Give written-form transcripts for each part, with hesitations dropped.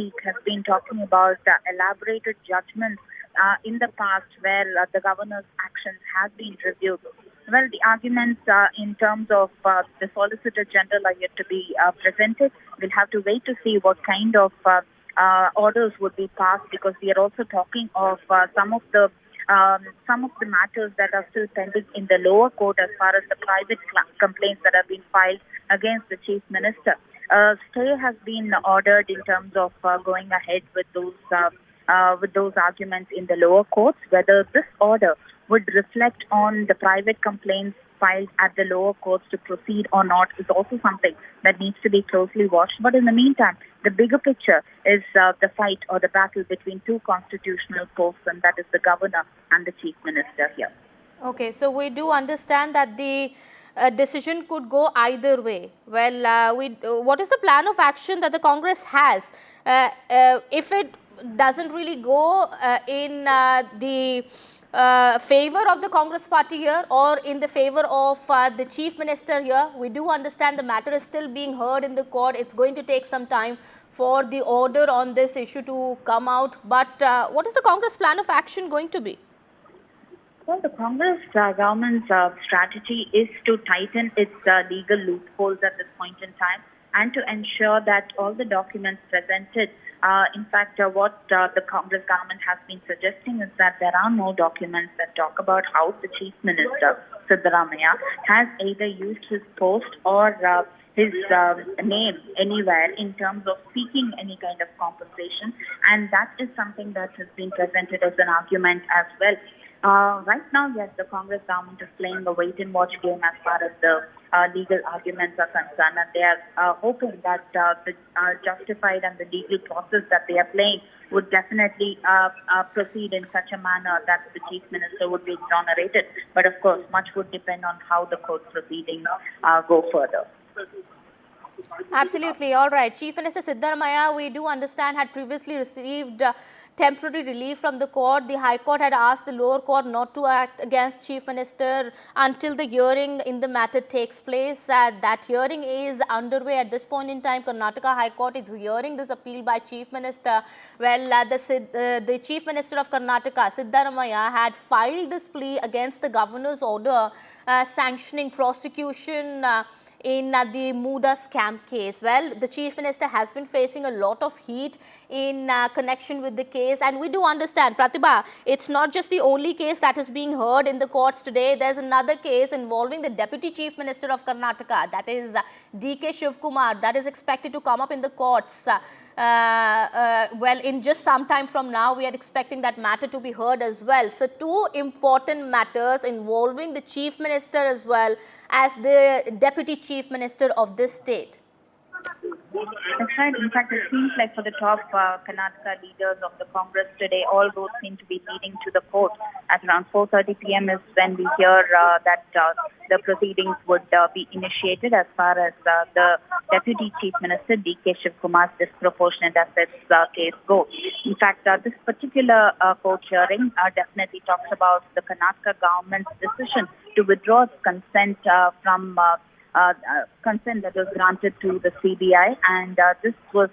week has been talking about elaborated judgments in the past where the governor's actions have been reviewed. Well, the arguments in terms of the Solicitor General are yet to be presented. We'll have to wait to see what kind of orders would be passed, because we are also talking of some of the matters that are still pending in the lower court as far as the private complaints that have been filed against the Chief Minister. Stay has been ordered in terms of going ahead with those arguments in the lower courts. Whether this order would reflect on the private complaints filed at the lower courts to proceed or not is also something that needs to be closely watched. But in the meantime, the bigger picture is the fight or the battle between two constitutional posts, and that is the governor and the chief minister here. Okay, so we do understand that the decision could go either way. Well, what is the plan of action that the Congress has if it doesn't really go in the favor of the Congress party here or in the favor of the chief minister here? We do understand the matter is still being heard in the court. It's going to take some time for the order on this issue to come out. But what is the Congress plan of action going to be? Well, the Congress government's strategy is to tighten its legal loopholes at this point in time and to ensure that all the documents presented, in fact, what the Congress government has been suggesting is that there are no documents that talk about how the Chief Minister, Siddaramaiah, has either used his post or his name anywhere in terms of seeking any kind of compensation. And that is something that has been presented as an argument as well. Right now, yes, the Congress government is playing a wait-and-watch game as far as the legal arguments are concerned, and they are hoping that the justified and the legal process that they are playing would definitely proceed in such a manner that the Chief Minister would be exonerated. But of course, much would depend on how the court proceedings go further. Absolutely. All right. Chief Minister Siddaramaiah, we do understand, had previously received temporary relief from the court. The High Court had asked the lower court not to act against Chief Minister until the hearing in the matter takes place. That hearing is underway at this point in time. Karnataka High Court is hearing this appeal by Chief Minister. Well, the Chief Minister of Karnataka, Siddaramaiah, had filed this plea against the governor's order sanctioning prosecution in the Muda scam case. Well, the Chief Minister has been facing a lot of heat in connection with the case, and we do understand, Pratibha, it's not just the only case that is being heard in the courts today. There's another case involving the Deputy Chief Minister of Karnataka, that is D.K. Shivkumar, that is expected to come up in the courts. Well, in just some time from now, we are expecting that matter to be heard as well. So two important matters involving the Chief Minister as well as the Deputy Chief Minister of this state. That's right. In fact, it seems like for the top Karnataka leaders of the Congress today, all roads seem to be leading to the court. At around 4:30 p.m. is when we hear that the proceedings would be initiated as far as the Deputy Chief Minister D.K. Shivkumar's disproportionate assets case goes. In fact, this particular court hearing definitely talks about the Karnataka government's decision to withdraw its consent from consent that was granted to the CBI, and this was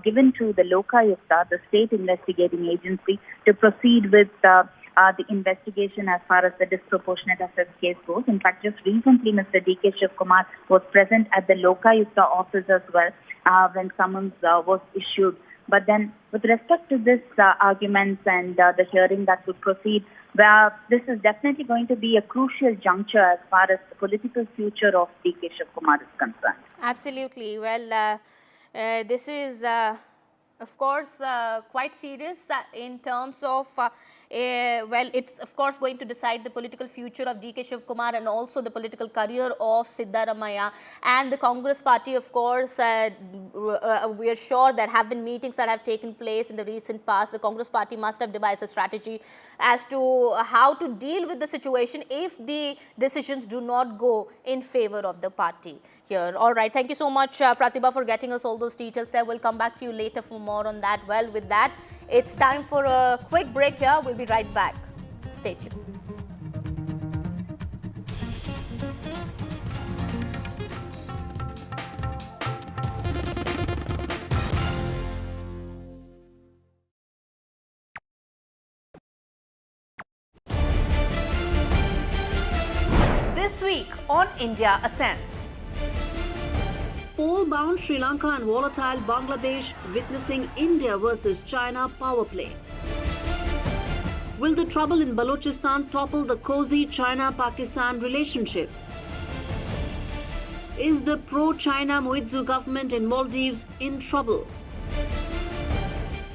given to the Lokayukta, the state investigating agency, to proceed with the investigation as far as the disproportionate assets case goes. In fact, just recently, Mr. D.K. Shivkumar was present at the Lokayukta office as well when summons was issued. But then, with respect to this arguments and the hearing that would proceed, this is definitely going to be a crucial juncture as far as the political future of D.K. Shivkumar is concerned. Absolutely. Well, this is, of course, quite serious in terms of well, it's of course going to decide the political future of D.K. Shivkumar and also the political career of Siddaramaiah and the Congress party. Of course, we are sure there have been meetings that have taken place in the recent past. The Congress party must have devised a strategy as to how to deal with the situation if the decisions do not go in favor of the party here. All right. Thank you so much, Pratibha, for getting us all those details there. We'll come back to you later for more on that. Well, with that, it's time for a quick break here. We'll be right back. Stay tuned. This week on India Ascends. Pole-bound Sri Lanka and volatile Bangladesh witnessing India versus China power play. Will the trouble in Balochistan topple the cozy China-Pakistan relationship? Is the pro-China Muizzu government in Maldives in trouble?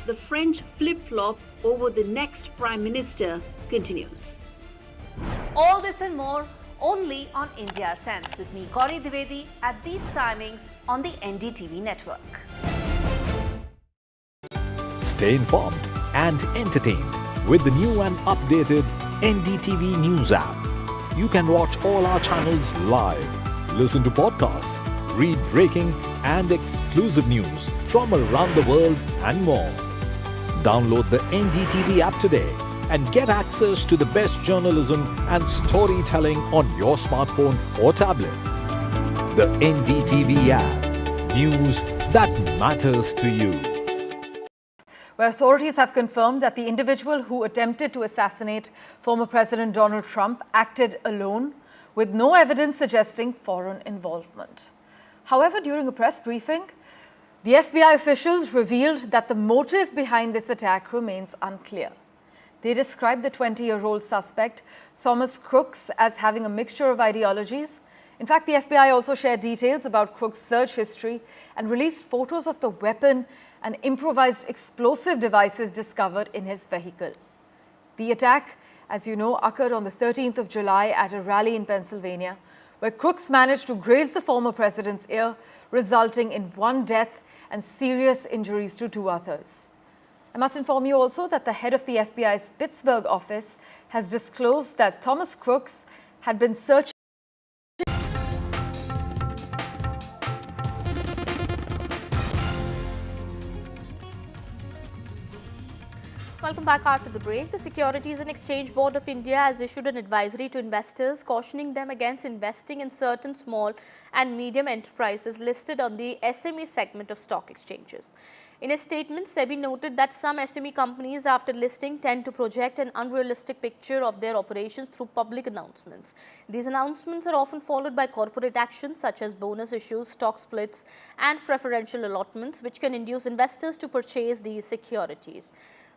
The French flip-flop over the next Prime Minister continues. All this and more only on India Ascends with me, Gauri Dwivedi, at these timings on the NDTV network. Stay informed and entertained with the new and updated NDTV News app. You can watch all our channels live, listen to podcasts, read breaking and exclusive news from around the world and more. Download the NDTV app today and get access to the best journalism and storytelling on your smartphone or tablet. The NDTV app. News that matters to you. Where authorities have confirmed that the individual who attempted to assassinate former President Donald Trump acted alone, with no evidence suggesting foreign involvement. However, during a press briefing, the FBI officials revealed that the motive behind this attack remains unclear. They described the 20-year-old suspect, Thomas Crooks, as having a mixture of ideologies. In fact, the FBI also shared details about Crooks' search history and released photos of the weapon and improvised explosive devices discovered in his vehicle. The attack, as you know, occurred on the 13th of July at a rally in Pennsylvania, where Crooks managed to graze the former president's ear, resulting in one death and serious injuries to two others. I must inform you also that the head of the FBI's Pittsburgh office has disclosed that Thomas Crooks had been searching. Welcome back after the break. The Securities and Exchange Board of India has issued an advisory to investors cautioning them against investing in certain small and medium enterprises listed on the SME segment of stock exchanges. In a statement, SEBI noted that some SME companies after listing tend to project an unrealistic picture of their operations through public announcements. These announcements are often followed by corporate actions such as bonus issues, stock splits and preferential allotments, which can induce investors to purchase these securities.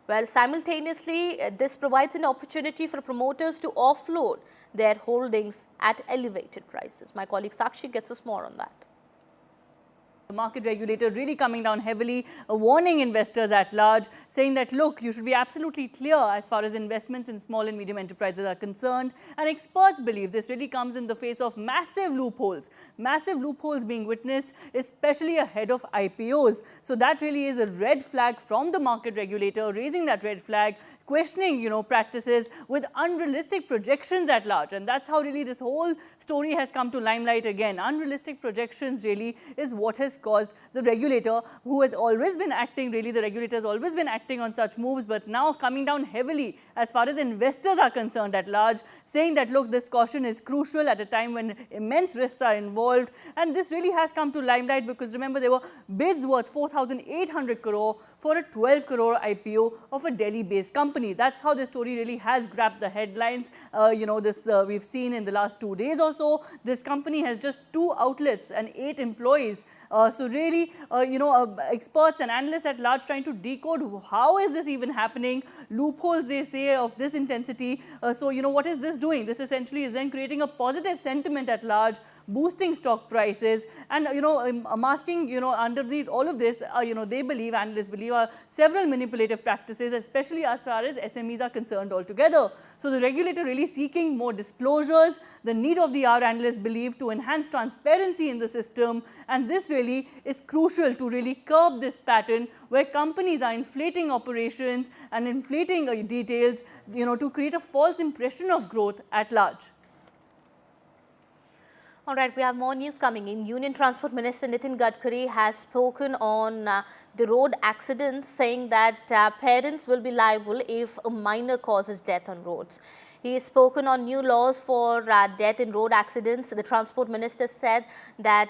Well, simultaneously, this provides an opportunity for promoters to offload their holdings at elevated prices. My colleague Sakshi gets us more on that. The market regulator really coming down heavily, warning investors at large, saying that, look, you should be absolutely clear as far as investments in small and medium enterprises are concerned. And experts believe this really comes in the face of massive loopholes being witnessed, especially ahead of IPOs. So that really is a red flag from the market regulator, raising that red flag, questioning, practices with unrealistic projections at large. And that's how really this whole story has come to limelight again. Unrealistic projections really is what has caused the regulator, who has always been acting, the regulator has always been acting on such moves, but now coming down heavily as far as investors are concerned at large, saying that, look, this caution is crucial at a time when immense risks are involved. And this really has come to limelight because, remember, there were bids worth 4,800 crore for a 12 crore IPO of a Delhi-based company. That's how the story really has grabbed the headlines. We've seen in the last 2 days or so, this company has just 2 outlets and 8 employees. So really, experts and analysts at large trying to decode how is this even happening, loopholes they say of this intensity. What is this doing? This essentially is then creating a positive sentiment at large, boosting stock prices, and masking underneath all of this, analysts believe are several manipulative practices, especially as far as SMEs are concerned altogether. So the regulator really seeking more disclosures, the need of the hour, analysts believe, to enhance transparency in the system, and this really is crucial to really curb this pattern where companies are inflating operations and inflating details, to create a false impression of growth at large. All right, we have more news coming in. Union Transport Minister Nitin Gadkari has spoken on the road accidents, saying that parents will be liable if a minor causes death on roads. He has spoken on new laws for death in road accidents. The Transport Minister said that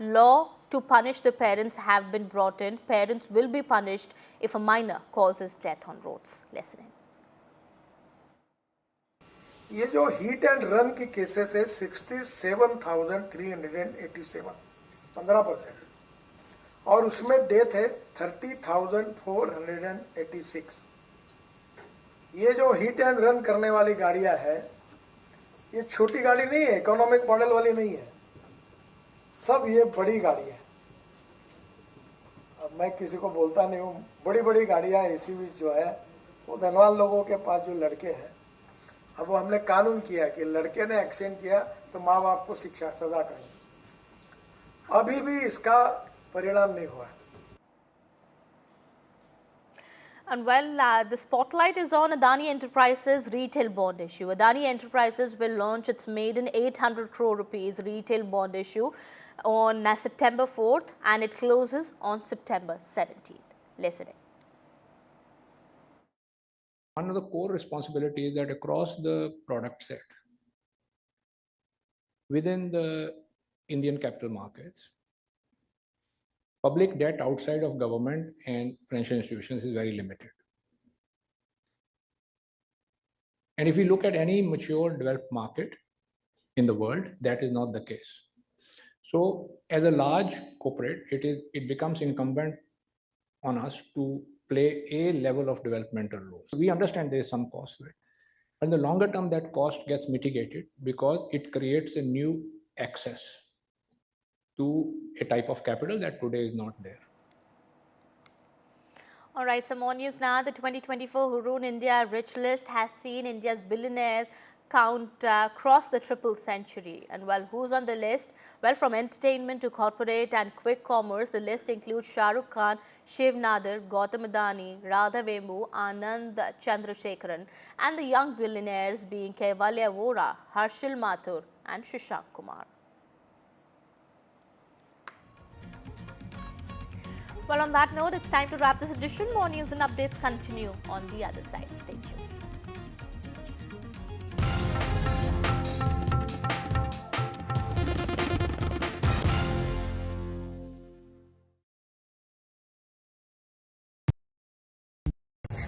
law to punish the parents have been brought in. Parents will be punished if a minor causes death on roads. Listen in. ये जो hit and run की cases है 67,387, 15%, और उसमें death है 30,486। ये जो hit and run करने वाली गाड़ियां है, ये छोटी गाड़ी नहीं है, इकोनॉमिक मॉडल वाली नहीं है, सब ये बड़ी गाड़ी है। अब मैं किसी को बोलता नहीं हूँ, बड़ी बड़ी गाड़ियां एसयूवी जो है वो धनवान लोगों के पास जो लड़के हैं, अब वो हमने कानून किया कि लड़के ने एक्सीडेंट किया तो माँ बाप को शिक्षा सजा करेंगे। अभी भी इसका परिणाम नहीं हुआ। And well, the spotlight is on Adani Enterprises retail bond issue. Adani Enterprises will launch its maiden 800 crore rupees retail bond issue on September 4th, and it closes on September 17th. Listen in. One of the core responsibilities that across the product set within the Indian capital markets, public debt outside of government and financial institutions is very limited. And if you look at any mature developed market in the world, that is not the case. So as a large corporate, it becomes incumbent on us to play a level of developmental role. So we understand there is some cost to it. In the longer term, that cost gets mitigated because it creates a new access to a type of capital that today is not there. All right, some more news now. The 2024 Hurun India Rich List has seen India's billionaires count cross the triple century. And well, who's on the list? Well, from entertainment to corporate and quick commerce, the list includes Shah Rukh Khan, Shiv Nadar, Gautam Adani, Radha Vemu, Anand Chandrasekaran, and the young billionaires being Kaivalya Vora, Harshil Mathur, and Shashank Kumar. Well, on that note, it's time to wrap this edition. More news and updates continue on the other side. Stay tuned.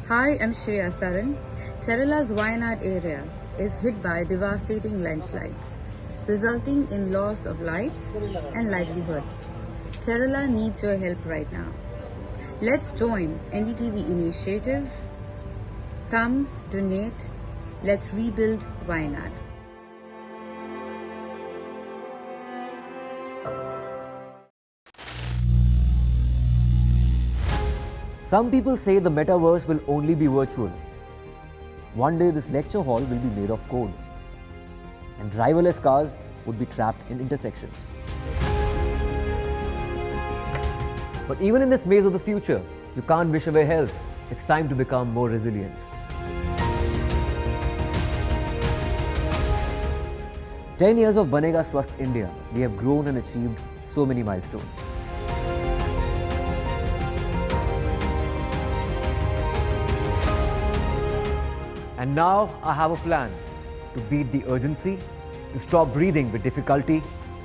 Hi, I'm Shreya Saran. Kerala's Wayanad area is hit by devastating landslides, resulting in loss of lives and livelihood. Kerala needs your help right now. Let's join NDTV initiative. Come, donate. Let's rebuild Wayanad. Some people say the metaverse will only be virtual. One day this lecture hall will be made of code, and driverless cars would be trapped in intersections. But even in this maze of the future, you can't wish away health. It's time to become more resilient. "10 years of Banega Swasth India, we have grown and achieved so many milestones. And now I have a plan to beat the urgency, to stop breathing with difficulty,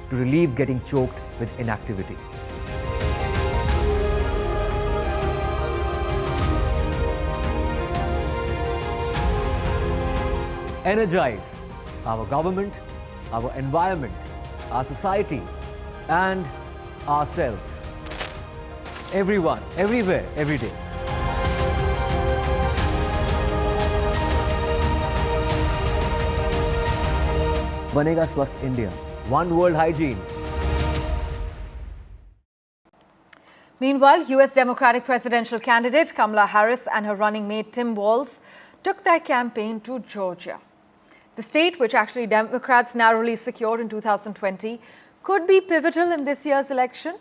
to relieve getting choked with inactivity. Energize our government, our environment, our society, and ourselves. Everyone, everywhere, every day. Banega Swasth India. One world hygiene. Meanwhile, US Democratic presidential candidate Kamala Harris and her running mate Tim Walz took their campaign to Georgia. The state, which actually Democrats narrowly secured in 2020, could be pivotal in this year's election,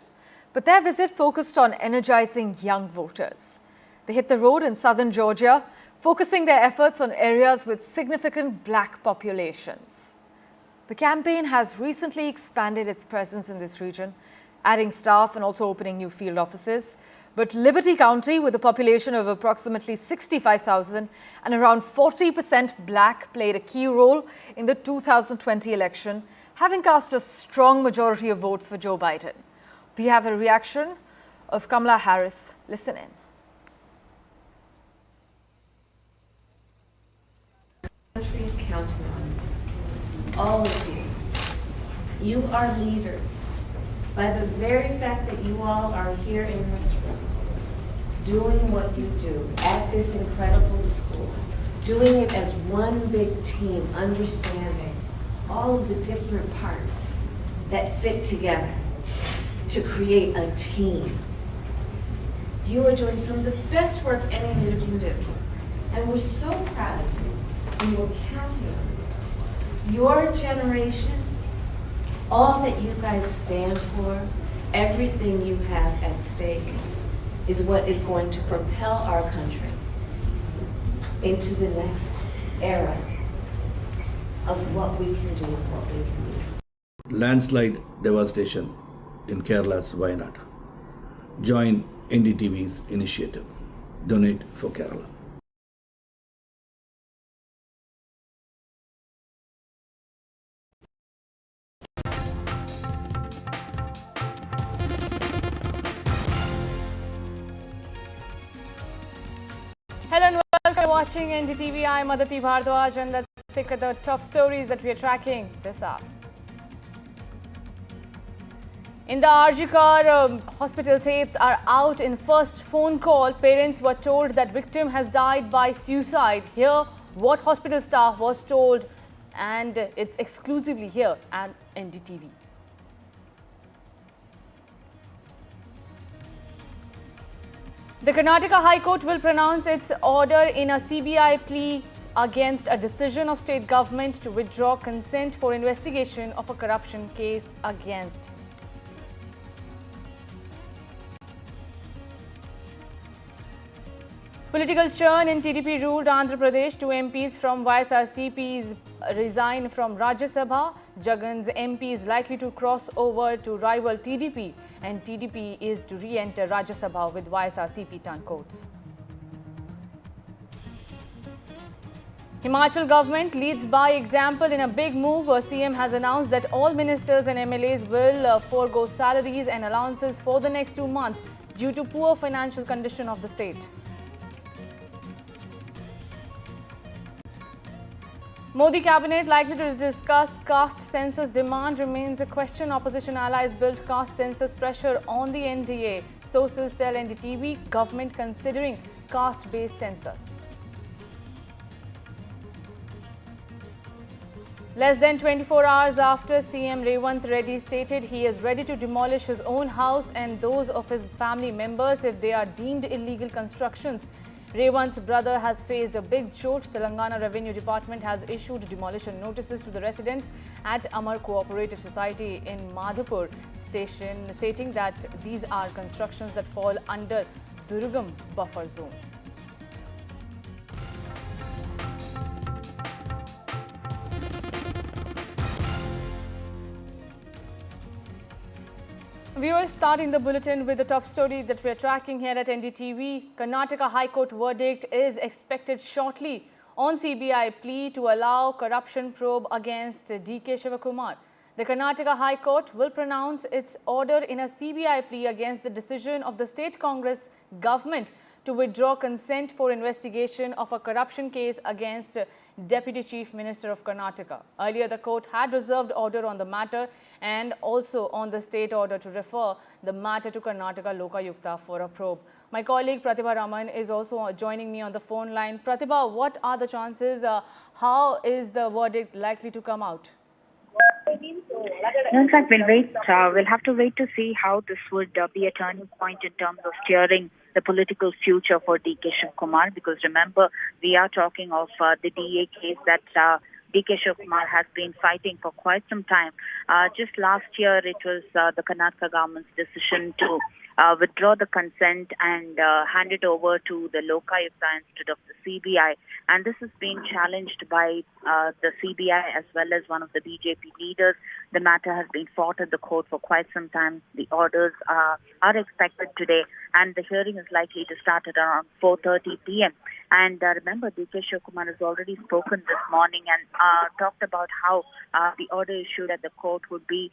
but their visit focused on energizing young voters. They hit the road in southern Georgia, focusing their efforts on areas with significant black populations. The campaign has recently expanded its presence in this region, adding staff and also opening new field offices. But Liberty County, with a population of approximately 65,000 and around 40% black, played a key role in the 2020 election, having cast a strong majority of votes for Joe Biden. We have a reaction of Kamala Harris. Listen in. The country is counting on all of you. You are leaders. By the very fact that you all are here in this room, doing what you do at this incredible school, doing it as one big team, understanding all of the different parts that fit together to create a team. You are doing some of the best work any leader can do. And we're so proud of you, and we're counting on you. Your generation, all that you guys stand for, everything you have at stake, is what is going to propel our country into the next era of what we can do and what we can be. Landslide devastation in Kerala's Wayanad. Join NDTV's initiative. Donate for Kerala. Hello and welcome to watching NDTV. I'm Aditi Bhardwaj and let's take at the top stories that we are tracking this hour. In the RG hospital tapes are out in first phone call. Parents were told that victim has died by suicide. Here, what hospital staff was told, and it's exclusively here at NDTV. The Karnataka High Court will pronounce its order in a CBI plea against a decision of state government to withdraw consent for investigation of a corruption case against. Political churn in TDP ruled Andhra Pradesh. 2 MPs from YSRCP's resign from Rajya Sabha. Jagan's MP is likely to cross over to rival TDP, and TDP is to re-enter Rajya Sabha with YSRCP turncoats. Himachal government leads by example in a big move. CM has announced that all ministers and MLAs will forego salaries and allowances for the next 2 months due to poor financial condition of the state. Modi cabinet likely to discuss caste census demand remains a question. Opposition allies built caste census pressure on the NDA. Sources tell NDTV government considering caste-based census. Less than 24 hours after CM Revanth Reddy stated he is ready to demolish his own house and those of his family members if they are deemed illegal constructions, Revanth's brother has faced a big jolt. Telangana Revenue Department has issued demolition notices to the residents at Amar Cooperative Society in Madhapur station, stating that these are constructions that fall under Durgam buffer zone. Viewers, starting the bulletin with the top story that we are tracking here at NDTV. Karnataka High Court verdict is expected shortly on CBI plea to allow corruption probe against DK Shivakumar. The Karnataka High Court will pronounce its order in a CBI plea against the decision of the state Congress government to withdraw consent for investigation of a corruption case against Deputy Chief Minister of Karnataka. Earlier, the court had reserved order on the matter and also on the state order to refer the matter to Karnataka Lokayukta for a probe. My colleague Pratibha Raman is also joining me on the phone line. Pratibha, what are the chances? How is the verdict likely to come out? In fact, we'll have to wait to see how this would be a turning point in terms of steering the political future for DK Shivakumar, because remember, we are talking of the DA case that DK Shivakumar has been fighting for quite some time. Just last year, it was the Karnataka government's decision to withdraw the consent and hand it over to the Lokayukta instead of the CBI. And this is being challenged by the CBI as well as one of the BJP leaders. The matter has been fought at the court for quite some time. The orders are expected today, and the hearing is likely to start at around 4:30 p.m. And remember, DK Shivakumar has already spoken this morning and talked about how the order issued at the court would be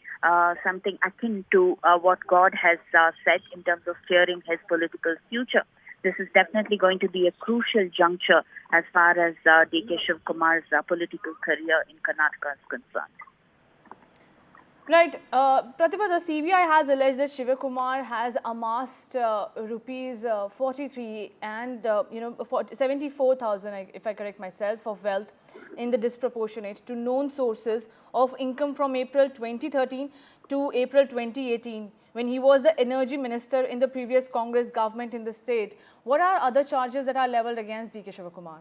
something akin to what God has said in terms of steering his political future. this is definitely going to be a crucial juncture as far as DK Shivkumar's political career in Karnataka is concerned. Right. Pratibha, the CBI has alleged that Shivakumar has amassed rupees 43 and 74,000, if I correct myself, of wealth in the disproportionate to known sources of income from April 2013 to April 2018 when he was the energy minister in the previous Congress government in the state. What are other charges that are levelled against DK Shivakumar?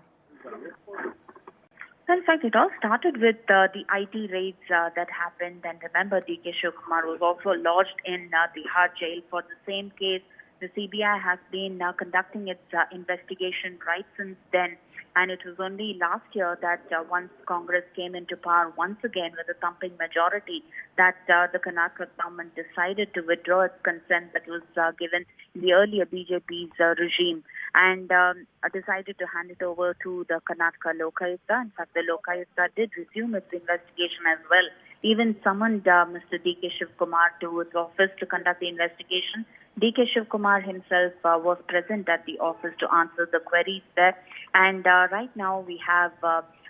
In fact, it all started with the IT raids that happened, and remember, DK Shivkumar was also lodged in the Bihar jail for the same case. The CBI has been conducting its investigation right since then, and it was only last year that once Congress came into power once again with a thumping majority, that the Karnataka government decided to withdraw its consent that was given in the earlier BJP's regime, and decided to hand it over to the Karnataka Lokayukta. In fact, the Lokayukta did resume its investigation as well. Even summoned Mr. DK Shivkumar to his office to conduct the investigation. DK Shivkumar himself was present at the office to answer the queries there. And right now we have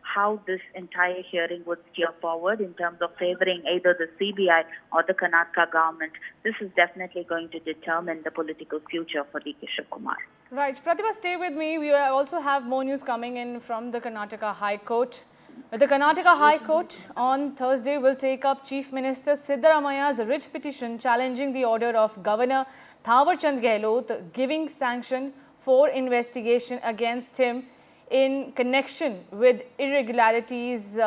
how this entire hearing would steer forward in terms of favouring either the CBI or the Karnataka government. This is definitely going to determine the political future for DK Shivkumar. Right. Pratibha, stay with me. We also have more news coming in from the Karnataka High Court. The Karnataka High Court on Thursday will take up Chief Minister Siddaramaya's writ petition challenging the order of Governor Thawar Chand Gehlot giving sanction for investigation against him in connection with irregularities.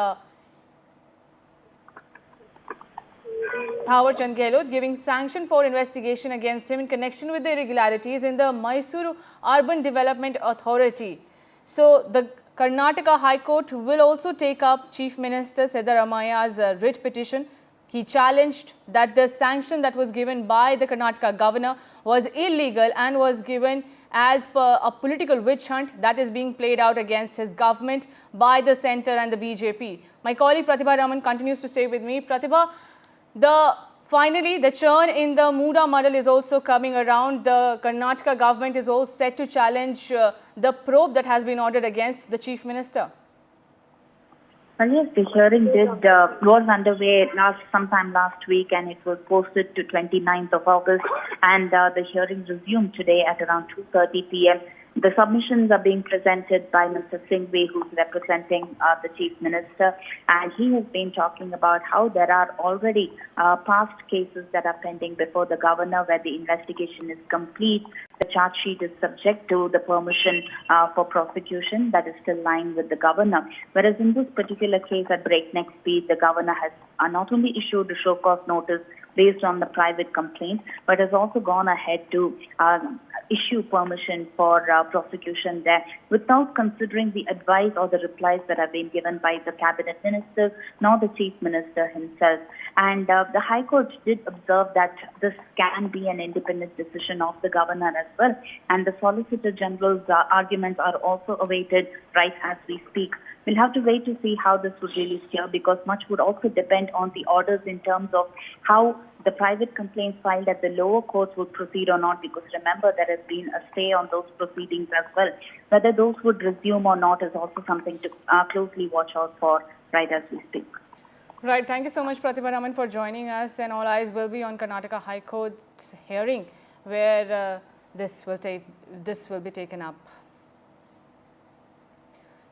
Thawar Chand Gehlot giving sanction for investigation against him in connection with the irregularities in the Mysuru Urban Development Authority. So the Karnataka High Court will also take up Chief Minister Siddaramaya's writ petition. He challenged that the sanction that was given by the Karnataka governor was illegal and was given as per a political witch hunt that is being played out against his government by the centre and the BJP. My colleague Pratibha Raman continues to stay with me. Pratibha, finally, the churn in the Muda model is also coming around. The Karnataka government is also set to challenge the probe that has been ordered against the Chief Minister. Well, yes, the hearing was underway sometime last week, and it was posted to 29th of August, and the hearing resumed today at around 2:30 p.m. The submissions are being presented by Mr. Singhvi, who's representing the Chief Minister, and he has been talking about how there are already past cases that are pending before the governor where the investigation is complete. The charge sheet is subject to the permission for prosecution that is still lying with the governor. Whereas in this particular case at breakneck speed, the governor has not only issued a show cause notice based on the private complaint, but has also gone ahead to issue permission for prosecution there without considering the advice or the replies that have been given by the cabinet ministers nor the chief minister himself. And the High Court did observe that this can be an independent decision of the governor as well. And the Solicitor General's arguments are also awaited right as we speak. We'll have to wait to see how this would really steer, because much would also depend on the orders in terms of how the private complaints filed at the lower courts would proceed or not, because remember there has been a stay on those proceedings as well. Whether those would resume or not is also something to closely watch out for right as we speak. Right. Thank you so much, Pratibha Raman, for joining us, and all eyes will be on Karnataka High Court's hearing where this will be taken up.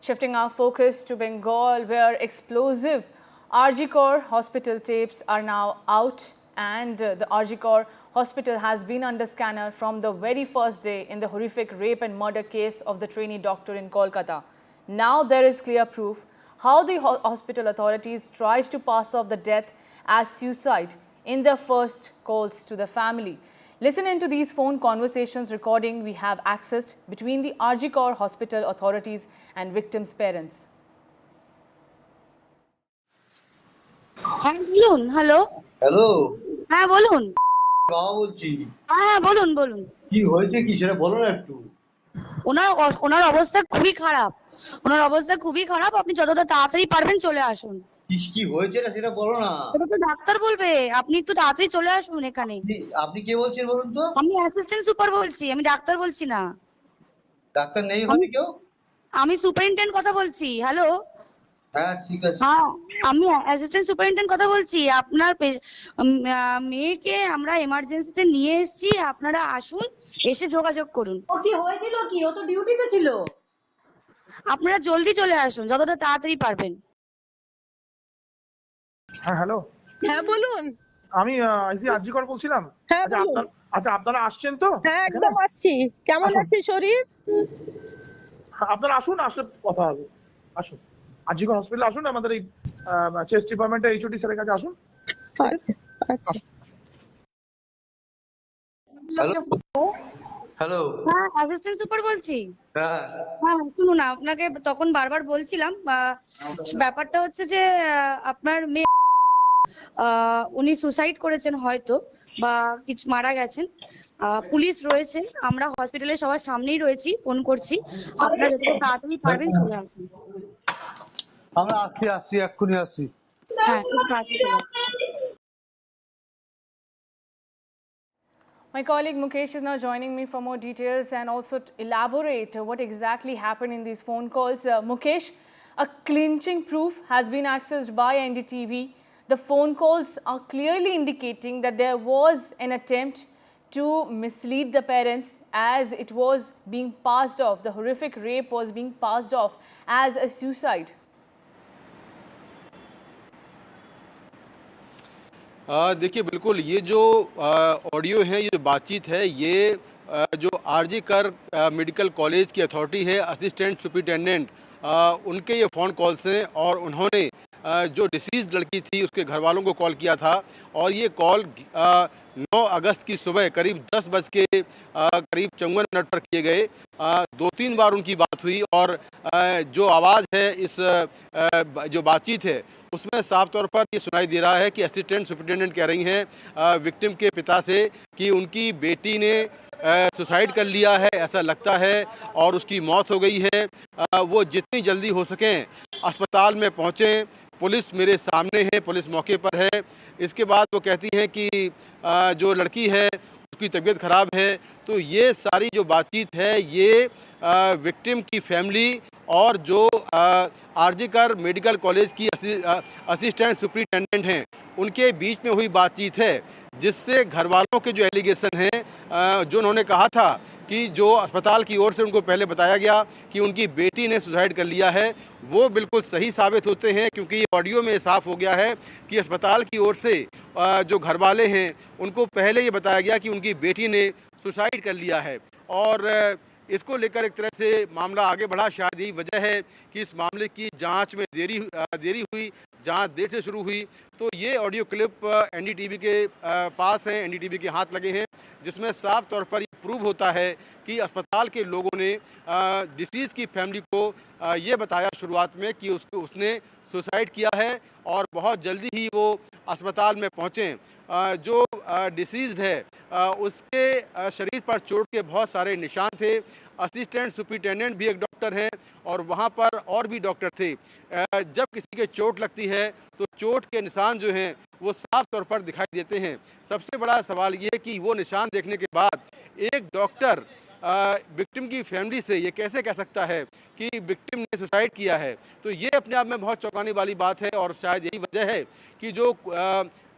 Shifting our focus to Bengal, where explosive RG Kar hospital tapes are now out, and the RG Kar hospital has been under scanner from the very first day in the horrific rape and murder case of the trainee doctor in Kolkata. Now there is clear proof how the hospital authorities tried to pass off the death as suicide in their first calls to the family. Listen into these phone conversations recording we have accessed between the RG Kar hospital authorities and victims' parents. Hello. Hello. হ্যাঁ বলুন। বাবা বলছি। হ্যাঁ বলুন বলুন। কি হয়েছে কি সেটা বলো না একটু। ওনার অবস্থা খুবই খারাপ। ওনার অবস্থা খুবই খারাপ, আপনি যতটা তাড়াতাড়ি পারবেন চলে আসুন। কি হয়েছে না সেটা বলো না। এটা তো ডাক্তার বলবে, আপনি একটু তাড়াতাড়ি চলে আসুন এখানে। আপনি কে বলছেন বলুন তো? আমি অ্যাসিস্ট্যান্ট সুপার বলছি, আমি ডাক্তার বলছি না। ডাক্তার নেই ওখানে কেউ? আমি সুপারিনটেন্ডেন্ট কথা বলছি। হ্যালো। হ্যাঁ ঠিক আছে। হ্যাঁ, আমি অ্যাসিস্ট্যান্ট সুপারিনটেন্ডেন্ট কথা বলছি। আপনার মেয়েকে আমরা এমার্জেন্সিতে নিয়ে এসেছি, আপনারা আসুন, এসে যোগাযোগ করুন। ও কি হয়েছিল কি? ও তো ডিউটিতে ছিল। আপনারা জলদি চলে আসুন, যতটা তাড়াতাড়ি পারবেন। হ্যাঁ হ্যালো। হ্যাঁ বলুন। আমি আজিকর বলছিলাম। হ্যাঁ আচ্ছা বলুন। আপনারা আসছেন তো? হ্যাঁ একদম আসছি। কেমন আছে শরীর? আপনারা আসুন, আসলে কথা হবে। আসুন, আজিকর হসপিটালে আসুন, আমাদের এই চেস্ট ডিপার্টমেন্টের এইচওডি স্যারের কাছে আসুন। আচ্ছা। হ্যালো। হ্যাঁ, অ্যাসিস্ট্যান্ট সুপার বলছি। হ্যাঁ হ্যাঁ শুনুন, আপনাকে তখন বারবার বলছিলাম, ব্যাপারটা হচ্ছে যে আপনার মেয়ে উনি সুসাইড করেছেন হয়তো, বা কিছু মারা গেছেন। পুলিশ রয়েছে, আমরা হসপিটালে সবার সামনেই রয়েছি, ফোন করছি, আপনারা যতটা তাড়াতাড়ি পারবেন চলে আসুন। আমরা আসছি এক্ষুনি আসছি। হ্যাঁ খুব তাড়াতাড়ি চলে আসুন। My colleague Mukesh is now joining me for more details and also to elaborate what exactly happened in these phone calls. Mukesh, a clinching proof has been accessed by NDTV. The phone calls are clearly indicating that there was an attempt to mislead the parents as it was being passed off. The horrific rape was being passed off as a suicide. देखिए बिल्कुल ये जो audio है, ये जो बातचीत है, ये जो आरजी कर मेडिकल कॉलेज की अथॉरिटी है, असिस्टेंट सुपरिटेंडेंट, उनके ये फ़ोन कॉल्स हैं और उन्होंने जो डिसीज़ लड़की थी उसके घर वालों को कॉल किया था। और ये कॉल 9 अगस्त की सुबह करीब 10 बज के करीब 54 मिनट पर किए गए। 2-3 बार उनकी बात हुई और जो आवाज़ है इस जो बातचीत है उसमें साफ तौर पर ये सुनाई दे रहा है कि असिस्टेंट सुपरिटेंडेंट कह रही हैं विक्टिम के पिता से कि उनकी बेटी ने सुसाइड कर लिया है, ऐसा लगता है, और उसकी मौत हो गई है। वो जितनी जल्दी हो सकें अस्पताल में पहुँचें। पुलिस मेरे सामने है, पुलिस मौके पर है। इसके बाद वो कहती हैं कि जो लड़की है उसकी तबीयत ख़राब है। तो ये सारी जो बातचीत है ये विक्टिम की फैमिली और जो आरजी कर मेडिकल कॉलेज की असिस्टेंट सुपरिटेंडेंट हैं उनके बीच में हुई बातचीत है, जिससे घर वालों के जो एलिगेशन हैं, जो उन्होंने कहा था कि जो अस्पताल की ओर से उनको पहले बताया गया कि उनकी बेटी ने सुसाइड कर लिया है, वो बिल्कुल सही साबित होते हैं। क्योंकि ये ऑडियो में साफ हो गया है कि अस्पताल की ओर से जो घर वाले हैं उनको पहले ये बताया गया कि उनकी बेटी ने सुसाइड कर लिया है। और इसको लेकर एक तरह से मामला आगे बढ़ा। शायद यही वजह है कि इस मामले की जांच में देरी हुई, जांच देर से शुरू हुई। तो ये ऑडियो क्लिप एनडीटीवी के पास है, एनडीटीवी के हाथ लगे हैं, जिसमें साफ तौर पर ये प्रूव होता है कि अस्पताल के लोगों ने डिसीज़ की फैमिली को ये बताया शुरुआत में कि उसने सुसाइड किया है और बहुत जल्दी ही वो अस्पताल में पहुँचें। जो डिसीज़्ड है उसके शरीर पर चोट के बहुत सारे निशान थे। असिस्टेंट सुपरिटेंडेंट भी एक डॉक्टर हैं और वहाँ पर और भी डॉक्टर थे। जब किसी के चोट लगती है तो चोट के निशान जो हैं वो साफ तौर पर दिखाई देते हैं। सबसे बड़ा सवाल ये है कि वो निशान देखने के बाद एक डॉक्टर विक्टिम की फैमिली से ये कैसे कह सकता है कि विक्टिम ने सुसाइड किया है। तो ये अपने आप में बहुत चौंकाने वाली बात है और शायद यही वजह है कि जो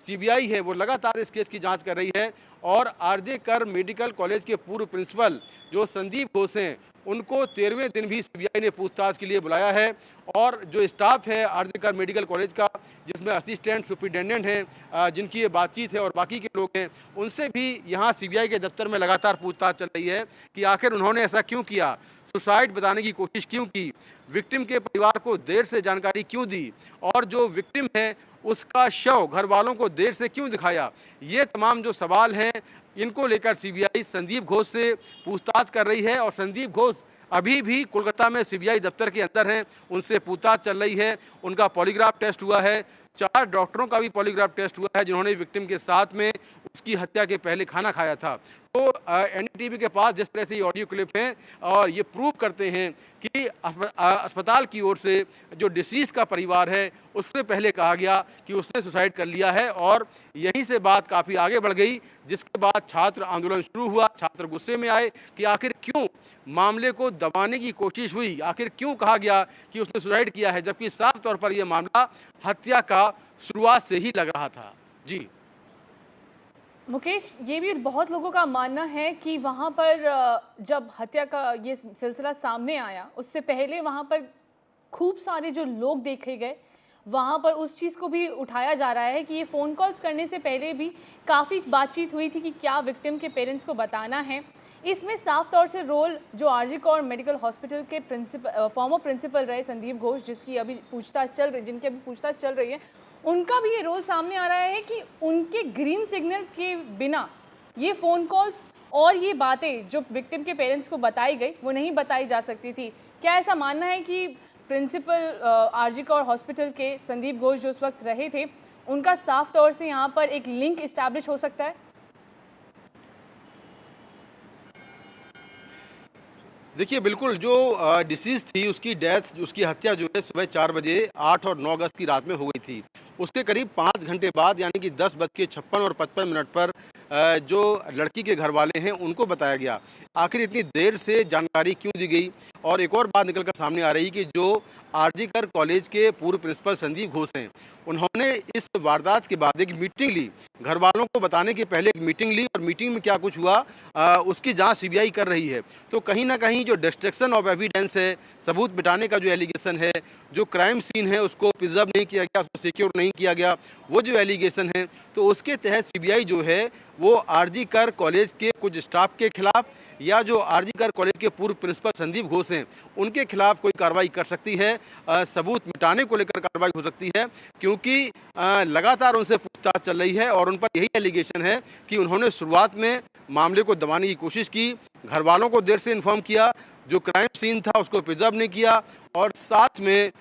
सीबीआई है वो लगातार इस केस की जांच कर रही है। और आरजे कर मेडिकल कॉलेज के पूर्व प्रिंसिपल जो संदीप घोष हैं उनको 13वें दिन भी सीबीआई ने पूछताछ के लिए बुलाया है। और जो स्टाफ है आरजे कर मेडिकल कॉलेज का, जिसमें असिस्टेंट सुपरिटेंडेंट हैं जिनकी ये बातचीत है और बाकी के लोग हैं, उनसे भी यहाँ सीबीआई के दफ्तर में लगातार पूछताछ चल रही है कि आखिर उन्होंने ऐसा क्यों किया, सुसाइड बताने की कोशिश क्यों की, विक्टिम के परिवार को देर से जानकारी क्यों दी, और जो विक्टिम है उसका शव घर वालों को देर से क्यों दिखाया। ये तमाम जो सवाल हैं इनको लेकर सीबीआई संदीप घोष से पूछताछ कर रही है। और संदीप घोष अभी भी कोलकाता में सीबीआई दफ्तर के अंदर हैं, उनसे पूछताछ चल रही है। उनका पॉलीग्राफ टेस्ट हुआ है, 4 डॉक्टरों का भी पॉलीग्राफ टेस्ट हुआ है जिन्होंने विक्टिम के साथ में उसकी हत्या के पहले खाना खाया था। तो एनडीटीवी के पास जिस तरह से ये ऑडियो क्लिप हैं और ये प्रूव करते हैं कि अस्पताल की ओर से जो डिसीज का परिवार है उससे पहले कहा गया कि उसने सुसाइड कर लिया है। और यहीं से बात काफ़ी आगे बढ़ गई, जिसके बाद छात्र आंदोलन शुरू हुआ। छात्र गुस्से में आए कि आखिर क्यों मामले को दबाने की कोशिश हुई, आखिर क्यों कहा गया कि उसने सुसाइड किया है, जबकि साफ तौर पर यह मामला हत्या का शुरुआत से ही लग रहा था। जी मुकेश, ये भी बहुत लोगों का मानना है कि वहाँ पर जब हत्या का ये सिलसिला सामने आया, उससे पहले वहाँ पर खूब सारे जो लोग देखे गए, वहाँ पर उस चीज़ को भी उठाया जा रहा है कि ये फ़ोन कॉल्स करने से पहले भी काफ़ी बातचीत हुई थी कि क्या विक्टिम के पेरेंट्स को बताना है। इसमें साफ तौर से रोल जो आरजी कौर मेडिकल हॉस्पिटल के फॉर्मर प्रिंसिपल रहे संदीप घोष, जिनकी अभी पूछताछ चल रही है, उनका भी ये रोल सामने आ रहा है कि उनके ग्रीन सिग्नल के बिना ये फ़ोन कॉल्स और ये बातें जो विक्टिम के पेरेंट्स को बताई गई वो नहीं बताई जा सकती थी। क्या ऐसा मानना है कि प्रिंसिपल आरजी कौर हॉस्पिटल के संदीप घोष जो उस वक्त रहे थे, उनका साफ तौर से यहाँ पर एक लिंक इस्टेब्लिश हो सकता है? देखिए, बिल्कुल जो डिसीज थी उसकी डेथ, उसकी हत्या जो है सुबह 4 बजे 8 और 9 अगस्त की रात में हो गई थी। उसके करीब 5 घंटे बाद यानी कि 10:56 और 55 मिनट पर जो लड़की के घर वाले हैं उनको बताया गया। आखिर इतनी देर से जानकारी क्यों दी गई? और एक और बात निकल कर सामने आ रही कि जो आरजी कर कॉलेज के पूर्व प्रिंसिपल संदीप घोष हैं, उन्होंने इस वारदात के बाद एक मीटिंग ली, घर वालों को बताने के पहले एक मीटिंग ली, और मीटिंग में क्या कुछ हुआ उसकी जांच सीबीआई कर रही है। तो कहीं ना कहीं जो डिस्ट्रक्शन ऑफ एविडेंस है, सबूत मिटाने का जो एलिगेशन है, जो क्राइम सीन है उसको प्रिजर्व नहीं किया गया, उसको सिक्योर नहीं किया गया, वो जो एलिगेशन है, तो उसके तहत सीबीआई जो है वो आरजी कर कॉलेज के कुछ स्टाफ के खिलाफ या जो आरजी कर कॉलेज के पूर्व प्रिंसिपल संदीप घोष हैं उनके खिलाफ कोई कार्रवाई कर सकती है। सबूत मिटाने को लेकर कार्रवाई हो सकती है, क्योंकि लगातार उनसे पूछताछ चल रही है और उन पर यही एलिगेशन है कि उन्होंने शुरुआत में मामले को दबाने की कोशिश की, घर वालों को देर से इन्फॉर्म किया, जो क्राइम सीन था उसको प्रिजर्व नहीं किया, और साथ में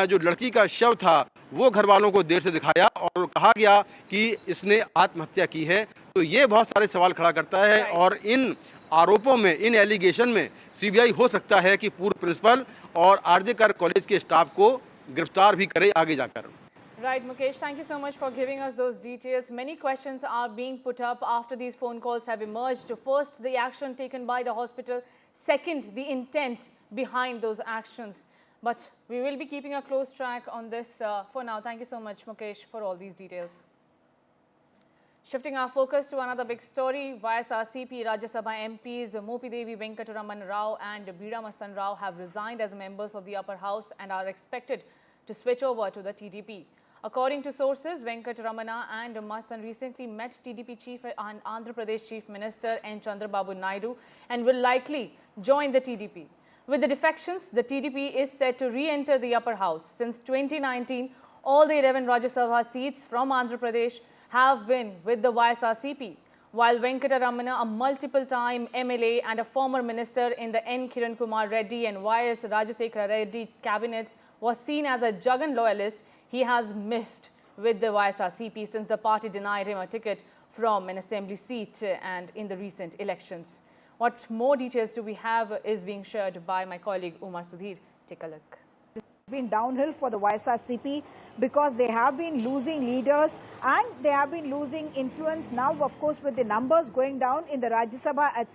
जो लड़की का शव था वो घर वालों को देर से दिखाया और कहा गया कि इसने आत्महत्या की है। तो ये बहुत सारे सवाल खड़ा करता है, और इन आरोपों में, इन एलिगेशन में सीबीआई हो सकता है कि पूर्व प्रिंसिपल और आरजे कर कॉलेज के स्टाफ को गिरफ्तार भी करे आगे जाकर। Right, Mukesh, thank you so much for giving us those details. Many questions are being put up after these phone calls have emerged. First, the action taken by the hospital. Second, the intent behind those actions. But we will be keeping a close track on this for now. Thank you so much, Mukesh, for all these details. Shifting our focus to another big story, YSRCP Rajya Sabha MPs Mopidevi, Venkataramana Rao and Beda Mastan Rao have resigned as members of the upper house and are expected to switch over to the TDP. According to sources, Venkataramana and Mastan recently met TDP Chief and Andhra Pradesh Chief Minister N Chandrababu Naidu and will likely join the TDP. With the defections, the TDP is set to re-enter the upper house. Since 2019, all the 11 Rajya Sabha seats from Andhra Pradesh have been with the YSRCP, while Venkataramana, a multiple-time MLA and a former minister in the N Chandrababu Reddy and YS Rajya Reddy cabinets, was seen as a Jagan loyalist. He has miffed with the YSRCP since the party denied him a ticket from an assembly seat and in the recent elections. What more details do we have is being shared by my colleague Umar Sudhir. Take a look. Been downhill for the YSRCP because they have been losing leaders and they have been losing influence. Now, of course, with the numbers going down in the Rajya Sabha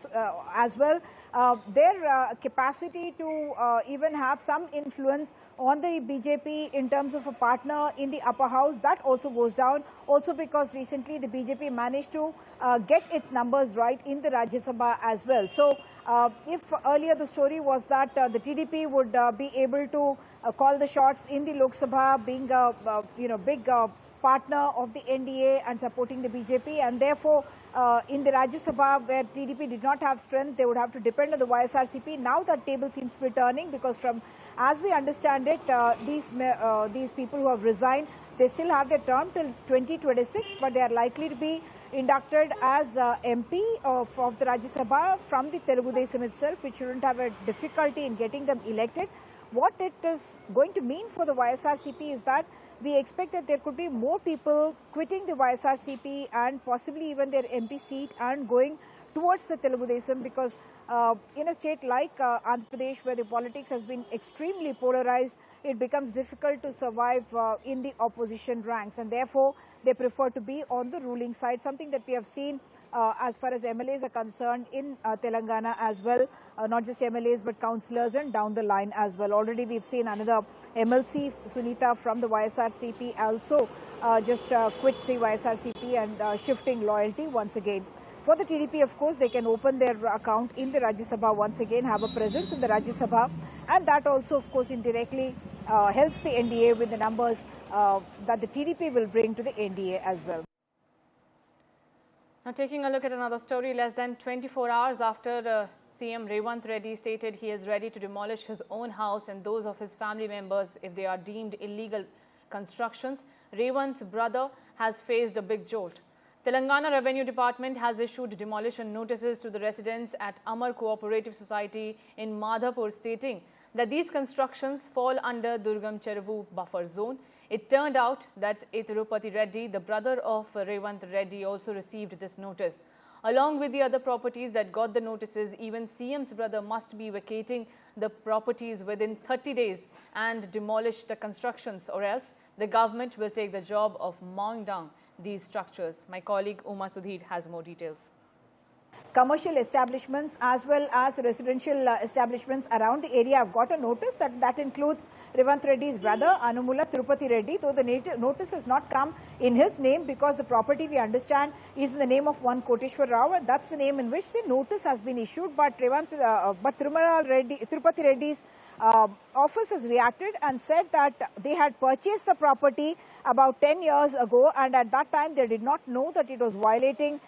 as well, their capacity to even have some influence on the BJP in terms of a partner in the upper house, that also goes down. Also because recently the BJP managed to get its numbers right in the Rajya Sabha as well. So if earlier the story was that the TDP would be able to call the shots in the Lok Sabha, being a big partner of the NDA and supporting the BJP, and therefore in the Rajya Sabha where TDP did not have strength, they would have to depend on the YSRCP. Now that table seems to be turning, because from as we understand it, these people who have resigned, they still have their term till 2026, but they are likely to be inducted as MP of the Rajya Sabha from the Telugu Desam itself, which shouldn't have a difficulty in getting them elected. What it is going to mean for the YSRCP is that we expect that there could be more people quitting the YSRCP and possibly even their MP seat and going towards the Telugu Desam, because in a state like Andhra Pradesh, where the politics has been extremely polarized, it becomes difficult to survive in the opposition ranks, and therefore they prefer to be on the ruling side, something that we have seen as far as MLAs are concerned in Telangana as well, not just MLAs but councillors and down the line as well. Already we've seen another MLC, Sunita from the YSRCP, also just quit the YSRCP and shifting loyalty once again. For the TDP, of course, they can open their account in the Rajya Sabha once again, have a presence in the Rajya Sabha, and that also, of course, indirectly helps the NDA with the numbers that the TDP will bring to the NDA as well. Now, taking a look at another story, less than 24 hours after CM Revanth Reddy stated he is ready to demolish his own house and those of his family members if they are deemed illegal constructions, Revanth's brother has faced a big jolt. Telangana Revenue Department has issued demolition notices to the residents at Amar Cooperative Society in Madhapur, stating that these constructions fall under Durgam Cheruvu buffer zone. It turned out that Tirupati Reddy, the brother of Revanth Reddy, also received this notice. Along with the other properties that got the notices, even CM's brother must be vacating the properties within 30 days and demolish the constructions, or else the government will take the job of mowing down these structures. My colleague Uma Sudhir has more details. Commercial establishments as well as residential establishments around the area have got a notice that includes Revanth Reddy's brother Anumula Tirupati Reddy, though the notice has not come in his name because the property, we understand, is in the name of one Koteshwar Rao, and that's the name in which the notice has been issued. But Tirupati Reddy's office has reacted and said that they had purchased the property about 10 years ago, and at that time they did not know that it was violating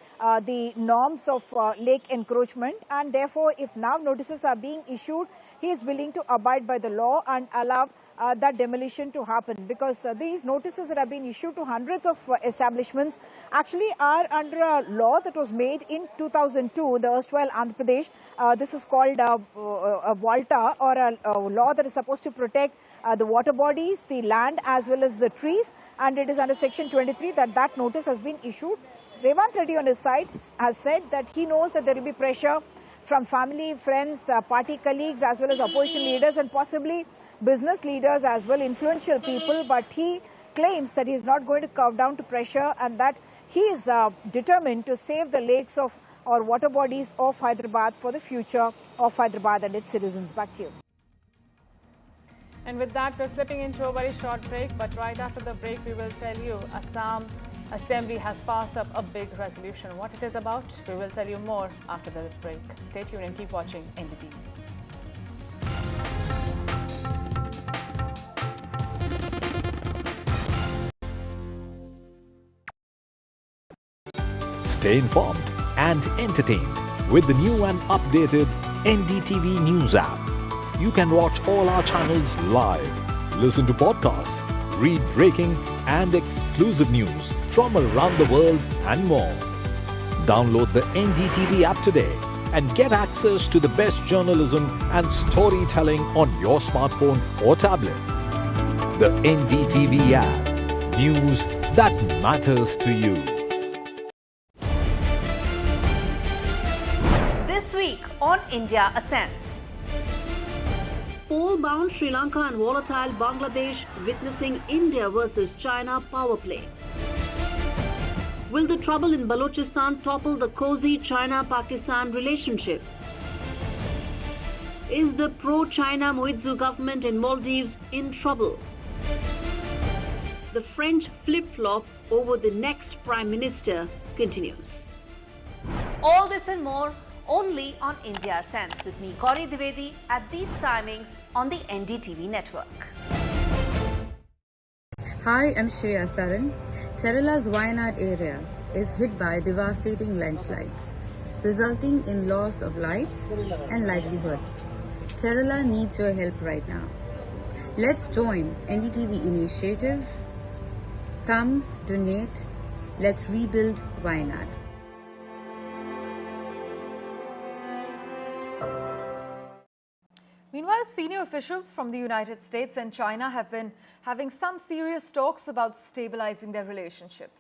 the norms of lake encroachment, and therefore if now notices are being issued, he is willing to abide by the law and allow that demolition to happen, because these notices that have been issued to hundreds of establishments actually are under a law that was made in 2002, the erstwhile Andhra Pradesh. This is called a VALTA, or a law that is supposed to protect the water bodies, the land as well as the trees, and it is under section 23 that notice has been issued. Revanth Reddy on his side has said that he knows that there will be pressure from family, friends, party colleagues as well as opposition leaders and possibly business leaders as well, influential people, but he claims that he is not going to cow down to pressure and that he is determined to save the lakes of or water bodies of Hyderabad for the future of Hyderabad and its citizens. Back to you. And with that, we're slipping into a very short break, but right after the break, we will tell you Assam Assembly has passed up a big resolution. What it is about, we will tell you more after the break. Stay tuned and keep watching NDTV. Stay informed and entertained with the new and updated NDTV News app. You can watch all our channels live, listen to podcasts, read breaking and exclusive news from around the world and more. Download the NDTV app today and get access to the best journalism and storytelling on your smartphone or tablet. The NDTV app. News that matters to you. This week on India Ascends. Poll-bound Sri Lanka and volatile Bangladesh witnessing India versus China power play. Will the trouble in Balochistan topple the cozy China-Pakistan relationship? Is the pro-China Moizu government in Maldives in trouble? The French flip-flop over the next Prime Minister continues. All this and more only on India Ascends with me, Gauri Dwivedi, at these timings on the NDTV network. Hi, I'm Shreya Saran. Kerala's Wayanad area is hit by devastating landslides, resulting in loss of lives and livelihood. Kerala needs your help right now. Let's join NDTV initiative. Come, donate. Let's rebuild Wayanad. Meanwhile, senior officials from the United States and China have been having some serious talks about stabilizing their relationship.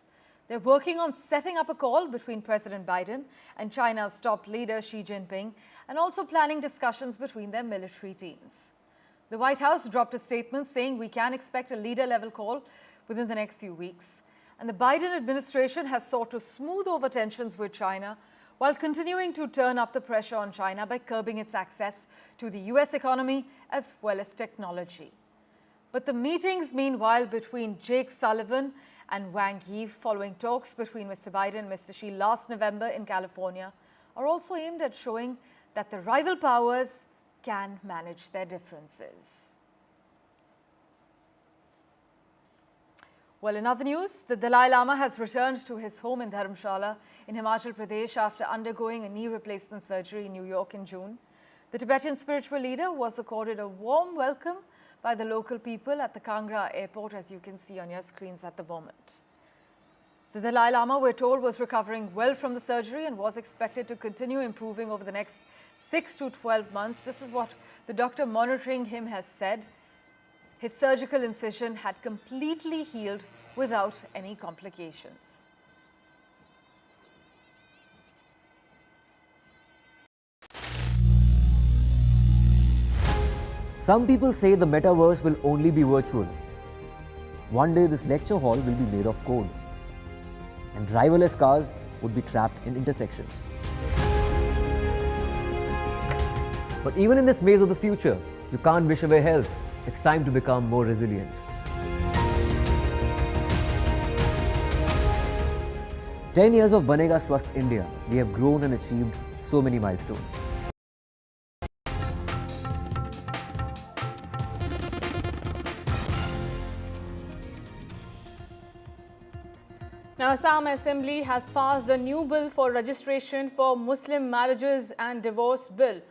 They're working on setting up a call between President Biden and China's top leader Xi Jinping, and also planning discussions between their military teams. The White House dropped a statement saying we can expect a leader-level call within the next few weeks. And the Biden administration has sought to smooth over tensions with China while continuing to turn up the pressure on China by curbing its access to the US economy as well as technology. But the meetings, meanwhile, between Jake Sullivan and Wang Yi following talks between Mr. Biden and Mr. Xi last November in California are also aimed at showing that the rival powers can manage their differences. Well, in other news, the Dalai Lama has returned to his home in Dharamshala in Himachal Pradesh after undergoing a knee replacement surgery in New York in June. The Tibetan spiritual leader was accorded a warm welcome by the local people at the Kangra airport, as you can see on your screens at the moment. The Dalai Lama, we're told, was recovering well from the surgery and was expected to continue improving over the next 6 to 12 months. This is what the doctor monitoring him has said. His surgical incision had completely healed without any complications. Some people say the metaverse will only be virtual. One day this lecture hall will be made of code, and driverless cars would be trapped in intersections. But even in this maze of the future, you can't wish away health. It's time to become more resilient. 10 years of Banega Swasth India, we have grown and achieved so many milestones. Now, Assam Assembly has passed a new bill for registration for Muslim marriages and divorce bill.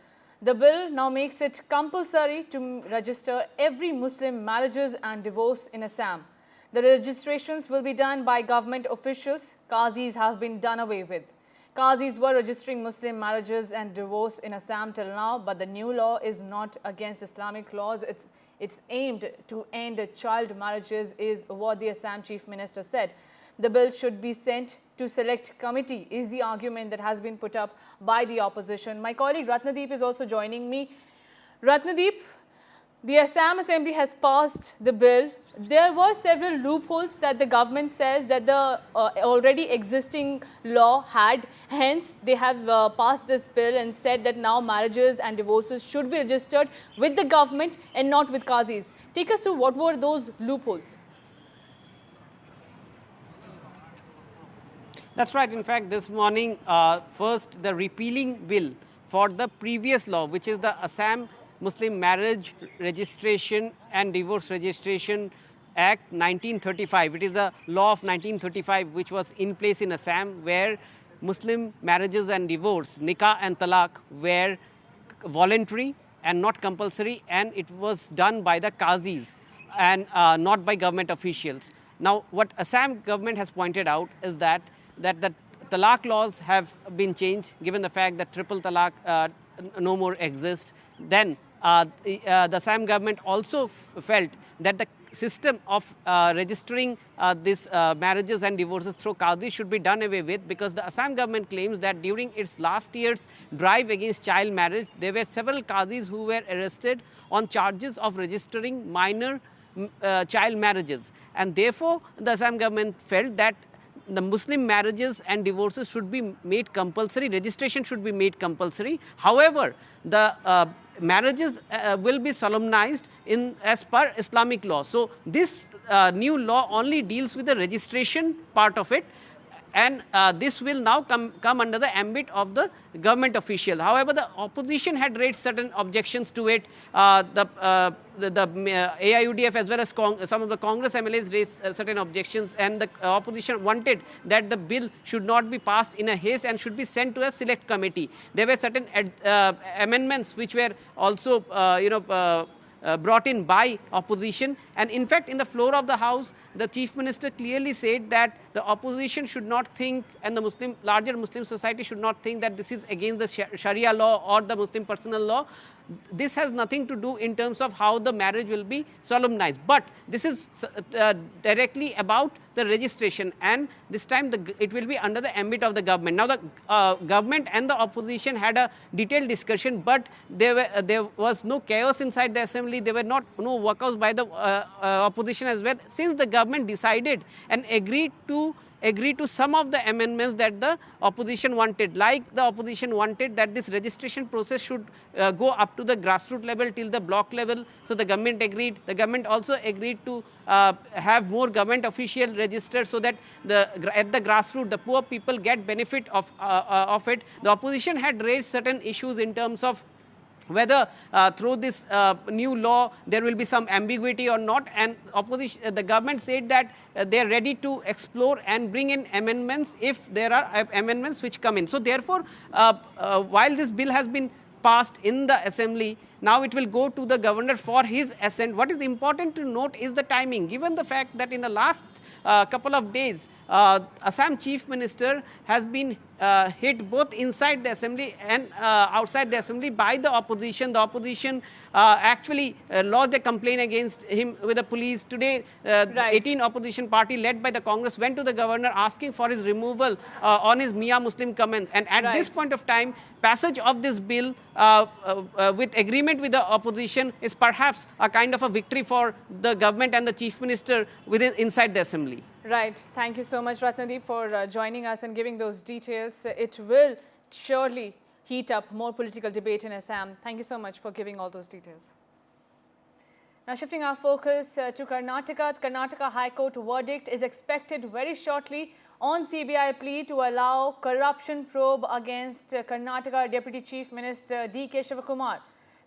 The bill now makes it compulsory to register every Muslim marriages and divorce in Assam. The registrations will be done by government officials. Qazis have been done away with. Qazis were registering Muslim marriages and divorce in Assam till now, but the new law is not against Islamic laws. It's aimed to end child marriages, is what the Assam Chief Minister said. The bill should be sent to select committee is the argument that has been put up by the opposition. My colleague Ratnadeep is also joining me. Ratnadeep, the Assam Assembly has passed the bill. There were several loopholes that the government says that the already existing law had. Hence, they have passed this bill and said that now marriages and divorces should be registered with the government and not with Qazis. Take us through what were those loopholes. That's right. In fact, this morning, first the repealing bill for the previous law, which is the Assam Muslim Marriage Registration and Divorce Registration Act 1935. It is a law of 1935 which was in place in Assam, where Muslim marriages and divorce, nikah and talaq, were voluntary and not compulsory, and it was done by the Qazis and not by government officials. Now, what Assam government has pointed out is that the talaq laws have been changed, given the fact that triple talaq no more exists. Then the Assam government also felt that the system of registering these marriages and divorces through Qazis should be done away with, because the Assam government claims that during its last year's drive against child marriage, there were several Qazis who were arrested on charges of registering minor child marriages, and therefore the Assam government felt that the Muslim marriages and divorces should be made compulsory, registration should be made compulsory. However, the marriages will be solemnized as per Islamic law. So this new law only deals with the registration part of it, and this will now come under the ambit of the government official. However, the opposition had raised certain objections to it. The AIUDF as well as some of the Congress MLAs raised certain objections, and the opposition wanted that the bill should not be passed in a haste and should be sent to a select committee. There were certain amendments which were also brought in by opposition, and in fact in the floor of the House the Chief Minister clearly said that the opposition should not think, and the larger Muslim society should not think, that this is against the Sharia law or the Muslim personal law. this has nothing to do in terms of how the marriage will be solemnized. But this is directly about the registration, and this time it will be under the ambit of the government. Now the government and the opposition had a detailed discussion, but there was no chaos inside the assembly. There were no walkouts by the opposition as well, since the government decided and agreed to some of the amendments that the opposition wanted. Like the opposition wanted that this registration process should go up to the grassroots level till the block level. So the government agreed. The government also agreed to have more government official registered, so that at the grassroots the poor people get benefit of it. The opposition had raised certain issues in terms of whether through this new law there will be some ambiguity or not, and the government said that they are ready to explore and bring in amendments if there are amendments which come in. So therefore, while this bill has been passed in the assembly, now it will go to the governor for his assent. What is important to note is the timing, given the fact that in the last couple of days, Assam Chief Minister has been hit both inside the assembly and outside the assembly by the opposition. The opposition actually lodged a complaint against him with the police. Today, 18 opposition party led by the Congress went to the governor asking for his removal on his Mia Muslim comments. And at this point of time, passage of this bill with agreement with the opposition is perhaps a kind of a victory for the government and the Chief Minister inside the assembly. Right. Thank you so much, Ratnadeep, for joining us and giving those details. It will surely heat up more political debate in Assam. Thank you so much for giving all those details. Now, shifting our focus to Karnataka, the Karnataka High Court verdict is expected very shortly on CBI plea to allow corruption probe against Karnataka Deputy Chief Minister D.K. Shivakumar.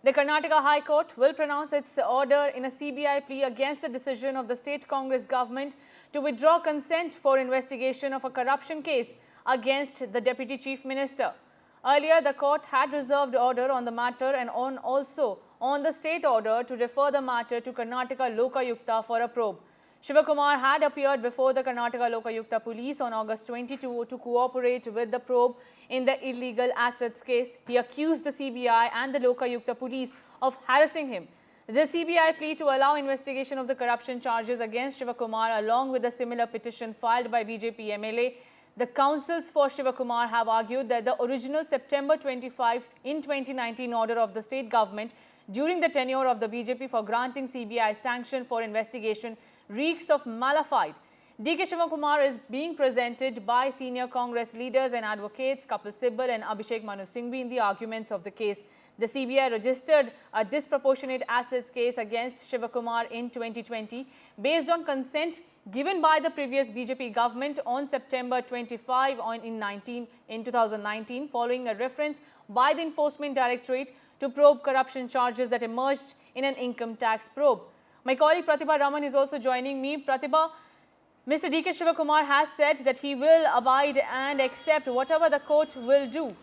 The Karnataka High Court will pronounce its order in a CBI plea against the decision of the state Congress government to withdraw consent for investigation of a corruption case against the Deputy Chief Minister. Earlier, the court had reserved order on the matter and also on the state order to refer the matter to Karnataka Lokayukta for a probe. Shivakumar had appeared before the Karnataka Lokayukta police on August 22 to cooperate with the probe in the illegal assets case. He accused the CBI and the Lokayukta police of harassing him. The CBI plea to allow investigation of the corruption charges against Shivakumar, along with a similar petition filed by BJP MLA. The counsels for Shivakumar have argued that the original September 25 in 2019 order of the state government during the tenure of the BJP for granting CBI sanction for investigation reeks of malafide. D.K. Shivakumar is being presented by senior Congress leaders and advocates Kapil Sibal and Abhishek Manu Singhvi in the arguments of the case. The CBI registered a disproportionate assets case against Shivakumar in 2020 based on consent given by the previous BJP government on September 25 in 2019 following a reference by the Enforcement Directorate to probe corruption charges that emerged in an income tax probe. My colleague Pratibha Raman is also joining me. Pratibha, Mr. D.K. Shivakumar has said that he will abide and accept whatever the court will do.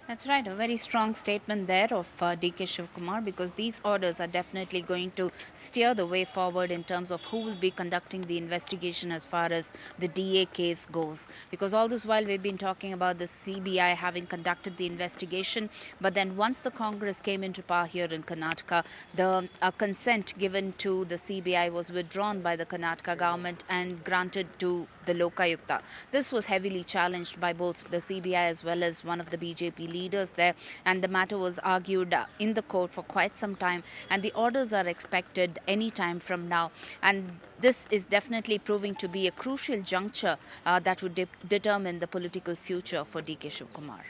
That's right, a very strong statement there of D.K. Shivakumar, because these orders are definitely going to steer the way forward in terms of who will be conducting the investigation as far as the DA case goes. Because all this while we've been talking about the CBI having conducted the investigation, but then once the Congress came into power here in Karnataka, the consent given to the CBI was withdrawn by the Karnataka government and granted to the Lokayukta. This was heavily challenged by both the CBI as well as one of the BJP leaders there, and the matter was argued in the court for quite some time, and the orders are expected any time from now. And this is definitely proving to be a crucial juncture that would determine the political future for D.K. Shivakumar.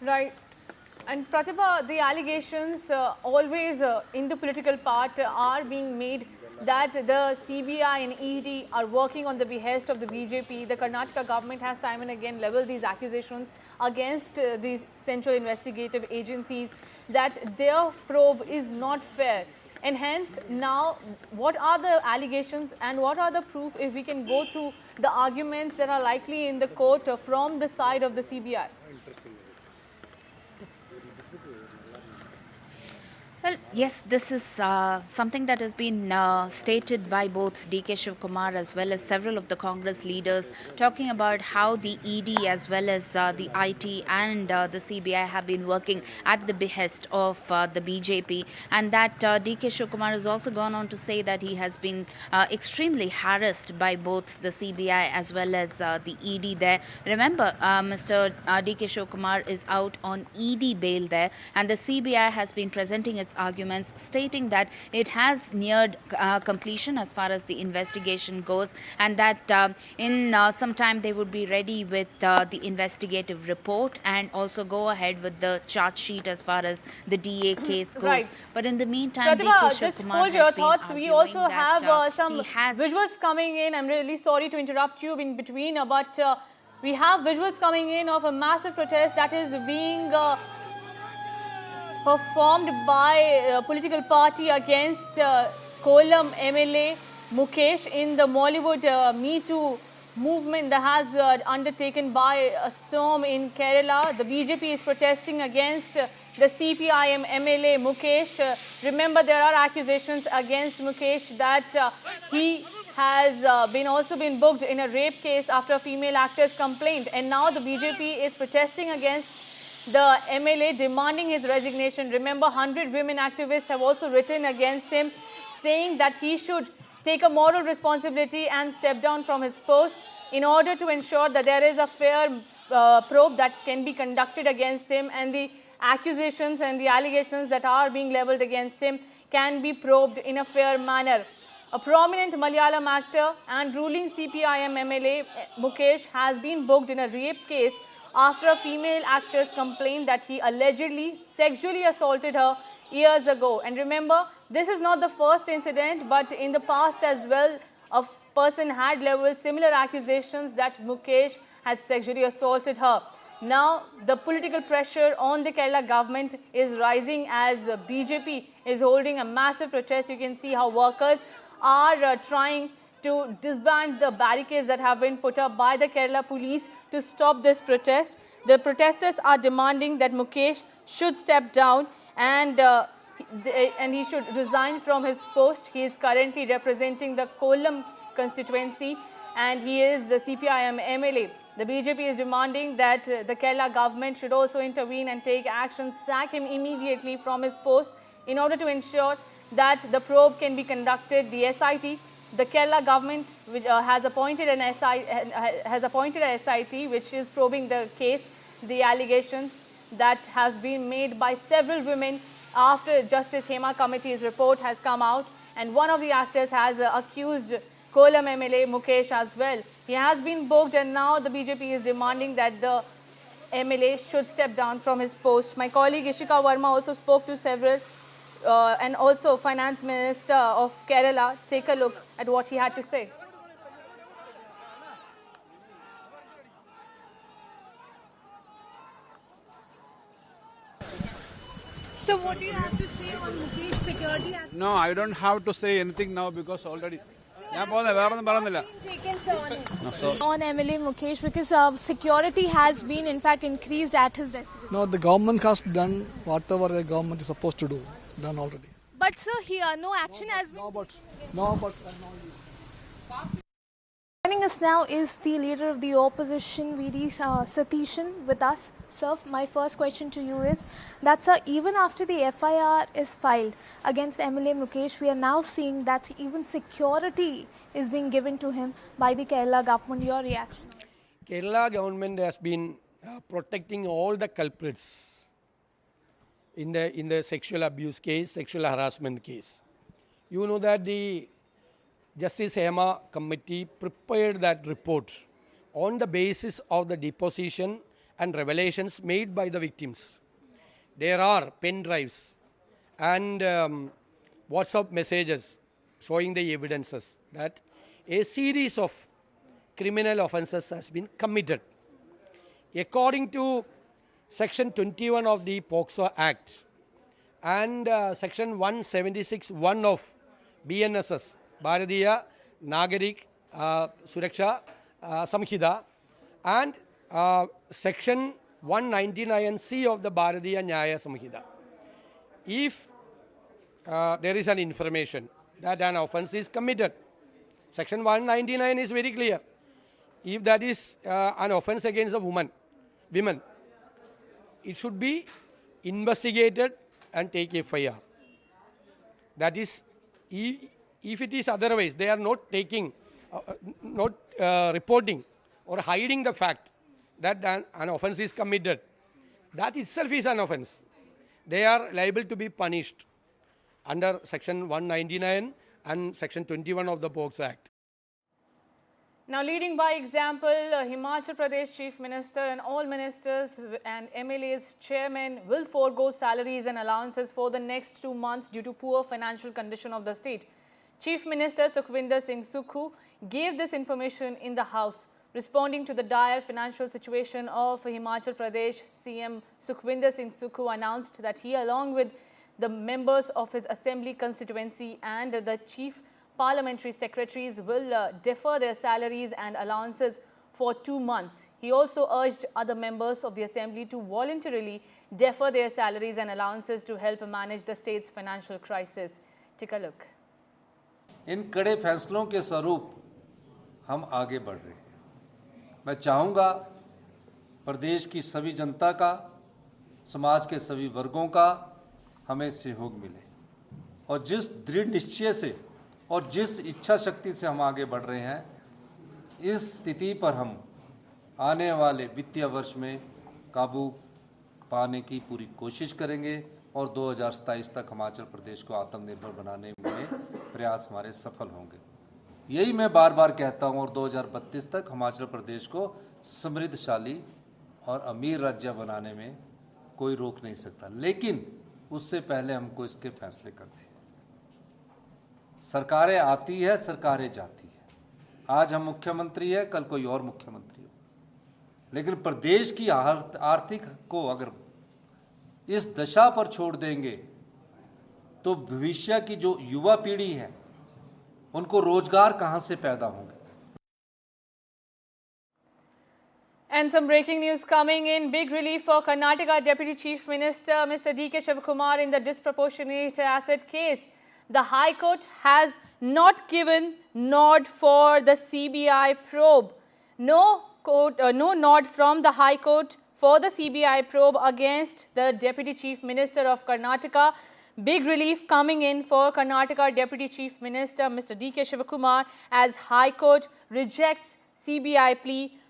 Right. And Pratibha, the allegations always in the political part are being made that the CBI and ED are working on the behest of the BJP. The Karnataka government has time and again leveled these accusations against these central investigative agencies that their probe is not fair. And hence, now, what are the allegations and what are the proof, if we can go through the arguments that are likely in the court from the side of the CBI? Well, yes, this is something that has been stated by both DK Shivkumar as well as several of the Congress leaders, talking about how the ED as well as the IT and the CBI have been working at the behest of the BJP, and that DK Shivkumar has also gone on to say that he has been extremely harassed by both the CBI as well as the ED there. Remember, Mr. DK Shivkumar is out on ED bail there, and the CBI has been presenting its arguments, stating that it has neared completion as far as the investigation goes, and that in some time they would be ready with the investigative report and also go ahead with the charge sheet as far as the DA case goes. Right. But in the meantime, Pratibha, just hold your thoughts. We also have some visuals coming in. I'm really sorry to interrupt you in between, but we have visuals coming in of a massive protest that is being performed by a political party against Kollam MLA Mukesh in the Mollywood Me Too movement that has undertaken by a storm in Kerala. The BJP is protesting against the CPIM MLA Mukesh. Remember, there are accusations against Mukesh that he has also been booked in a rape case after a female actor's complaint, and now the BJP is protesting against the MLA, demanding his resignation. Remember, 100 women activists have also written against him, saying that he should take a moral responsibility and step down from his post in order to ensure that there is a fair probe that can be conducted against him, and the accusations and the allegations that are being leveled against him can be probed in a fair manner. A prominent Malayalam actor and ruling CPIM MLA Mukesh has been booked in a rape case after a female actress complained that he allegedly sexually assaulted her years ago. And remember, this is not the first incident, but in the past as well, a person had leveled similar accusations that Mukesh had sexually assaulted her. Now, the political pressure on the Kerala government is rising as BJP is holding a massive protest. You can see how workers are trying to disband the barricades that have been put up by the Kerala police to stop this protest. The protesters are demanding that Mukesh should step down and he should resign from his post. He is currently representing the Kollam constituency and he is the CPIM MLA. The BJP is demanding that the Kerala government should also intervene and take action, sack him immediately from his post in order to ensure that the probe can be conducted. The SIT, the Kerala government has appointed an SIT which is probing the case, the allegations that has been made by several women after Justice Hema Committee's report has come out, and one of the actors has accused Kollam MLA Mukesh as well. He has been booked and now the BJP is demanding that the MLA should step down from his post. My colleague Ishika Verma also spoke to several and also Finance Minister of Kerala. Take a look at what he had to say. So what do you have to say on Mukesh security? No, I don't have to say anything now because already... Taken on it. On MLA Mukesh because security has been in fact increased at his residence. No, the government has done whatever the government is supposed to do, done already. But sir, here no action has been taken. Joining us now is the leader of the opposition, VD Satishan, with us. Sir, my first question to you is that, sir, even after the FIR is filed against MLA Mukesh, we are now seeing that even security is being given to him by the Kerala government. Your reaction? Kerala government has been protecting all the culprits in the sexual abuse case, sexual harassment case. You know that the Justice Hema Committee prepared that report on the basis of the deposition and revelations made by the victims. There are pen drives and WhatsApp messages showing the evidences that a series of criminal offences has been committed. According to Section 21 of the POCSO Act and Section 176(1) of BNSS, Bharatiya Nagarik Suraksha Samhita, and Section 199C of the Bharatiya Nyaya Samhita. If there is an information that an offence is committed. Section 199 is very clear. If that is an offence against a women, it should be investigated and take FIR. That is, if it is otherwise, they are not taking, reporting or hiding the fact that an offence is committed, that itself is an offence. They are liable to be punished under Section 199 and Section 21 of the POCSO Act. Now, leading by example, Himachal Pradesh Chief Minister and all ministers and MLAs chairmen will forego salaries and allowances for the next 2 months due to poor financial condition of the state. Chief Minister Sukhwinder Singh Sukhu gave this information in the House. Responding to the dire financial situation of Himachal Pradesh, CM Sukhwinder Singh Sukhu announced that he, along with the members of his assembly constituency and the chief parliamentary secretaries, will defer their salaries and allowances for 2 months. He also urged other members of the assembly to voluntarily defer their salaries and allowances to help manage the state's financial crisis. Take a look. इन कड़े फैसलों के स्वरूप हम आगे बढ़ रहे हैं। मैं चाहूँगा प्रदेश की सभी जनता का, समाज के सभी वर्गों का हमें सहयोग मिले और जिस दृढ़ निश्चय से और जिस इच्छा शक्ति से हम आगे बढ़ रहे हैं, इस स्थिति पर हम आने वाले वित्तीय वर्ष में काबू पाने की पूरी कोशिश करेंगे और 2027 तक हिमाचल प्रदेश को आत्मनिर्भर बनाने में प्रयास हमारे सफल होंगे। यही मैं बार बार कहता हूं और 2032 तक हिमाचल प्रदेश को समृद्धशाली और अमीर राज्य बनाने में कोई रोक नहीं सकता, लेकिन उससे पहले हमको इसके फैसले करने हैं। सरकारें आती है, सरकारें जाती है। आज हम मुख्यमंत्री है, कल कोई और मुख्यमंत्री हो, लेकिन प्रदेश की आर्थिक को अगर इस दशा पर छोड़ देंगे तो भविष्य की जो युवा पीढ़ी है उनको रोजगार कहां से पैदा होंगे। And some breaking news coming in. Big relief for Karnataka Deputy Chief Minister Mr. D.K. Shivakumar in the disproportionate asset case. The High Court has not given nod for the CBI probe. No nod from the High Court for the CBI probe against the Deputy Chief Minister of Karnataka. Big relief coming in for Karnataka Deputy Chief Minister Mr. D.K. Shivakumar as High Court rejects CBI plea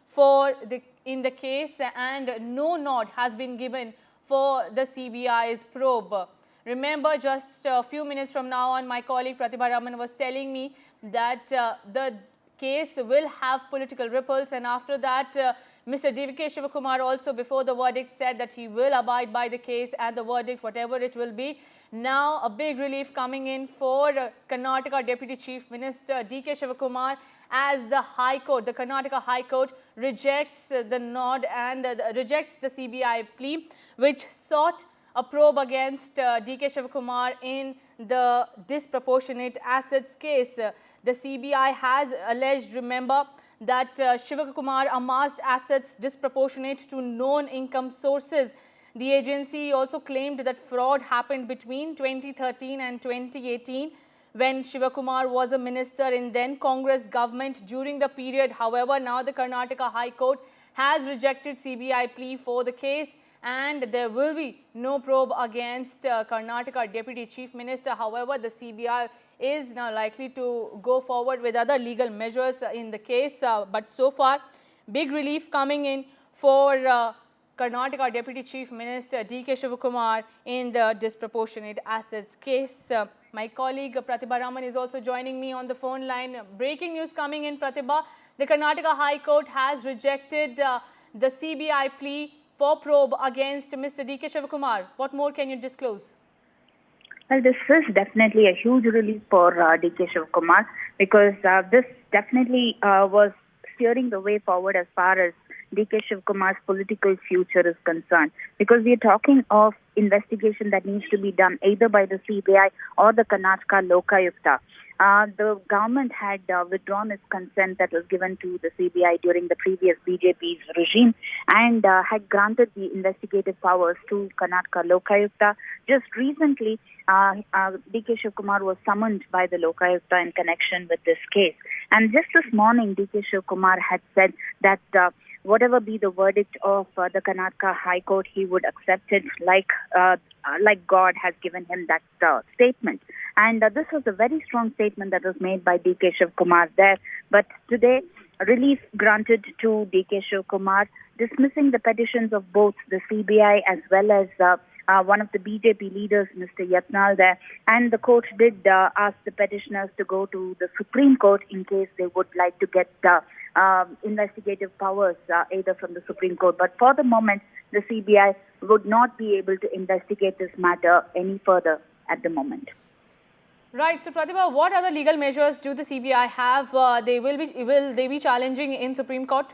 in the case, and no nod has been given for the CBI's probe. Remember, just a few minutes from now on, my colleague Pratibha Raman was telling me that the case will have political ripples, and after that Mr. D.K. Shivakumar also, before the verdict, said that he will abide by the case and the verdict, whatever it will be. Now a big relief coming in for Karnataka Deputy Chief Minister D.K. Shivakumar as the High Court, the Karnataka High Court, rejects the nod and rejects the CBI plea, which sought a probe against D.K. Shivakumar in the disproportionate assets case. The CBI has alleged, remember, that Shivakumar amassed assets disproportionate to known income sources. The agency also claimed that fraud happened between 2013 and 2018 when Shivakumar was a minister in then Congress government during the period. However, now the Karnataka High Court has rejected CBI plea for the case, and there will be no probe against Karnataka Deputy Chief Minister. However, the CBI is now likely to go forward with other legal measures in the case. But so far, big relief coming in for Karnataka Deputy Chief Minister D.K. Shivakumar in the disproportionate assets case. My colleague Pratibha Raman is also joining me on the phone line. Breaking news coming in, Pratibha. The Karnataka High Court has rejected the CBI plea for probe against Mr. D.K. Shivakumar. What more can you disclose? Well, this is definitely a huge relief for D.K. Shivakumar, because this definitely was steering the way forward as far as D.K. Shivakumar's political future is concerned, because we are talking of investigation that needs to be done either by the CBI or the Karnataka Lokayukta. the government had withdrawn its consent that was given to the CBI during the previous BJP's regime and had granted the investigative powers to Karnataka Lokayukta. Just recently, D.K. Shivkumar was summoned by the Lokayukta in connection with this case. And just this morning, D.K. Shivkumar had said that whatever be the verdict of the Karnataka High Court, he would accept it like God has given him that statement. And this was a very strong statement that was made by D.K. Shivkumar there. But today, relief granted to D.K. Shivkumar, dismissing the petitions of both the CBI as well as one of the BJP leaders, Mr. Yatnal there. And the court did ask the petitioners to go to the Supreme Court in case they would like to get investigative powers either from the Supreme Court. But for the moment, the CBI would not be able to investigate this matter any further at the moment. Right. So, Pratibha, what other legal measures do the CBI have? Will they be challenging in Supreme Court?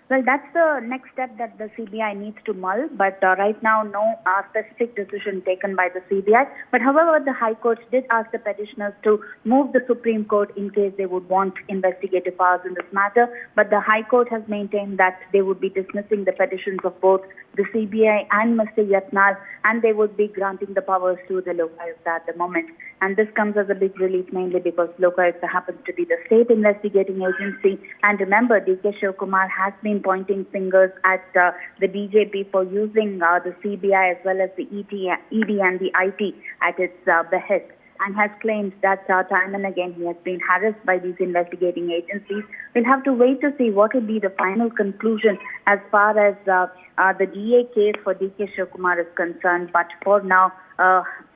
Well, that's the next step that the CBI needs to mull, but right now no specific decision taken by the CBI. But however, the High Court did ask the petitioners to move the Supreme Court in case they would want investigative powers in this matter. But the High Court has maintained that they would be dismissing the petitions of both the CBI and Mr. Yatnal, and they would be granting the powers to the Lokayukta at the moment. And this comes as a big relief, mainly because Lokayukta happens to be the state investigating agency. And remember, D.K. Shivkumar has been pointing fingers at the BJP for using the CBI as well as the ED and the IT at its behest, and has claimed that time and again he has been harassed by these investigating agencies. We'll have to wait to see what will be the final conclusion as far as the DA case for D.K. Shivkumar is concerned. But for now,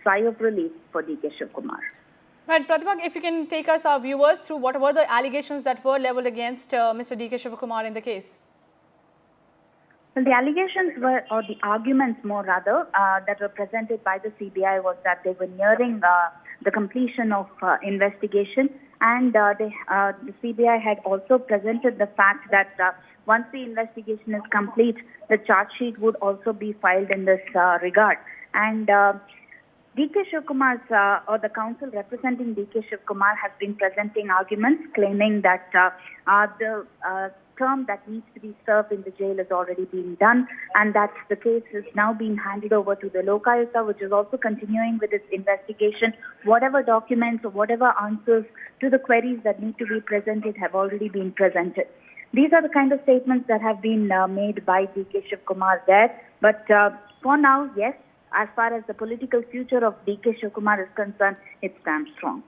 sigh of relief for D.K. Shivkumar. Right, Pratibha, if you can take us, our viewers, through what were the allegations that were leveled against Mr. D.K. Shivkumar in the case? Well, the allegations were, or the arguments more rather, that were presented by the CBI was that they were nearing the completion of investigation, and the CBI had also presented the fact that once the investigation is complete, the charge sheet would also be filed in this regard. And D.K. Shivkumar's, or the counsel representing D.K. Shivkumar, has been presenting arguments claiming that the term that needs to be served in the jail has already been done, and that the case is now being handed over to the Lokayukta, which is also continuing with its investigation. Whatever documents or whatever answers to the queries that need to be presented have already been presented. These are the kind of statements that have been made by D.K. Shivkumar there. But for now, yes, as far as the political future of D.K. Shivkumar is concerned, it stands strong.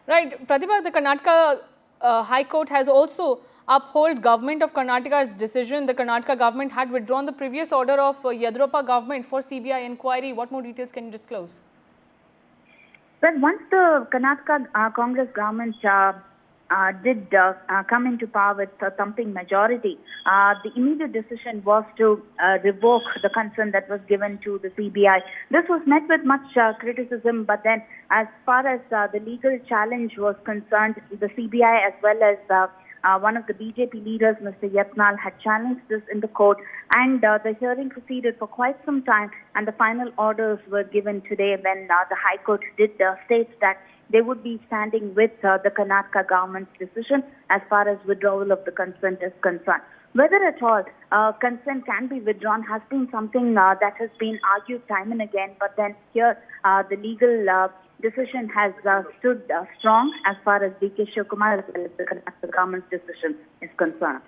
Right. Pratibha, the Karnataka High Court has also upheld government of Karnataka's decision. The Karnataka government had withdrawn the previous order of Yadurappa government for CBI inquiry. What more details can you disclose? Well, once the Karnataka Congress government did come into power with a thumping majority, the immediate decision was to revoke the consent that was given to the CBI. This was met with much criticism, but then as far as the legal challenge was concerned, the CBI as well as one of the BJP leaders, Mr. Yatnal, had challenged this in the court, and the hearing proceeded for quite some time, and the final orders were given today when the High Court did state that they would be standing with the Karnataka government's decision as far as withdrawal of the consent is concerned. Whether at all consent can be withdrawn has been something that has been argued time and again, but then here the legal decision has stood strong as far as D.K. Shivkumar as well as the Karnataka government's decision is concerned.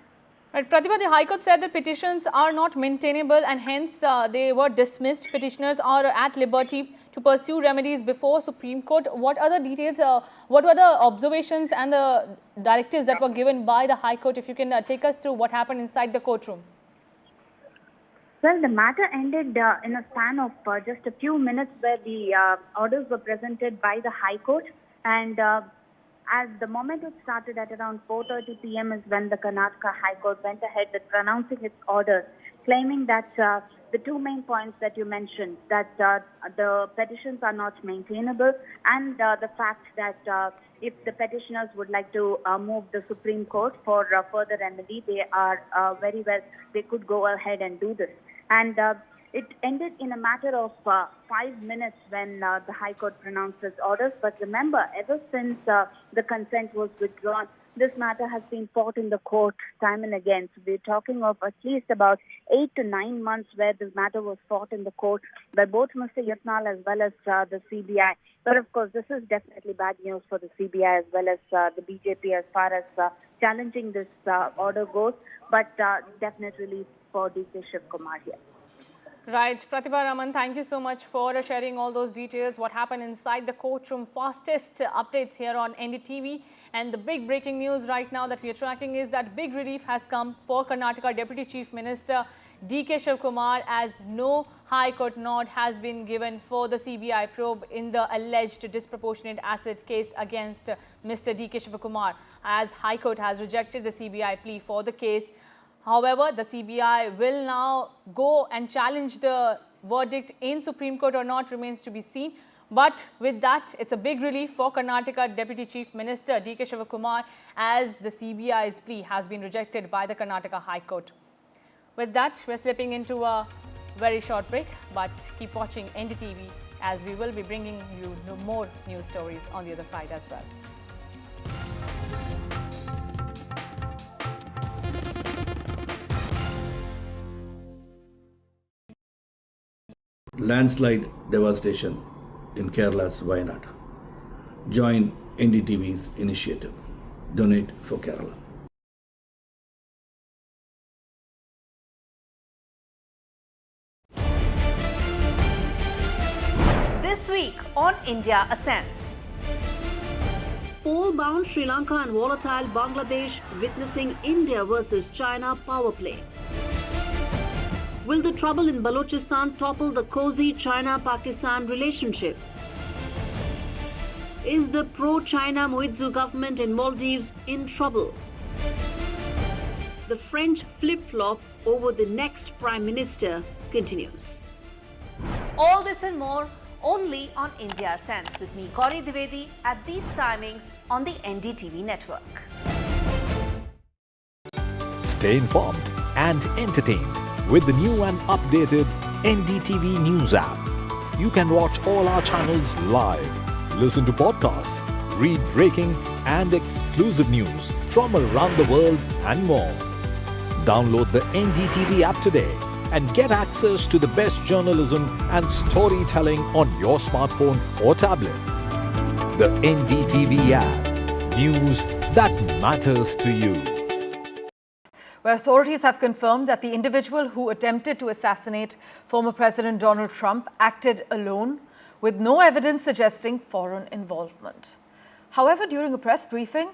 Right, Pratibha, the High Court said that petitions are not maintainable and hence they were dismissed. Petitioners are at liberty to pursue remedies before Supreme Court. What other details, what were the observations and the directives that were given by the High Court? If you can take us through what happened inside the courtroom. Well, the matter ended in a span of just a few minutes where the orders were presented by the High Court, and as the moment it started at around 4:30 p.m. is when the Karnataka High Court went ahead with pronouncing its orders, claiming that the two main points that you mentioned, that the petitions are not maintainable, and the fact that if the petitioners would like to move the Supreme Court for further remedy, they are very well, they could go ahead and do this. And It ended in a matter of 5 minutes when the High Court pronounced its orders. But remember, ever since the consent was withdrawn, this matter has been fought in the court time and again. So we're talking of at least about 8 to 9 months where this matter was fought in the court by both Mr. Yatnal as well as the CBI. But of course, this is definitely bad news for the CBI as well as the BJP as far as challenging this order goes. But definite relief for DK Shivkumar here. Right, Pratibha Raman, thank you so much for sharing all those details. What happened inside the courtroom, fastest updates here on NDTV. And the big breaking news right now that we are tracking is that big relief has come for Karnataka Deputy Chief Minister DK Shivkumar, as no High Court nod has been given for the CBI probe in the alleged disproportionate asset case against Mr. DK Shivkumar, as High Court has rejected the CBI plea for the case. However, the CBI will now go and challenge the verdict in Supreme Court or not remains to be seen. But with that, it's a big relief for Karnataka Deputy Chief Minister DK Shivkumar, as the CBI's plea has been rejected by the Karnataka High Court. With that, we're slipping into a very short break, but keep watching NDTV as we will be bringing you more news stories on the other side as well. Landslide devastation in Kerala's Wayanad. Join NDTV's initiative. Donate for Kerala. This week on India Ascends. Pole-bound Sri Lanka and volatile Bangladesh witnessing India versus China power play. Will the trouble in Balochistan topple the cozy China-Pakistan relationship? Is the pro-China Muizzu government in Maldives in trouble? The French flip-flop over the next Prime Minister continues. All this and more only on India Ascends with me, Gauri Dwivedi, at these timings on the NDTV network. Stay informed and entertained with the new and updated NDTV News app. You can watch all our channels live, listen to podcasts, read breaking and exclusive news from around the world and more. Download the NDTV app today and get access to the best journalism and storytelling on your smartphone or tablet. The NDTV app. News that matters to you. Where authorities have confirmed that the individual who attempted to assassinate former President Donald Trump acted alone, with no evidence suggesting foreign involvement. However, during a press briefing,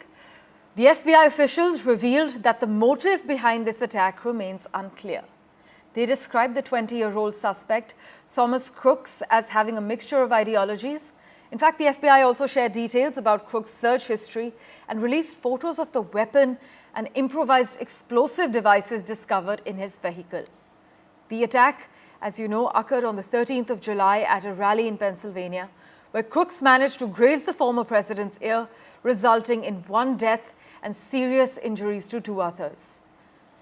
the FBI officials revealed that the motive behind this attack remains unclear. They described the 20-year-old suspect, Thomas Crooks, as having a mixture of ideologies. In fact, the FBI also shared details about Crooks' search history and released photos of the weapon and improvised explosive devices discovered in his vehicle. The attack, as you know, occurred on the 13th of July at a rally in Pennsylvania, where Crooks managed to graze the former president's ear, resulting in one death and serious injuries to 2 others.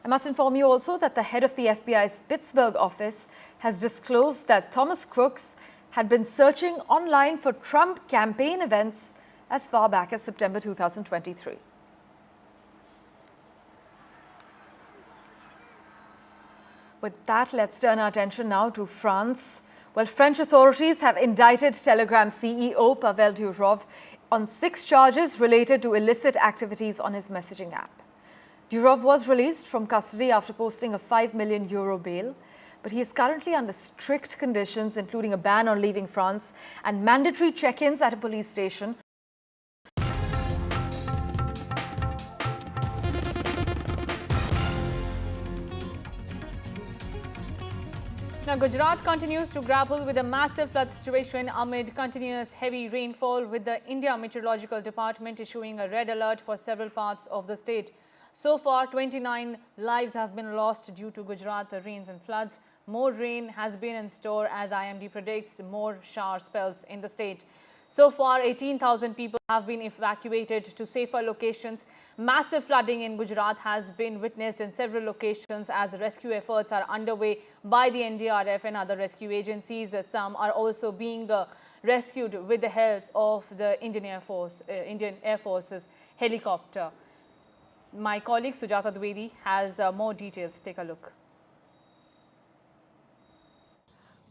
I must inform you also that the head of the FBI's Pittsburgh office has disclosed that Thomas Crooks had been searching online for Trump campaign events as far back as September 2023. With that, let's turn our attention now to France. Well, French authorities have indicted Telegram CEO Pavel Durov on 6 charges related to illicit activities on his messaging app. Durov was released from custody after posting a €5 million bail, but he is currently under strict conditions, including a ban on leaving France and mandatory check-ins at a police station. Now, Gujarat continues to grapple with a massive flood situation amid continuous heavy rainfall, with the India Meteorological Department issuing a red alert for several parts of the state. So far, 29 lives have been lost due to Gujarat rains and floods. More rain has been in store as IMD predicts more shower spells in the state. So far, 18,000 people have been evacuated to safer locations. Massive flooding in Gujarat has been witnessed in several locations as rescue efforts are underway by the NDRF and other rescue agencies. Some are also being rescued with the help of the Indian Air Force's helicopter. My colleague Sujata Dwivedi has more details. Take a look.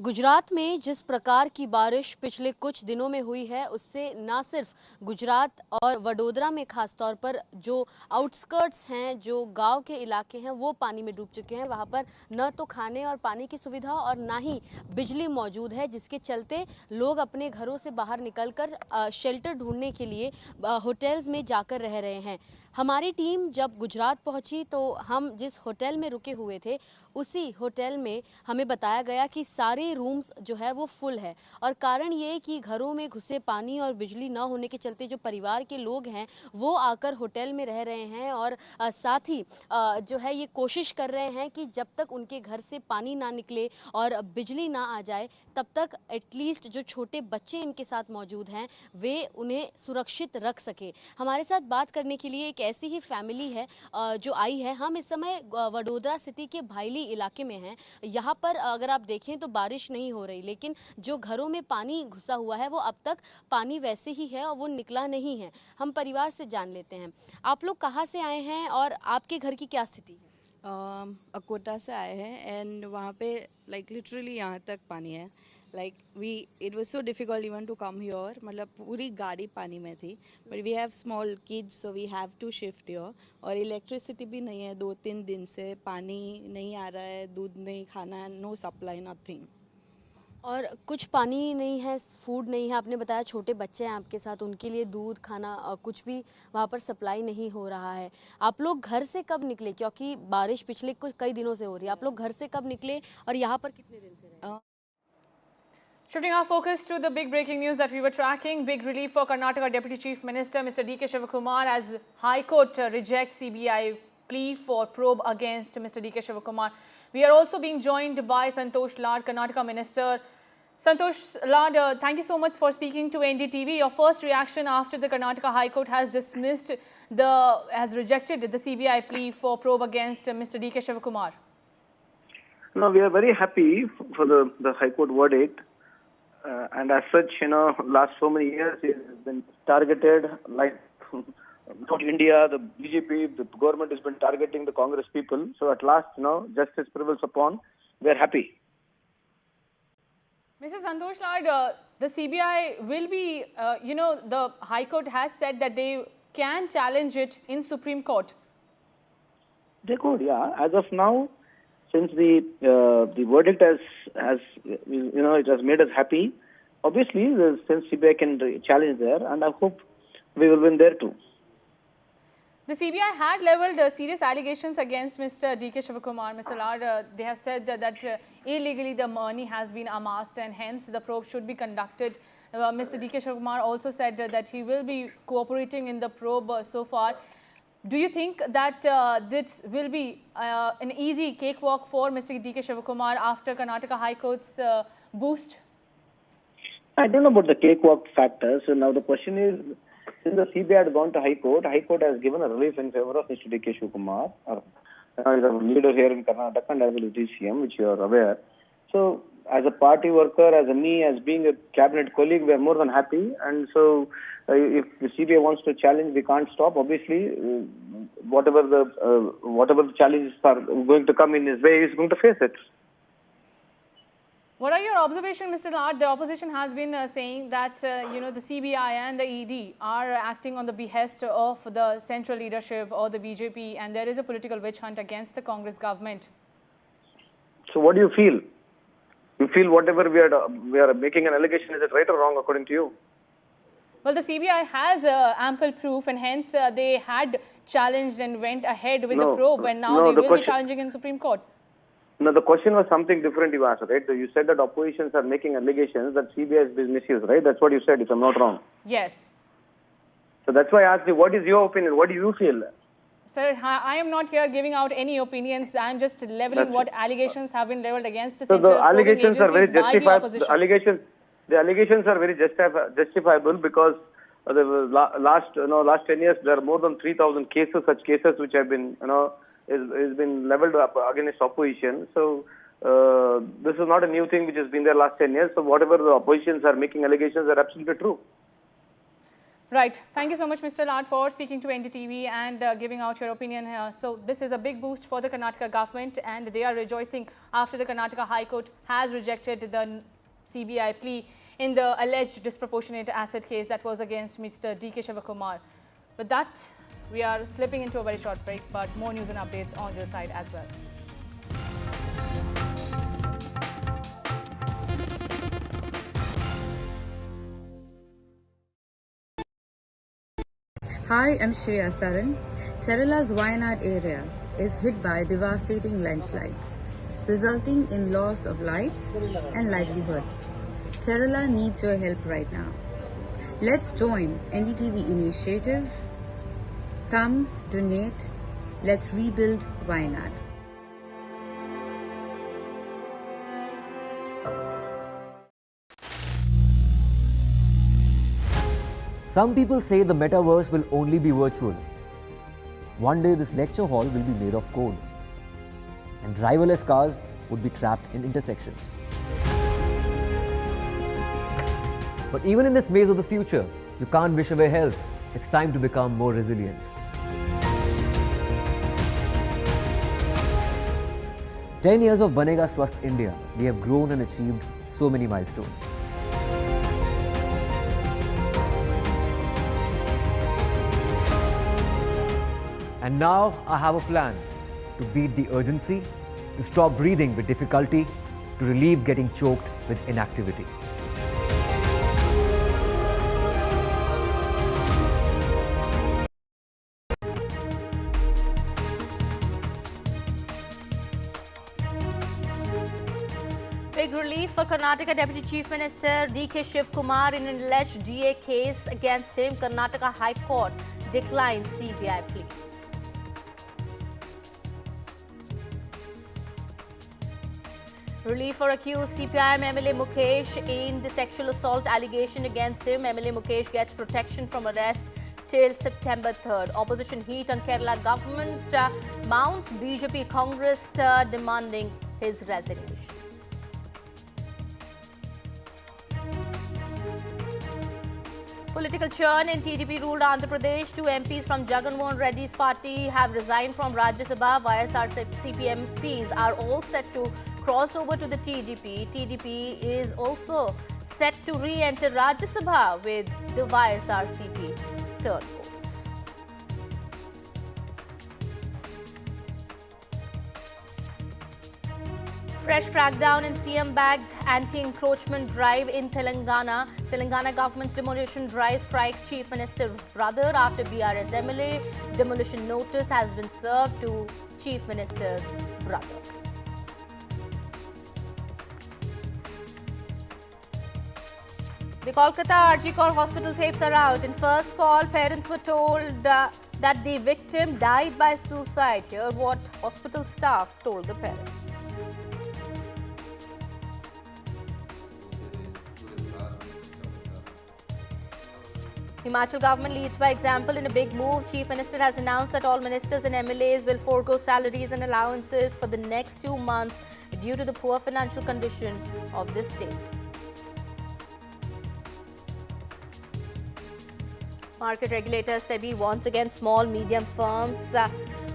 Gujarat में जिस प्रकार की बारिश पिछले कुछ दिनों में हुई है उससे ना सिर्फ गुजरात और वडोदरा में खास तौर पर जो आउटस्कर्ट्स हैं, जो गांव के इलाके हैं, वो पानी में डूब चुके हैं। वहां पर न तो खाने और पानी की सुविधा और ना ही बिजली मौजूद है, जिसके चलते लोग अपने घरों से बाहर निकलकर शेल्टर ढूंढने के लिए होटल्स में जाकर रह रहे हैं। हमारी टीम जब गुजरात पहुंची तो हम जिस होटल में रुके हुए थे उसी होटल में हमें बताया गया कि सारे रूम्स जो है वो फुल है, और कारण ये कि घरों में घुसे पानी और बिजली न होने के चलते जो परिवार के लोग हैं वो आकर होटल में रह रहे हैं और साथ ही जो है ये कोशिश कर रहे हैं कि जब तक उनके घर से पानी ना निकले और बिजली ना आ जाए तब तक एटलीस्ट जो छोटे बच्चे इनके साथ मौजूद हैं वे उन्हें सुरक्षित रख सके। हमारे साथ बात करने के लिए एक ऐसी ही फैमिली है जो आई है। हम इस समय वडोदरा सिटी के भाईली इलाके में हैं। यहाँ पर अगर आप देखें तो बारिश नहीं हो रही, लेकिन जो घरों में पानी घुसा हुआ है वो अब तक पानी वैसे ही है और वो निकला नहीं है। हम परिवार से जान लेते हैं, आप लोग कहाँ से आए हैं और आपके घर की क्या स्थिति है? अकोटा से आए हैं एंड वहाँ पे लाइक लिटरली यहाँ तक पानी है। Like it was so difficult even to come here, मतलब पूरी गाड़ी पानी में थी। But we have small kids so we have to shift here. और इलेक्ट्रिसिटी भी नहीं है, 2-3 दिन से पानी नहीं आ रहा है, दूध नहीं, खाना, नो सप्लाई, नथिंग। और कुछ पानी नहीं है, फूड नहीं है, आपने बताया छोटे बच्चे हैं आपके साथ, उनके लिए दूध, खाना कुछ भी वहाँ पर सप्लाई नहीं हो रहा है। आप लोग घर से कब निकले, क्योंकि बारिश पिछले कई दिनों से हो रही है, आप लोग घर से कब निकले और यहाँ पर कितने दिन से रहे? Shifting our focus to the big breaking news that we were tracking, big relief for Karnataka Deputy Chief Minister Mr D.K. Shivakumar as High Court rejects CBI plea for probe against Mr D.K. Shivakumar. We are also being joined by Santosh Lad, Karnataka Minister. Santosh Lad, thank you so much for speaking to NDTV. Your first reaction after the Karnataka High Court has rejected the CBI plea for probe against Mr D.K. Shivakumar? No, we are very happy for the High Court verdict. And as such, last so many years, it has been targeted like not India, the BJP, the government has been targeting the Congress people. So at last, justice prevails upon. We are happy. Mr. Santosh Lad, the CBI will be, the High Court has said that they can challenge it in Supreme Court. They could, yeah. As of now, since the verdict has it has made us happy. Obviously, since CBI can challenge there, and I hope we will win there too. The CBI had levelled serious allegations against Mr. D.K. Shivakumar. Mr. Lad, they have said that illegally the money has been amassed and hence the probe should be conducted. Mr. D.K. Shivakumar also said that he will be cooperating in the probe so far. Do you think that this will be an easy cakewalk for Mr. D.K. Shivakumar after Karnataka High Court's boost? I don't know about the cakewalk factor. So now the question is, since the CBI had gone to High Court has given a relief in favor of Mr. D.K. Shivakumar. He's a leader here in Karnataka and as well as DCM, which you are aware. So as a party worker, as being a cabinet colleague, we are more than happy. And so if the CBI wants to challenge, we can't stop. Obviously, whatever the challenges are going to come in his way, he's going to face it. What are your observations, Mr. Lad? The opposition has been saying that, the CBI and the ED are acting on the behest of the central leadership or the BJP, and there is a political witch hunt against the Congress government. So what do you feel? You feel whatever we are making an allegation, is it right or wrong according to you? Well, the CBI has ample proof and hence they had challenged and went ahead with the probe, and now they will be challenging in Supreme Court. No, the question was something different you asked, right? You said that oppositions are making allegations that CBI has been misused, right? That's what you said, if I'm not wrong. Yes. So that's why I asked you, what is your opinion? What do you feel? Sir, I am not here giving out any opinions. I am just leveling what allegations have been leveled against the so central the allegations are very justified. the allegations are very justifiable because the last 10 years there are more than 3,000 cases, such cases which have been is been leveled up against opposition. So this is not a new thing which has been there last 10 years. So whatever the oppositions are making allegations are absolutely true. Right. Thank you so much, Mr. Lad, for speaking to NDTV and giving out your opinion here. So this is a big boost for the Karnataka government, and they are rejoicing after the Karnataka High Court has rejected the CBI plea in the alleged disproportionate asset case that was against Mr. D.K. Shivakumar. With that, we are slipping into a very short break, but more news and updates on the other side as well. Hi, I'm Shreya Saran. Kerala's Wayanad area is hit by devastating landslides, resulting in loss of lives and livelihood. Kerala needs your help right now. Let's join NDTV initiative. Come, donate, let's rebuild Wayanad. Some people say the metaverse will only be virtual. One day this lecture hall will be made of code, and driverless cars would be trapped in intersections. But even in this maze of the future, you can't wish away health. It's time to become more resilient. 10 years of Banega Swasth India, we have grown and achieved so many milestones. And now I have a plan to beat the urgency, to stop breathing with difficulty, to relieve getting choked with inactivity. Big relief for Karnataka Deputy Chief Minister D.K. Shivakumar in an alleged DA case against him. Karnataka High Court declined CBI plea. Relief for accused CPIM MLA Mukesh in the sexual assault allegation against him. MLA Mukesh gets protection from arrest till September 3rd. Opposition heat on Kerala government mounts. BJP Congress demanding his resignation. Political churn in TDP ruled Andhra Pradesh. 2 MPs from Jagan Mohan Reddy's party have resigned from Rajya Sabha. YSRCP MPs are all set to cross over to the TDP. TDP is also set to re-enter Rajya Sabha with the YSRCP turncoats. Fresh crackdown in CM-backed anti-encroachment drive in Telangana. Telangana government's demolition drive strikes Chief Minister's brother after BRS MLA. Demolition notice has been served to Chief Minister's brother. The Kolkata RG Kar hospital tapes are out. In first call, parents were told that the victim died by suicide. Hear what hospital staff told the parents. Himachal government leads by example in a big move. Chief Minister has announced that all ministers and MLAs will forego salaries and allowances for the next 2 months due to the poor financial condition of the state. Market regulator SEBI warns against small medium firms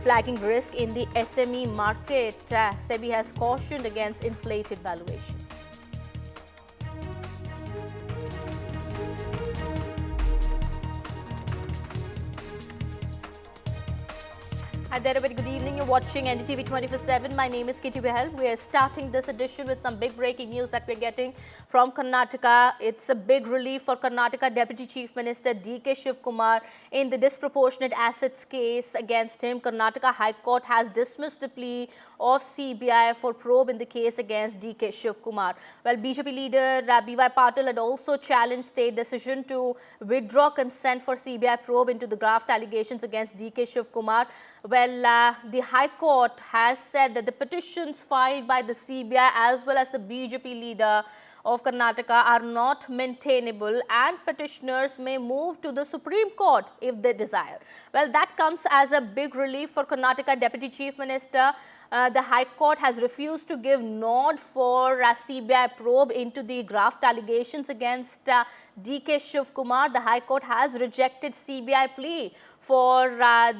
flagging risk in the SME market. SEBI has cautioned against inflated valuations. Hi there, a very good evening. You're watching NDTV 24/7. My name is Kitty Behel. We are starting this edition with some big breaking news that we're getting from Karnataka. It's a big relief for Karnataka Deputy Chief Minister D.K. Shivakumar in the disproportionate assets case against him. Karnataka High Court has dismissed the plea of CBI for probe in the case against D.K. Shivakumar. Well, BJP leader B.Y. Patil had also challenged state decision to withdraw consent for CBI probe into the graft allegations against D.K. Shivakumar. Well, the High Court has said that the petitions filed by the CBI as well as the BJP leader of Karnataka are not maintainable and petitioners may move to the Supreme Court if they desire. Well, that comes as a big relief for Karnataka Deputy Chief Minister. The High Court has refused to give nod for CBI probe into the graft allegations against DK Shiv Kumar. The High Court has rejected CBI plea for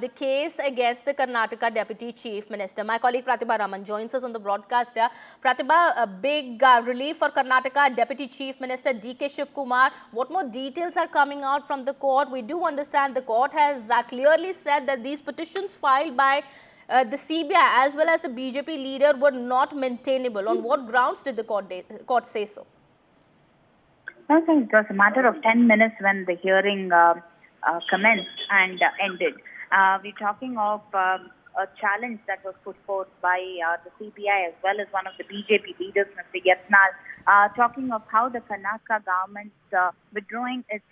the case against the Karnataka Deputy Chief Minister. My colleague Pratibha Raman joins us on the broadcast. Pratibha, a big relief for Karnataka Deputy Chief Minister DK Shiv Kumar. What more details are coming out from the court? We do understand the court has clearly said that these petitions filed by the CBI as well as the BJP leader were not maintainable. On what grounds did the court say so? I think it was a matter of 10 minutes when the hearing commenced and ended. We're talking of a challenge that was put forth by the CBI as well as one of the BJP leaders, Mr. Yatnal, talking of how the Karnataka government withdrawing its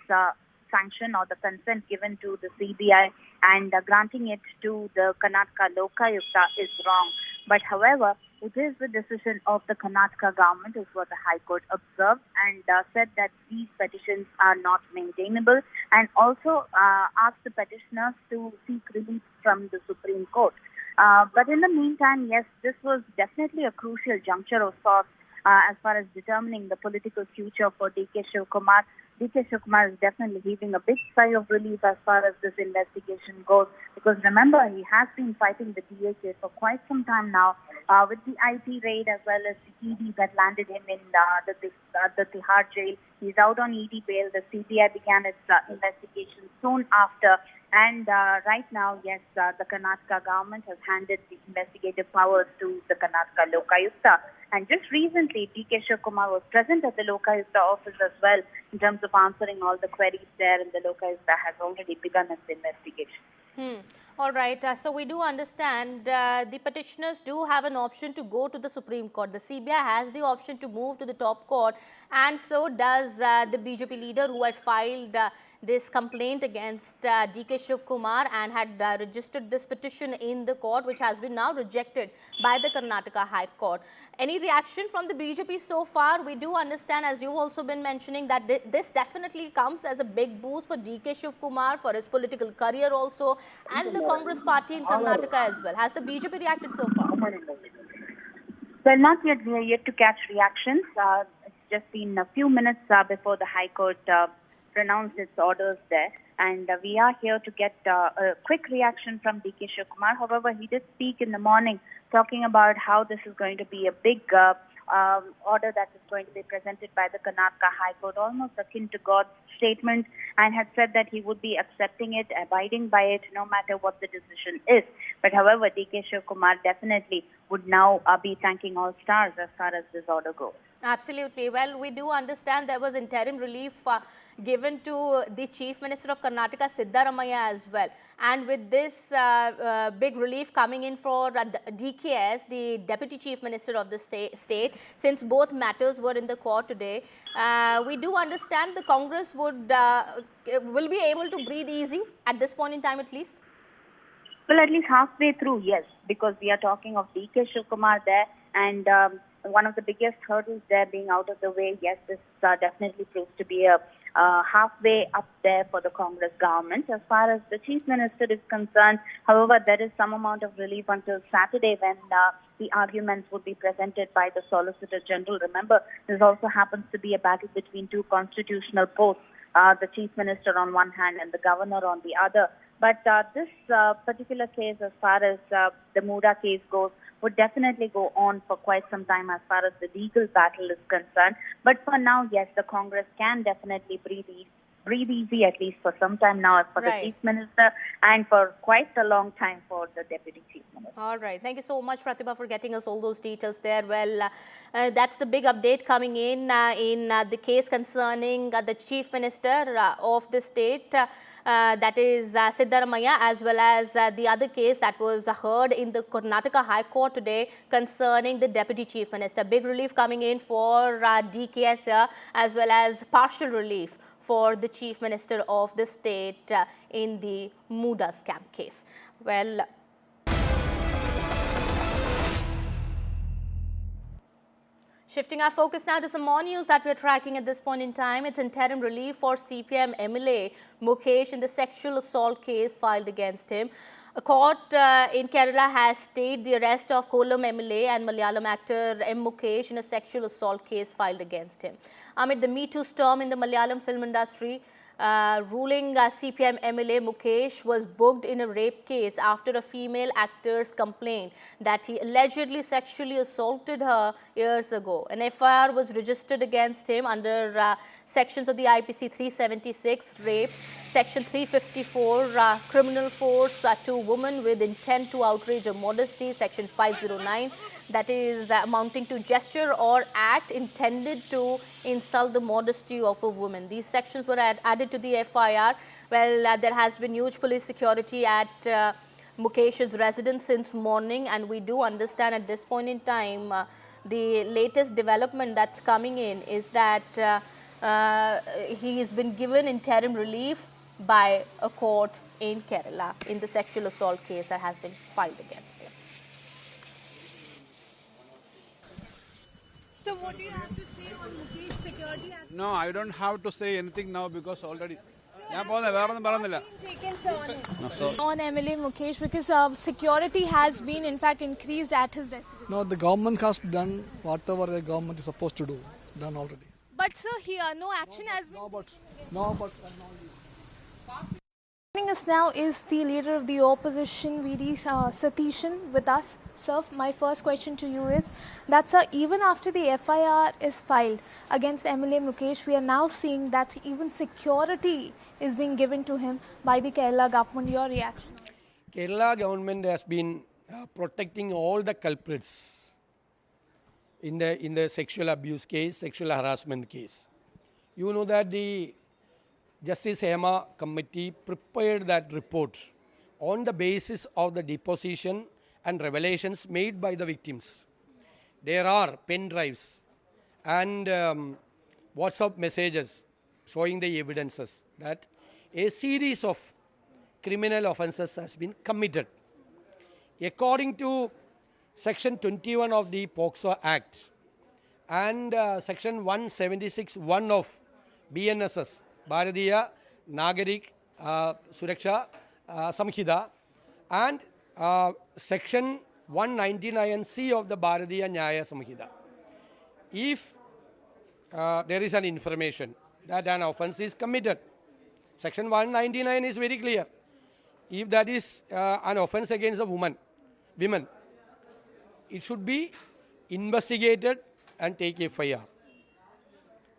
sanction or the consent given to the CBI and granting it to the Karnataka Lokayukta is wrong. But however, it is the decision of the Karnataka government, is what the High Court observed, and said that these petitions are not maintainable, and also asked the petitioners to seek relief from the Supreme Court. But in the meantime, yes, this was definitely a crucial juncture of sorts as far as determining the political future for DK Shiv Kumar. DK Shiv Kumar is definitely heaving a big sigh of relief as far as this investigation goes, because remember, he has been fighting the DHA for quite some time now with the IT raid as well as the ED that landed him in the Tihar jail. He's out on ED bail. The CBI began its investigation soon after. And right now, yes, the Karnataka government has handed the investigative powers to the Karnataka Lokayukta. And just recently, DK Shiv Kumar was present at the Lokayukta office as well in terms of answering all the queries there, and the Lokayukta has already begun its investigation. All right. So we do understand the petitioners do have an option to go to the Supreme Court. The CBI has the option to move to the top court, and so does the BJP leader who had filed this complaint against DK Shiv Kumar and had registered this petition in the court, which has been now rejected by the Karnataka High Court. Any reaction from the BJP so far? We do understand, as you've also been mentioning, that this definitely comes as a big boost for DK Shiv Kumar, for his political career also, and the Congress party in Karnataka as well. Has the BJP reacted so far? Well, not yet. We are yet to catch reactions. It's just been a few minutes before the High Court pronounced its orders there, and we are here to get a quick reaction from DK Shiv Kumar. However, he did speak in the morning talking about how this is going to be a big order that is going to be presented by the Karnataka High Court, almost akin to God's statement, and had said that he would be accepting it, abiding by it, no matter what the decision is. But however, DK Shiv Kumar definitely would now be thanking all stars as far as this order goes. Absolutely. Well, we do understand there was interim relief given to the Chief Minister of Karnataka, Siddaramaiah, as well. And with this big relief coming in for DKS, the Deputy Chief Minister of the state, since both matters were in the court today, we do understand the Congress will be able to breathe easy at this point in time at least? Well, at least halfway through, yes, because we are talking of DK Shiv Kumar there, and one of the biggest hurdles there being out of the way. Yes, this definitely proves to be a halfway up there for the Congress government. As far as the Chief Minister is concerned, however, there is some amount of relief until Saturday when the arguments would be presented by the Solicitor General. Remember, this also happens to be a battle between two constitutional posts, the Chief Minister on one hand and the Governor on the other. But this particular case, as far as the Muda case goes, would definitely go on for quite some time as far as the legal battle is concerned. But for now, yes, the Congress can definitely breathe easy at least for some time now for the Chief Minister, and for quite a long time for the Deputy Chief Minister. All right. Thank you so much, Pratibha, for getting us all those details there. Well, that's the big update coming in the case concerning the Chief Minister of the state. That is Siddaramaiah, as well as the other case that was heard in the Karnataka High Court today concerning the Deputy Chief Minister. Big relief coming in for DKS as well as partial relief for the Chief Minister of the state in the Muda scam case. Well, Shifting our focus now to some more news that we're tracking at this point in time. It's interim relief for CPM MLA Mukesh in the sexual assault case filed against him. A court in Kerala has stayed the arrest of Kollam MLA and Malayalam actor M. Mukesh in a sexual assault case filed against him. Amid the Me Too storm in the Malayalam film industry, ruling CPM MLA Mukesh was booked in a rape case after a female actor's complained that he allegedly sexually assaulted her years ago. An FIR was registered against him under sections of the IPC 376 rape, section 354 criminal force to woman with intent to outrage her modesty, section 509 that is amounting to gesture or act intended to insult the modesty of a woman. These sections were added to the FIR. Well, there has been huge police security at Mukesh's residence since morning, and we do understand at this point in time the latest development that's coming in is that he has been given interim relief by a court in Kerala in the sexual assault case that has been filed against him. So what do you have to say on Mukesh security? No, I don't have to say anything now because already. Taken on MLA Mukesh because security has been in fact increased at his residence. No, the government has done whatever the government is supposed to do, done already. But sir, here no action has been No. Joining us now is the leader of the opposition, VD Satishan, with us. Sir, my first question to you is that, sir, even after the FIR is filed against MLA Mukesh, we are now seeing that even security is being given to him by the Kerala government. Your reaction? Kerala government has been protecting all the culprits in the sexual abuse case, sexual harassment case. You know that the Justice Hema committee prepared that report on the basis of the deposition and revelations made by the victims. There are pen drives and WhatsApp messages showing the evidences that a series of criminal offences has been committed. According to Section 21 of the POCSO Act and Section 176(1) of BNSS, Bharatiya Nagarik Suraksha Samhita, and Section 199C of the Bharatiya Nyaya Samhita. If there is an information that an offence is committed, Section 199 is very clear. If that is an offence against a women, it should be investigated and take FIR.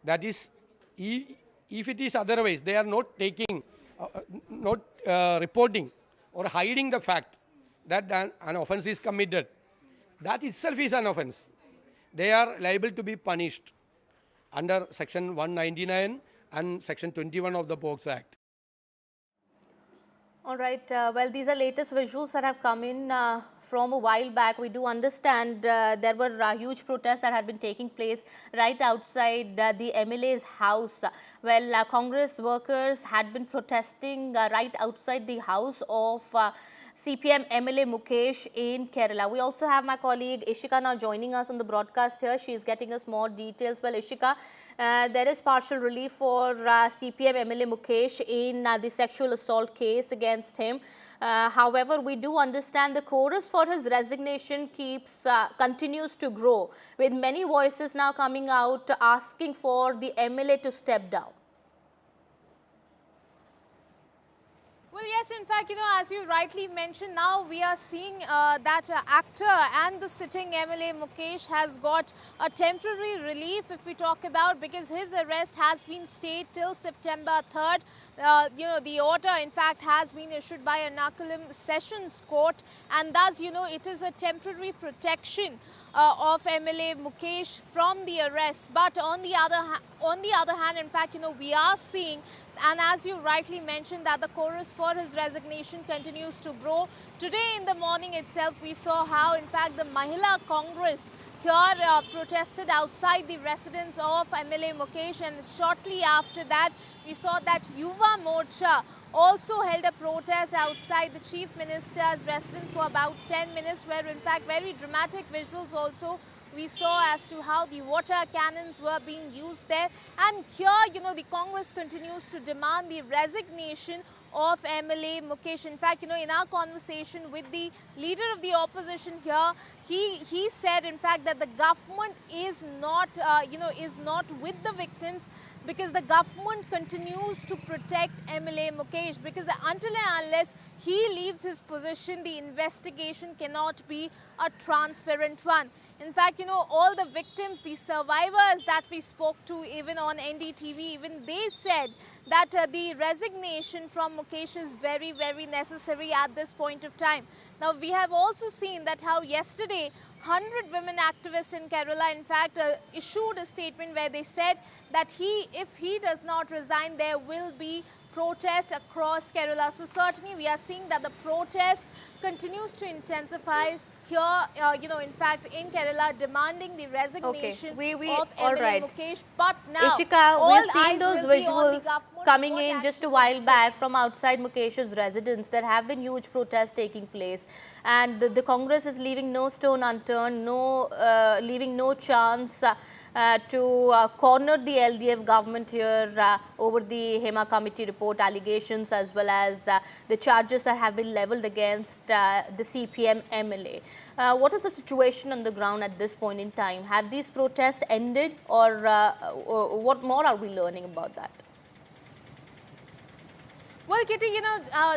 That is, if it is otherwise, they are not taking, reporting or hiding the fact that an offence is committed, that itself is an offence. They are liable to be punished under Section 199 and Section 21 of the POCSO Act. All right. Well, these are latest visuals that have come in from a while back. We do understand there were huge protests that had been taking place right outside the MLA's house. Well, Congress workers had been protesting right outside the house of CPM MLA Mukesh in Kerala. We also have my colleague Ishika now joining us on the broadcast here. She is getting us more details. Well, Ishika, there is partial relief for CPM MLA Mukesh in the sexual assault case against him. However, we do understand the chorus for his resignation continues to grow, with many voices now coming out asking for the MLA to step down. Well, yes, in fact, as you rightly mentioned, now we are seeing that actor and the sitting MLA Mukesh has got a temporary relief, if we talk about, because his arrest has been stayed till September 3rd. The order, in fact, has been issued by Ernakulam Sessions Court, and thus, it is a temporary protection of MLA Mukesh from the arrest. But on the other hand, in fact, we are seeing, and as you rightly mentioned, that the chorus for his resignation continues to grow. Today in the morning itself, we saw how, in fact, the Mahila Congress here protested outside the residence of MLA Mukesh, and shortly after that, we saw that Yuva Morcha also held a protest outside the Chief Minister's residence for about 10 minutes, where in fact very dramatic visuals also We saw as to how the water cannons were being used there. And here, the Congress continues to demand the resignation of MLA Mukesh. In fact, in our conversation with the leader of the opposition here, he said, in fact, that the government is not, is not with the victims, because the government continues to protect MLA Mukesh, because until and unless he leaves his position, the investigation cannot be a transparent one. In fact, all the victims, the survivors that we spoke to, even on NDTV, even they said that the resignation from Mukesh is very, very necessary at this point of time. Now, we have also seen that how yesterday 100 women activists in Kerala, in fact, issued a statement where they said that if he does not resign, there will be protests across Kerala. So certainly we are seeing that the protest continues to intensify here, in fact, in Kerala, demanding the resignation of MLA Mukesh. But now, Ishika, we've seen those visuals coming in just a while back from outside Mukesh's residence. There have been huge protests taking place, and the Congress is leaving no stone unturned, leaving no chance to corner the LDF government here over the Hema committee report allegations, as well as the charges that have been levelled against the CPM MLA. What is the situation on the ground at this point in time? Have these protests ended, or what more are we learning about that? Well, Kitty,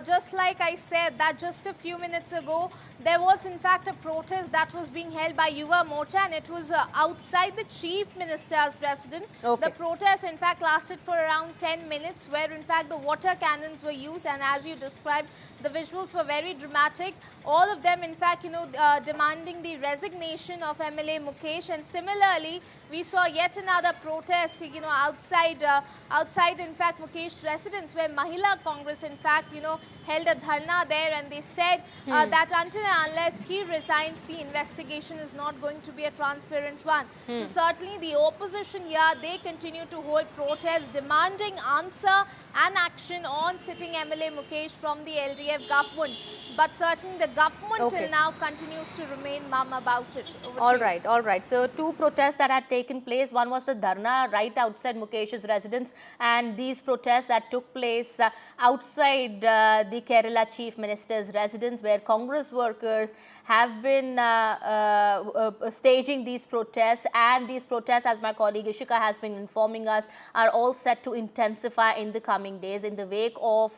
just like I said that just a few minutes ago, there was in fact a protest that was being held by Yuva Morcha, and it was outside the Chief Minister's residence. The protest in fact lasted for around 10 minutes, where in fact the water cannons were used, and as you described, the visuals were very dramatic. All of them in fact, demanding the resignation of MLA Mukesh. And similarly, we saw yet another protest, outside in fact Mukesh's residence, where Mahila Congress in fact, held a dharna there, and they said that until and unless he resigns, the investigation is not going to be a transparent one. So certainly the opposition here, they continue to hold protests demanding answer and action on sitting MLA Mukesh from the LDF government. But certainly the government till now continues to remain mum about it. All right. So two protests that had taken place. One was the dharna right outside Mukesh's residence, and these protests that took place outside the Kerala Chief Minister's residence, where Congress workers have been staging these protests, and these protests, as my colleague Ishika has been informing us, are all set to intensify in the coming days in the wake of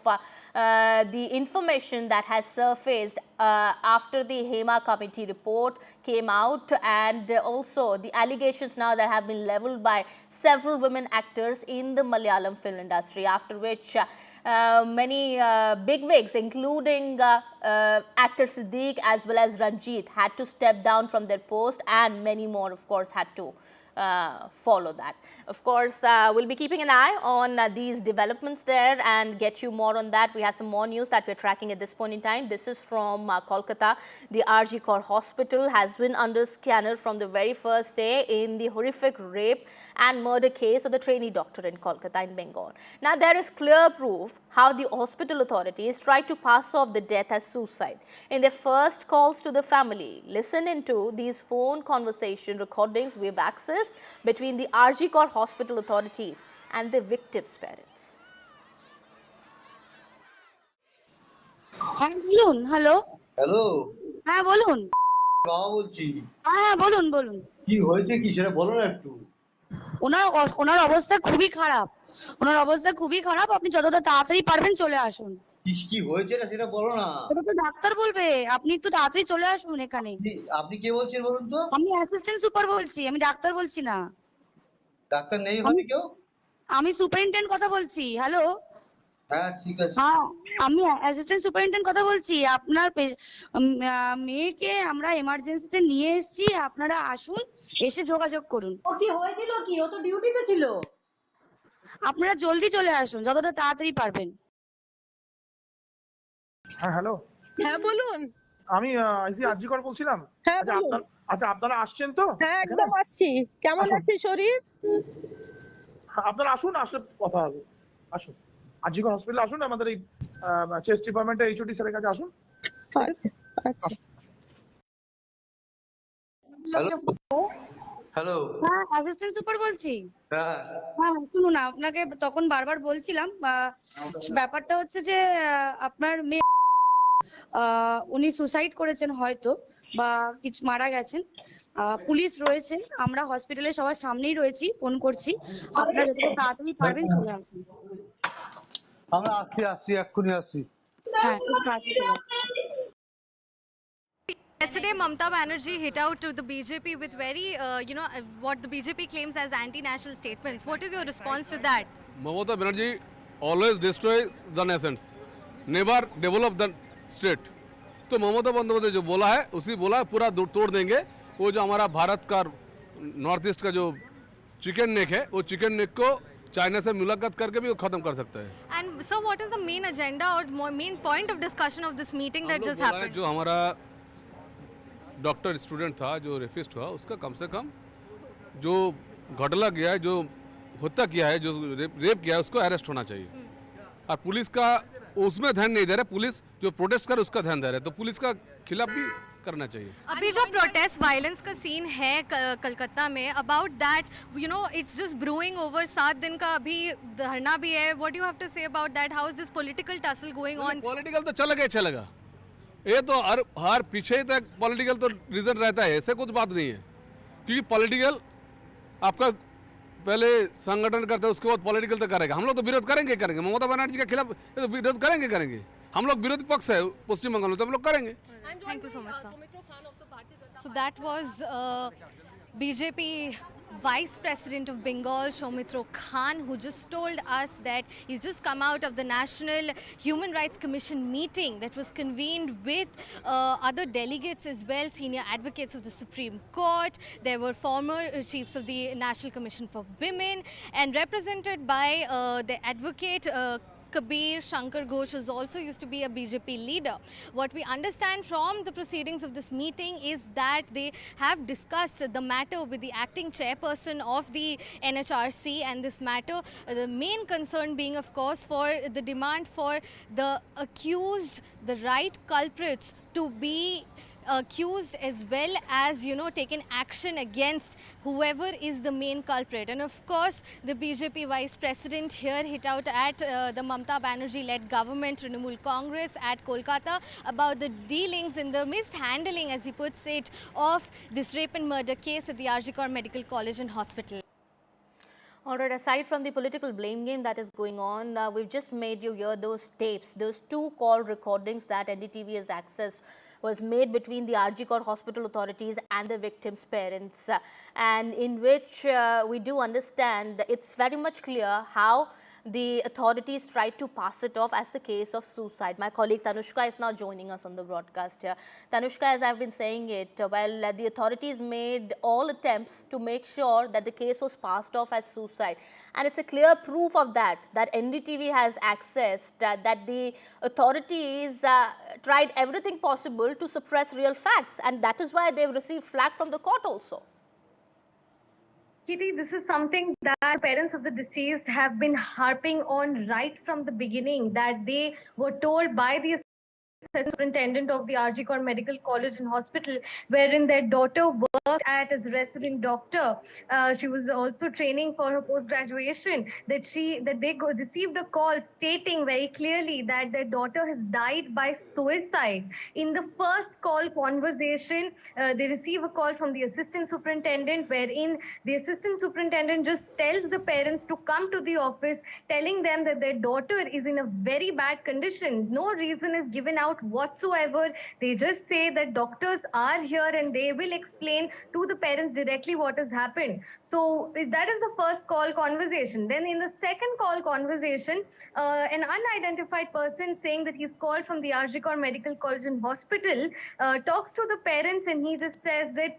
the information that has surfaced after the Hema committee report came out, and also the allegations now that have been levelled by several women actors in the Malayalam film industry, after which many bigwigs, including actor Siddiq as well as Ranjit, had to step down from their post, and many more, of course, had to follow that. Of course, we'll be keeping an eye on these developments there and get you more on that. We have some more news that we're tracking at this point in time. This is from Kolkata. The RG Kar Hospital has been under scanner from the very first day in the horrific rape and murder case of the trainee doctor in Kolkata in Bengal. Now, there is clear proof how the hospital authorities tried to pass off the death as suicide. In their first calls to the family, listen into these phone conversation recordings we have accessed between the RG Kar Hospital authorities and the victim's parents. Hello. Hello. হ্যাঁ বলুন বাবা বলছি হ্যাঁ বলুন কি হয়েছে কি সেটা বলো না একটু ওনার অবস্থা খুবই খারাপ আপনি যতটা তাড়াতাড়ি পারবেন চলে আসুন কি হয়েছে না সেটা বলো না ওটা তো ডাক্তার বলবে আপনি একটু তাড়াতাড়ি চলে আসুন এখানে আপনি কে বলছেন বলুন তো আমি অ্যাসিস্ট্যান্ট সুপার বলছি আমি ডাক্তার বলছি না ডাক্তার নেই হবে কেউ আমি সুপারিনটেন্ডেন্ট কথা বলছি হ্যালো হ্যাঁ ঠিক আছে হ্যাঁ আমি অ্যাসিস্ট্যান্ট সুপারিনটেন্ডেন্ট কথা বলছি আপনার মেয়েকে আমরা এমার্জেন্সিতে নিয়ে এসেছি আপনারা আসুন এসে যোগাযোগ করুন ও কি হয়েছিল কি ও তো ডিউটিতে ছিল আপনারা জলদি চলে আসুন যতটা তাড়াতাড়ি পারবেন হ্যাঁ হ্যালো হ্যাঁ বলুন আমি আরজি কর বলছিলাম আচ্ছা আপনারা আসছেন তো হ্যাঁ একদম আসছি কেমন আছে শরীর আপনারা আসুন আসলে কথা হবে আসুন আরজি কর হসপিটালে আসুন আমাদের এই চেস্ট ডিপার্টমেন্টের এইচওডি স্যারের কাছে আসুন আচ্ছা হ্যালো। হ্যাঁ, অ্যাসিস্ট্যান্ট সুপার বলছি। হ্যাঁ হ্যাঁ, শুনুন, আপনাকে তখন বারবার বলছিলাম, ব্যাপারটা হচ্ছে যে আপনার মেয়ে উনি সুসাইড করেছেন হয়তো, বা কিছু মারা গেছেন। পুলিশ রয়েছে, আমরা হসপিটালে সবার সামনেই রয়েছি, ফোন করছি, আপনারা যতটা তাড়াতাড়ি পারবেন চলে আসুন। আমরা আসছি এক্ষুনি আসছি। হ্যাঁ, খুব তাড়াতাড়ি চলে আসুন। Yesterday, Mamata Banerjee hit out to the BJP with very, what the BJP claims as anti-national statements. What is your response to that? Mamata Banerjee always destroys the nations, never develop the state. तो ममता बंदोपाध्याय जो बोला है उसी बोला है, पूरा तोड़ देंगे। वो जो हमारा भारत का नॉर्थ ईस्ट का जो चिकन नेक है, वो चिकन नेक को चाइना से मुलाकात करके भी वो खत्म कर सकता है। And so, what is the main agenda or main point of discussion of this meeting that just happened? जो हमारा डॉक्टर स्टूडेंट था, जो रेपिस्ट हुआ, उसका कम से कम जो घटना किया है, जो हत्या किया है, जो रेप किया है, उसको अरेस्ट होना चाहिए। और पुलिस का उसमें ध्यान नहीं दे रहा, पुलिस जो प्रोटेस्ट कर उसका ध्यान दे रहा है, तो पुलिस का खिलाफ भी करना चाहिए। अभी जो प्रोटेस्ट वायलेंस का सीन है कलकत्ता में, about that it's just brewing over, 7 दिन का अभी धरना भी है। What do you have to say about that? How is this political tussle going on? Political तो चलेगा। ये तो हर पीछे तक पॉलिटिकल तो रीजन रहता है, ऐसे कुछ बात नहीं है। क्योंकि पॉलिटिकल आपका पहले संगठन करता है, उसके बाद पॉलिटिकल तो करेगा। हम लोग तो विरोध करेंगे। ममता बनर्जी के खिलाफ ये तो विरोध करेंगे। हम लोग विरोधी पक्ष है पश्चिम बंगाल में, तो हम लोग करेंगे। Thank you so much, sir. So that was BJP Vice President of Bengal, Soumitra Khan, who just told us that he's just come out of the National Human Rights Commission meeting that was convened with other delegates as well, senior advocates of the Supreme Court. There were former chiefs of the National Commission for Women, and represented by the advocate Kabir Shankar Ghosh, who also used to be a BJP leader. What we understand from the proceedings of this meeting is that they have discussed the matter with the acting chairperson of the NHRC, and this matter, the main concern being, of course, for the demand for the accused, the right culprits, to be accused as well as taken action against whoever is the main culprit. And of course, the BJP vice president here hit out at the Mamata Banerjee-led government, Trinamool Congress at Kolkata, about the dealings and the mishandling, as he puts it, of this rape and murder case at the RG Kar Medical College and Hospital. Alright, aside from the political blame game that is going on, we've just made you hear those tapes, those 2 call recordings that NDTV has accessed, was made between the RG Kar hospital authorities and the victims' parents, and in which we do understand it's very much clear how the authorities tried to pass it off as the case of suicide. My colleague Tanushka is now joining us on the broadcast here. Tanushka, as I've been saying it, the authorities made all attempts to make sure that the case was passed off as suicide. And it's a clear proof of that NDTV has accessed, that the authorities tried everything possible to suppress real facts. And that is why they've received flack from the court also. Kitty, this is something that parents of the deceased have been harping on right from the beginning, that they were told by the superintendent of the RG Kar Medical College and Hospital, wherein their daughter worked as a resident doctor. She was also training for her post-graduation, that they received a call stating very clearly that their daughter has died by suicide. In the first call conversation, they receive a call from the assistant superintendent, wherein the assistant superintendent just tells the parents to come to the office, telling them that their daughter is in a very bad condition. No reason is given out whatsoever. They just say that doctors are here and they will explain to the parents directly what has happened. So that is the first call conversation. Then in the second call conversation, an unidentified person saying that he's called from the RG Kar Medical College and Hospital talks to the parents, and he just says that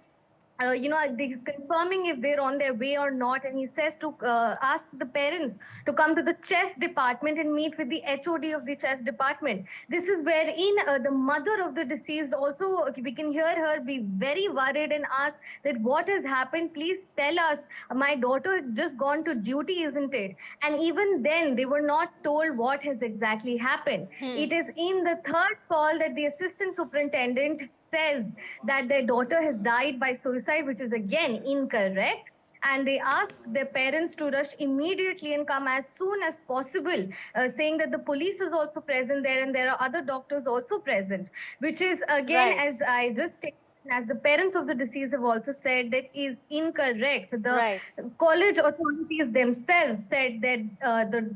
he's confirming if they're on their way or not, and he says to ask the parents to come to the chest department and meet with the HOD of the chest department. This is wherein the mother of the deceased also, we can hear her be very worried and ask that what has happened, please tell us, my daughter just gone to duty, isn't it? And even then they were not told what has exactly happened. It is in the third call that the assistant superintendent says that their daughter has died by suicide. suicide, which is again incorrect. And they asked their parents to rush immediately and come as soon as possible, saying that the police is also present there and there are other doctors also present, which is again, Right. as I just stated, as the parents of the deceased have also said, that is incorrect. The college authorities themselves said that the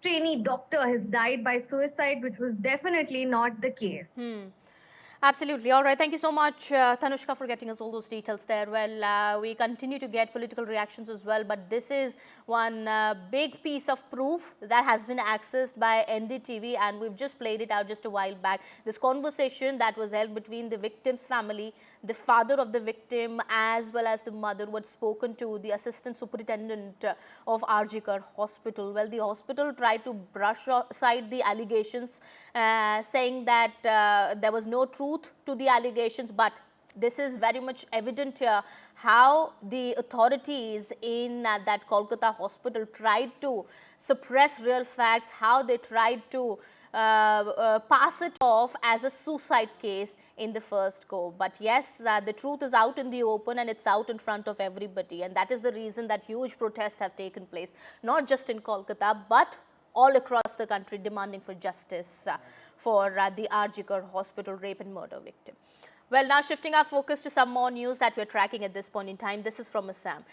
trainee doctor has died by suicide, which was definitely not the case. Absolutely. All right. Thank you so much, Tanushka, for getting us all those details there. Well, we continue to get political reactions as well, but this is one big piece of proof that has been accessed by NDTV, and we've just played it out just a while back. This conversation that was held between the victim's family, the father of the victim, as well as the mother, was spoken to the assistant superintendent of Arjikar Hospital. Well, the hospital tried to brush aside the allegations, saying that there was no truth to the allegations, but this is very much evident here how the authorities in that Kolkata hospital tried to suppress real facts, how they tried to pass it off as a suicide case in the first go. But yes, the truth is out in the open and it's out in front of everybody, and that is the reason that huge protests have taken place, not just in Kolkata but all across the country, demanding for justice for the Arjikar Hospital rape and murder victim. Well, now shifting our focus to some more news that we're tracking at this point in time. This is from Assam.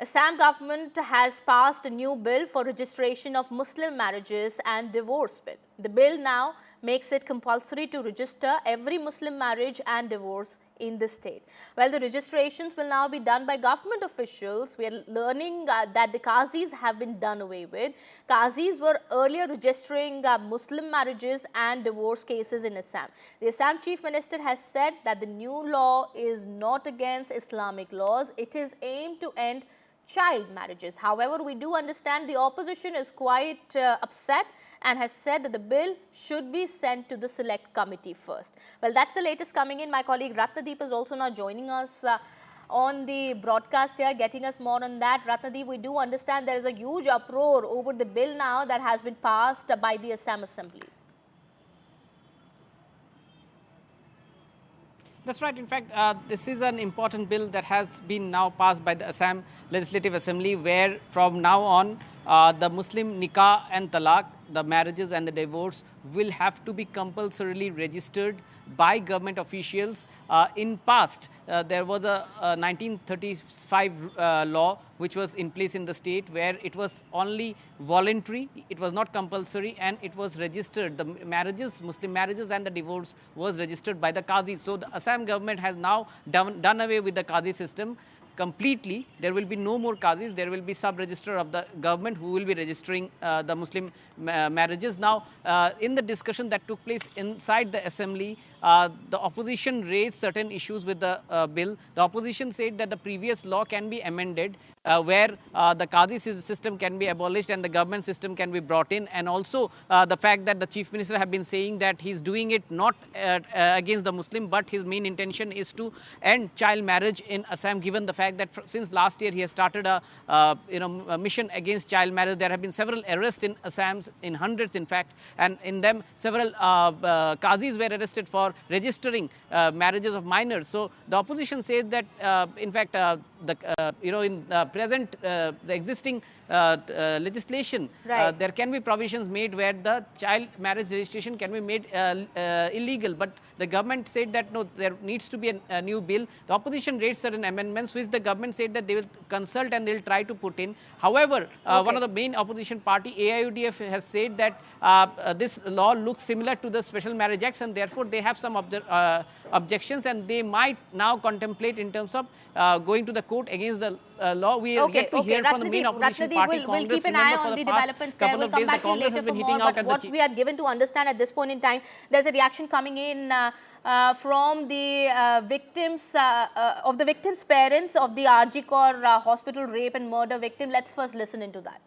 Assam government has passed a new bill for registration of Muslim marriages and divorce bill. The bill now makes it compulsory to register every Muslim marriage and divorce in the state. Well, the registrations will now be done by government officials. We are learning that the Qazis have been done away with. Qazis were earlier registering Muslim marriages and divorce cases in Assam. The Assam Chief Minister has said that the new law is not against Islamic laws. It is aimed to end child marriages. However, we do understand the opposition is quite upset and has said that the bill should be sent to the select committee first. Well, that's the latest coming in. My colleague Ratnadeep is also now joining us on the broadcast here, getting us more on that. Ratnadeep, we do understand there is a huge uproar over the bill now that has been passed by the Assam Assembly. That's right. In fact, this is an important bill that has been now passed by the Assam Legislative Assembly, where from now on the Muslim nikah and talaq, the marriages and the divorce, will have to be compulsorily registered by government officials. In past, there was a 1935 law which was in place in the state, where it was only voluntary, it was not compulsory, and it was registered. The marriages, Muslim marriages and the divorce was registered by the Qazi. So the Assam government has now done away with the Qazi system completely. There will be no more Qazis. There will be sub-registrar of the government who will be registering the Muslim marriages. Now, in the discussion that took place inside the assembly, the opposition raised certain issues with the bill. The opposition said that the previous law can be amended, where the Qazi system can be abolished and the government system can be brought in, and also the fact that the Chief Minister have been saying that he's doing it not against the Muslim, but his main intention is to end child marriage in Assam, given the fact that since last year he has started a mission against child marriage. There have been several arrests in Assam, in hundreds in fact, and in them several Qazis were arrested for registering marriages of minors. So the opposition says that in fact in present the existing legislation, right, there can be provisions made where the child marriage registration can be made illegal, but the government said that no, there needs to be a new bill. The opposition raised certain amendments which the government said that they will consult and they will try to put in. However, one of the main opposition party, AIUDF, has said that this law looks similar to the Special Marriage Acts, and therefore they have some objections, and they might now contemplate in terms of going to the court against the law. We are yet to hear from the main opposition party, we'll keep an eye on the developments there. We'll come back to you later for more, but what we are given to understand at this point in time, there's a reaction coming in from the victims, of the victims' parents of the Arjikar hospital rape and murder victim. Let's first listen into that.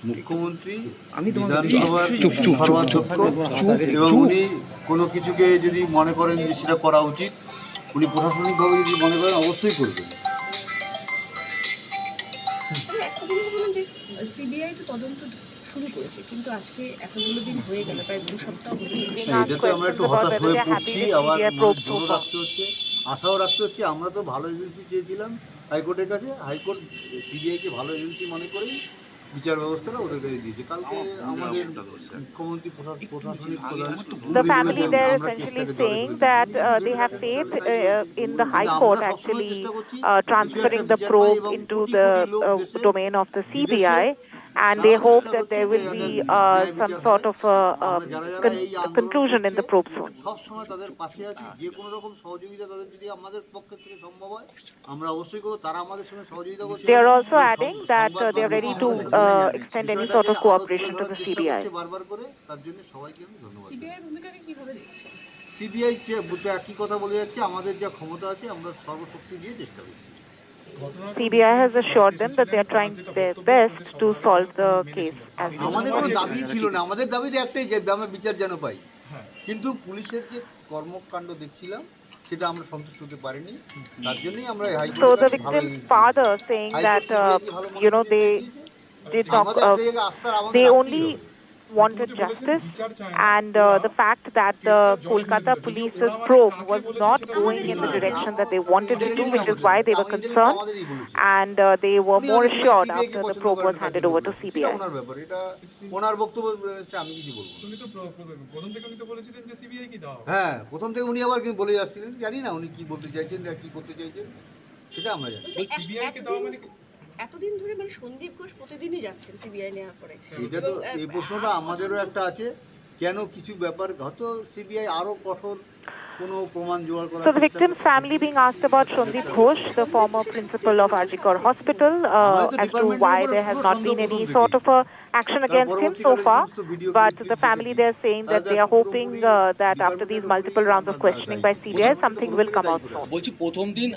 মুখ্যমন্ত্রী বিধানসভার সর্বাধ্যক্ষ এবং উনি কোনো কিছুকে যদি মনে করেন যে সেটা করা উচিত, উনি প্রশাসনিকভাবে যদি মনে করেন অবশ্যই করবেন। একটা জিনিস বলুন যে সিবিআই তো তদন্ত শুরু করেছে, কিন্তু আজকে এতগুলো দিন হয়ে গেল, প্রায় 2 সপ্তাহ হয়ে গেল। এটাতে আমরা একটু হতাশ হয়ে পড়ছি, আবার জোরও রাখতে হচ্ছে, আশাও রাখতে হচ্ছে। আমরা তো ভালো এজেন্সি চেয়েছিলাম হাইকোর্টের কাছে, হাইকোর্ট সিবিআইকে ভালো এজেন্সি মনে করেই বিচার ব্যবস্থাটা ওদের কাছে দিয়েছে। কালকে আমাদের মুখ্যমন্ত্রী প্রশাসনিক প্রধান The family they're essentially saying that they have faith in the High Court actually transferring the probe into the domain of the CBI, and they hope that there will be some sort of conclusion in the probe soon. সব সময় তাদের পাশে আছি, যে কোনো রকম সহযোগিতা তাদের যদি আমাদের পক্ষ থেকে সম্ভব হয় আমরা অবশ্যই করব। তারা আমাদের সঙ্গে সহযোগিতা করছে। They are also adding that they are ready to extend any sort of cooperation to the CBI. বারবার করে তার জন্য সবাইকে আমি ধন্যবাদ। সিবিআই এর ভূমিকাকে কিভাবে দেখছেন? সিবিআই একই কথা বলে যাচ্ছে, আমাদের যা ক্ষমতা আছে আমরা সর্বশক্তি দিয়ে চেষ্টা করছি। CBI has assured them that they are trying their best to solve the case. আমাদের কোনো দাবি ছিল না, আমাদের দাবি একটাই যে আমরা বিচার যেন পাই, কিন্তু পুলিশের যে কর্মকাণ্ড দেখছিলাম সেটা আমরা সন্তুষ্ট হতে পারিনি, তার জন্যই আমরা So the victim's father saying that they did not they only wanted justice, and the fact that the Kolkata police's probe was not going in the direction that they wanted to do, which is why they were concerned, and they were more assured after the probe was handed over to CBI. ওনার বক্তব্য আমি কিছু বলবো। হ্যাঁ, প্রথম থেকে উনি আবার বলে যাচ্ছিলেন, জানি না উনি কি বলতে চাইছেন না কি করতে চাইছেন, সেটা আমরা জানি। এতদিন ধরে মানে সন্দীপ ঘোষ প্রতিদিনই যাচ্ছেন সিবিআই নেওয়ার পরে, এটা তো এই প্রশ্নটা আমাদেরও একটা আছে, কেন কিছু ব্যাপার হয়তো সিবিআই আরো কঠোর কোনো প্রমাণ জোগাড় করার। So the victim's family being asked about Shandip Ghosh, the former principal of Arjikar Hospital, as to why there has not been any sort of action against him so far, but the family they're saying that they are hoping that after these multiple rounds of questioning by CBI something will come out soon. বলছি প্রথম দিন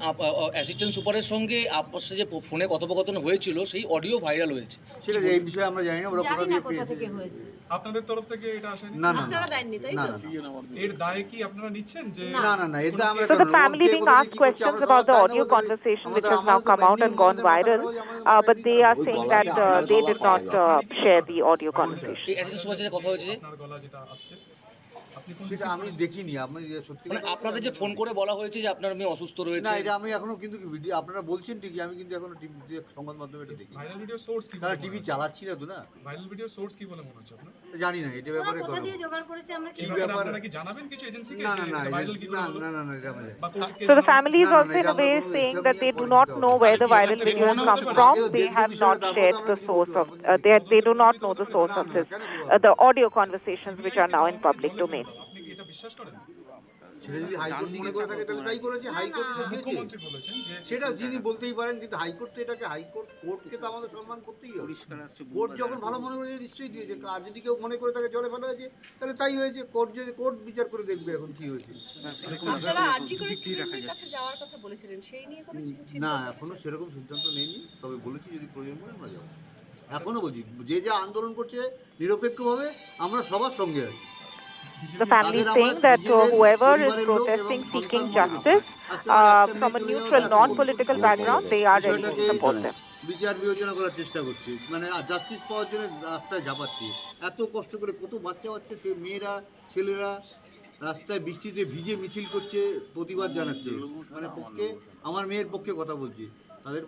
assistant সুপারের সঙ্গে আপসে যে ফোনে কথোপকথন হয়েছিল সেই অডিও ভাইরাল হয়েছে, সেটা এই বিষয়ে আমরা জানি না, ওরা কোথা থেকে হয়েছে। আপনাদের তরফ থেকে এটা আসেনি? না, আপনারা দেননি তাই তো? এর দায় কি আপনারা নিচ্ছেন যে না, এটা আমরা So the family being asked questions about the audio conversation which has now come out and gone viral, but they are saying that they did not share the audio conversation. এই অ্যাসিস্ট্যান্ট সুপারের সাথে কথা হয়েছে যে আপনার গলা যেটা আসছে সেটা আমি দেখিনি। আপনি সত্যি মানে আপনাদের যে ফোন করে বলা হয়েছে যে আপনার মেয়ে অসুস্থ রয়েছে, না এটা আমি এখনো কিন্তু ভিডিও আপনারা বলছেন ঠিকই, আমি কিন্তু এখনো টিভিতে সংবাদ মাধ্যমে এটা দেখি। ভাইরাল ভিডিও সোর্স কি? তারা টিভি চালাচ্ছি না তো, না ভাইরাল ভিডিও সোর্স কি বলে মনে হচ্ছে আপনার? জানি না এটা ব্যাপারে কোথা দিয়ে জোগাড় করেছে আমরা কি ব্যাপার আপনারা কি জানাবেন কিছু এজেন্সিকে? না, ভাইরাল কি? এটা আমরা So the family is also in a way saying that they do not know where the viral video has come from. They have not shared the source of they do not know the source of this the audio conversations which are now in public domain. আপনি কি এটা বিশ্বাস করেন? সেটা যদি high court মনে করে থাকে তাহলে তাই করেছে, হাইকোর্ট মুখ্যমন্ত্রী বলেছেন যে সেটা যিনি বলতেই পারেন, কিন্তু হাইকোর্ট তো এটাকে কোর্টকে তো আমাদের সম্মান করতেই হবে। কোর্ট যখন ভালো মনে করেছে নিশ্চয়ই দিয়েছে, আর যদি কেউ মনে করে থাকে জলে ফেলা হয়েছে তাহলে তাই হয়েছে। কোর্ট বিচার করে দেখবে এখন কি হয়েছে। আপনারা আরজিকর স্টুডেন্টদের কাছে যাওয়ার কথা বলেছিলেন, সেই নিয়ে কোনো না এখনো সেরকম সিদ্ধান্ত নেইনি, তবে বলেছি যদি প্রয়োজন পড়ে আমরা যাবো। এখনো বলছি যে যা আন্দোলন করছে নিরপেক্ষভাবে আমরা সবার সঙ্গে আছি। The family is saying that whoever is protesting, seeking justice from a neutral, non-political background, they are ready to support them. বিচার বিবেচনা করার চেষ্টা করছি, মানে জাস্টিস পাওয়ার জন্য রাস্তায় ঝাঁপাচ্ছি। এত কষ্ট করে কত বাচ্চা মেয়েরা ছেলেরা রাস্তায় বৃষ্টিতে ভিজে মিছিল করছে, প্রতিবাদ জানাচ্ছে। মানে পক্ষে আমার মেয়ের পক্ষে কথা বলছি, তাদের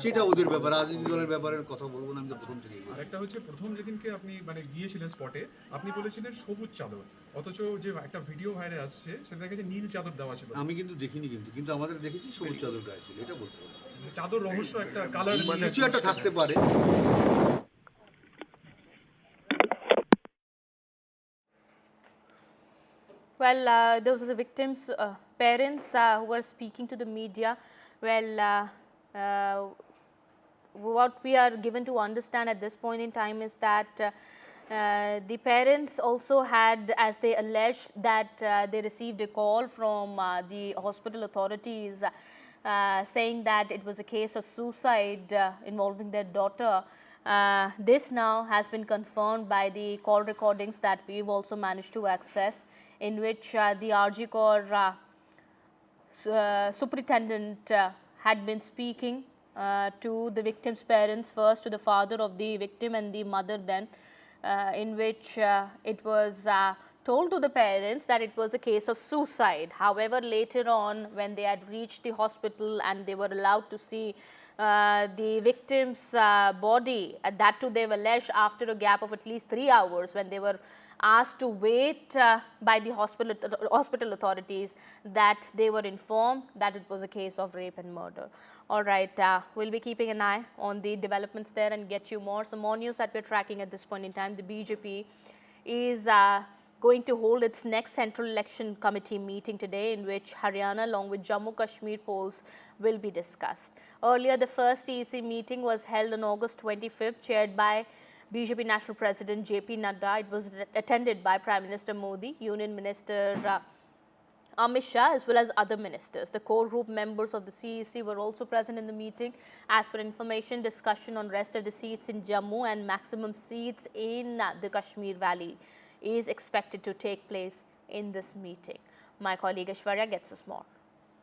সেটা ওদের ব্যাপার, রাজনীতি দলের ব্যাপারে কথা বলবো না আমি তো প্রথম থেকে। আরেকটা হচ্ছে প্রথম যেদিনকে আপনি মানে গিয়েছিলেন স্পটে, আপনি বলেছিলেন সবুজ চাদর, অথচ যে একটা ভিডিও ভাইরাল আসছে সেটা দেখা যাচ্ছে নীল চাদর দেওয়া ছিল। আমি কিন্তু দেখিনি, কিন্তু আমাদের দেখেছি সবুজ চাদর গায়ে ছিল, এটা বলতে হবে। চাদর রহস্য একটা কালার কিছু একটা থাকতে পারে। Well, those are the victims' parents who were speaking to the media. Well, what we are given to understand at this point in time is that the parents also had, as they alleged, that they received a call from the hospital authorities saying that it was a case of suicide involving their daughter. This now has been confirmed by the call recordings that we've also managed to access, in which the RG Kor superintendent had been speaking to the victim's parents, first to the father of the victim and the mother then, in which it was told to the parents that it was a case of suicide. However, later on, when they had reached the hospital and they were allowed to see the victim's body, that too they were alleged after a gap of at least 3 hours, when they were asked to wait by the hospital authorities, that they were informed that it was a case of rape and murder. All right, we'll be keeping an eye on the developments there and get you more. Some more news that we're tracking at this point in time. The BJP is going to hold its next Central Election Committee meeting today, in which Haryana along with Jammu Kashmir polls will be discussed. Earlier, the first CEC meeting was held on August 25th, chaired by BJP National President JP Nadda. It was attended by Prime Minister Modi, Union Minister Amit Shah, as well as other ministers. The core group members of the CEC were also present in the meeting. As per information, discussion on rest of the seats in Jammu and maximum seats in the Kashmir Valley is expected to take place in this meeting. My colleague Aishwarya gets us more.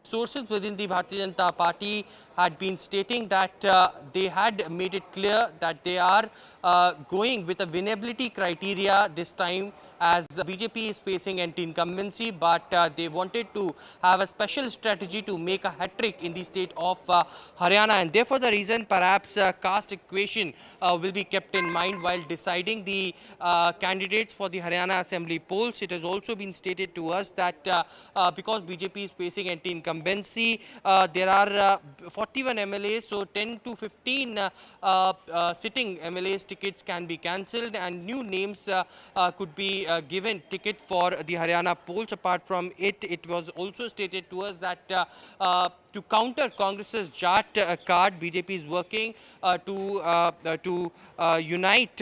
Sources within the Bharatiya Janata Party had been stating that they had made it clear that they are going with a winnability criteria this time, as BJP is facing anti-incumbency, but they wanted to have a special strategy to make a hat-trick in the state of Haryana, and therefore the reason perhaps caste equation will be kept in mind while deciding the candidates for the Haryana Assembly polls. It has also been stated to us that because BJP is facing anti-incumbency, there are 41 MLAs, so 10 to 15 sitting MLAs tickets can be cancelled, and new names could be given ticket for the Haryana polls. Apart from it, it was also stated to us that to counter Congress's Jat card, BJP is working to unite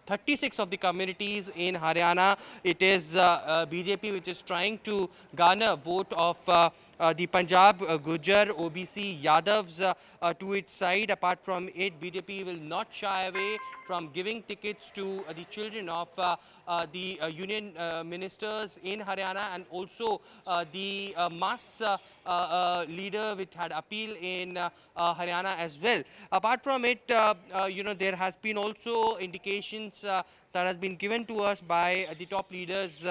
36 of the communities in Haryana. It is BJP which is trying to garner vote of the Punjab, Gujar, OBC, Yadavs to its side. Apart from it, BJP will not shy away from giving tickets to the children of the union ministers in Haryana, and also the mass leader which had appeal in Haryana as well. Apart from it, there has been also indications that has been given to us by the top leaders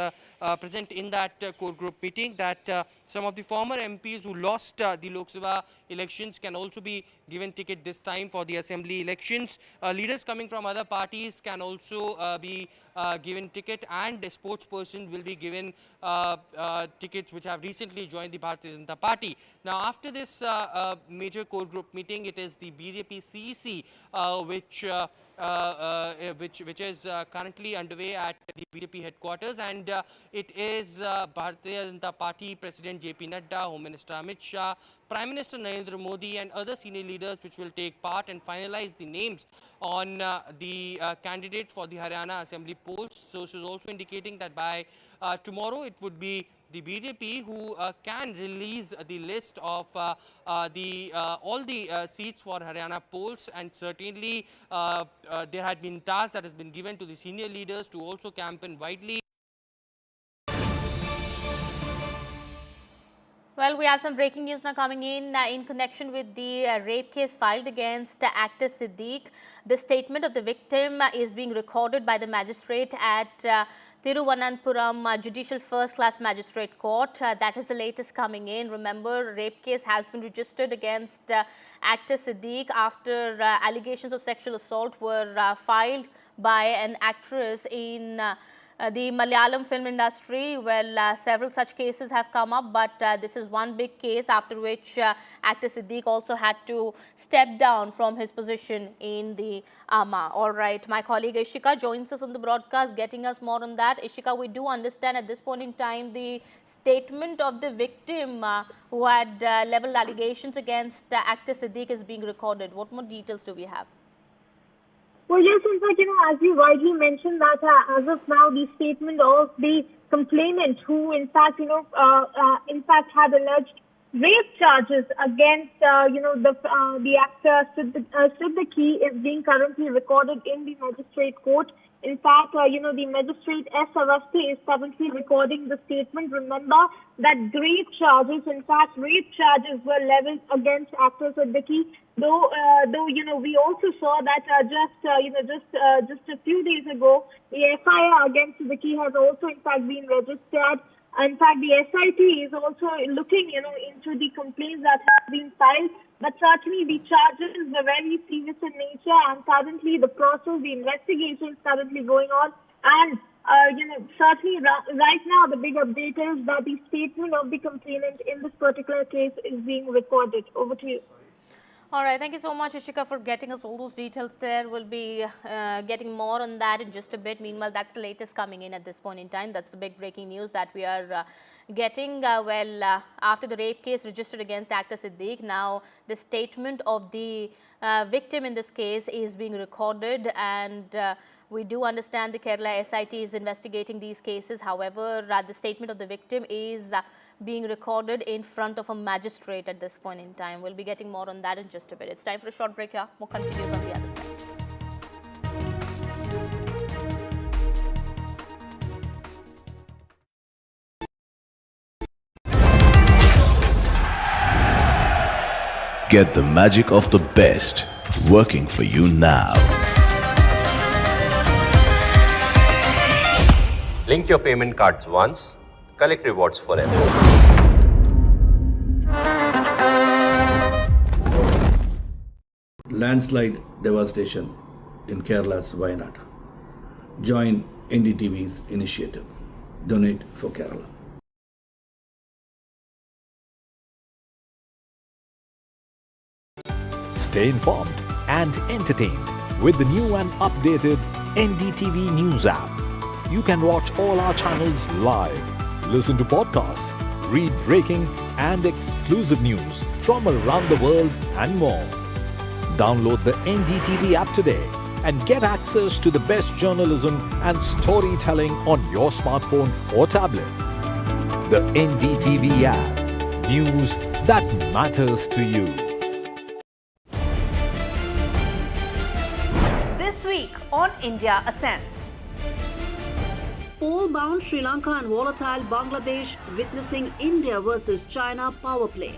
present in that core group meeting, that some of the former MPs who lost the Lok Sabha elections can also be given ticket this time for the assembly elections. Leaders coming from other parties can also be given ticket, and a sportsperson will be given tickets which have recently joined the Bharatiya Janata Party. Now, after this major core group meeting, it is the BJP CEC which is currently underway at the BJP headquarters, and it is Bharatiya Janata Party President JP Nadda, Home Minister Amit Shah, Prime Minister Narendra Modi and other senior leaders which will take part and finalize the names on the candidates for the Haryana Assembly polls. Sources also indicating that by tomorrow it would be the BJP who can release the list of all the seats for Haryana polls, and certainly there had been tasks that has been given to the senior leaders to also campaign widely. Well, we have some breaking news now coming in connection with the rape case filed against actor Siddique. The statement of the victim is being recorded by the magistrate at Thiruvananthapuram Judicial First Class Magistrate Court. That is the latest coming in. Remember, rape case has been registered against actor Siddique after allegations of sexual assault were filed by an actress in the Malayalam film industry. Well, several such cases have come up, but this is one big case after which actor Siddique also had to step down from his position in the AMA. All right, my colleague Ishika joins us on the broadcast, getting us more on that. Ishika, we do understand at this point in time the statement of the victim who had leveled allegations against actor Siddique is being recorded. What more details do we have? Well, yes, in fact, as you rightly mentioned that as of now, the statement of the complainant who, in fact, had alleged rape charges against, the actor Siddiqui is being currently recorded in the magistrate court. In fact, the magistrate S. Avasti is currently recording the statement. Remember that rape charges were leveled against actor Siddiqui. Though, we also saw that just a few days ago, the FIR against Siddiqui has also, in fact, been registered. In fact, the SIT is also looking, into the complaints that have been filed. But certainly the charges were very serious in nature, and currently the investigation is currently going on. And, certainly right now the big update is that the statement of the complainant in this particular case is being recorded. Over to you. All right, thank you so much, Ishika, for getting us all those details there. We'll be getting more on that in just a bit. Meanwhile, that's the latest coming in at this point in time. That's the big breaking news that we are getting. After the rape case registered against actor Siddiq, now the statement of the victim in this case is being recorded, and we do understand the Kerala SIT is investigating these cases. However, the statement of the victim is being recorded in front of a magistrate at this point in time. We'll be getting more on that in just a bit. It's time for a short break here. More continues on the other side. Get the magic of the best working for you now. Link your payment cards once, collect rewards forever. Landslide devastation in Kerala's Wayanad. Join NDTV's initiative. Donate for Kerala. Stay informed and entertained with the new and updated NDTV News app. You can watch all our channels live, listen to podcasts, read breaking and exclusive news from around the world and more. Download the NDTV app today and get access to the best journalism and storytelling on your smartphone or tablet. The NDTV app. News that matters to you. This week on India Ascends. Pole-bound Sri Lanka and volatile Bangladesh witnessing India versus China power play.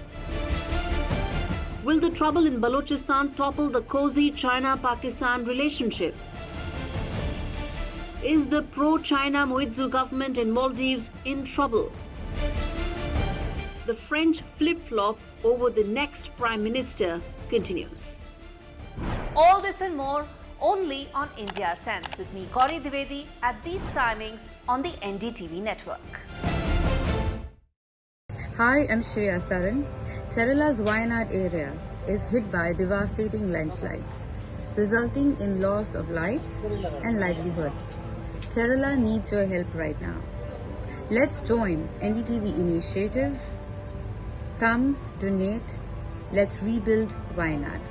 Will the trouble in Balochistan topple the cozy China-Pakistan relationship? Is the pro-China Muizzu government in Maldives in trouble? The French flip-flop over the next Prime Minister continues. All this and more only on India Ascends with me, Gauri Dwivedi, at these timings on the NDTV network. Hi, I'm Shreya Saran. Kerala's Wayanad area is hit by devastating landslides, resulting in loss of lives and livelihood. Kerala needs your help right now. Let's join NDTV initiative. Come, donate. Let's rebuild Wayanad.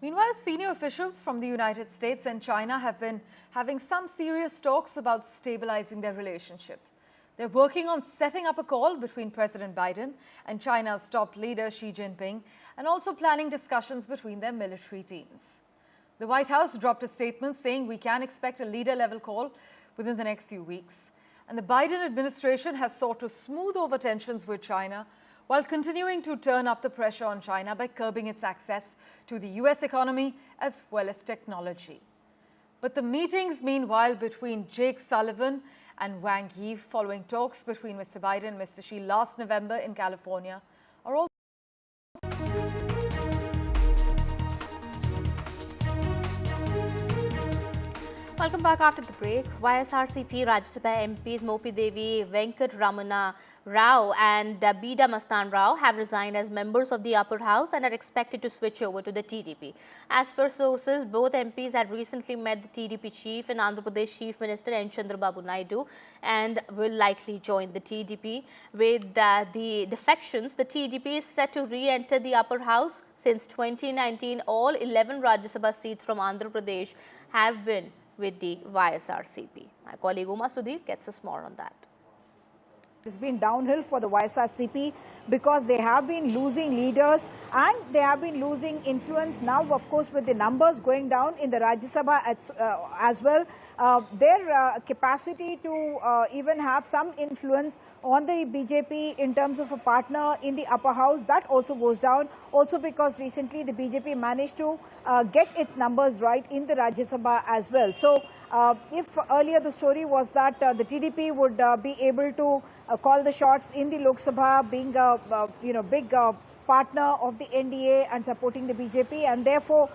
Meanwhile, senior officials from the United States and China have been having some serious talks about stabilizing their relationship. They're working on setting up a call between President Biden and China's top leader Xi Jinping, and also planning discussions between their military teams. The White House dropped a statement saying we can expect a leader-level call within the next few weeks. And the Biden administration has sought to smooth over tensions with China while continuing to turn up the pressure on China by curbing its access to the US economy as well as technology. But the meetings, meanwhile, between Jake Sullivan and Wang Yi following talks between Mr. Biden and Mr. Xi last November in California are also Welcome back after the break. YSRCP Rajya Sabha MPs Mopidevi, Venkataramana Rao and Beda Mastan Rao have resigned as members of the upper house and are expected to switch over to the TDP. As per sources, both MPs had recently met the TDP chief and Andhra Pradesh Chief Minister N Chandrababu Naidu and will likely join the TDP. With the defections, the TDP is set to re-enter the upper house. Since 2019, all 11 Rajya Sabha seats from Andhra Pradesh have been with the YSRCP. My colleague Uma Sudhir gets us more on that. It's been downhill for the YSRCP because they have been losing leaders and they have been losing influence. Now, of course, with the numbers going down in the Rajya Sabha as well, their capacity to even have some influence on the BJP in terms of a partner in the upper house, that also goes down. Also because recently the BJP managed to get its numbers right in the Rajya Sabha as well. So if earlier the story was that the TDP would be able to call the shots in the Lok Sabha, being a big partner of the NDA and supporting the BJP, and therefore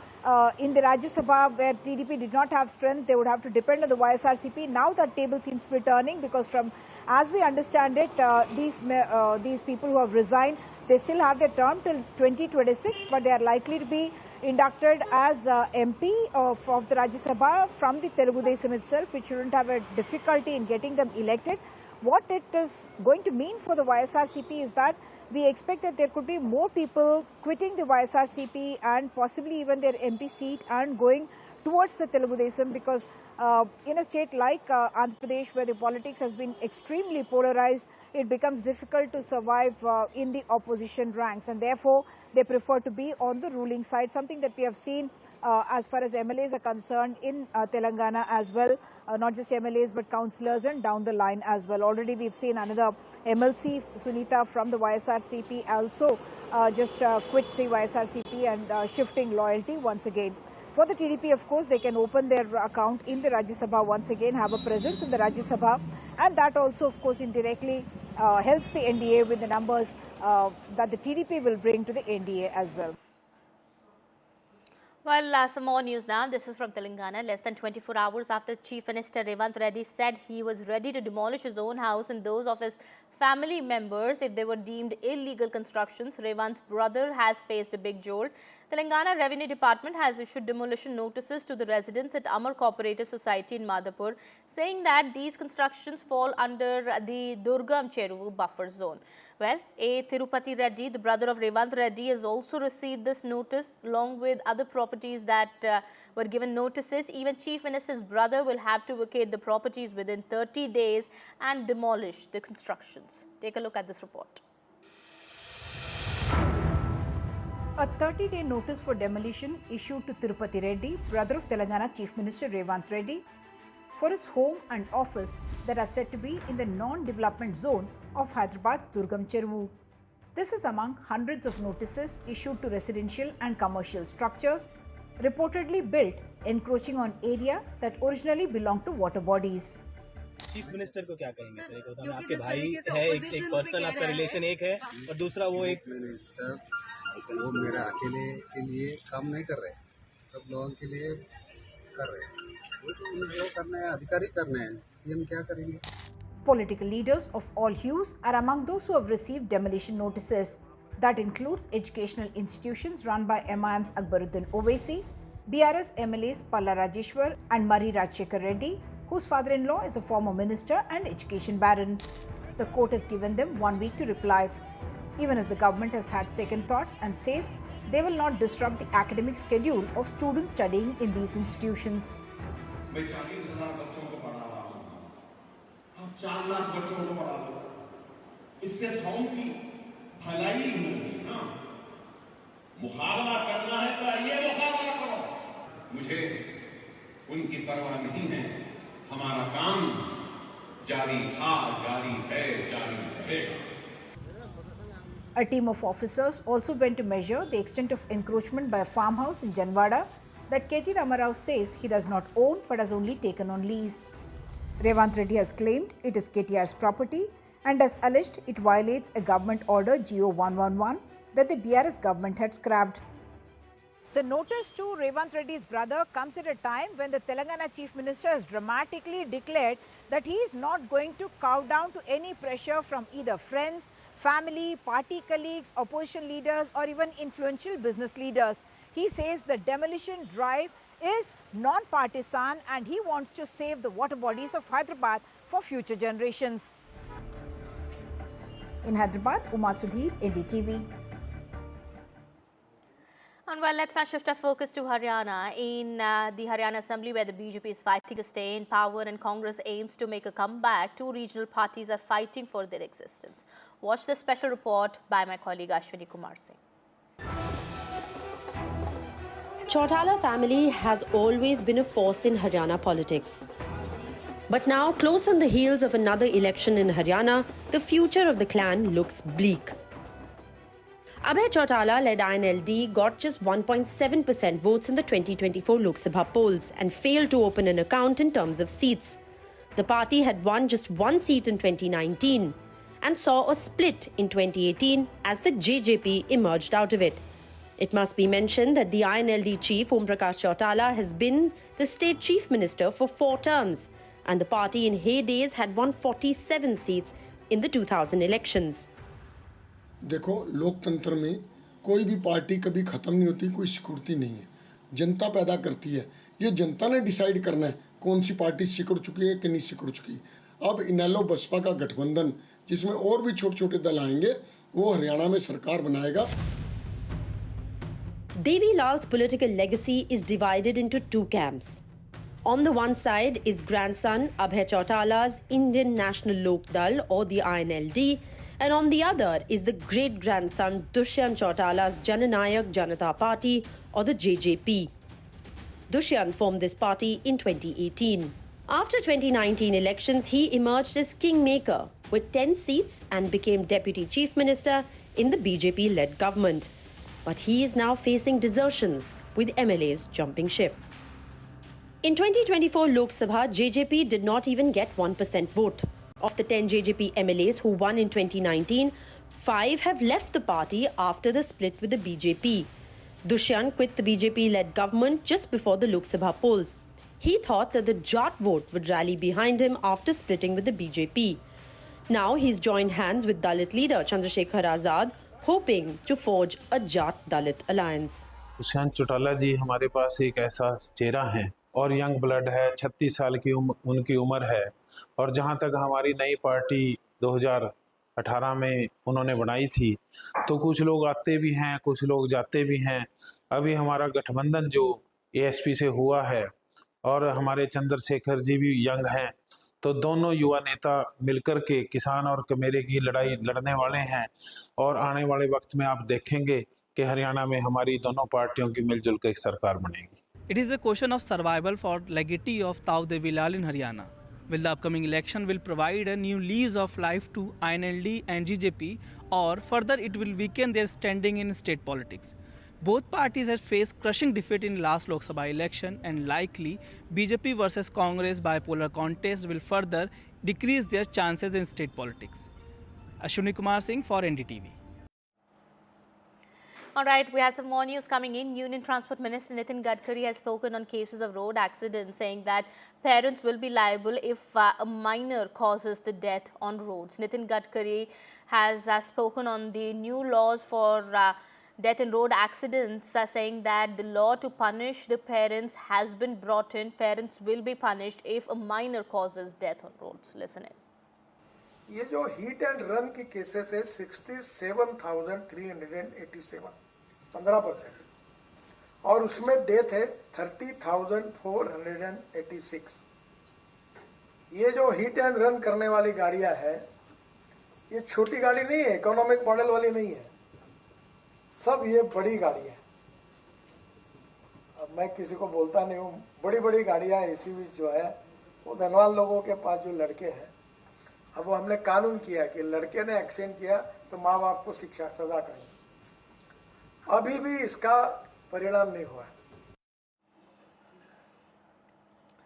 in the Rajya Sabha where TDP did not have strength, they would have to depend on the YSRCP. Now that table seems to be turning, because from as we understand it, these people who have resigned, they still have their term till 2026, but they are likely to be inducted as MP of the Rajya Sabha from the Telugu Desam itself, which shouldn't have a difficulty in getting them elected. What it is going to mean for the YSRCP is that we expect that there could be more people quitting the YSRCP and possibly even their MP seat and going towards the Telugu Desam, because in a state like Andhra Pradesh, where the politics has been extremely polarized, it becomes difficult to survive in the opposition ranks, and therefore they prefer to be on the ruling side, something that we have seen as far as MLAs are concerned in Telangana as well, not just MLAs but councillors and down the line as well. Already we've seen another MLC, Sunita, from the YSRCP also just quit the YSRCP and shifting loyalty once again. For the TDP, of course, they can open their account in the Rajya Sabha once again, have a presence in the Rajya Sabha, and that also, of course, indirectly helps the NDA with the numbers that the TDP will bring to the NDA as well. Well, some more news now. This is from Telangana. Less than 24 hours after Chief Minister Revanth Reddy said he was ready to demolish his own house and those of his family members if they were deemed illegal constructions, Revanth's brother has faced a big jolt. Telangana Revenue Department has issued demolition notices to the residents at Amar Cooperative Society in Madhapur, saying that these constructions fall under the Durgam Cheruvu buffer zone. Well, A. Tirupati Reddy, the brother of Revanth Reddy, has also received this notice along with other properties that were given notices. Even Chief Minister's brother will have to vacate the properties within 30 days and demolish the constructions. Take a look at this report. A 30-day notice for demolition issued to Tirupati Reddy, brother of Telangana Chief Minister Revanth Reddy, for his home and office that are said to be in the non-development zone of Hyderabad's Durgam Cheruvu. This is among hundreds of notices issued to residential and commercial structures reportedly built encroaching on area that originally belonged to water bodies. Chief minister को क्या कहेंगे sir? एक होता है आपके भाई है, एक पर्सनल आपका रिलेशन एक है और दूसरा वो एक मिनिस्टर, वो मेरा अकेले के लिए काम नहीं कर रहे, सब लोगों के लिए कर रहे हैं। वो जो करना है अधिकारी करना है, सीएम क्या करेंगे? Political leaders of all hues are among those who have received demolition notices. That includes educational institutions run by MIM's Akbaruddin Owaisi, BRS MLAs Palla Rajeshwar and Mari Rajshekar Reddy, whose father-in-law is a former minister and education baron. The court has given them 1 week to reply, even as the government has had second thoughts and says they will not disrupt the academic schedule of students studying in these institutions. मैं 40,000 बच्चों को पढ़ा रहा हूँ, हम 4 लाख बच्चों को पढ़ा लो, इससे कौन की भलाई होगी ना? मुकाबला करना है तो ये मुकाबला करो। मुझे उनकी परवाह नहीं है, हमारा काम जारी था, जारी है, जारी रहेगा। A team of officers also went to measure the extent of encroachment by a farmhouse in Janwada that KT Ramarao says he does not own but has only taken on lease. Revanth Reddy has claimed it is KTR's property and has alleged it violates a government order GO 111 that the BRS government had scrapped. The notice to Revanth Reddy's brother comes at a time when the Telangana Chief Minister has dramatically declared that he is not going to cow down to any pressure from either friends, family, party colleagues, opposition leaders or even influential business leaders. He says the demolition drive is non-partisan and he wants to save the water bodies of Hyderabad for future generations. In Hyderabad, Uma Sudhir, NDTV. And well, let's now shift our focus to Haryana. In the Haryana Assembly, where the BJP is fighting to stay in power and Congress aims to make a comeback, two regional parties are fighting for their existence. Watch the special report by my colleague Ashwini Kumar Singh. Chautala family has always been a force in Haryana politics. But now, close on the heels of another election in Haryana, the future of the clan looks bleak. Abhay Chautala-led INLD got just 1.7% votes in the 2024 Lok Sabha polls and failed to open an account in terms of seats. The party had won just one seat in 2019 and saw a split in 2018 as the JJP emerged out of it. It must be mentioned that the INLD chief, Om Prakash Chautala, has been the state chief minister for 4 terms, and the party in heydays had won 47 seats in the 2000 elections. देखो, लोकतंत्र में कोई भी party कभी खत्म नहीं होती, कोई सिकुड़ती नहीं है, जनता पैदा करती है। ये जनता ने डिसाइड करना है कौन सी पार्टी सिकुड़ चुकी है कि नहीं सिकुड़ चुकी। अब इनेलो बसपा का गठबंधन, जिसमें और भी छोटे छोटे दल आएंगे, वो हरियाणा में सरकार बनाएगा। Devi Lal's political legacy is divided into two camps. On the one side is grandson Abhay Chautala's Indian National Lok Dal or the INLD, and on the other is the great-grandson Dushyant Chautala's Jananayak Janata Party or the JJP. Dushyant formed this party in 2018. After 2019 elections, he emerged as kingmaker with 10 seats and became deputy chief minister in the BJP-led government. But he is now facing desertions with MLAs jumping ship. In 2024 Lok Sabha, JJP did not even get 1% vote. Of the 10 JJP MLAs who won in 2019, 5 have left the party after the split with the BJP. Dushyant quit the BJP-led government just before the Lok Sabha polls. He thought that the Jat vote would rally behind him after splitting with the BJP. Now he's joined hands with Dalit leader Chandrasekhar Azad, hoping to forge a Jat-Dalit alliance. Dushyant Chautala जी हमारे पास एक ऐसा चेहरा है और young blood है, 36 साल की उनकी उम्र है, और जहां तक हमारी नई पार्टी 2018 में उन्होंने बनाई थी, तो कुछ लोग आते भी हैं, कुछ लोग जाते भी हैं। अभी हमारा गठबंधन जो एएसपी से हुआ है और हमारे चंद्रशेखर जी भी यंग हैं, तो दोनों युवा नेता मिलकर के किसान और कमेरे की लड़ाई लड़ने वाले हैं, और आने वाले वक्त में आप देखेंगे कि हरियाणा में हमारी दोनों पार्टियों की मिलजुल कर एक सरकार बनेगी। It is a question of survival for legatee of Tau Devi Lal in Haryana. Will the upcoming election will provide a new lease of life to INLD and GJP, or further it will weaken their standing in state politics? Both parties have faced crushing defeat in last Lok Sabha election, and likely BJP versus Congress bipolar contest will further decrease their chances in state politics. Ashwini Kumar Singh for NDTV. All right, we have some more news coming in. Union Transport Minister Nitin Gadkari has spoken on cases of road accidents, saying that parents will be liable if a minor causes the death on roads. Nitin Gadkari has spoken on the new laws for death in road accidents, saying that the law to punish the parents has been brought in. Parents will be punished if a minor causes death on roads. Listen in. ये जो hit and run की cases है 67,387, 15%, और उसमें death है 30,486। ये जो hit and run करने वाली गाड़ियां है, ये छोटी गाड़ी नहीं है, इकोनॉमिक मॉडल वाली नहीं है, सब ये बड़ी गाड़ी है। अब मैं किसी को बोलता नहीं हूँ, बड़ी बड़ी गाड़ियां एसयूवी जो है वो धनवान लोगों के पास जो लड़के हैं, अब वो हमने कानून किया कि लड़के ने एक्सीडेंट किया तो माँ बाप को शिक्षा सजा करेंगे। अभी भी इसका परिणाम नहीं हुआ है।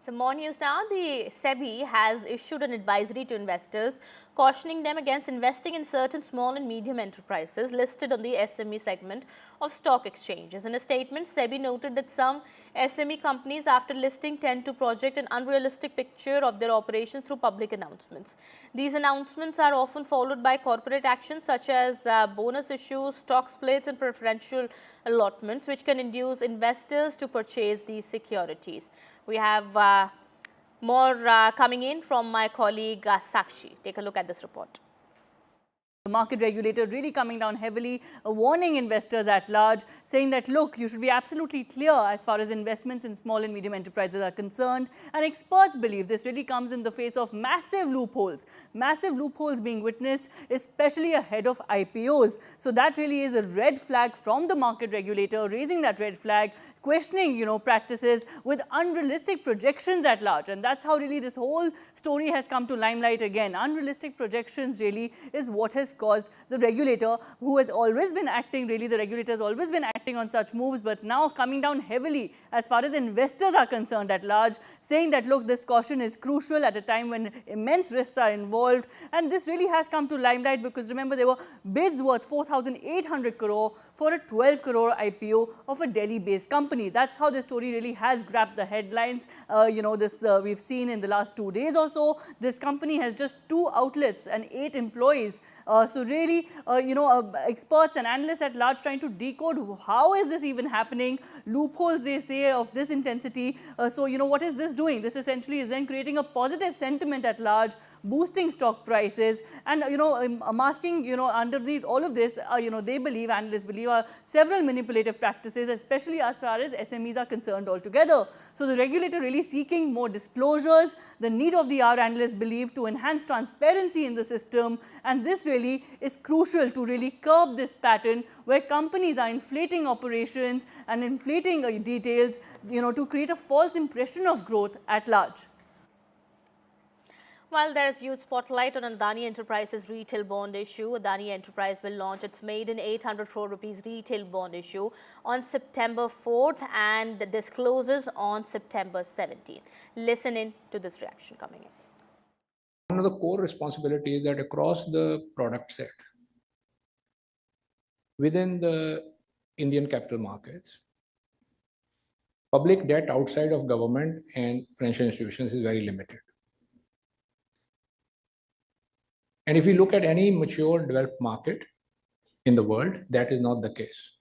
Some more news now. The SEBI has issued an advisory to investors, cautioning them against investing in certain small and medium enterprises listed on the SME segment of stock exchanges. In a statement, SEBI noted that some SME companies, after listing, tend to project an unrealistic picture of their operations through public announcements. These announcements are often followed by corporate actions such as bonus issues, stock splits, and preferential allotments, which can induce investors to purchase these securities. We have more coming in from my colleague Sakshi. Take a look at this report. The market regulator really coming down heavily, warning investors at large, saying that, look, you should be absolutely clear as far as investments in small and medium enterprises are concerned. And experts believe this really comes in the face of massive loopholes being witnessed, especially ahead of IPOs. So that really is a red flag from the market regulator, raising that red flag, questioning, practices with unrealistic projections at large. And that's how really this whole story has come to limelight again. Unrealistic projections really is what has caused the regulator, who has always been acting, the regulator has always been acting on such moves, but now coming down heavily as far as investors are concerned at large, saying that, look, this caution is crucial at a time when immense risks are involved. And this really has come to limelight because, remember, there were bids worth 4,800 crore for a 12 crore IPO of a Delhi-based company. That's how the story really has grabbed the headlines. We've seen in the last 2 days or so, this company has just 2 outlets and 8 employees. So really, experts and analysts at large trying to decode how is this even happening, loopholes, they say, of this intensity. What is this doing? This essentially is then creating a positive sentiment at large, boosting stock prices, and masking, underneath all of this, they believe, analysts believe, are several manipulative practices, especially as far as SMEs are concerned altogether. So the regulator really seeking more disclosures, the need of the hour, analysts believe, to enhance transparency in the system, and this really is crucial to really curb this pattern where companies are inflating operations and inflating details, to create a false impression of growth at large. While there is huge spotlight on Adani Enterprises retail bond issue, Adani Enterprise will launch its maiden 800 crore rupees retail bond issue on September 4th and discloses on September 17th. Listen in to this reaction coming in. One of the core responsibilities that across the product set within the Indian capital markets, public debt outside of government and financial institutions is very limited. And if you look at any mature developed market in the world, that is not the case.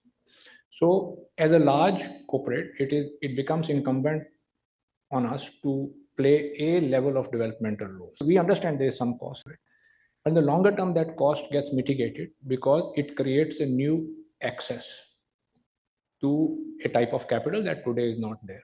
So as a large corporate, it becomes incumbent on us to play a level of developmental role. So we understand there is some cost. In the longer term, that cost gets mitigated because it creates a new access to a type of capital that today is not there.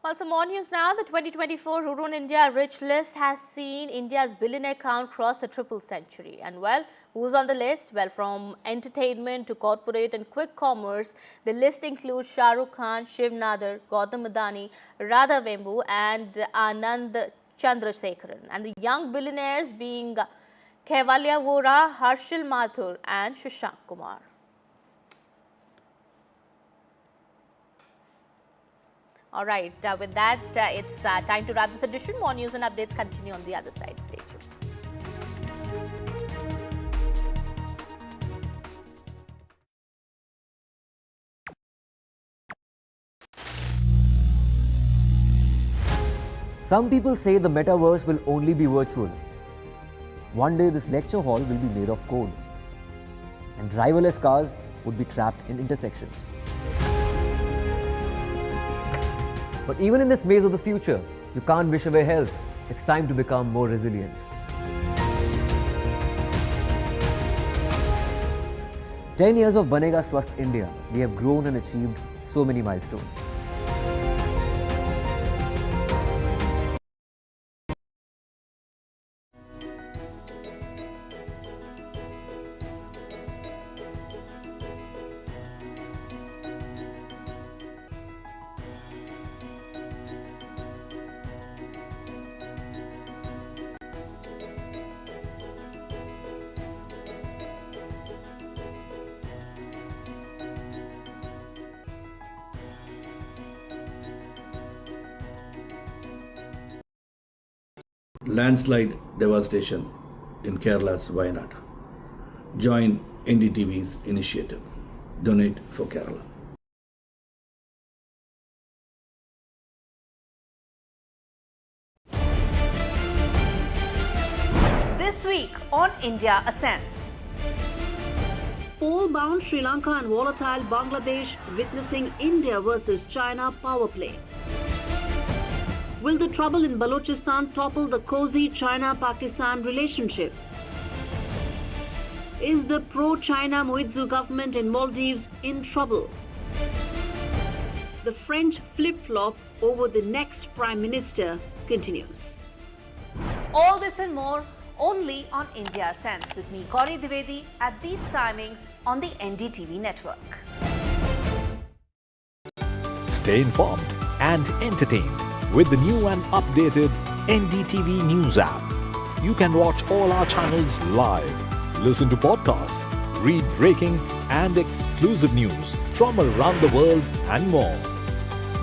Well, some more news now. The 2024 Hurun India Rich List has seen India's billionaire count cross the triple century. And well, who's on the list? Well, from entertainment to corporate and quick commerce, the list includes Shah Rukh Khan, Shiv Nadar, Gautam Adani, Radha Vembu and Anand Chandrasekharan. And the young billionaires being Kaivalya Vora, Harshil Mathur and Shashank Kumar. All right, with that, it's time to wrap this edition. More news and updates continue on the other side. Stay tuned. Some people say the metaverse will only be virtual. One day this lecture hall will be made of code, and driverless cars would be trapped in intersections. But even in this maze of the future, you can't wish away health. It's time to become more resilient. "10 years of Banega Swasth India, we have grown and achieved so many milestones. Landslide devastation in Kerala's Wayanad. Join NDTV's initiative. Donate for Kerala. This week on India Ascends. Pole-bound Sri Lanka and volatile Bangladesh witnessing India versus China power play. Will the trouble in Balochistan topple the cozy China-Pakistan relationship? Is the pro-China Moizu government in Maldives in trouble? The French flip-flop over the next Prime Minister continues. All this and more only on India Sense with me, Gauri Dwivedi, at these timings on the NDTV network. Stay informed and entertained with the new and updated NDTV News app. You can watch all our channels live, listen to podcasts, read breaking and exclusive news from around the world and more.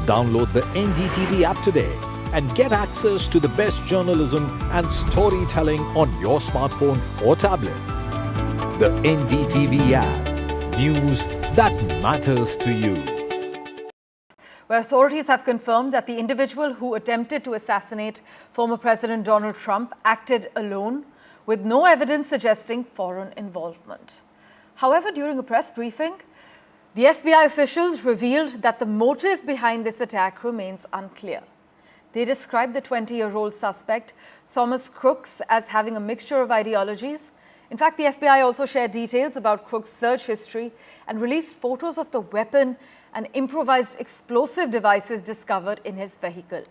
Download the NDTV app today and get access to the best journalism and storytelling on your smartphone or tablet. The NDTV app. News that matters to you. Where authorities have confirmed that the individual who attempted to assassinate former President Donald Trump acted alone, with no evidence suggesting foreign involvement. However, during a press briefing, the FBI officials revealed that the motive behind this attack remains unclear. They described the 20-year-old suspect, Thomas Crooks, as having a mixture of ideologies. In fact, the FBI also shared details about Crooks' search history and released photos of the weapon and improvised explosive devices discovered in his vehicle.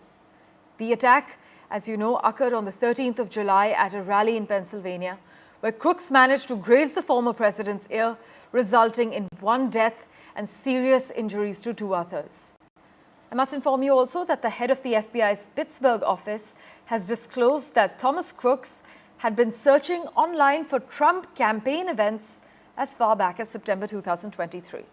The attack, as you know, occurred on the 13th of July at a rally in Pennsylvania, where Crooks managed to graze the former president's ear, resulting in one death and serious injuries to 2 others. I must inform you also that the head of the FBI's Pittsburgh office has disclosed that Thomas Crooks had been searching online for Trump campaign events as far back as September 2023.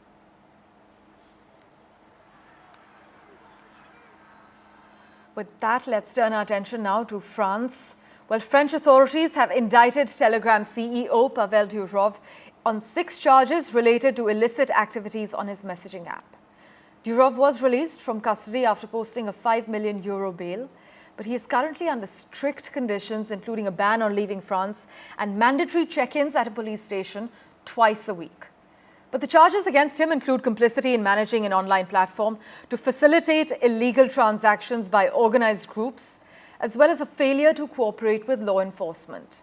With that, let's turn our attention now to France. Well, French authorities have indicted Telegram CEO Pavel Durov on 6 charges related to illicit activities on his messaging app. Durov was released from custody after posting a €5 million bail, but he is currently under strict conditions, including a ban on leaving France and mandatory check-ins at a police station twice a week. But the charges against him include complicity in managing an online platform to facilitate illegal transactions by organized groups, as well as a failure to cooperate with law enforcement.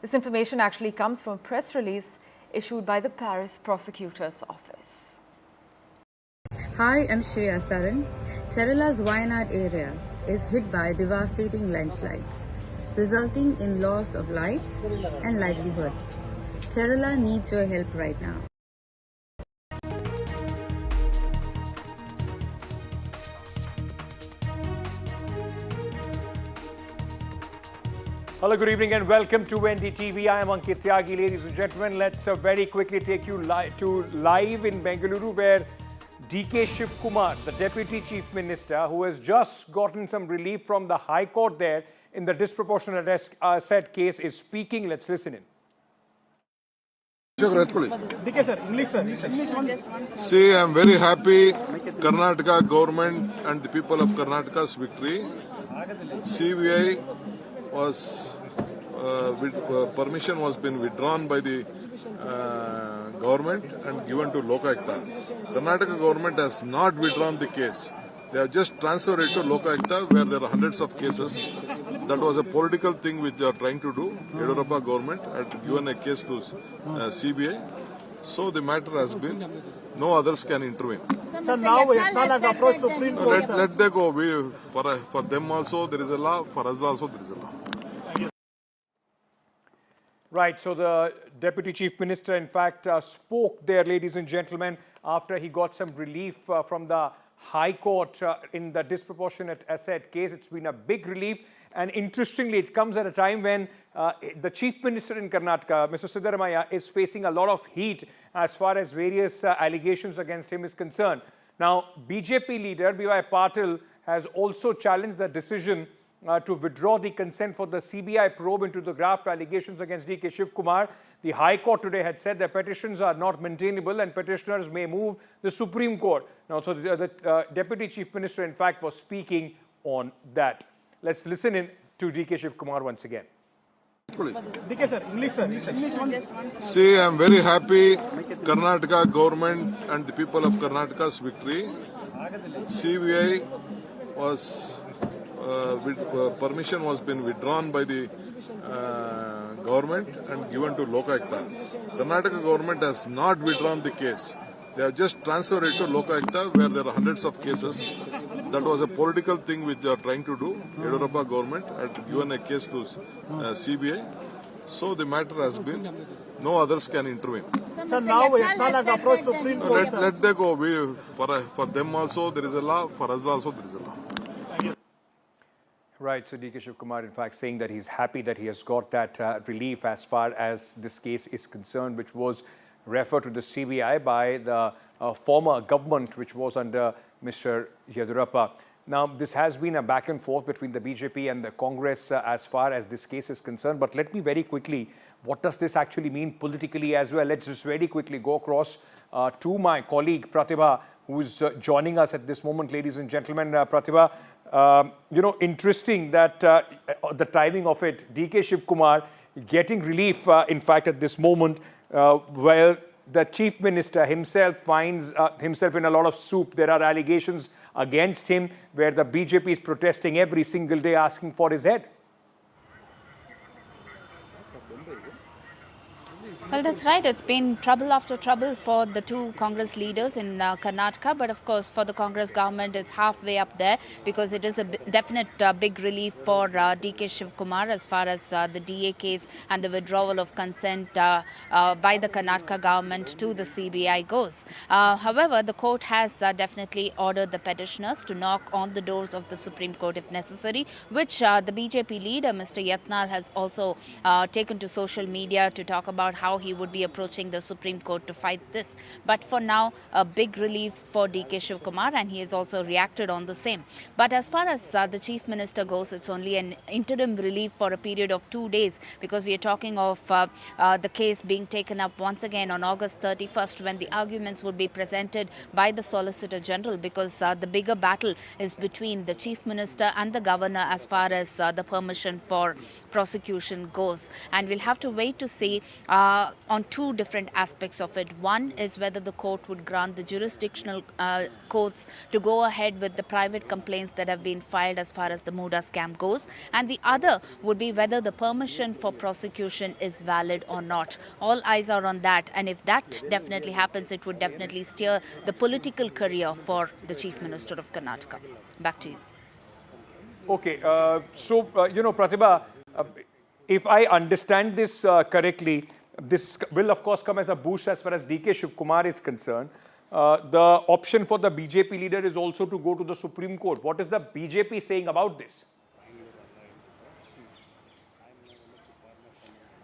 This information actually comes from a press release issued by the Paris prosecutor's office. Hi, I'm Shreya Saran. Kerala's Wayanad area is hit by devastating landslides, resulting in loss of lives and livelihood. Kerala needs your help right now. Hello, good evening and welcome to NDTV. I am Ankit Tyagi. Ladies and gentlemen, let's very quickly take you live in Bengaluru, where DK Shiv Kumar, the Deputy Chief Minister, who has just gotten some relief from the High Court there in the disproportionate asset case, is speaking. Let's listen in. See, I am very happy Karnataka government and the people of Karnataka's victory. CBI was permission was been withdrawn by the government and given to Lokayukta. Karnataka government has not withdrawn the case. They have just transferred it to Lokayukta, where there are hundreds of cases. That was a political thing which they are trying to do. Yediyurappa government had given a case to CBI. So the matter has been, no others can intervene. So now Yatnal has approached Supreme Court. Let them go. For them also there is a law, for us also there is a law. Right, so the Deputy Chief Minister, in fact, spoke there, ladies and gentlemen, after he got some relief from the High Court in the disproportionate asset case. It's been a big relief. And interestingly, it comes at a time when the Chief Minister in Karnataka, Mr. Siddaramaiah, is facing a lot of heat as far as various allegations against him is concerned. Now, BJP leader B.Y. Patil has also challenged the decision to withdraw the consent for the CBI probe into the graft allegations against DK Shiv Kumar. The High Court today had said that petitions are not maintainable and petitioners may move the Supreme Court. Now, so the Deputy Chief Minister, in fact, was speaking on that. Let's listen in to DK Shiv Kumar once again. See, I am very happy Karnataka government and the people of Karnataka's victory. CBI was permission was been withdrawn by the government and given to Lokayukta. Karnataka government has not withdrawn the case. They have just transferred it to Lokayukta where there are hundreds of cases. That was a political thing which they are trying to do. Yediyurappa government had given a case to CBI. So the matter has been, no others can intervene. So now Yatnal has approached Supreme Court. Let them go. For them also there is a law, for us also there is a law. Right, so DK Shivkumar in fact saying that he's happy that he has got that relief as far as this case is concerned, which was referred to the CBI by the former government which was under Mr. Yediyurappa. Now, this has been a back and forth between the BJP and the Congress as far as this case is concerned. But let me very quickly, what does this actually mean politically as well? Let's just very quickly go across to my colleague Pratibha, who is joining us at this moment, ladies and gentlemen. Pratibha, interesting that the timing of it, DK Shivkumar getting relief, in fact, at this moment, while the Chief Minister himself finds himself in a lot of soup. There are allegations against him where the BJP is protesting every single day asking for his head. Well, that's right. It's been trouble after trouble for the two Congress leaders in Karnataka. But of course, for the Congress government, it's halfway up there because it is a definite big relief for DK Shivkumar as far as the DA case and the withdrawal of consent by the Karnataka government to the CBI goes. However, the court has definitely ordered the petitioners to knock on the doors of the Supreme Court if necessary, which the BJP leader, Mr. Yatnal, has also taken to social media to talk about how he would be approaching the Supreme Court to fight this. But for now, a big relief for DK Shivkumar, and he has also reacted on the same. But as far as the Chief Minister goes, it's only an interim relief for a period of 2 days, because we are talking of the case being taken up once again on August 31st, when the arguments would be presented by the Solicitor General, because the bigger battle is between the Chief Minister and the Governor as far as the permission for prosecution goes. And we'll have to wait to see on two different aspects of it. One is whether the court would grant the jurisdictional courts to go ahead with the private complaints that have been filed as far as the Muda scam goes. And the other would be whether the permission for prosecution is valid or not. All eyes are on that. And if that definitely happens, it would definitely steer the political career for the Chief Minister of Karnataka. Back to you. Okay, Pratibha, if I understand this correctly, this will of course come as a boost as far as DK Shivkumar is concerned. The option for the BJP leader is also to go to the Supreme Court. What is the BJP saying about this?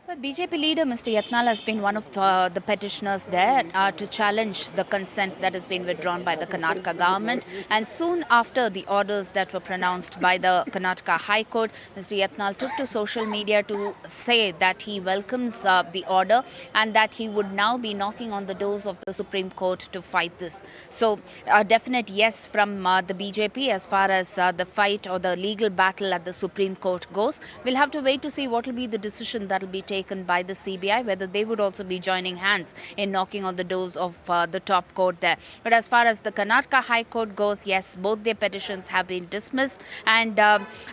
The BJP leader, Mr. Yatnal, has been one of the petitioners there to challenge the consent that has been withdrawn by the Karnataka government. And soon after the orders that were pronounced by the Karnataka High Court, Mr. Yatnal took to social media to say that he welcomes the order and that he would now be knocking on the doors of the Supreme Court to fight this. So a definite yes from the BJP as far as the fight or the legal battle at the Supreme Court goes. We'll have to wait to see what will be the decision that will be taken by the CBI, whether they would also be joining hands in knocking on the doors of the top court there. But as far as the Karnataka High Court goes, yes, both their petitions have been dismissed, and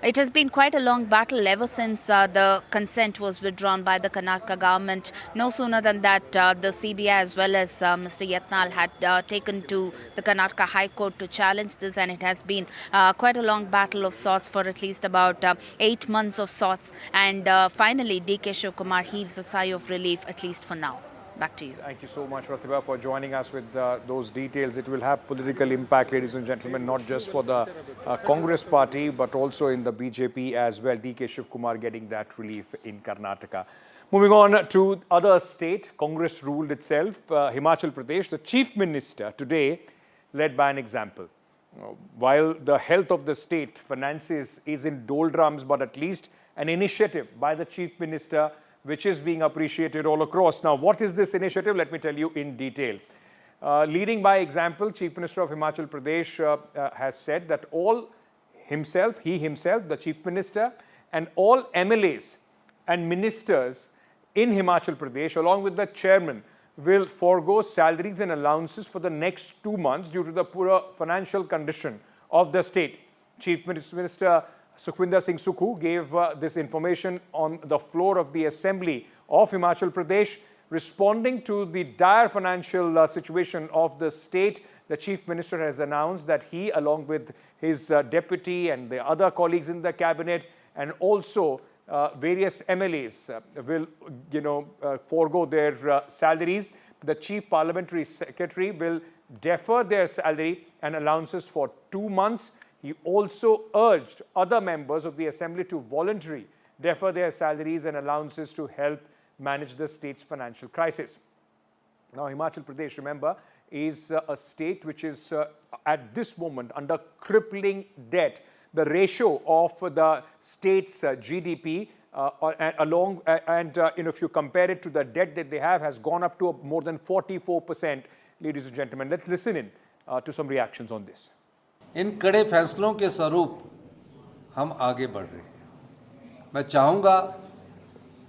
it has been quite a long battle ever since the consent was withdrawn by the Karnataka government. No sooner than that, the CBI as well as Mr. Yatnal had taken to the Karnataka High Court to challenge this, and it has been quite a long battle of sorts for at least about 8 months of sorts. And finally, DK Shivkumar heaves a sigh of relief, at least for now. Back to you. Thank you so much, Pratibha, for joining us with those details. It will have political impact, ladies and gentlemen, not just for the Congress party, but also in the BJP as well. DK Shivkumar getting that relief in Karnataka. Moving on to other state, Congress ruled itself. Himachal Pradesh, the Chief Minister today led by an example. While the health of the state finances is in doldrums, but at least an initiative by the Chief Minister which is being appreciated all across. Now, what is this initiative? Let me tell you in detail. Leading by example, Chief Minister of Himachal Pradesh has said that he himself, the Chief Minister, and all MLAs and ministers in Himachal Pradesh, along with the chairman, will forego salaries and allowances for the next 2 months due to the poor financial condition of the state. Chief Minister Sukhwinder Singh Sukhu gave this information on the floor of the Assembly of Himachal Pradesh. Responding to the dire financial situation of the state, the Chief Minister has announced that he, along with his deputy and the other colleagues in the cabinet, and also various MLAs will, forego their salaries. The Chief Parliamentary Secretary will defer their salary and allowances for 2 months. He also urged other members of the Assembly to voluntarily defer their salaries and allowances to help manage the state's financial crisis. Now, Himachal Pradesh, remember, is a state which is at this moment under crippling debt. The ratio of the state's GDP if you compare it to the debt that they have, has gone up to more than 44%. Ladies and gentlemen, let's listen in to some reactions on this. इन कड़े फैसलों के स्वरूप हम आगे बढ़ रहे हैं। मैं चाहूँगा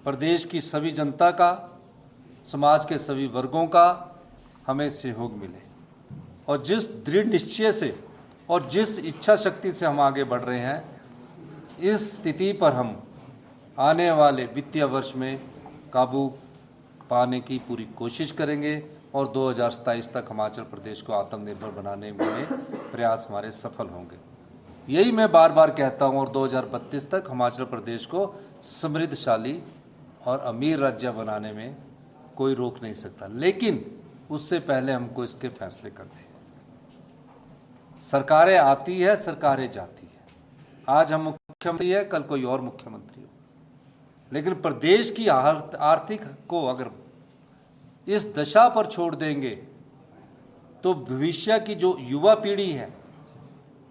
प्रदेश की सभी जनता का, समाज के सभी वर्गों का हमें सहयोग मिले और जिस दृढ़ निश्चय से और जिस इच्छा शक्ति से हम आगे बढ़ रहे हैं, इस स्थिति पर हम आने वाले वित्तीय वर्ष में काबू पाने की पूरी कोशिश करेंगे और 2027 तक हिमाचल प्रदेश को आत्मनिर्भर बनाने में प्रयास हमारे सफल होंगे। यही मैं बार बार कहता हूं और 2032 तक हिमाचल प्रदेश को समृद्धशाली और अमीर राज्य बनाने में कोई रोक नहीं सकता, लेकिन उससे पहले हमको इसके फैसले करने हैं। सरकारें आती है, सरकारें जाती है। आज हम मुख्यमंत्री है, कल कोई और मुख्यमंत्री हो, लेकिन प्रदेश की आर्थिक को अगर इस दशा पर छोड़ देंगे तो भविष्य की जो युवा पीढ़ी है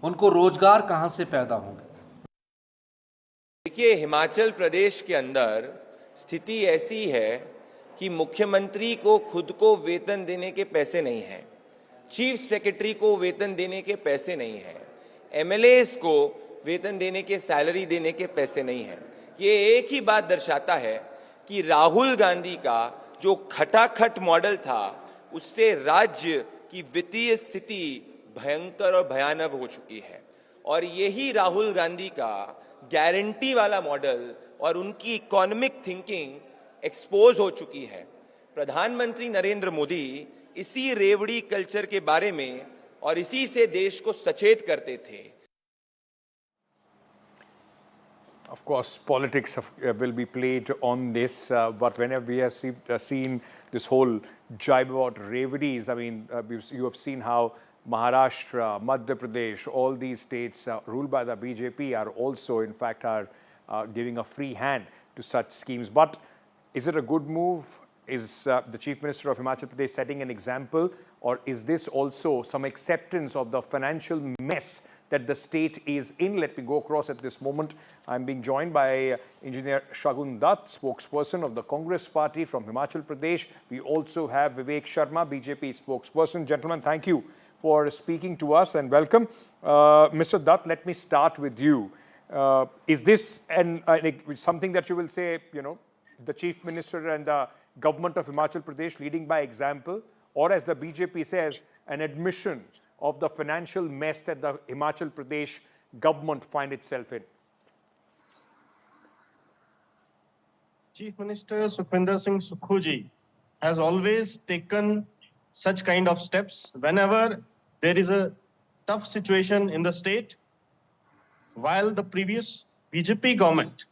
उनको रोजगार कहां से पैदा होंगे। देखिए, हिमाचल प्रदेश के अंदर स्थिति ऐसी है कि मुख्यमंत्री को खुद को वेतन देने के पैसे नहीं हैं, चीफ सेक्रेटरी को वेतन देने के पैसे नहीं हैं, एमएलएस को वेतन देने के, सैलरी देने के पैसे नहीं हैं। ये एक ही बात दर्शाता है कि राहुल गांधी का जो खटाखट मॉडल था, उससे राज्य की वित्तीय स्थिति भयंकर और भयानक हो चुकी है। और यही राहुल गांधी का गारंटी वाला मॉडल और उनकी इकोनॉमिक थिंकिंग एक्सपोज हो चुकी है। प्रधानमंत्री नरेंद्र मोदी इसी रेवड़ी कल्चर के बारे में और इसी से देश को सचेत करते थे। Of course, politics will be played on this, but whenever we have seen this whole jibe about reveries, I mean, you have seen how Maharashtra, Madhya Pradesh, all these states ruled by the BJP are also, in fact, are giving a free hand to such schemes. But is it a good move? Is the Chief Minister of Himachal Pradesh setting an example, or is this also some acceptance of the financial mess that the state is in? Let me go across at this moment. I'm being joined by Engineer Shagun Dutt, spokesperson of the Congress party from Himachal Pradesh. We also have Vivek Sharma, BJP spokesperson. Gentlemen, thank you for speaking to us and welcome. Mr. Dutt, let me start with you. Is this something that you will say, the Chief Minister and the government of Himachal Pradesh leading by example, or as the BJP says, an admission of the financial mess that the Himachal Pradesh government find itself in? Chief Minister Sukhwinder Singh Sukhu ji has always taken such kind of steps whenever there is a tough situation in the state, while the previous BJP government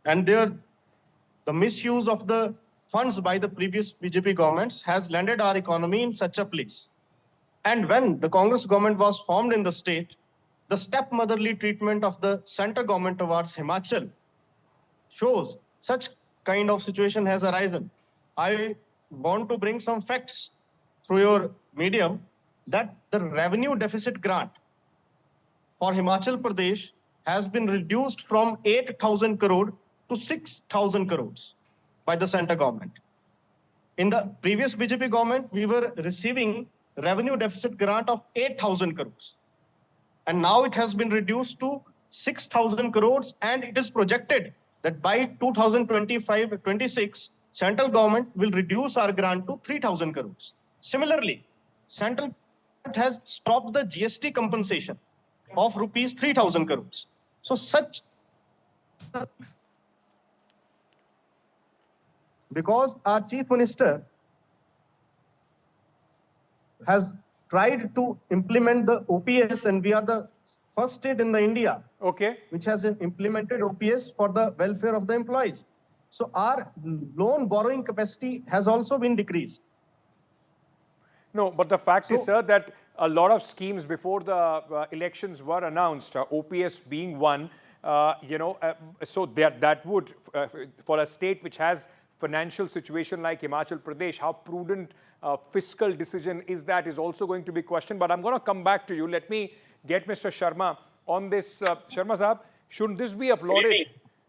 and the misuse of the funds by the previous BJP governments has landed our economy in such a place. And when the Congress government was formed in the state, the stepmotherly treatment of the central government towards Himachal shows such kind of situation has arisen. I want to bring some facts through your medium that the revenue deficit grant for Himachal Pradesh has been reduced from 8,000 crore to 6,000 crores by the central government. In the previous BJP government, we were receiving revenue deficit grant of 8,000 crores. And now it has been reduced to 6,000 crores, and it is projected that by 2025-26, central government will reduce our grant to 3,000 crores. Similarly, central government has stopped the GST compensation of rupees 3,000 crores. So such Because our Chief Minister has tried to implement the OPS, and we are the first state in the India which has implemented OPS for the welfare of the employees. So our loan borrowing capacity has also been decreased. No, but the fact is, sir, that a lot of schemes before the elections were announced, OPS being one, so that would, for a state which has financial situation like Himachal Pradesh, how prudent fiscal decision is that is also going to be questioned. But I'm going to come back to you. Let me get Mr. Sharma on this. Sharma Sahab, shouldn't this be applauded?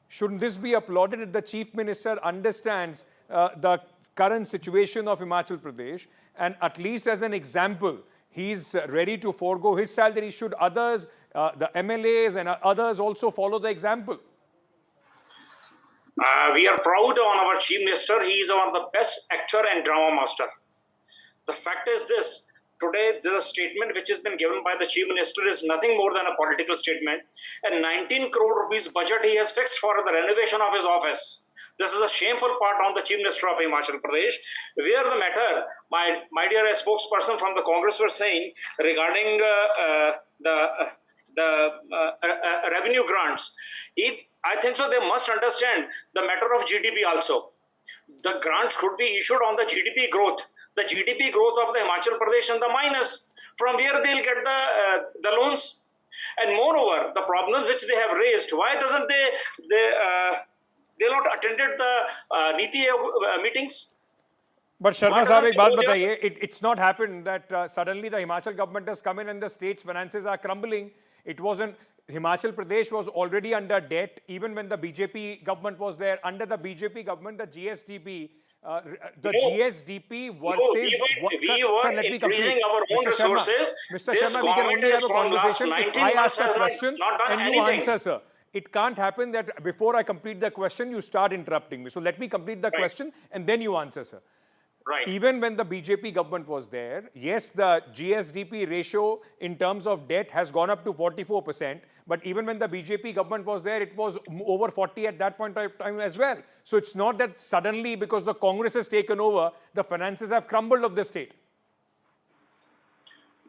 Shouldn't this be applauded if the Chief Minister understands the current situation of Himachal Pradesh, and at least as an example, he's ready to forego his salary? Should others, the MLAs and others also follow the example? We are proud on our Chief Minister. He is one of the best actor and drama master. The fact is this, today the statement which has been given by the Chief Minister is nothing more than a political statement. And 19 crore rupees budget he has fixed for the renovation of his office. This is a shameful part on the Chief Minister of Himachal Pradesh. Where the matter, my dear spokesperson from the Congress were saying regarding the revenue grants, I think so they must understand the matter of GDP also. The grants could be issued on the GDP growth. The GDP growth of the Himachal Pradesh and the minus, from where they'll get the loans. And moreover, the problems which they have raised, why doesn't they not attended the Niti meetings? But Sharma Sahab, ek baat bataiye, it's not happened that suddenly the Himachal government has come in and the state's finances are crumbling. It wasn't. Himachal Pradesh was already under debt even when the BJP government was there. Under the BJP government, the GSDP, GSDP versus... We were increasing our own resources. Mr. Sharma, we can only have a conversation if I ask a question and you answer, sir. It can't happen that before I complete the question, you start interrupting me. So let me complete the question and then you answer, sir. Right. Even when the BJP government was there, yes, the GSDP ratio in terms of debt has gone up to 44%. But even when the BJP government was there, it was over 40 at that point of time as well. So it's not that suddenly, because the Congress has taken over, the finances have crumbled of the state.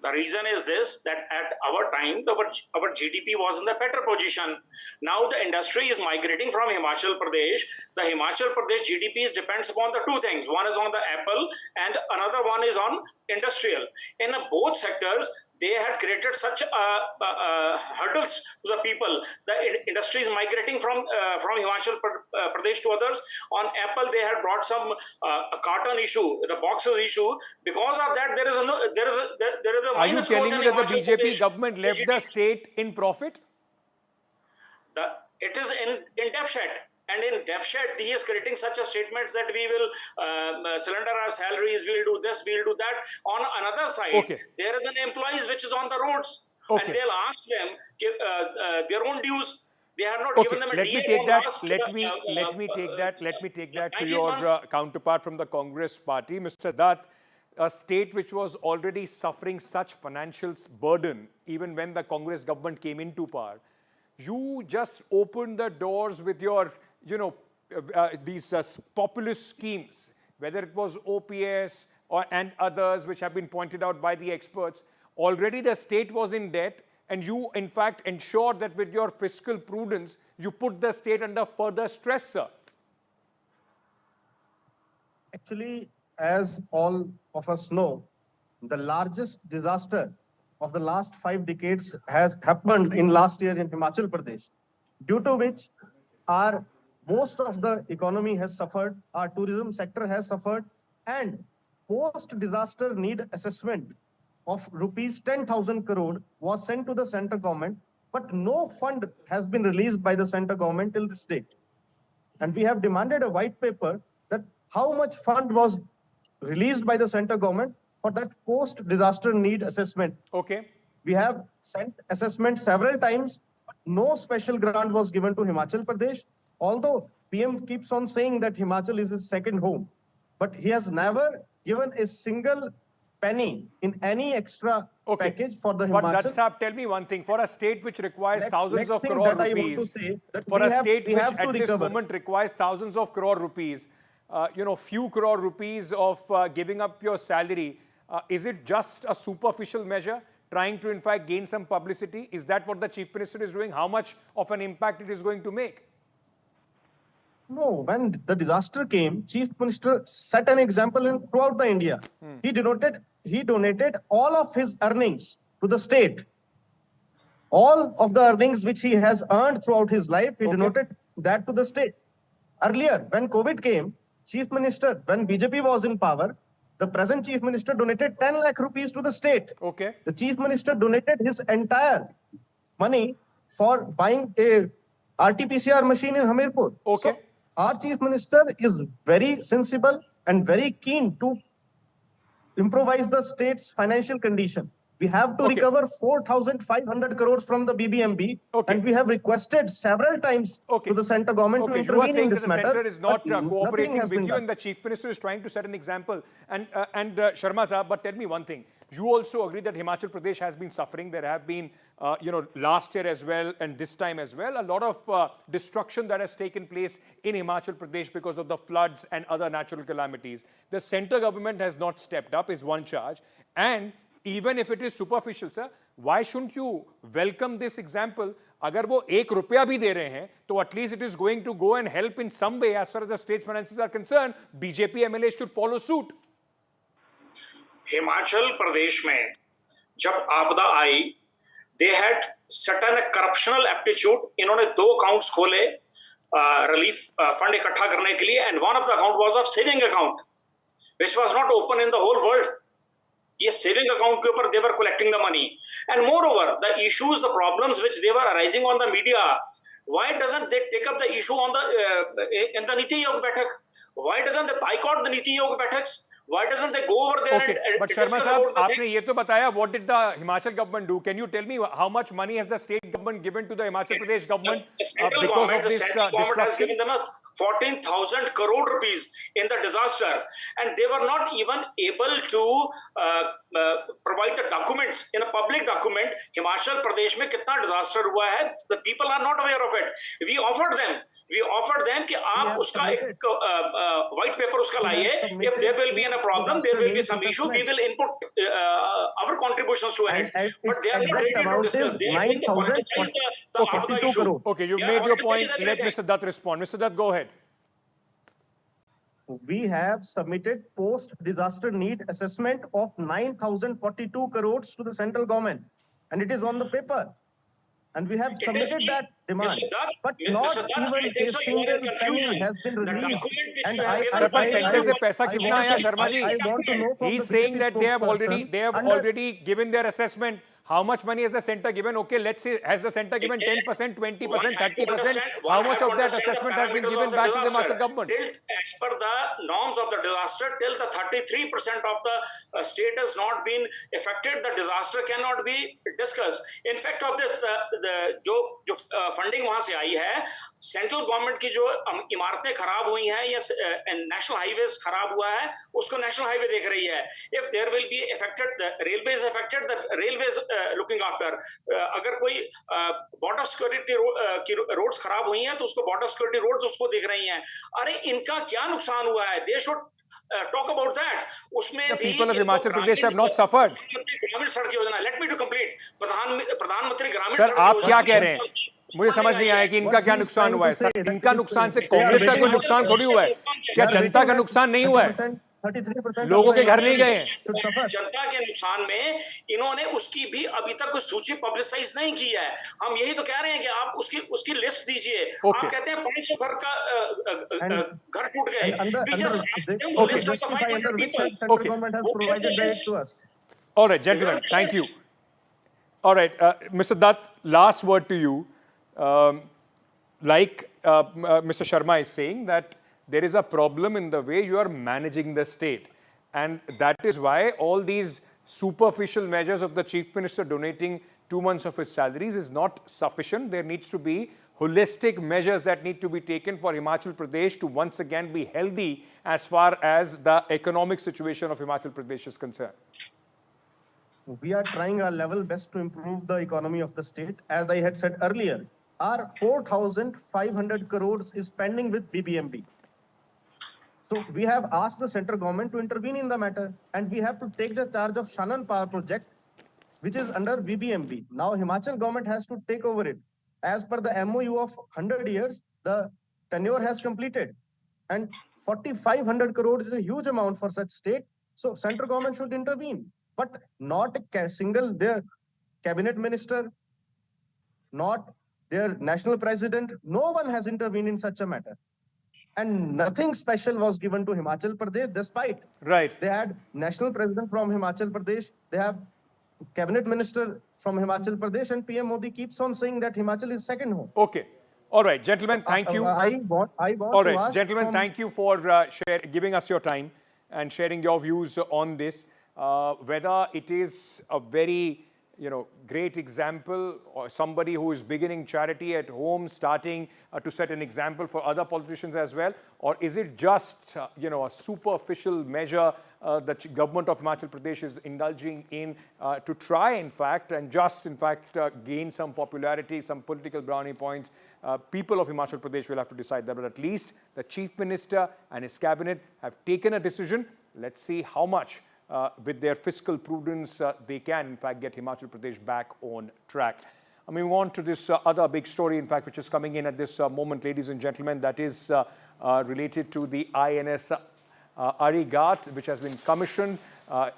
The reason is this, that at our time, our GDP was in the better position. Now the industry is migrating from Himachal Pradesh. The Himachal Pradesh GDP depends upon the two things. One is on the apple and another one is on industrial. In both sectors, they had created such hurdles to the people. The industry is migrating from Himachal Pradesh to others. On apple, they had brought some carton issue, the boxes issue. Because of that, there is a Are you telling me that the BJP government left the state in profit? It is in deficit. And in deficit, he is creating such a statements that we will cylinder our salaries, we'll do this, we'll do that. On another side, there are the employees which is on the roads. And they'll ask them their own dues. They have not given them a Let me take that to your counterpart from the Congress party, Mr. Dutt. A state which was already suffering such financial burden, even when the Congress government came into power, you just opened the doors with your, these populist schemes, whether it was OPS and others which have been pointed out by the experts. Already the state was in debt, and you, in fact, ensured that with your fiscal prudence, you put the state under further stress, sir. Actually, as all of us know, the largest disaster of the last 5 decades has happened in last year in Himachal Pradesh, due to which most of the economy has suffered, our tourism sector has suffered, and post-disaster need assessment of rupees 10,000 crore was sent to the central government, but no fund has been released by the central government till this date. And we have demanded a white paper that how much fund was released by the central government for that post-disaster need assessment. We have sent assessment several times, but no special grant was given to Himachal Pradesh. Although PM keeps on saying that Himachal is his second home, but he has never given a single penny in any extra package for the But Himachal. that's up. Tell me one thing. For a state which requires thousands Next of thing crore that I want to rupees, say that for we a have- state we which have to at this recover. moment requires thousands of crore rupees, few crore rupees of giving up your salary, is it just a superficial measure trying to in fact gain some publicity? Is that what the Chief Minister is doing? How much of an impact it is going to make? No, when the disaster came, Chief Minister set an example throughout the India. He donated all of his earnings to the state. All of the earnings which he has earned throughout his life, he donated that to the state. Earlier, when COVID came, Chief Minister, when BJP was in power, the present Chief Minister donated 10 lakh rupees to the state. Okay. The Chief Minister donated his entire money for buying a RT-PCR machine in Hamirpur. Okay. So, our Chief Minister is very sensible and very keen to improvise the state's financial condition. We have to recover 4,500 crores from the BBMB, and we have requested several times to the central government to Okay, you are intervene in saying that this the matter. centre is not but nothing cooperating has with been you, done. and the Chief Minister is trying to set an example. And Sharma Saab, but tell me one thing. You also agree that Himachal Pradesh has been suffering. There have been, last year as well and this time as well, a lot of destruction that has taken place in Himachal Pradesh because of the floods and other natural calamities. The centre government has not stepped up, is one charge. And even if it is superficial, sir, why shouldn't you welcome this example? अगर वो ₹1 भी दे रहे हैं, तो at least it is going to go and help in some way as far as the state's finances are concerned. BJP MLAs should follow suit. Himachal Pradesh में जब आपदा आई, they had certain करप्शनल aptitude. इन्होंने 2 अकाउंट्स खोले रिलीफ फंड इकट्ठा करने के लिए, and one of the account was of saving account which was not open in the whole world. ये सेविंग अकाउंट के ऊपर they were collecting the money, and moreover the issues, the problems which they were arising on the media, why doesn't they take up the issue on the in the NITI Aayog बैठक? Why doesn't they boycott the NITI Aayog बैठक्स? Why doesn't they go over there and but Sharma Sahab, आपने ये तो बताया, what did the Himachal government do? Can you tell me how much money has the state government given to the Himachal Pradesh government because of this government has given disruption? them 14,000 crore rupees in the disaster, and they were not even able to provide the documents in a public document. Himachal Pradesh में कितना disaster हुआ है, the people are not aware of it. We offered them कि आप उसका एक white paper उसका लाइए. If there will be a problem, there will be some issue, we will input our contributions to it. But they are not ready to discuss. They are going to politicize the Apata issue. Okay, you've made your point. Let Mr. Dutt respond. Mr. Dutt, go ahead. We have submitted post-disaster need assessment of 9,042 crores to the central government, and it is on the paper. And we have submitted that demand, but not even a single penny has been released. And Centre से पैसा कितना आया, Sharma ji? He's saying that they have already given their assessment. How much money has the centre given? Okay, let's say, has the centre given 10%, 20%, 30%? How much of that assessment has been given back to the Himachal government? As per the norms of the disaster, till the 33% of the state has not been affected, the disaster cannot be discussed. In fact, of this, जो funding वहाँ से आई है, central government की जो इमारतें खराब हुई हैं या national highways खराब हुआ है, उसको national highway देख रही है. If there will be affected, the railways affected, the railways looking after. अगर कोई border security की roads खराब हुई हैं, तो उसको border security roads उसको देख रही हैं. अरे इनका क्या नुकसान हुआ है? They should talk about that. उसमें The people of Himachal Pradesh have not suffered. ग्रामीण सड़क योजना. Let me to complete. प्रधानमंत्री ग्रामीण सर, सड़क आप योजना क्या कह रहे हैं? मुझे समझ नहीं आया कि इनका क्या नुकसान हुआ है. सर, इनका नुकसान से कांग्रेस का कोई नुकसान थोड़ी हुआ है. क्या जनता का नुकसान नहीं हुआ है? लोगों के घर नहीं गए हैं. जनता के नुकसान में इन्होंने उसकी भी अभी तक कोई सूची पब्लिसाइज नहीं की है. हम यही तो कह रहे हैं कि आप उसकी लिस्ट दीजिए. आप कहते हैं 500 घर का घर टूट गए. All right, gentlemen, thank you. All right, Mr. Dutt, last word to you. Like Mr. Sharma is saying, that there is a problem in the way you are managing the state. And that is why all these superficial measures of the Chief Minister donating 2 months of his salaries is not sufficient. There needs to be holistic measures that need to be taken for Himachal Pradesh to once again be healthy as far as the economic situation of Himachal Pradesh is concerned. we are trying our level best to improve the economy of the state. As I had said earlier, our 4,500 crores is pending with BBMP. So we have asked the central government to intervene in the matter, and we have to take the charge of Shannon Power Project, which is under BBMP. Now Himachal government has to take over it. As per the MOU of 100 years, the tenure has completed. And 4,500 crores is a huge amount for such state. So central government should intervene, but not a single their cabinet minister, not their national president. No one has intervened in such a matter. And nothing special was given to Himachal Pradesh, despite they had national president from Himachal Pradesh, they have cabinet minister from Himachal Pradesh, and PM Modi keeps on saying that Himachal is second home. Okay. All right, gentlemen, thank you. I want All to right, ask gentlemen, thank you for giving us your time and sharing your views on this. Whether it is a very great example, or somebody who is beginning charity at home, starting to set an example for other politicians as well, or is it just a superficial measure that government of Himachal Pradesh is indulging in to try, in fact, gain some popularity, some political brownie points? People of Himachal Pradesh will have to decide that, but at least the Chief Minister and his cabinet have taken a decision. Let's see how much with their fiscal prudence, they can, in fact, get Himachal Pradesh back on track. Moving on to this other big story, in fact, which is coming in at this moment, ladies and gentlemen, that is related to the INS Arigat, which has been commissioned.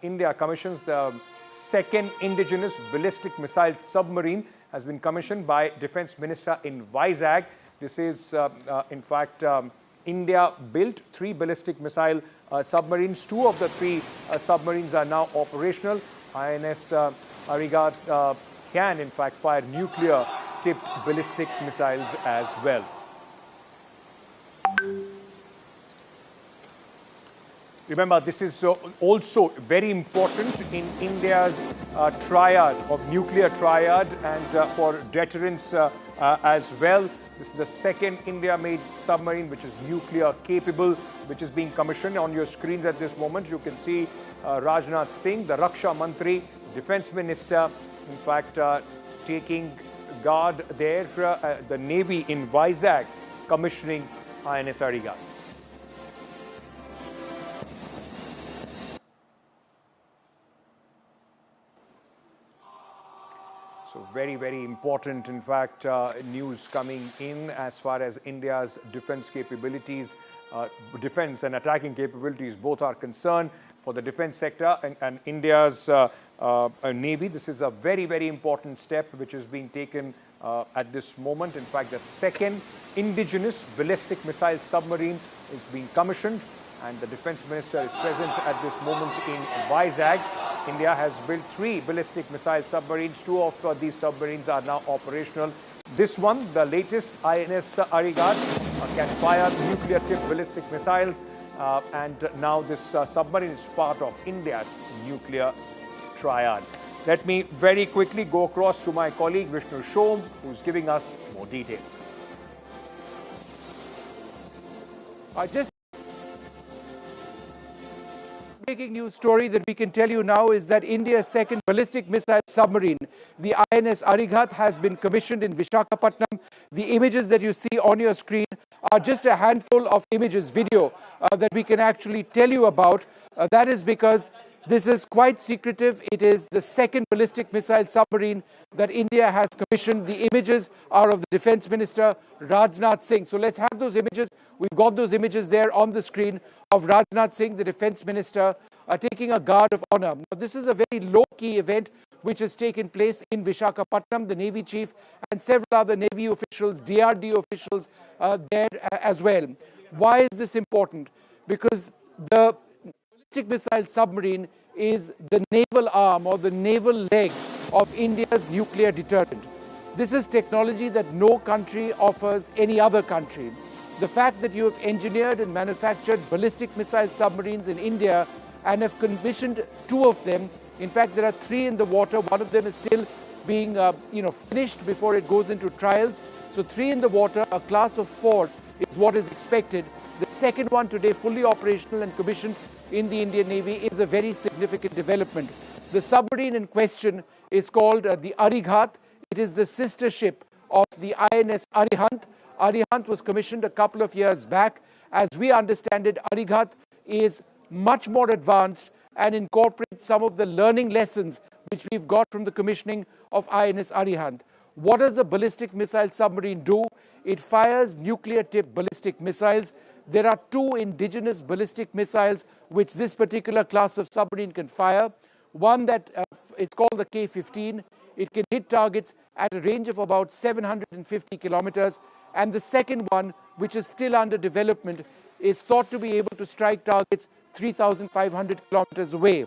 India commissions the second indigenous ballistic missile submarine, has been commissioned by Defence Minister in Vizag. This is, in fact, India built 3 ballistic missile submarines. 2 of the 3 submarines are now operational. INS Arigat can, in fact, fire nuclear-tipped ballistic missiles as well. Remember, this is also very important in India's triad of nuclear triad and for deterrence as well. This is the second India-made submarine which is nuclear capable, which is being commissioned. On your screens at this moment, you can see Rajnath Singh, the Raksha Mantri, Defence Minister, in fact, taking guard there, the Navy in Vizag, commissioning INS Arigat. So very, very important, in fact, news coming in as far as India's defense capabilities, defense and attacking capabilities both are concerned for the defense sector and India's Navy. This is a very, very important step which is being taken at this moment. In fact, the second indigenous ballistic missile submarine is being commissioned, and the Defence Minister is present at this moment in Vizag. India has built 3 ballistic missile submarines. 2 of these submarines are now operational. This one, the latest INS Arigat, can fire nuclear-tipped ballistic missiles, and now this submarine is part of India's nuclear triad. Let me very quickly go across to my colleague Vishnu Shom, who's giving us more details. Breaking news story that we can tell you now is that India's second ballistic missile submarine, the INS Arigat, has been commissioned in Visakhapatnam. The images that you see on your screen are just a handful of images, video, that we can actually tell you about. That is because this is quite secretive. It is the second ballistic missile submarine that India has commissioned. The images are of the Defence Minister, Rajnath Singh. So let's have those images. We've got those images there on the screen of Rajnath Singh, the Defence Minister, taking a guard of honor. Now, this is a very low-key event which has taken place in Visakhapatnam. The Navy Chief and several other Navy officials, DRDO officials there as well. Why is this important? Because the ballistic missile submarine is the naval arm or the naval leg of India's nuclear deterrent. This is technology that no country offers any other country. The fact that you have engineered and manufactured ballistic missile submarines in India and have commissioned 2 of them. In fact, there are 3 in the water. One of them is still being finished before it goes into trials. So 3 in the water, a class of 4 is what is expected. The second one today, fully operational and commissioned in the Indian Navy, is a very significant development. The submarine in question is called the Arighat. It is the sister ship of the INS Arihant. Arihant was commissioned a couple of years back. As we understand it, Arighat is much more advanced and incorporates some of the learning lessons which we've got from the commissioning of INS Arihant. What does a ballistic missile submarine do? It fires nuclear-tipped ballistic missiles. There are two indigenous ballistic missiles which this particular class of submarine can fire. One that is called the K-15. It can hit targets at a range of about 750 kilometers. And the second one, which is still under development, is thought to be able to strike targets 3,500 kilometers away.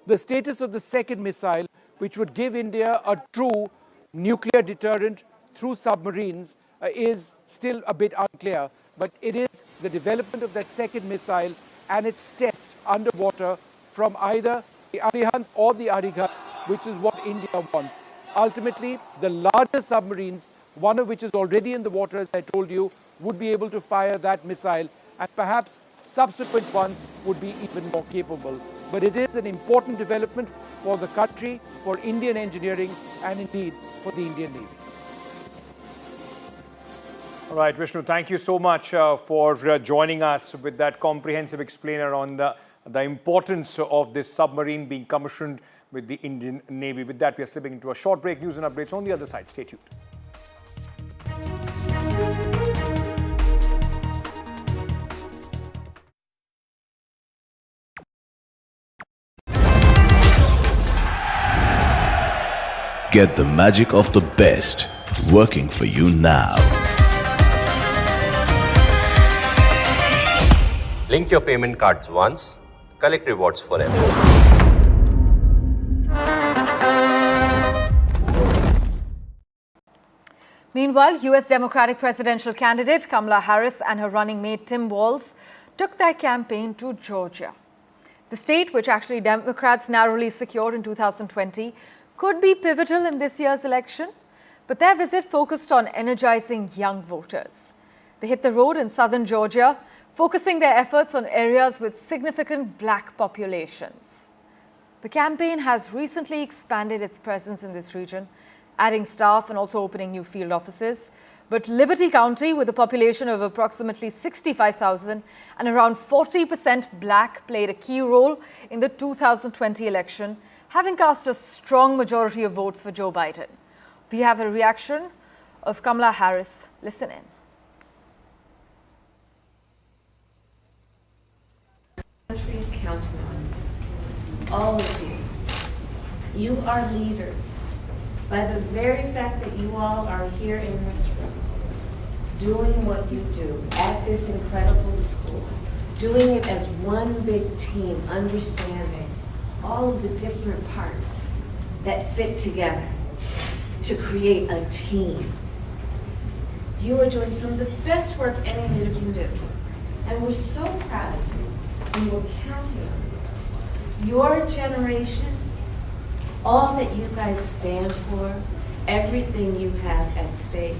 The status of the second missile, which would give India a true nuclear deterrent through submarines, is still a bit unclear. But it is the development of that second missile and its test underwater from either the Arihant or the Arighat, which is what India wants. Ultimately, the larger submarines, one of which is already in the water, as I told you, would be able to fire that missile, and perhaps subsequent ones would be even more capable. But it is an important development for the country, for Indian engineering, and indeed for the Indian Navy. All right, Vishnu, thank you so much for joining us with that comprehensive explainer on the importance of this submarine being commissioned with the Indian Navy. With that, we are slipping into a short break. News and updates on the other side. Stay tuned. Get the magic of the best working for you now. Link your payment cards once, collect rewards forever. Meanwhile, US Democratic presidential candidate Kamala Harris and her running mate Tim Walz took their campaign to Georgia. The state, which actually Democrats narrowly secured in 2020, could be pivotal in this year's election, but their visit focused on energizing young voters. They hit the road in southern Georgia, focusing their efforts on areas with significant black populations. The campaign has recently expanded its presence in this region, adding staff and also opening new field offices. But Liberty County, with a population of approximately 65,000 and around 40% black, played a key role in the 2020 election, having cast a strong majority of votes for Joe Biden. We have a reaction of Kamala Harris. Listen in. The country is counting on you, all of you. You are leaders. By the very fact that you all are here in this room, doing what you do at this incredible school, doing it as one big team, understanding all of the different parts that fit together to create a team. You are doing some of the best work any leader can do. And we're so proud of you, and we're counting on you. Your generation, all that you guys stand for, everything you have at stake,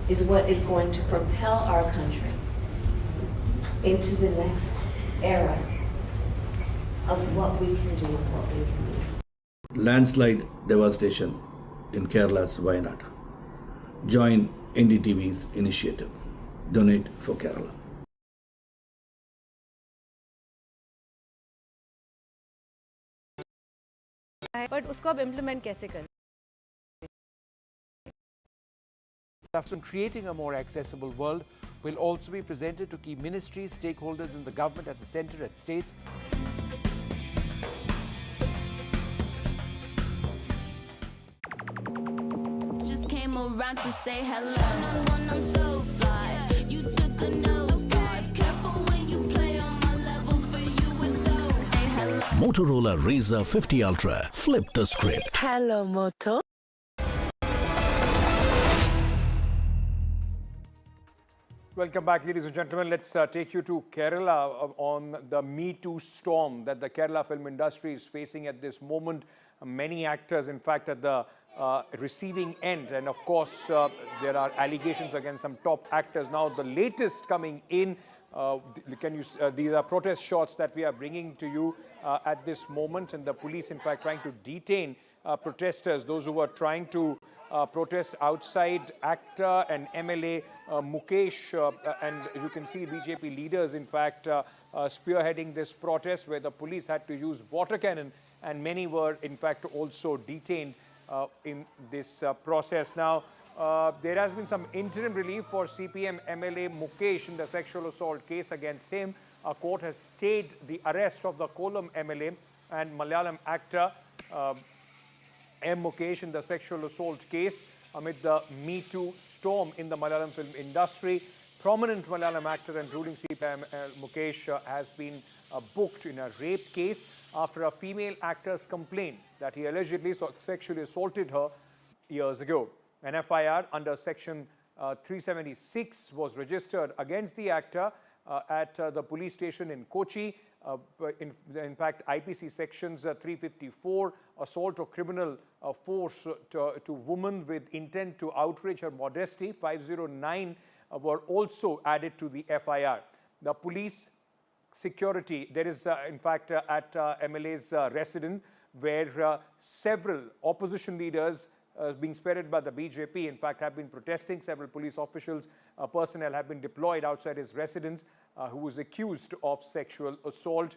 is what is going to propel our country into the next era of what we can do and what we can do. Landslide devastation in Kerala's Wayanad. Join NDTV's initiative. Donate for Kerala. But उसको अब implement कैसे करें? On creating a more accessible world will also be presented to key ministries, stakeholders in the government at the center, at states. Just came around to say hello. I'm so fly. You took a nosedive. Careful when you play on my level. For you it's so. Hey, hello. Motorola Razr 50 Ultra. Flip the script. Hello, Moto. Welcome back, ladies and gentlemen. Let's take you to Kerala on the Me Too storm that the Kerala film industry is facing at this moment. Many actors, in fact, at the receiving end. And of course, there are allegations against some top actors. Now, the latest coming in, these are protest shots that we are bringing to you. at this moment, and the police, in fact, trying to detain protesters, those who were trying to protest outside actor and MLA Mukesh, and you can see BJP leaders, in fact, spearheading this protest, where the police had to use water cannon, and many were, in fact, also detained in this process. Now, there has been some interim relief for CPM MLA Mukesh in the sexual assault case against him. A court has stayed the arrest of the Kollam MLA and Malayalam actor M. Mukesh in the sexual assault case amid the Me Too storm in the Malayalam film industry. Prominent Malayalam actor and ruling CPM Mukesh has been booked in a rape case after a female actor's complaint that he allegedly sexually assaulted her years ago. An FIR under Section 376 was registered against the actor at the police station in Kochi. In fact, IPC sections 354, assault or criminal force to woman with intent to outrage her modesty, 509 were also added to the FIR. The police security, there is in fact at MLA's residence, where several opposition leaders being spearheaded by the BJP, in fact, have been protesting. Several police officials, personnel have been deployed outside his residence, who was accused of sexual assault.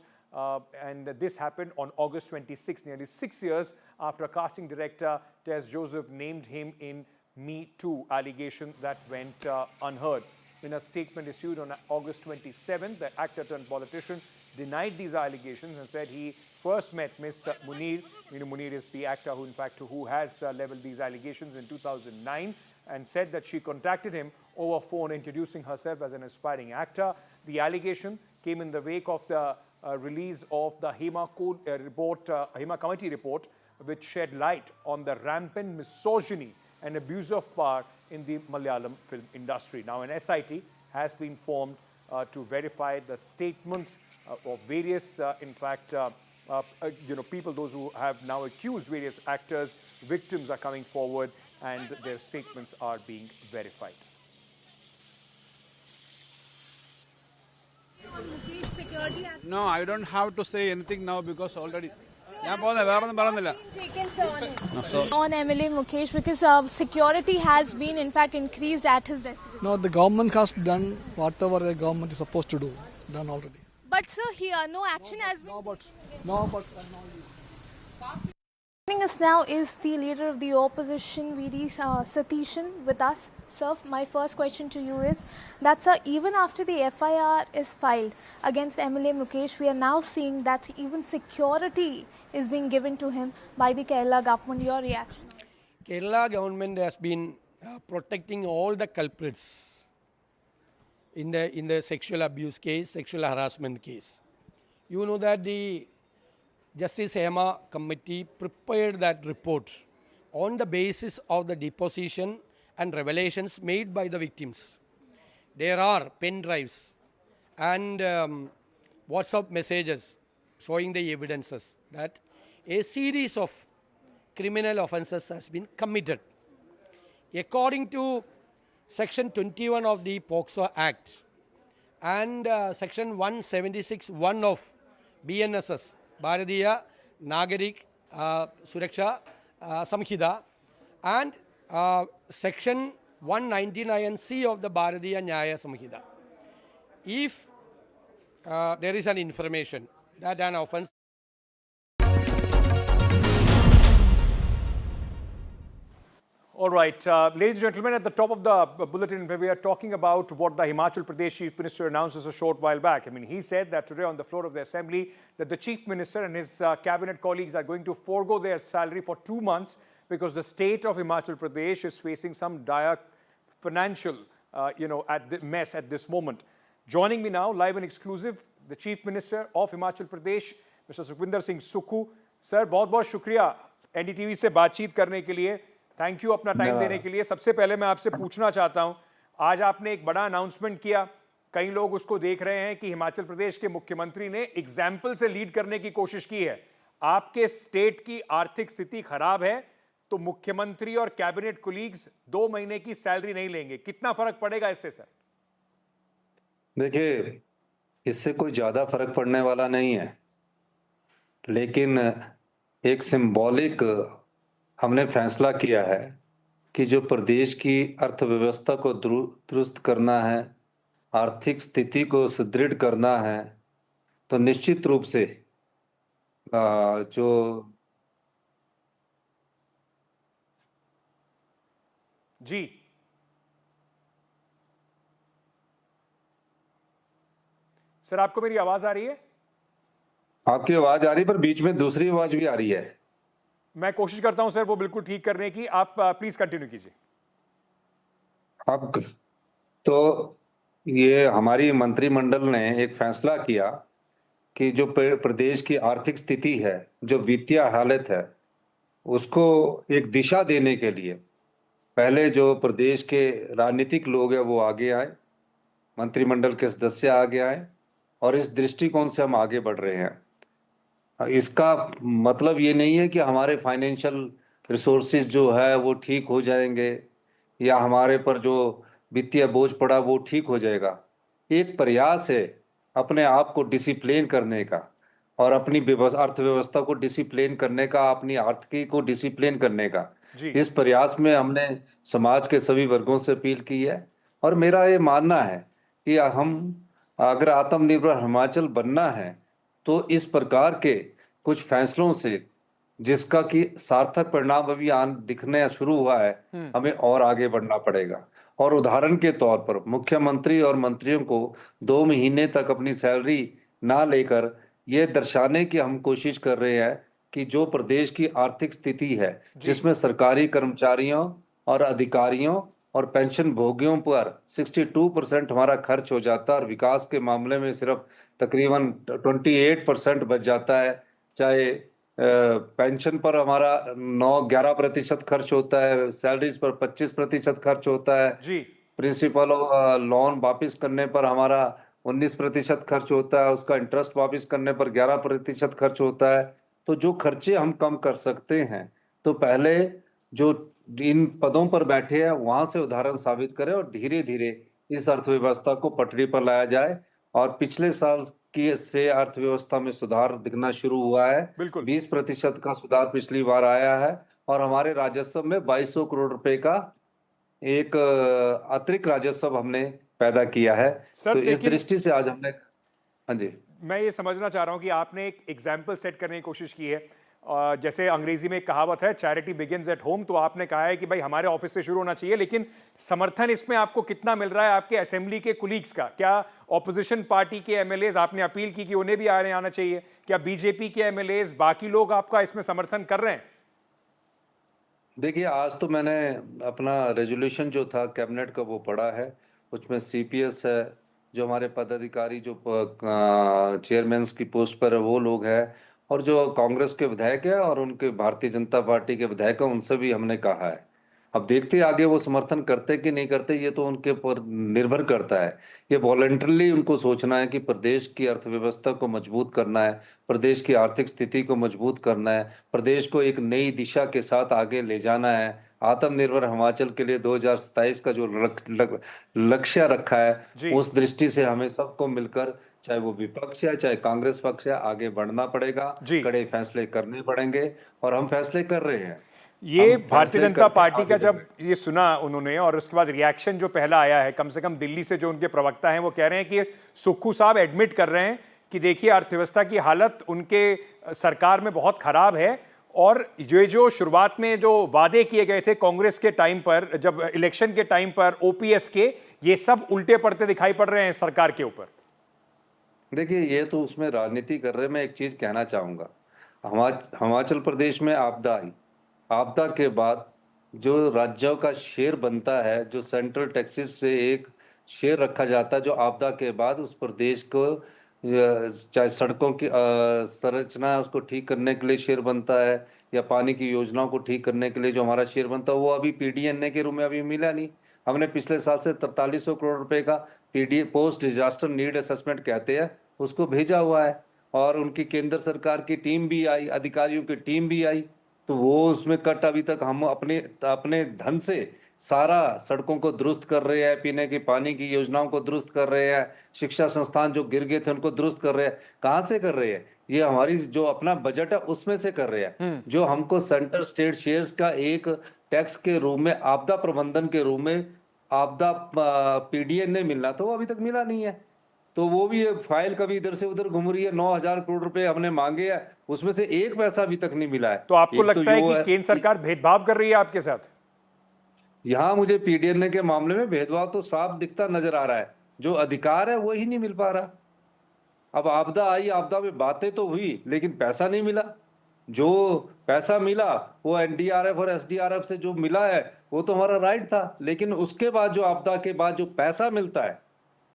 And this happened on August 26, nearly 6 years after casting director Tess Joseph named him in Me Too allegation that went unheard. In a statement issued on August 27, the actor turned politician denied these allegations and said he first met Ms. Munir. Munir is the actor who, in fact, who has leveled these allegations in 2009, and said that she contacted him over phone, introducing herself as an aspiring actor. The allegation came in the wake of the release of the HEMA committee report, which shed light on the rampant misogyny and abuse of power in the Malayalam film industry. Now, an SIT has been formed to verify the statements of various, in fact, people, those who have now accused various actors. Victims are coming forward and their statements are being verified. No, I don't have to say anything now because already. On MLA Mukesh, because security has been in fact increased at his residence. No, the government has done whatever the government is supposed to do, done already. But sir, here no action has been No. Joining us now is the leader of the opposition, VD Satishan, with us. Sir, my first question to you is that, sir, even after the FIR is filed against MLA Mukesh, we are now seeing that even security is being given to him by the Kerala government. Your reaction? Kerala government has been protecting all the culprits in the sexual abuse case, sexual harassment case. You know that the Justice HEMA committee prepared that report on the basis of the deposition and revelations made by the victims. There are pen drives and WhatsApp messages showing the evidences that a series of criminal offences has been committed. According to Section 21 of the POCSO Act and Section 176(1) of BNSS, Bharatiya Nagarik Suraksha Samhita, and Section 199C of the Bharatiya Nyaya Samhita. If there is an information that an offence All right, ladies and gentlemen, at the top of the bulletin, where we are talking about what the Himachal Pradesh Chief Minister announced a short while back. I mean, he said that today on the floor of the Assembly that the Chief Minister and his cabinet colleagues are going to forego their salary for 2 months because the state of Himachal Pradesh is facing some dire financial, mess at this moment. Joining me now, live and exclusive, the Chief Minister of Himachal Pradesh, Mr. Sukhwinder Singh Sukhu. Sir, बहुत-बहुत शुक्रिया NDTV से बातचीत करने के लिए. Thank you अपना time देने के लिए. सबसे पहले मैं आपसे पूछना चाहता हूं, आज आपने एक बड़ा अनाउंसमेंट किया. कई लोग उसको देख रहे हैं कि हिमाचल प्रदेश के मुख्यमंत्री ने एग्जाम्पल से लीड करने की कोशिश की है. आपके स्टेट की आर्थिक स्थिति खराब है तो मुख्यमंत्री और कैबिनेट कोलीग्स 2 महीने की सैलरी नहीं लेंगे. कितना फर्क पड़ेगा इससे सर? देखिए, इससे कोई ज्यादा फर्क पड़ने वाला नहीं है. लेकिन एक सिंबॉलिक हमने फैसला किया है कि जो प्रदेश की अर्थव्यवस्था को दुरुस्त करना है, आर्थिक स्थिति को सुदृढ़ करना है, तो निश्चित रूप से जो जी सर, आपको मेरी आवाज आ रही है? आपकी आवाज आ रही है, पर बीच में दूसरी आवाज भी आ रही है। मैं कोशिश करता हूं सर वो बिल्कुल ठीक करने की। आप प्लीज कंटिन्यू कीजिए। अब तो ये हमारी मंत्रिमंडल ने एक फैसला किया कि जो प्रदेश की आर्थिक स्थिति है, जो वित्तीय हालत है, उसको एक दिशा देने के लिए पहले जो प्रदेश के राजनीतिक लोग हैं वो आगे आए, मंत्रिमंडल के सदस्य आगे आए, और इस दृष्टिकोण से हम आगे बढ़ रहे हैं। इसका मतलब ये नहीं है कि हमारे फाइनेंशियल रिसोर्सेज जो है वो ठीक हो जाएंगे या हमारे पर जो वित्तीय बोझ पड़ा वो ठीक हो जाएगा। एक प्रयास है अपने आप को डिसिप्लिन करने का और अपनी अर्थव्यवस्था को डिसिप्लिन करने का, अपनी आर्थिकी को डिसिप्लिन करने का। इस प्रयास में हमने समाज के सभी वर्गों से अपील की है, और मेरा ये मानना है कि हम अगर आत्मनिर्भर हिमाचल बनना है तो इस प्रकार के कुछ फैसलों से, जिसका कि सार्थक परिणाम अभी दिखने शुरू हुआ है, हमें और आगे बढ़ना पड़ेगा। और उदाहरण के तौर पर मुख्यमंत्री और मंत्रियों को 2 महीने तक अपनी सैलरी ना लेकर यह दर्शाने की हम कोशिश कर रहे हैं कि जो प्रदेश की आर्थिक स्थिति है, जिसमें सरकारी कर्मचारियों और अधिकारियों और पेंशन भोगियों पर 62% हमारा खर्च हो जाता है और विकास के मामले में सिर्फ तकरीबन 28% बच जाता है। चाहे पेंशन पर हमारा 9-11% खर्च होता है, सैलरीज पर 25% खर्च होता है, प्रिंसिपल लोन वापिस करने पर हमारा 19% खर्च होता है, उसका इंटरेस्ट वापिस करने पर 11% खर्च होता है। तो जो खर्चे हम कम कर सकते हैं, तो पहले जो इन पदों पर बैठे हैं वहां से उदाहरण साबित करें और धीरे धीरे इस अर्थव्यवस्था को पटरी पर लाया जाए। और पिछले साल की से अर्थव्यवस्था में सुधार दिखना शुरू हुआ है। 20% का सुधार पिछली बार आया है, और हमारे राजस्व में 2200 करोड़ रुपए का एक अतिरिक्त राजस्व हमने पैदा किया है। तो इस दृष्टि से आज हमने, हाँ जी, मैं ये समझना चाह रहा हूं कि आपने एक एग्जाम्पल सेट करने की कोशिश की है। जैसे अंग्रेजी में एक कहावत है, चैरिटी बिगिंस एट होम, तो आपने कहा है कि भाई हमारे ऑफिस से शुरू होना चाहिए, लेकिन समर्थन इसमें आपको कितना मिल रहा है आपके असेंबली के कुलीग्स का? क्या ऑपोजिशन पार्टी के एमएलएज, आपने अपील की कि उन्हें भी आना चाहिए, क्या बीजेपी के एमएलएज, बाकी लोग आपका इसमें समर्थन कर रहे हैं? देखिए, आज तो मैंने अपना रेजोल्यूशन जो था कैबिनेट का वो पढ़ा है, उसमें सीपीएस है, जो हमारे पदाधिकारी जो चेयरमैन की पोस्ट पर है वो लोग हैं, और जो कांग्रेस के विधायक है और उनके भारतीय जनता पार्टी के विधायक हैं, उनसे भी हमने कहा है। अब देखते आगे वो समर्थन करते कि नहीं करते, ये तो उनके पर निर्भर करता है। ये वॉलंटरली उनको सोचना है कि प्रदेश की अर्थव्यवस्था को मजबूत करना है, प्रदेश की आर्थिक स्थिति को मजबूत करना है, प्रदेश को एक नई दिशा के साथ आगे ले जाना है। आत्मनिर्भर हिमाचल के लिए 2027 का जो लक्ष्य रखा है, उस दृष्टि से हमें सबको मिलकर, चाहे वो विपक्ष है चाहे कांग्रेस पक्ष है, आगे बढ़ना पड़ेगा, कड़े फैसले करने पड़ेंगे, और हम फैसले कर रहे हैं। ये भारतीय जनता पार्टी का जब ये सुना उन्होंने, और उसके बाद रिएक्शन जो पहला आया है, कम से कम दिल्ली से जो उनके प्रवक्ता हैं वो कह रहे हैं कि सुक्खू साहब एडमिट कर रहे हैं कि देखिए अर्थव्यवस्था की हालत उनके सरकार में बहुत खराब है, और ये जो शुरुआत में जो वादे किए गए थे कांग्रेस के टाइम पर, जब इलेक्शन के टाइम पर ओपीएस के, ये सब उल्टे पड़ते दिखाई पड़ रहे हैं सरकार के ऊपर। देखिए, ये तो उसमें राजनीति कर रहे हैं। मैं एक चीज कहना चाहूंगा, हिमाचल प्रदेश में आपदा आई, आपदा के बाद जो राज्यों का शेयर बनता है, जो सेंट्रल टैक्सेस से एक शेयर रखा जाता है, जो आपदा के बाद उस प्रदेश को, चाहे सड़कों की संरचना है उसको ठीक करने के लिए शेयर बनता है, या पानी की योजनाओं को ठीक करने के लिए जो हमारा शेयर बनता है, वो अभी पीडीएनए के रूप में अभी मिला नहीं। हमने पिछले साल से 4300 करोड़ रुपए का PD post disaster need assessment कहते हैं, उसको भेजा हुआ है, और उनकी केंद्र सरकार की टीम भी आई, अधिकारियों की टीम भी आई, तो वो उसमें कट अभी तक हम अपने धन से सारा सड़कों को दुरुस्त कर रहे हैं, पीने के पानी की योजनाओं को दुरुस्त कर रहे हैं, शिक्षा संस्थान जो गिर गए थे उनको दुरुस्त कर रहे हैं। कहाँ से कर रहे हैं? ये हमारी जो अपना बजट है उसमें से कर रहे हैं। जो हमको सेंटर स्टेट शेयर्स का एक टैक्स के रूप में, आपदा प्रबंधन के रूप में आपदा पीडीएन ने मिलना था, वो अभी तक मिला नहीं है। तो वो भी फाइल कभी इधर से उधर घूम रही है। 9,000 करोड़ रुपए हमने मांगे हैं, उसमें से एक पैसा अभी तक नहीं मिला है। तो आपको लगता है कि केंद्र सरकार भेदभाव कर रही है आपके साथ? यहाँ मुझे पीडीएन के मामले में भेदभाव तो साफ दिखता नजर आ रहा है। जो अधिकार है वो ही नहीं मिल पा रहा। अब आपदा आई, आपदा में बातें तो हुई लेकिन पैसा नहीं मिला। जो पैसा मिला वो एनडीआरएफ और एसडीआरएफ से जो मिला है वो तो हमारा राइट था, लेकिन उसके बाद जो आपदा के बाद जो पैसा मिलता है,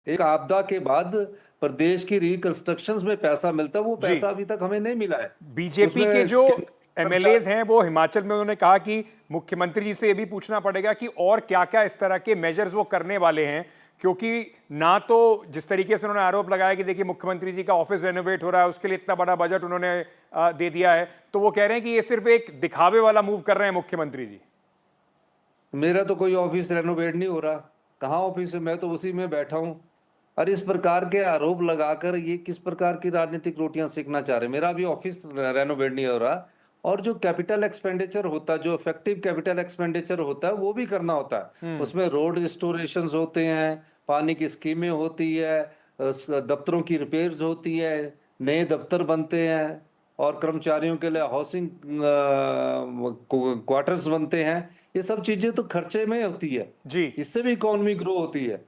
एक आपदा के बाद प्रदेश की रिकंस्ट्रक्शन में पैसा मिलता है, वो पैसा अभी तक हमें नहीं मिला है। बीजेपी के जो एमएलएज हैं वो हिमाचल में उन्होंने कहा कि मुख्यमंत्री जी से ये भी पूछना पड़ेगा कि और क्या क्या इस तरह के मेजर्स वो करने वाले हैं, क्योंकि ना तो जिस तरीके से उन्होंने आरोप लगाया कि देखिए मुख्यमंत्री जी का ऑफिस रेनोवेट हो रहा है, उसके लिए इतना बड़ा बजट उन्होंने दे दिया है, तो वो कह रहे हैं कि ये सिर्फ एक दिखावे वाला मूव कर रहे हैं मुख्यमंत्री जी। मेरा तो कोई ऑफिस रेनोवेट नहीं हो रहा। कहाँ ऑफिस है? मैं तो उसी में बैठा हूँ। और इस प्रकार के आरोप लगाकर ये किस प्रकार की राजनीतिक रोटियां सेकना चाह रहे हैं? मेरा भी ऑफिस रेनोवेट नहीं हो रहा। और जो कैपिटल एक्सपेंडिचर होता है, जो इफेक्टिव कैपिटल एक्सपेंडिचर होता है, वो भी करना होता है। उसमें रोड रिस्टोरेशन होते हैं, पानी की स्कीमें होती है, दफ्तरों की रिपेयर्स होती है, नए दफ्तर बनते हैं और कर्मचारियों के लिए हाउसिंग क्वार्टर्स बनते हैं। ये सब चीजें तो खर्चे में होती है जी, इससे भी इकोनॉमी ग्रो होती है।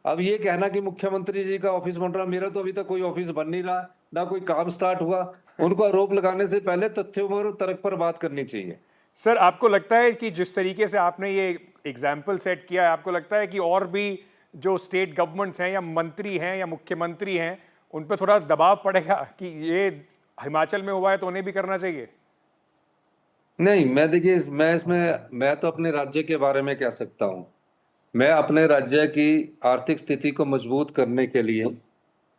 अब ये कहना कि मुख्यमंत्री जी का ऑफिस बन रहा, मेरा तो अभी तक कोई ऑफिस बन नहीं रहा, ना कोई काम स्टार्ट हुआ। उनको आरोप लगाने से पहले तथ्यों पर, तर्क पर बात करनी चाहिए। सर, आपको लगता है कि जिस तरीके से आपने ये एग्जाम्पल सेट किया है, आपको लगता है कि और भी जो स्टेट गवर्नमेंट्स हैं या मंत्री हैं या मुख्यमंत्री हैं, उन पर थोड़ा दबाव पड़ेगा कि ये हिमाचल में हुआ है तो उन्हें भी करना चाहिए? नहीं, मैं तो अपने राज्य के बारे में कह सकता हूँ। मैं अपने राज्य की आर्थिक स्थिति को मजबूत करने के लिए,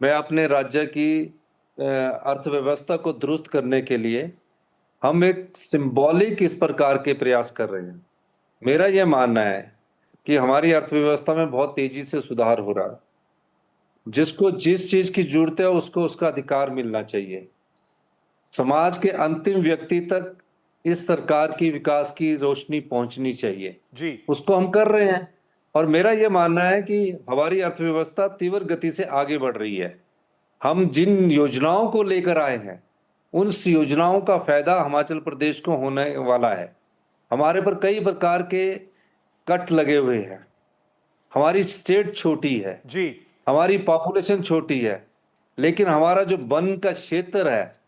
मैं अपने राज्य की अर्थव्यवस्था को दुरुस्त करने के लिए हम एक सिंबॉलिक इस प्रकार के प्रयास कर रहे हैं। मेरा यह मानना है कि हमारी अर्थव्यवस्था में बहुत तेजी से सुधार हो रहा है। जिसको जिस चीज की जरूरत है उसको उसका अधिकार मिलना चाहिए। समाज के अंतिम व्यक्ति तक इस सरकार की विकास की रोशनी पहुंचनी चाहिए जी, उसको हम कर रहे हैं। और मेरा यह मानना है कि हमारी अर्थव्यवस्था तीव्र गति से आगे बढ़ रही है। हम जिन योजनाओं को लेकर आए हैं उन योजनाओं का फायदा हिमाचल प्रदेश को होने वाला है। हमारे पर कई प्रकार के कट लगे हुए हैं। हमारी स्टेट छोटी है जी, हमारी पॉपुलेशन छोटी है, लेकिन हमारा जो वन का क्षेत्र है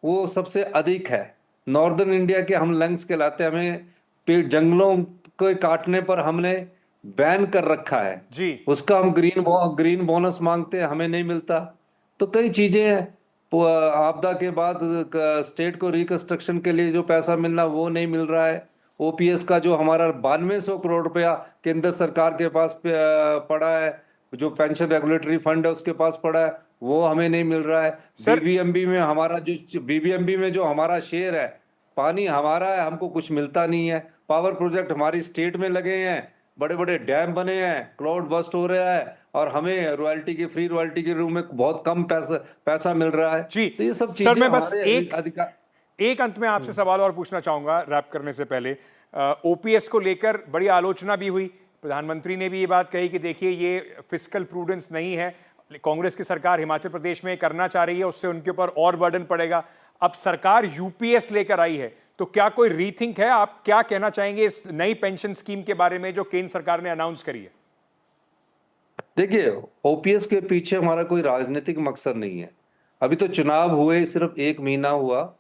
वो सबसे अधिक है। नॉर्दर्न इंडिया के हम लंग्स कहलाते हैं। हमें पेड़ जंगलों को काटने पर हमने बैन कर रखा है जी, उसका हम ग्रीन बोनस मांगते हैं, हमें नहीं मिलता। तो कई चीजें हैं। आपदा के बाद स्टेट को रिकंस्ट्रक्शन के लिए जो पैसा मिलना वो नहीं मिल रहा है। ओपीएस का जो हमारा 9200 करोड़ रुपया केंद्र सरकार के पास पड़ा है, जो पेंशन रेगुलेटरी फंड है उसके पास पड़ा है, वो हमें नहीं मिल रहा है। बीबीएमबी में जो हमारा शेयर है, पानी हमारा है, हमको कुछ मिलता नहीं है। पावर प्रोजेक्ट हमारी स्टेट में लगे हैं, बड़े बड़े डैम बने हैं, क्लाउड बस्ट हो रहा है और हमें रॉयल्टी के फ्री रॉयल्टी के रूप में बहुत कम पैसा मिल रहा है जी। तो ये सब चीजें सर, मैं बस एक अंत में आपसे सवाल और पूछना चाहूंगा रैप करने से पहले। ओपीएस को लेकर बड़ी आलोचना भी हुई, प्रधानमंत्री ने भी ये बात कही कि देखिए ये फिस्कल प्रूडेंस नहीं है, कांग्रेस की सरकार हिमाचल प्रदेश में करना चाह रही है, उससे उनके ऊपर और बर्डन पड़ेगा। अब सरकार यूपीएस लेकर आई है, तो क्या कोई रीथिंक है? आप क्या कहना चाहेंगे इस नई पेंशन स्कीम के बारे में जो केंद्र सरकार ने अनाउंस करी है? देखिए, ओपीएस के पीछे हमारा कोई राजनीतिक मकसद नहीं है। अभी तो चुनाव हुए सिर्फ 1 महीना हुआ।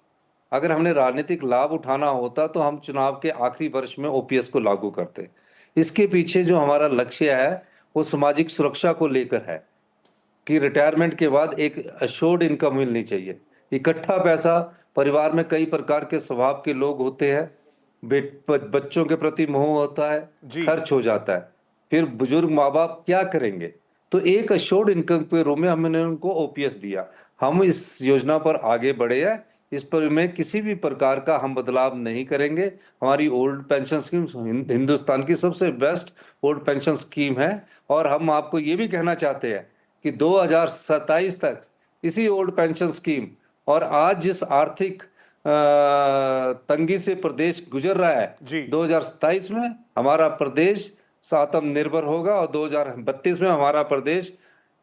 अगर हमने राजनीतिक लाभ उठाना होता तो हम चुनाव के आखिरी वर्ष में ओपीएस को लागू करते। इसके पीछे जो हमारा लक्ष्य है वो सामाजिक सुरक्षा को लेकर है कि रिटायरमेंट के बाद एक अश्योर्ड इनकम मिलनी चाहिए। इकट्ठा पैसा, परिवार में कई प्रकार के स्वभाव के लोग होते हैं, बच्चों के प्रति मोह होता है, खर्च हो जाता है, फिर बुजुर्ग माँ बाप क्या करेंगे? तो एक अश्योर्ड इनकम के रूप में हमने उनको ओपीएस दिया। हम इस योजना पर आगे बढ़े हैं। इस पर में किसी भी प्रकार का हम बदलाव नहीं करेंगे। हमारी ओल्ड पेंशन स्कीम हिंदुस्तान की सबसे बेस्ट ओल्ड पेंशन स्कीम है और हम आपको ये भी कहना चाहते हैं कि 2027 तक इसी ओल्ड पेंशन स्कीम और आज जिस आर्थिक तंगी से प्रदेश गुजर रहा है, 2027 में हमारा प्रदेश आत्मनिर्भर होगा और 2032 में हमारा प्रदेश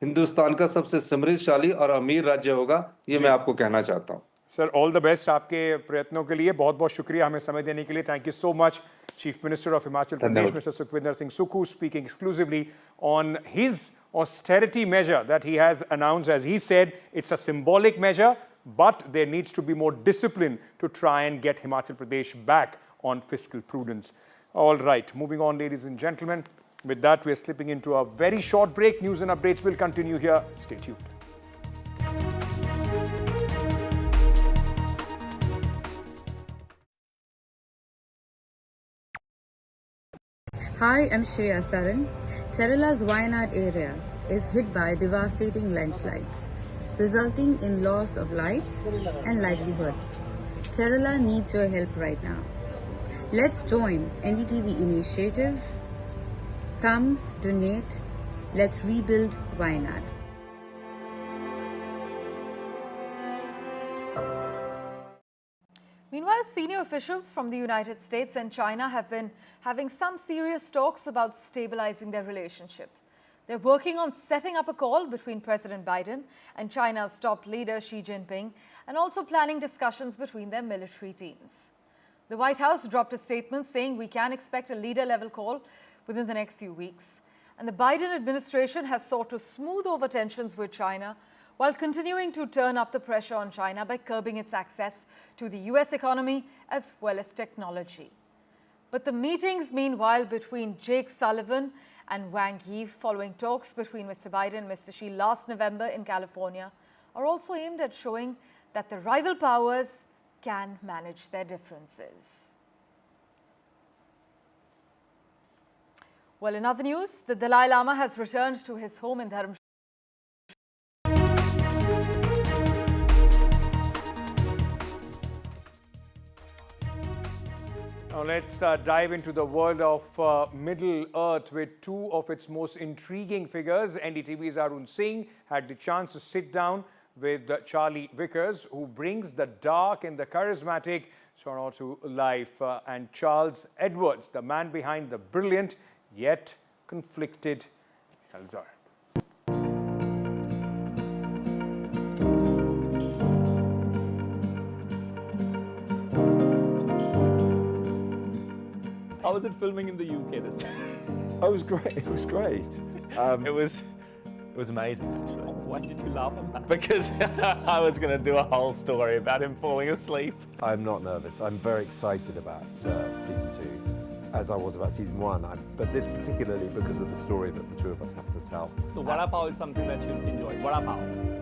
हिंदुस्तान का सबसे समृद्धशाली और अमीर राज्य होगा। ये मैं आपको कहना चाहता हूँ। सर, ऑल द बेस्ट आपके प्रयत्नों के लिए। बहुत बहुत शुक्रिया हमें समय देने के लिए। Thank you so much. Chief minister of Himachal Pradesh mister Sukhvinder Singh Sukhu speaking exclusively on his austerity measure that he has announced. As he said, it's a symbolic measure, but there needs to be more discipline to try and get Himachal Pradesh back on fiscal prudence. All right, moving on, ladies and gentlemen. With that, we are slipping into a very short break. News and updates will continue here. Stay tuned. Hi, I'm Shreya Saran. Kerala's Wayanad area is hit by devastating landslides, resulting in loss of lives and livelihood. Kerala needs your help right now. Let's join NDTV initiative. Come, donate, let's rebuild Wayanad. Meanwhile, senior officials from the United States and China have been having some serious talks about stabilizing their relationship. They're working on setting up a call between President Biden and China's top leader Xi Jinping, and also planning discussions between their military teams. The White House dropped a statement saying we can expect a leader-level call within the next few weeks. And the Biden administration has sought to smooth over tensions with China while continuing to turn up the pressure on China by curbing its access to the US economy as well as technology. But the meetings, meanwhile, between Jake Sullivan and Wang Yi following talks between Mr. Biden and Mr. Xi last November in California are also aimed at showing that the rival powers can manage their differences. Well, in other news, the Dalai Lama has returned to his home in Dharamshala. Now let's dive into the world of Middle Earth with two of its most intriguing figures. NDTV's Arun Singh had the chance to sit down with Charlie Vickers, who brings the dark and the charismatic Sora to life, and Charles Edwards, the man behind the brilliant yet conflicted Salazar. How was it filming in the UK this time? Oh, it was great. It was great. It was amazing, actually. Why did you laugh at that? Because I was going to do a whole story about him falling asleep. I'm not nervous. I'm very excited about season 2, as I was about season 1. But this particularly because of the story that the two of us have to tell. So Vada Pav is something that you enjoy. Vada Pav.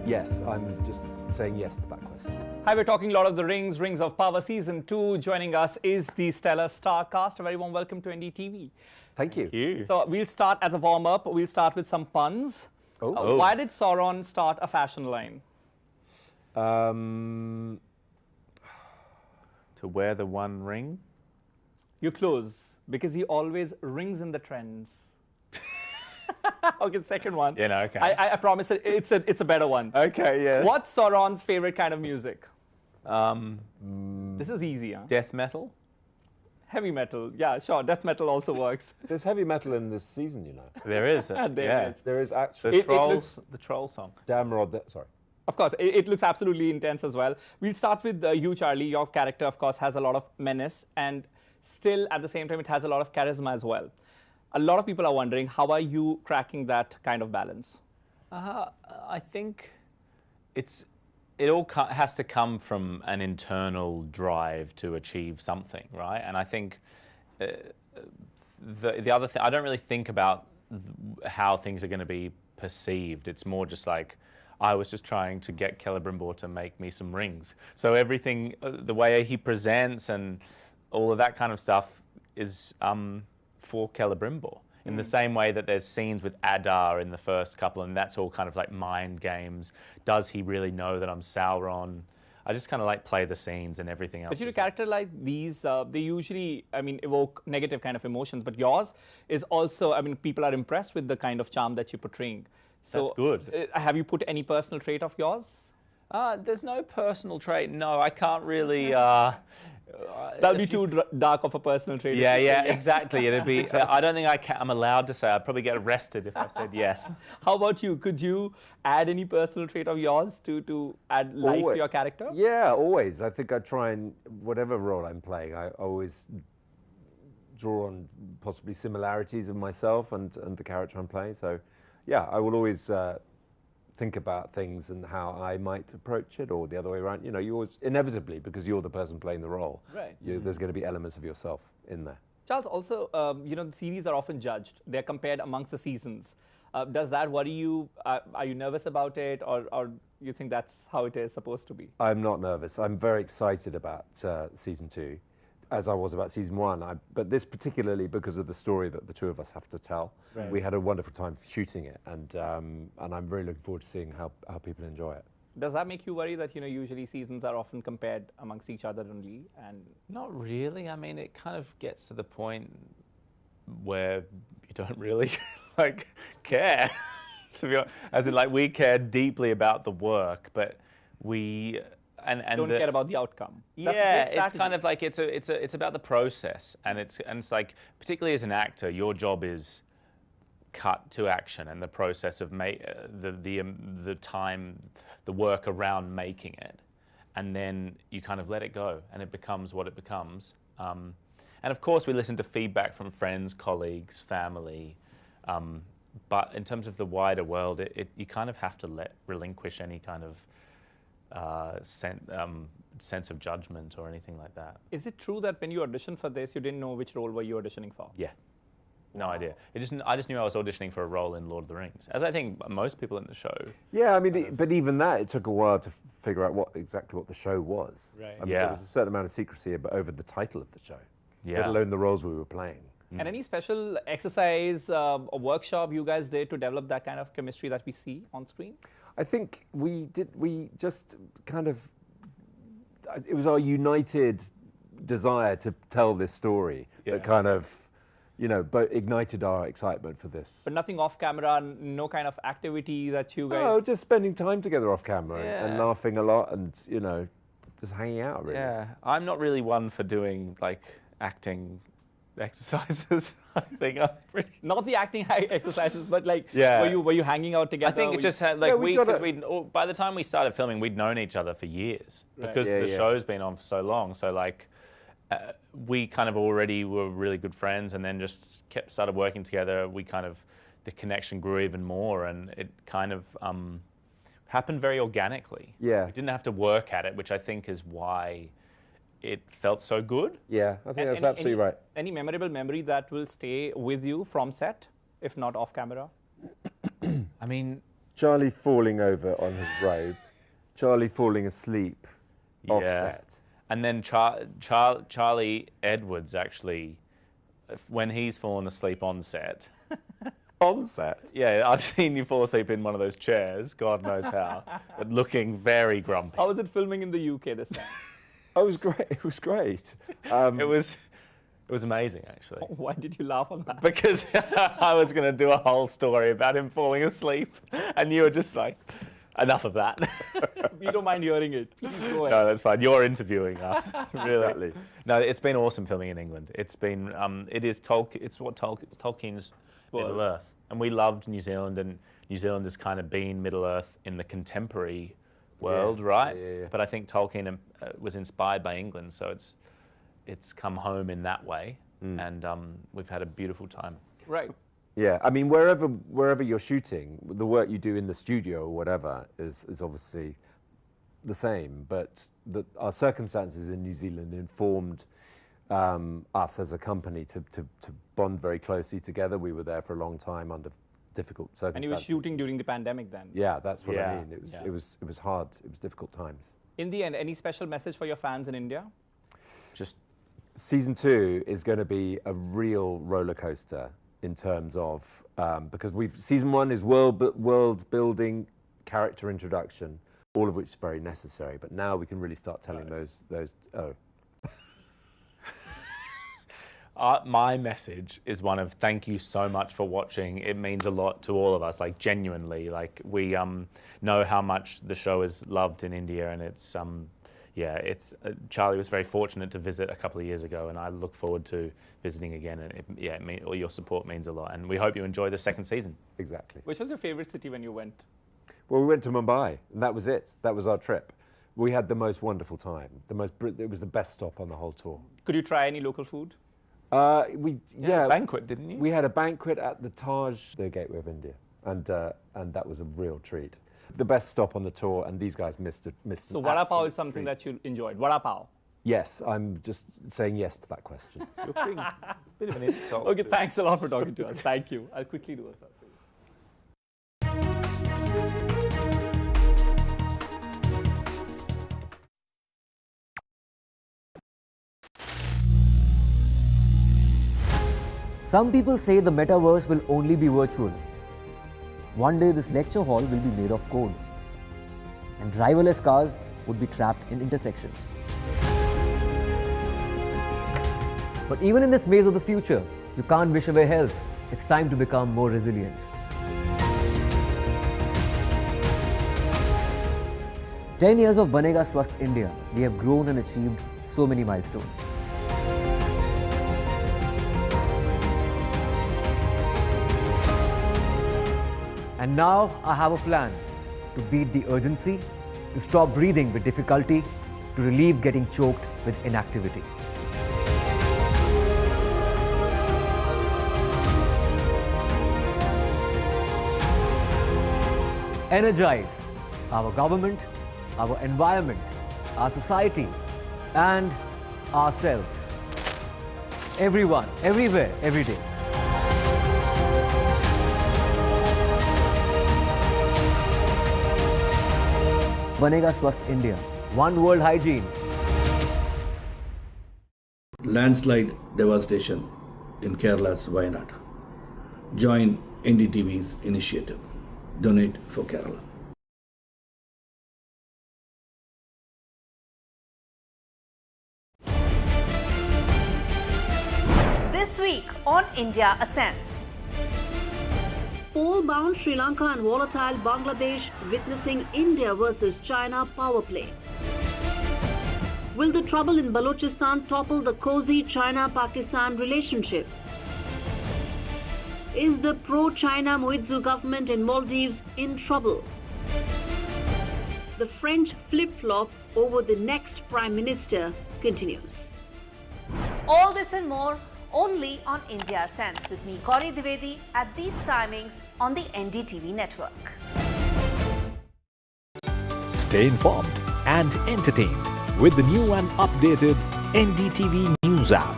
Yes, I'm just saying yes to that question. Hi, we're talking Lord of the Rings, Rings of Power Season 2. Joining us is the stellar star cast. A very warm welcome to NDTV. Thank you. Thank you. So we'll start as a warm-up. We'll start with some puns. Oh. Why did Sauron start a fashion line? To wear the one ring? You're close, because he always rings in the trends. Okay, second one. Yeah, no, okay. I promise it's a better one. Okay, yeah. What's Sauron's favorite kind of music? This is easy, huh? Death metal? Heavy metal. Yeah, sure. Death metal also works. There's heavy metal in this season, you know. There is. There is actually. The troll song. Damn Rod, sorry. Of course, it looks absolutely intense as well. We'll start with you, Charlie. Your character, of course, has a lot of menace, and still, at the same time, it has a lot of charisma as well. A lot of people are wondering, how are you cracking that kind of balance? I think it all has to come from an internal drive to achieve something, right? And I think the other thing, I don't really think about how things are going to be perceived. It's more just like, I was just trying to get Celebrimbor to make me some rings. So everything, the way he presents and all of that kind of stuff is for Celebrimbor. In the same way that there's scenes with Adar in the first couple, and that's all kind of like mind games. Does he really know that I'm Sauron? I just kind of like play the scenes and everything else. But your character like these, they usually, evoke negative kind of emotions. But yours is also, people are impressed with the kind of charm that you're portraying. So, that's good. Have you put any personal trait of yours? There's no personal trait. No, I can't really. That'd be too dark of a personal trait. Yeah, if you say yeah, yes. exactly. It'd be. I don't think I'm allowed to say. I'd probably get arrested if I said yes. How about you? Could you add any personal trait of yours to add life to your character? Yeah, always. I think I try and, whatever role I'm playing, I always draw on possibly similarities of myself and the character I'm playing. So, yeah, I will always think about things and how I might approach it, or the other way around. You know, you always, inevitably, because you're the person playing the role, Right. there's going to be elements of yourself in there. Charles, also, the series are often judged. They're compared amongst the seasons. Does that worry you? Are you nervous about it, or you think that's how it is supposed to be? I'm not nervous. I'm very excited about season 2, as I was about season 1. But this particularly because of the story that the two of us have to tell. Right. We had a wonderful time shooting it, and I'm really looking forward to seeing how people enjoy it. Does that make you worry that usually seasons are often compared amongst each other only? And Not really. I mean, it kind of gets to the point where you don't really care. To be honest, as in, we care deeply about the work, but we and don't care about the outcome. That's a yeah, great it's kind of like it's about the process, and it's like, particularly as an actor, your job is cut to action, and the process of the time, the work around making it, and then you kind of let it go, and it becomes what it becomes. And of course, we listen to feedback from friends, colleagues, family. But in terms of the wider world, you kind of have to relinquish any kind of sense of judgment or anything like that. Is it true that when you auditioned for this, you didn't know which role were you auditioning for? Yeah, no idea. I just knew I was auditioning for a role in Lord of the Rings, as I think most people in the show. Yeah, I mean, but even that, it took a while to figure out exactly what the show was. Right. I mean, Yeah. there was a certain amount of secrecy over the title of the show, Yeah. let alone the roles we were playing. And any special exercise or workshop you guys did to develop that kind of chemistry that we see on screen? I think we just kind of, it was our united desire to tell this story that kind of, ignited our excitement for this. But nothing off camera, no kind of activity that you guys... No, just spending time together off camera and Yeah. laughing a lot and, just hanging out, really. Yeah, I'm not really one for doing acting exercises. I think I'm pretty. Not the acting exercises, but Yeah. were you hanging out together? I think it just had by the time we started filming, we'd known each other for years because the show's been on for so long. So we kind of already were really good friends, and then just started working together. The connection grew even more, and it kind of happened very organically. Yeah. We didn't have to work at it, which I think is why it felt so good. Yeah, I think that's absolutely right. Any memorable memory that will stay with you from set, if not off camera? I mean, Charlie falling over on his robe, Charlie falling asleep off set. And then Charlie Edwards, actually, when he's fallen asleep on set. On set? Yeah, I've seen you fall asleep in one of those chairs, God knows how, but looking very grumpy. How was it filming in the UK this time? It was great. It was great. It was amazing, actually. Why did you laugh on that? Because I was going to do a whole story about him falling asleep, and you were just like, enough of that. We don't mind hearing it. Please go ahead. No, that's fine. You're interviewing us, really. Exactly. No, it's been awesome filming in England. It's been, it's Tolkien's Middle Earth, and we loved New Zealand, and New Zealand has kind of been Middle Earth in the contemporary world, right? Yeah. But I think Tolkien was inspired by England, so it's come home in that way, and we've had a beautiful time. Right. Yeah, I mean, wherever you're shooting, the work you do in the studio or whatever is obviously the same, but our circumstances in New Zealand informed us as a company to bond very closely together. We were there for a long time under difficult circumstances. And you were shooting during the pandemic then? Yeah, that's what I mean. Yeah. It was hard. It was difficult times. In the end, any special message for your fans in India? Just season 2 is going to be a real roller coaster in terms of because season 1 is world building, character introduction, all of which is very necessary. But now we can really start telling those. my message is one of thank you so much for watching. It means a lot to all of us, like genuinely. Like we know how much the show is loved in India, and it's Charlie was very fortunate to visit a couple of years ago, and I look forward to visiting again. And all your support means a lot, and we hope you enjoy the second season. Exactly. Which was your favorite city when you went? Well, we went to Mumbai, and that was it. That was our trip. We had the most wonderful time. It was the best stop on the whole tour. Could you try any local food? You had a banquet, didn't you? We had a banquet at the Taj, the Gateway of India, and that was a real treat. The best stop on the tour, and these guys missed. So vada pav is something that you enjoyed. Vada pav. Yes, I'm just saying yes to that question. You're being a bit of an insult. Okay, thanks a lot for talking to us. Thank you. I'll quickly do a selfie. Some people say the metaverse will only be virtual. One day this lecture hall will be made of code, and driverless cars would be trapped in intersections. But even in this maze of the future, you can't wish away health. It's time to become more resilient. "10 years of Banega Swasth India, we have grown and achieved so many milestones. And now I have a plan to beat the urgency, to stop breathing with difficulty, to relieve getting choked with inactivity. Energize our government, our environment, our society, and ourselves. Everyone, everywhere, every day. Banega Swasth India. One world hygiene. Landslide devastation in Kerala's Wayanad. Join NDTV's initiative. Donate for Kerala. This week on India Ascends. Pole-bound Sri Lanka and volatile Bangladesh witnessing India versus China power play. Will the trouble in Balochistan topple the cozy China-Pakistan relationship? Is the pro-China Moizu government in Maldives in trouble? The French flip-flop over the next Prime Minister continues. All this and more only on India Ascends with me, Gauri Dwivedi, at these timings on the NDTV network. Stay informed and entertained with the new and updated NDTV News app.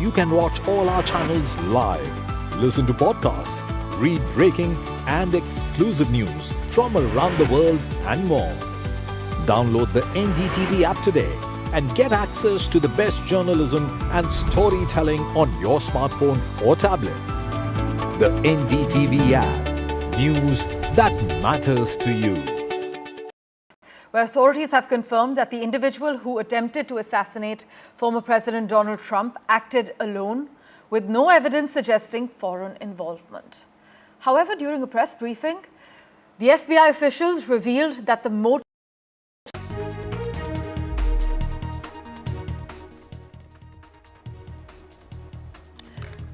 You can watch all our channels live, listen to podcasts, read breaking and exclusive news from around the world and more. Download the NDTV app today and get access to the best journalism and storytelling on your smartphone or tablet. The NDTV app. News that matters to you. Where authorities have confirmed that the individual who attempted to assassinate former President Donald Trump acted alone, with no evidence suggesting foreign involvement. However, during a press briefing, the FBI officials revealed that the motive.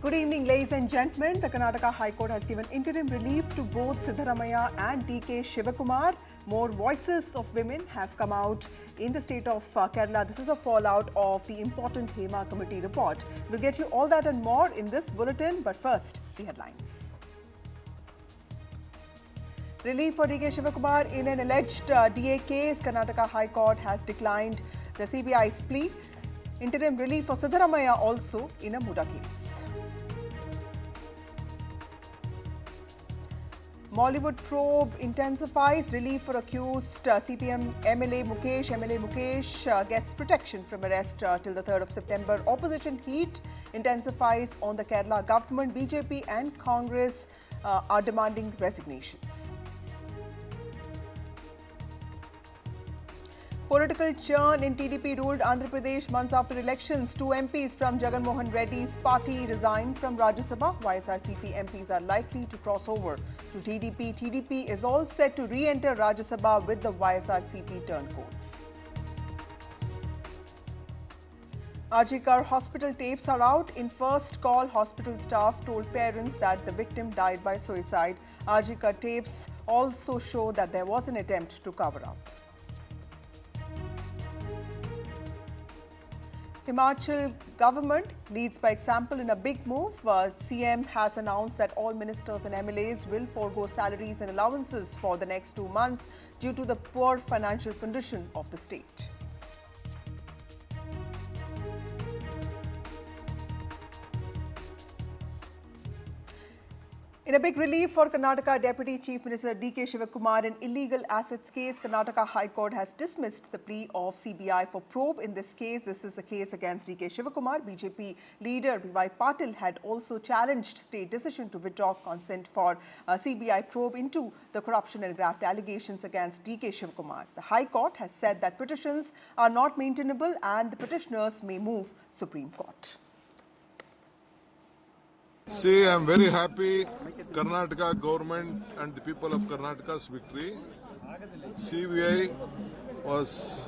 Good evening, ladies and gentlemen. The Karnataka High Court has given interim relief to both Siddaramaiah and DK Shivakumar. More voices of women have come out in the state of Kerala. This is a fallout of the important HEMA committee report. We'll get you all that and more in this bulletin, but first, the headlines. Relief for DK Shivakumar in an alleged DA case. Karnataka High Court has declined the CBI's plea. Interim relief for Siddaramaiah also in a Muda case. Mollywood probe intensifies. Relief for accused CPM MLA Mukesh. MLA Mukesh gets protection from arrest till the 3rd of September. Opposition heat intensifies on the Kerala government. BJP and Congress are demanding resignations. Political churn in TDP ruled Andhra Pradesh months after elections. 2 MPs from Jagan Mohan Reddy's party resigned from Rajya Sabha. YSRCP MPs are likely to cross over to TDP. TDP is all set to re-enter Rajya Sabha with the YSRCP turncoats. Arjikar hospital tapes are out. In first call, hospital staff told parents that the victim died by suicide. Arjikar tapes also show that there was an attempt to cover up. Himachal government leads by example in a big move. CM has announced that all ministers and MLAs will forego salaries and allowances for the next 2 months due to the poor financial condition of the state. In a big relief for Karnataka Deputy Chief Minister D.K. Shivakumar in illegal assets case, Karnataka High Court has dismissed the plea of CBI for probe in this case. This is a case against D.K. Shivakumar. BJP leader B.Y. Patil had also challenged state decision to withdraw consent for CBI probe into the corruption and graft allegations against D.K. Shivakumar. The High Court has said that petitions are not maintainable and the petitioners may move Supreme Court. See, I am very happy Karnataka government and the people of Karnataka's victory. CBI was,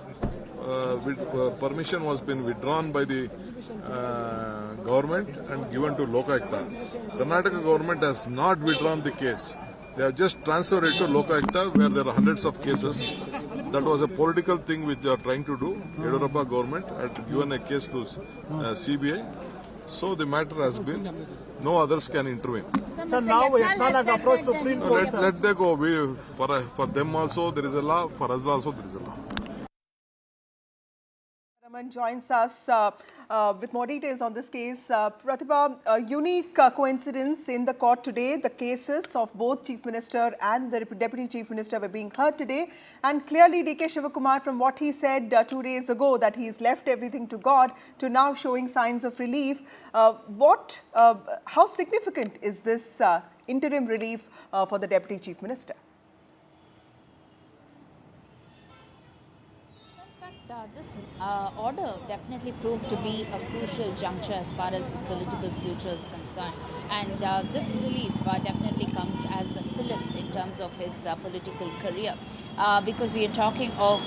permission was been withdrawn by the government and given to Lokayukta. Karnataka government has not withdrawn the case. They have just transferred it to Lokayukta where there are hundreds of cases. That was a political thing which they are trying to do. Yediyurappa government had given a case to CBI. So the matter has been, no others can intervene. So now Yatnal has approached Supreme Court. Let them go. For them also there is a law, for us also there is a law. Joins us with more details on this case. Pratibha, a unique coincidence in the court today. The cases of both Chief Minister and the Deputy Chief Minister were being heard today. And clearly D.K. Shivakumar, from what he said 2 days ago, that he's left everything to God, to now showing signs of relief. How significant is this interim relief for the Deputy Chief Minister? This order definitely proved to be a crucial juncture as far as his political future is concerned. And this relief definitely comes as a fillip in terms of his political career. Because we are talking of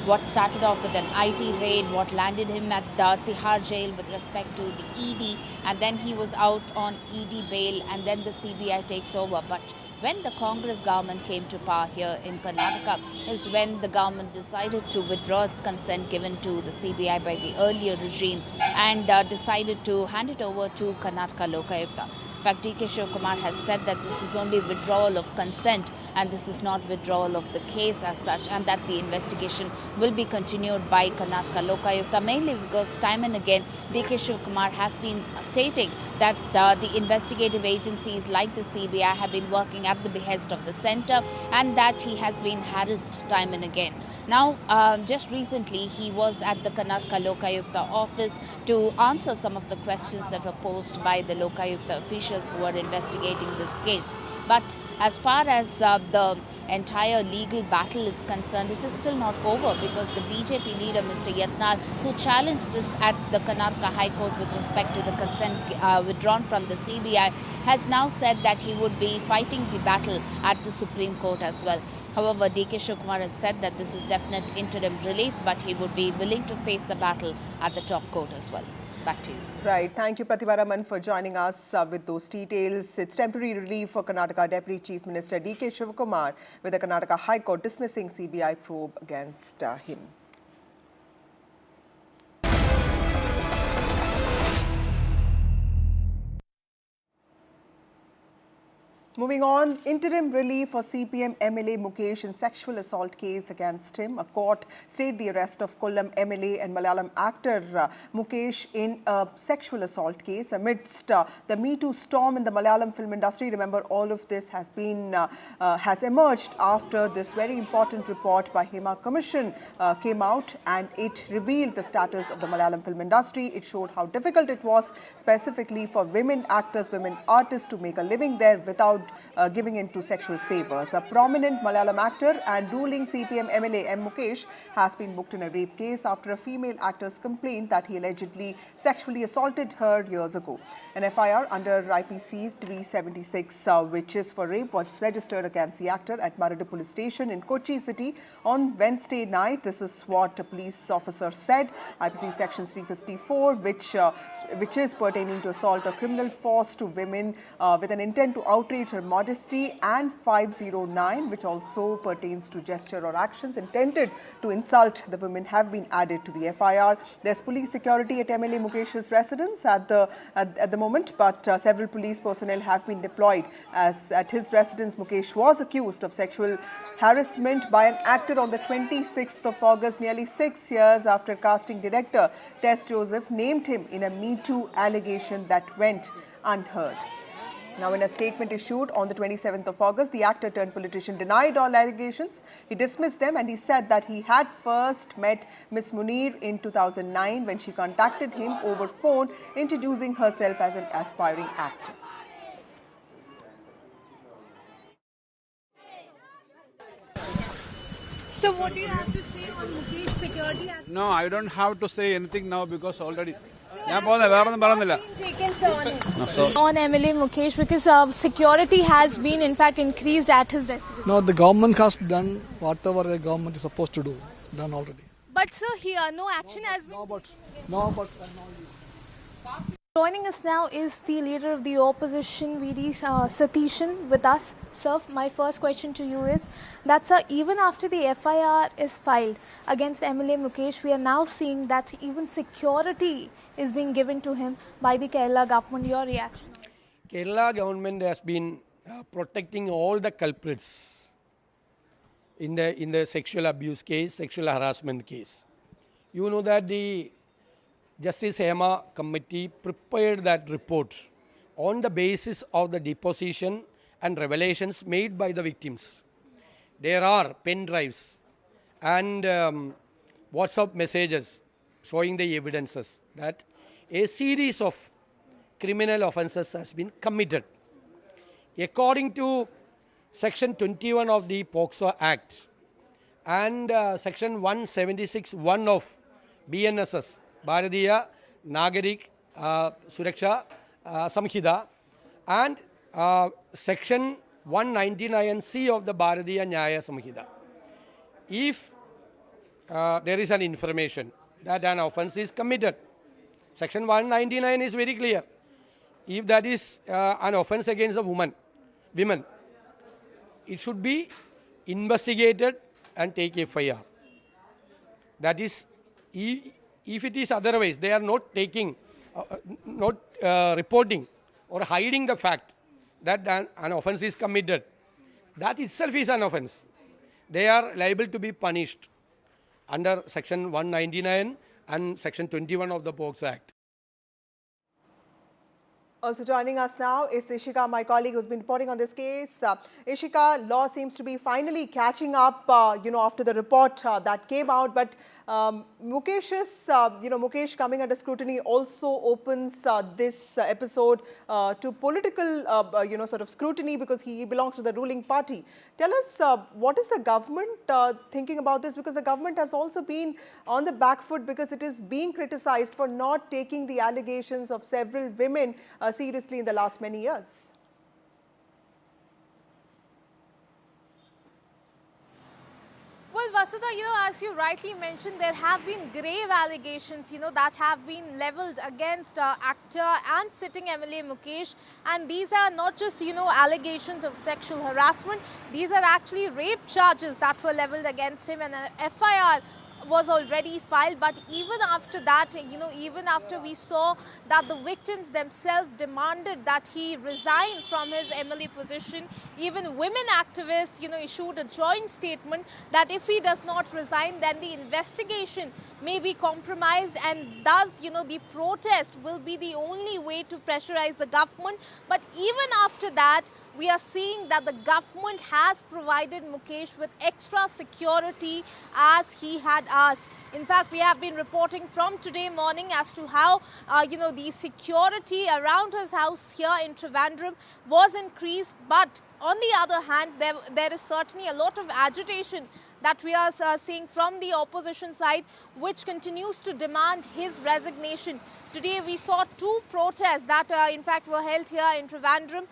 what started off with an IT raid, what landed him at the Tihar jail with respect to the ED, and then he was out on ED bail, and then the CBI takes over. But when the Congress government came to power here in Karnataka is when the government decided to withdraw its consent given to the CBI by the earlier regime and decided to hand it over to Karnataka Lokayukta. In fact, D.K. Shivakumar has said that this is only withdrawal of consent and this is not withdrawal of the case as such, and that the investigation will be continued by Karnataka Lokayukta, mainly because time and again D.K. Shivakumar has been stating that the investigative agencies like the CBI have been working at the behest of the centre and that he has been harassed time and again. Now, just recently he was at the Karnataka Lokayukta office to answer some of the questions that were posed by the Lokayukta officials who are investigating this case. But as far as the entire legal battle is concerned, it is still not over because the BJP leader, Mr. Yatnal, who challenged this at the Karnataka High Court with respect to the consent withdrawn from the CBI, has now said that he would be fighting the battle at the Supreme Court as well. However, D.K. Shivakumar has said that this is definite interim relief, but he would be willing to face the battle at the top court as well. Back to you. Right. Thank you, Pratibha for joining us with those details. It's temporary relief for Karnataka Deputy Chief Minister D.K. Shivakumar, with the Karnataka High Court dismissing CBI probe against him. Moving on, interim relief for CPM MLA Mukesh in sexual assault case against him. A court stayed the arrest of Kollam MLA and Malayalam actor Mukesh in a sexual assault case amidst the Me Too storm in the Malayalam film industry. Remember, all of this has been has emerged after this very important report by Hema Commission came out, and it revealed the status of the Malayalam film industry. It showed how difficult it was, specifically for women actors, women artists, to make a living there without giving in to sexual favors. A prominent Malayalam actor and ruling CPM MLA M Mukesh has been booked in a rape case after a female actor's complaint that he allegedly sexually assaulted her years ago. An FIR under IPC 376, which is for rape, was registered against the actor at Maradu police station in Kochi city on Wednesday night. This is what a police officer said. IPC section 354, which is pertaining to assault or criminal force to women with an intent to outrage her modesty, and 509, which also pertains to gesture or actions intended to insult the women, have been added to the FIR. There's police security at MLA Mukesh's residence at the moment, but several police personnel have been deployed as at his residence. Mukesh was accused of sexual harassment by an actor on the 26th of August, nearly 6 years after casting director Tess Joseph named him in a Me Too allegation that went unheard. Now, in a statement issued on the 27th of August, the actor turned politician denied all allegations. He dismissed them and he said that he had first met Miss Munir in 2009 when she contacted him over phone, introducing herself as an aspiring actor. So what do you have to say on Mukesh security? No, I don't have to say anything now because already. On MLA Mukesh, because security has been in fact increased at his residence. No, the government has done whatever a government is supposed to do, done already. But sir, here no action has been taken. Joining us now is the leader of the opposition, VD Satishan, with us. Sir, my first question to you is that, sir, even after the FIR is filed against MLA Mukesh, we are now seeing that even security is being given to him by the Kerala government. Your reaction? Kerala government has been protecting all the culprits in the sexual abuse case, sexual harassment case. You know that the Justice Hema committee prepared that report on the basis of the deposition and revelations made by the victims. There are pen drives and WhatsApp messages showing the evidences that a series of criminal offences has been committed. According to Section 21 of the POCSO Act and Section 176(1) of BNSS, Bharatiya Nagarik Suraksha Samhita, and Section 199C of the Bharatiya Nyaya Samhita. If there is an information that an offence is committed, Section 199 is very clear. If that is an offence against a women, it should be investigated and take FIR. That is, if it is otherwise, they are not taking, reporting or hiding the fact that an offence is committed, that itself is an offence. They are liable to be punished under Section 199 and Section 21 of the POCSO Act. Also joining us now is Ishika, my colleague who's been reporting on this case. Ishika, law seems to be finally catching up, after the report that came out. But Mukesh coming under scrutiny also opens this episode to political, sort of scrutiny because he belongs to the ruling party. Tell us, what is the government thinking about this? Because the government has also been on the back foot because it is being criticized for not taking the allegations of several women seriously in the last many years. Well, Vasudha, as you rightly mentioned, there have been grave allegations, that have been levelled against actor and sitting MLA Mukesh. And these are not just, allegations of sexual harassment. These are actually rape charges that were levelled against him, and an FIR was already filed. But even after that, even after we saw that the victims themselves demanded that he resign from his MLA position, even women activists, issued a joint statement that if he does not resign, then the investigation may be compromised, and thus, the protest will be the only way to pressurize the government. But even after that, we are seeing that the government has provided Mukesh with extra security as he had asked. In fact, we have been reporting from today morning as to how, the security around his house here in Trivandrum was increased. But on the other hand, there is certainly a lot of agitation that we are seeing from the opposition side, which continues to demand his resignation. Today we saw two protests that in fact were held here in Trivandrum,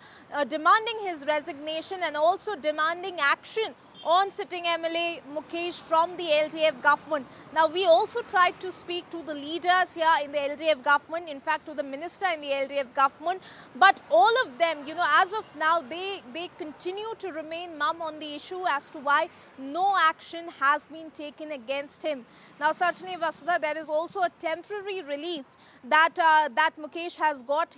demanding his resignation and also demanding action on sitting MLA Mukesh from the LDF government. Now, we also tried to speak to the leaders here in the LDF government, in fact to the minister in the LDF government, but all of them, as of now, they continue to remain mum on the issue as to why no action has been taken against him. Now, certainly, Vasudha, there is also a temporary relief that Mukesh has got.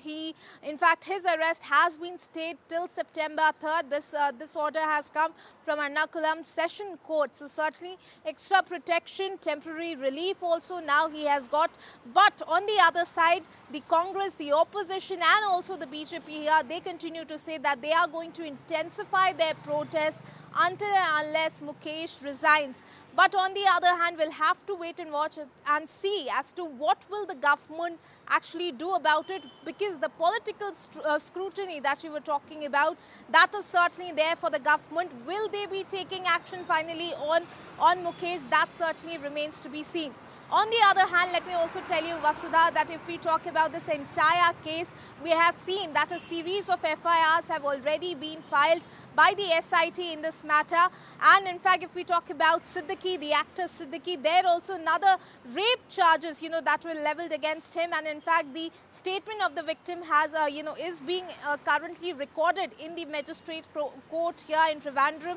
In fact, his arrest has been stayed till September 3rd. This order has come from Ernakulam Session Court. So certainly extra protection, temporary relief also now he has got. But on the other side, the Congress, the opposition and also the BJP here, they continue to say that they are going to intensify their protest until and unless Mukesh resigns. But on the other hand, we'll have to wait and watch and see as to what will the government actually do about it, because the political scrutiny that you were talking about, that is certainly there for the government. Will they be taking action finally on Mukesh? That certainly remains to be seen. On the other hand, let me also tell you, Vasudha, that if we talk about this entire case, we have seen that a series of FIRs have already been filed by the SIT in this matter. And in fact, if we talk about Siddiqui, the actor Siddiqui, there also another rape charges, that were leveled against him. And in fact, the statement of the victim has, is being currently recorded in the magistrate court here in Trivandrum.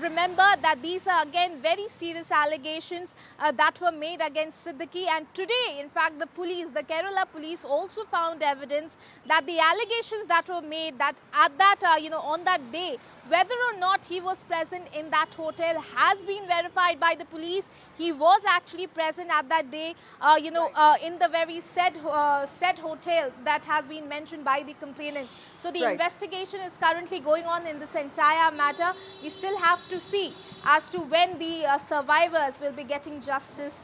Remember that these are again very serious allegations that were made against Siddiqui, and today in fact the Kerala police also found evidence that the allegations that were made that at that on that day, whether or not he was present in that hotel has been verified by the police. He was actually present at that day, in the very said hotel that has been mentioned by the complainant. So the investigation is currently going on in this entire matter. We still have to see as to when the survivors will be getting justice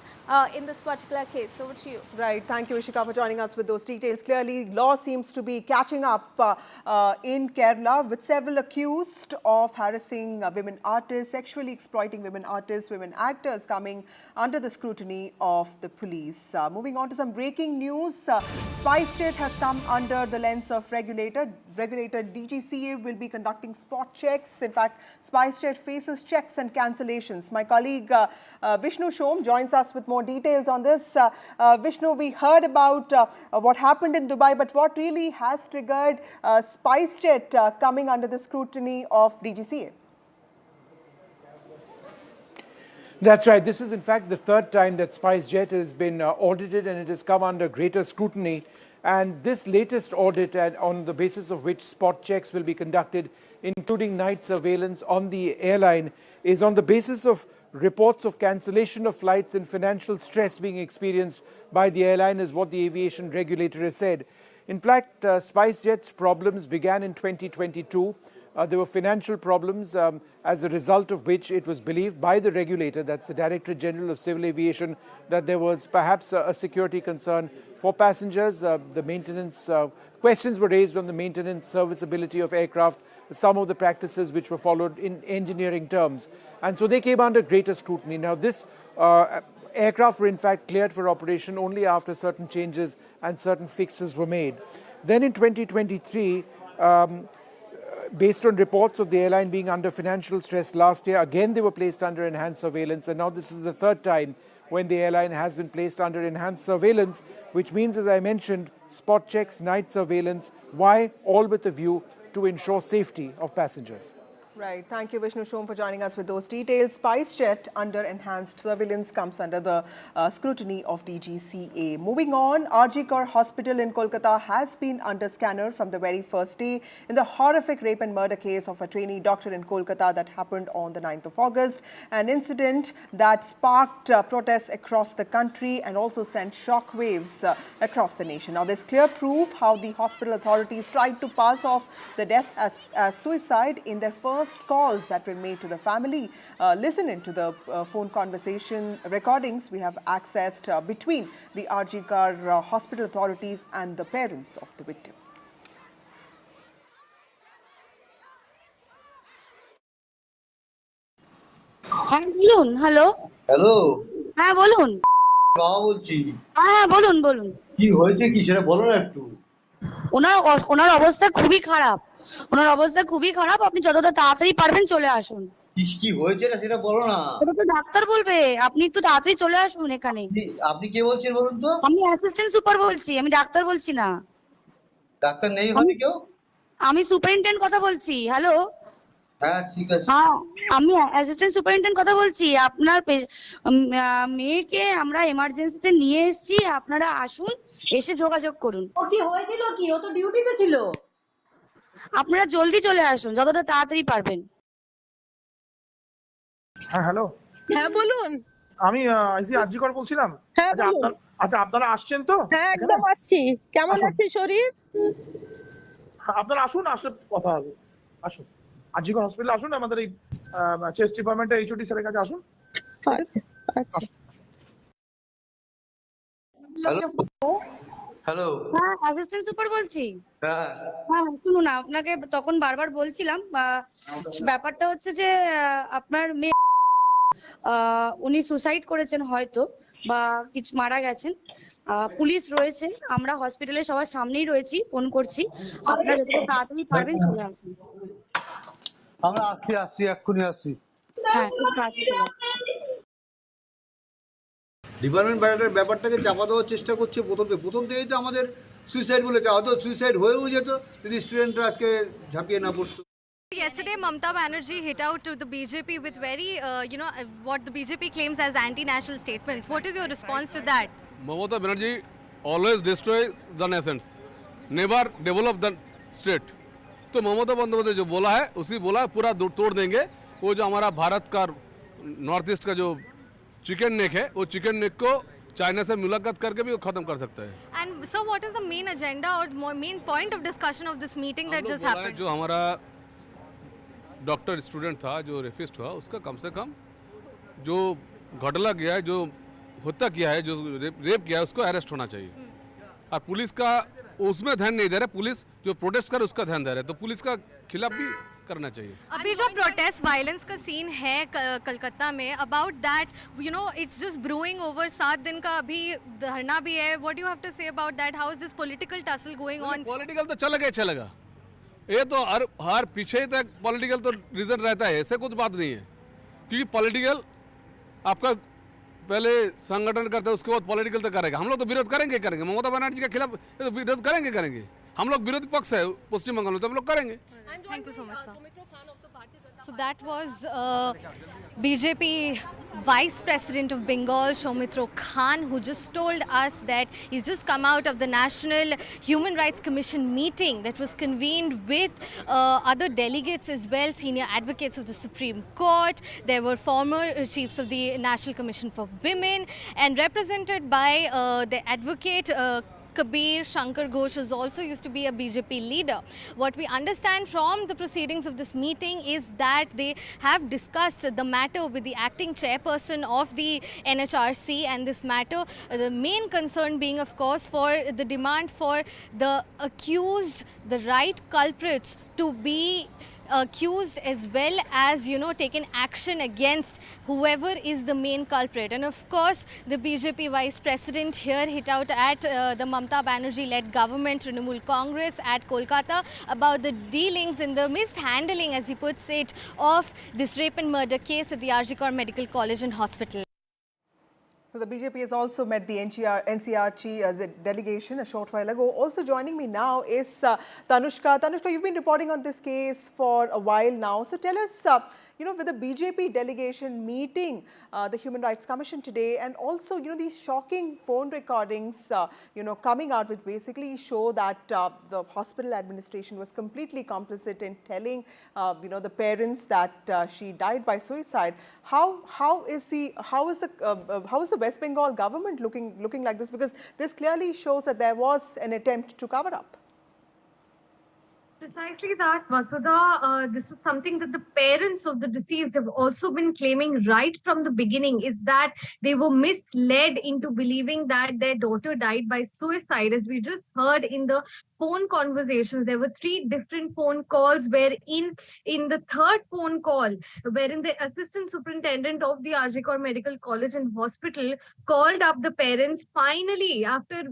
in this particular case. Over to you. Right. Thank you, Ishika, for joining us with those details. Clearly, law seems to be catching up in Kerala, with several accused of harassing women artists, sexually exploiting women artists, women actors coming under the scrutiny of the police. Moving on to some breaking news. SpiceJet has come under the lens of regulator. Regulator DGCA will be conducting spot checks. In fact, SpiceJet faces checks and cancellations. My colleague Vishnu Shom joins us with more details on this. Vishnu, we heard about what happened in Dubai, but what really has triggered SpiceJet coming under the scrutiny of DGCA? That's right. This is in fact the third time that SpiceJet has been audited, and it has come under greater scrutiny. And this latest audit, on the basis of which spot checks will be conducted, including night surveillance on the airline, is on the basis of reports of cancellation of flights and financial stress being experienced by the airline, is what the aviation regulator has said. In fact, SpiceJet's problems began in 2022. There were financial problems as a result of which it was believed by the regulator, that's the Director General of Civil Aviation, that there was perhaps a security concern for passengers. The maintenance questions were raised on the maintenance serviceability of aircraft, some of the practices which were followed in engineering terms. And so they came under greater scrutiny. Now this aircraft were in fact cleared for operation only after certain changes and certain fixes were made. Then in 2023, based on reports of the airline being under financial stress last year, again they were placed under enhanced surveillance, and now this is the third time when the airline has been placed under enhanced surveillance, which means, as I mentioned, spot checks, night surveillance. Why? All with a view to ensure safety of passengers. Right. Thank you, Vishnu Shom, for joining us with those details. SpiceJet under enhanced surveillance comes under the scrutiny of DGCA. Moving on, RG Kar Hospital in Kolkata has been under scanner from the very first day in the horrific rape and murder case of a trainee doctor in Kolkata that happened on the 9th of August. An incident that sparked protests across the country and also sent shockwaves across the nation. Now, there's clear proof how the hospital authorities tried to pass off the death as suicide in their first calls that were made to the family. Listen into the phone conversation recordings we have accessed between the RG Kar hospital authorities and the parents of the victim. Hello hello হ্যাঁ বলুন বাবা বলছি হ্যাঁ বলুন বলুন কি হয়েছে কি সেটা বলো না একটু ওনার অবস্থা খুবই খারাপ আপনি যতটা তাড়াতাড়ি পারবেন চলে আসুন কি হয়েছে না সেটা বলো না ওটা তো ডাক্তার বলবে আপনি একটু তাড়াতাড়ি চলে আসুন এখানে আপনি কে বলছেন বলুন তো আমি অ্যাসিস্ট্যান্ট সুপার বলছি আমি ডাক্তার বলছি না ডাক্তার নেই হবে কেউ আমি সুপারিনটেন্ডেন্ট কথা বলছি হ্যালো হ্যাঁ ঠিক আছে হ্যাঁ আমি অ্যাসিস্ট্যান্ট সুপারিনটেন্ডেন্ট কথা বলছি আপনার মেয়েকে আমরা এমার্জেন্সিতে নিয়ে এসেছি আপনারা আসুন এসে যোগাযোগ করুন ও কি হয়েছিল কি ও তো ডিউটিতে ছিল আপনারা জলদি চলে আসুন যতটা তাড়াতাড়ি পারবেন হ্যাঁ হ্যালো হ্যাঁ বলুন আমি আরজি কর বলছিলাম হ্যাঁ আচ্ছা আপনারা আসছেন তো হ্যাঁ একদম আসছি কেমন আছে শরীর আপনারা আসুন আসলে কথা হবে আসুন আরজি কর হসপিটালে আসুন আমাদের এই চেস্ট ডিপার্টমেন্টের এইচওডি স্যারের কাছে আসুন আচ্ছা হ্যালো হ্যাঁ অ্যাসিস্ট্যান্ট সুপার বলছি হ্যাঁ হ্যাঁ শুনুন আপনাকে তখন বারবার বলছিলাম ব্যাপারটা হচ্ছে যে আপনার মেয়ে উনি সুসাইড করেছেন হয়তো বা কিছু মারা গেছেন পুলিশ রয়েছে আমরা হসপিটালে সবার সামনেই রয়েছি ফোন করছি আপনারা যত তাড়াতাড়ি পারবেন চলে আসুন আমরা আসছি এক্ষুনি আসছি হ্যাঁ খুব তাড়াতাড়ি চলে আসুন ডিপার্টমেন্ট ব্যাপারটাকে চাপা দেওয়ার চেষ্টা করছে প্রথম থেকেই তো আমাদের সুইসাইড বলেছে হয়তো সুইসাইড হয়েও যেত যদি স্টুডেন্টরা আজকে ঝাঁপিয়ে না পড়তো Yesterday, Mamata Banerjee hit out to the BJP with very, what the BJP claims as anti-national statements. What is your response to that? Mamata Banerjee always destroys the nations, never develop the state. तो ममता बंदोपाध्याय जो बोला है उसी बोला है पूरा तोड़ देंगे। वो जो हमारा भारत का नॉर्थ ईस्ट का जो चिकन नेक है वो चिकन नेक को चाइना से मुलाकात करके भी खत्म कर सकता है। And so, what is the main agenda or main point of discussion of this meeting that just happened? जो हमारा डॉक्टर स्टूडेंट था जो रेपिस्ट हुआ उसका कम से कम जो घटना किया है जो हत्या किया है जो रेप किया है उसको अरेस्ट होना चाहिए और पुलिस का उसमें ध्यान नहीं दे रहा पुलिस जो प्रोटेस्ट कर उसका ध्यान दे रहा है तो पुलिस का खिलाफ भी करना चाहिए अभी जो प्रोटेस्ट वायलेंस का सीन है कलकत्ता में about that it's just brewing over 7 दिन का अभी धरना भी है what you have to say about that how is this political tussle going on political तो चलेगा ये तो हर पीछे तक पॉलिटिकल तो रीजन रहता है ऐसे कुछ बात नहीं है क्योंकि पॉलिटिकल आपका पहले संगठन करता है उसके बाद पॉलिटिकल तो करेगा हम लोग तो विरोध करेंगे ममता बनर्जी के खिलाफ तो विरोध करेंगे हम लोग विरोधी पक्ष है पश्चिम बंगाल में तो हम लोग करेंगे thank you so much sir So that was BJP Vice President of Bengal, Soumitra Khan, who just told us that he's just come out of the National Human Rights Commission meeting that was convened with other delegates as well, senior advocates of the Supreme Court. There were former chiefs of the National Commission for Women and represented by the advocate Kabir Shankar Ghosh, who also used to be a BJP leader. What we understand from the proceedings of this meeting is that they have discussed the matter with the acting chairperson of the NHRC, and this matter, the main concern being of course for the demand for the accused, the right culprits to be accused as well as taken action against whoever is the main culprit. And of course the BJP vice president here hit out at the Mamata Banerjee led government Trinamool Congress at Kolkata about the dealings and the mishandling, as he puts it, of this rape and murder case at the RG Kar Medical College and Hospital. So the BJP has also met the NCRT as a delegation a short while ago. Also joining me now is Tanushka. Tanushka, you've been reporting on this case for a while now. So tell us, with the BJP delegation meeting the Human Rights Commission today, and also, these shocking phone recordings, coming out, which basically show that the hospital administration was completely complicit in telling, the parents that she died by suicide. How is the West Bengal government looking like this? Because this clearly shows that there was an attempt to cover up. Precisely that, Vasudha. This is something that the parents of the deceased have also been claiming right from the beginning, is that they were misled into believing that their daughter died by suicide. As we just heard in the phone conversations, there were 3 different phone calls, where in the third phone call, wherein the assistant superintendent of the Rajya Medical College and Hospital called up the parents finally after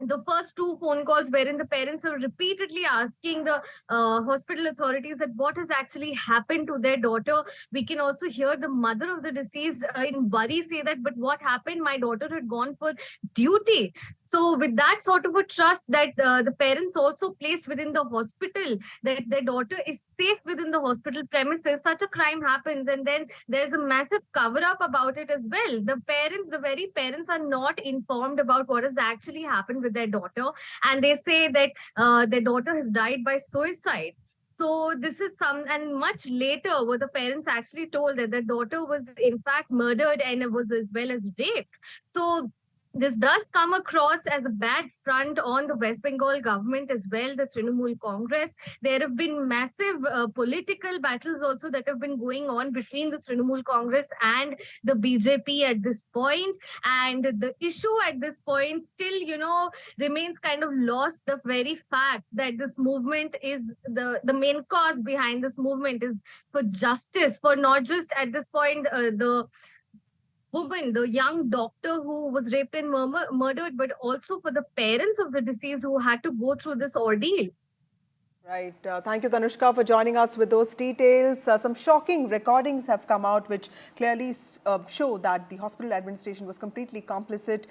the first 2 phone calls, wherein the parents are repeatedly asking the hospital authorities that what has actually happened to their daughter. We can also hear the mother of the deceased in worry say that, but what happened? My daughter had gone for duty. So with that sort of a trust that the parents also placed within the hospital, that their daughter is safe within the hospital premises, such a crime happens, and then there's a massive cover up about it as well. The very parents are not informed about what has actually happened with their daughter, and they say that their daughter has died by suicide. So this is and much later were the parents actually told that their daughter was in fact murdered and was as well as raped. So this does come across as a bad front on the West Bengal government as well, the Trinamool Congress. There have been massive political battles also that have been going on between the Trinamool Congress and the BJP at this point. And the issue at this point still, remains kind of lost. The very fact that this movement is the main cause behind this movement is for justice, for not just at this point the woman, the young doctor who was raped and murdered, but also for the parents of the deceased who had to go through this ordeal. Right. Thank you, Tanushka, for joining us with those details. Some shocking recordings have come out which clearly show that the hospital administration was completely complicit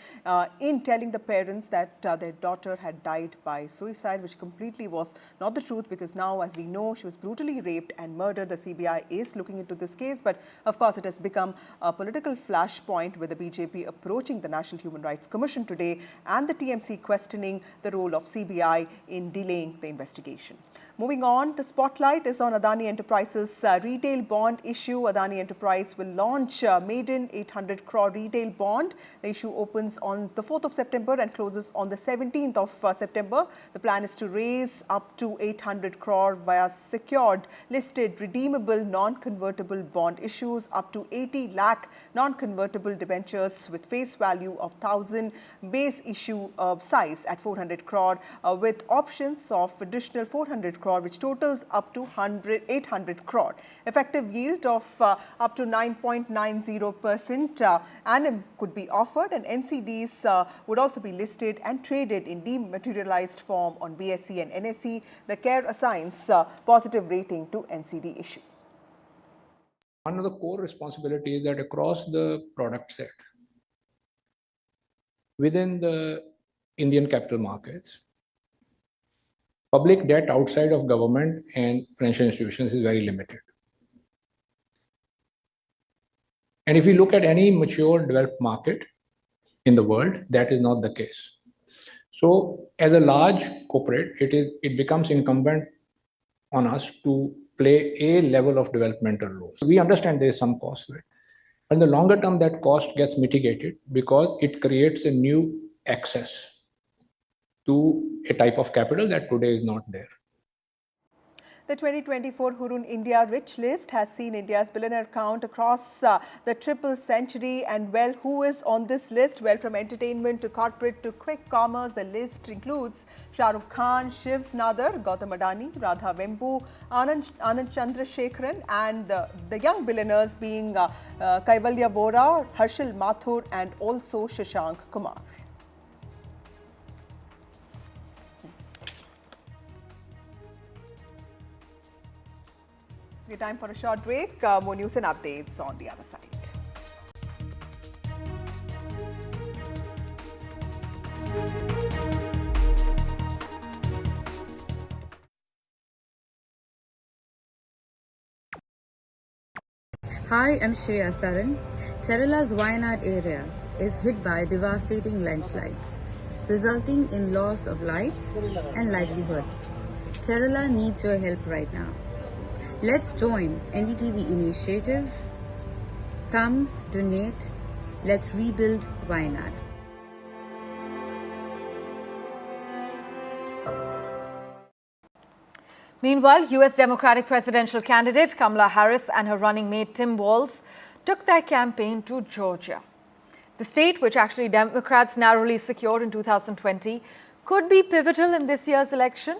in telling the parents that their daughter had died by suicide, which completely was not the truth, because now, as we know, she was brutally raped and murdered. The CBI is looking into this case, but of course it has become a political flashpoint with the BJP approaching the National Human Rights Commission today and the TMC questioning the role of CBI in delaying the investigation. Moving on, the spotlight is on Adani Enterprises' retail bond issue. Adani Enterprise will launch maiden 800 crore retail bond. The issue opens on the 4th of September and closes on the 17th of September. The plan is to raise up to 800 crore via secured, listed, redeemable, non-convertible bond issues, up to 80 lakh non-convertible debentures with face value of 1,000, base issue size at 400 crore, with options of additional 400 crore, which totals up to 800 crore. Effective yield of up to 9.90% annum could be offered, and NCDs would also be listed and traded in dematerialized form on BSE and NSE. The CARE assigns positive rating to NCD issue. One of the core responsibilities is that across the product set, within the Indian capital markets, public debt outside of government and financial institutions is very limited. And if you look at any mature developed market in the world, that is not the case. So as a large corporate, it becomes incumbent on us to play a level of developmental role. We understand there is some cost to it. In the longer term, that cost gets mitigated because it creates a new access to a type of capital that today is not there. The 2024 Hurun India Rich List has seen India's billionaire count across the triple century. And well, who is on this list? Well, from entertainment to corporate to quick commerce, the list includes Shah Rukh Khan, Shiv Nadar, Gautam Adani, Radha Vembu, Anand Chandrasekharan, and the young billionaires being Kaivalya Vora, Harshil Mathur, and also Shashank Kumar. Time for a short break. More news and updates on the other side. Hi, I'm Shreya Saran. Kerala's Wayanad area is hit by devastating landslides, resulting in loss of lives and livelihood. Kerala needs your help right now. Let's join NDTV initiative. Come, donate, let's rebuild Wayanad. Meanwhile, US Democratic presidential candidate Kamala Harris and her running mate Tim Walz took their campaign to Georgia. The state, which actually Democrats narrowly secured in 2020, could be pivotal in this year's election,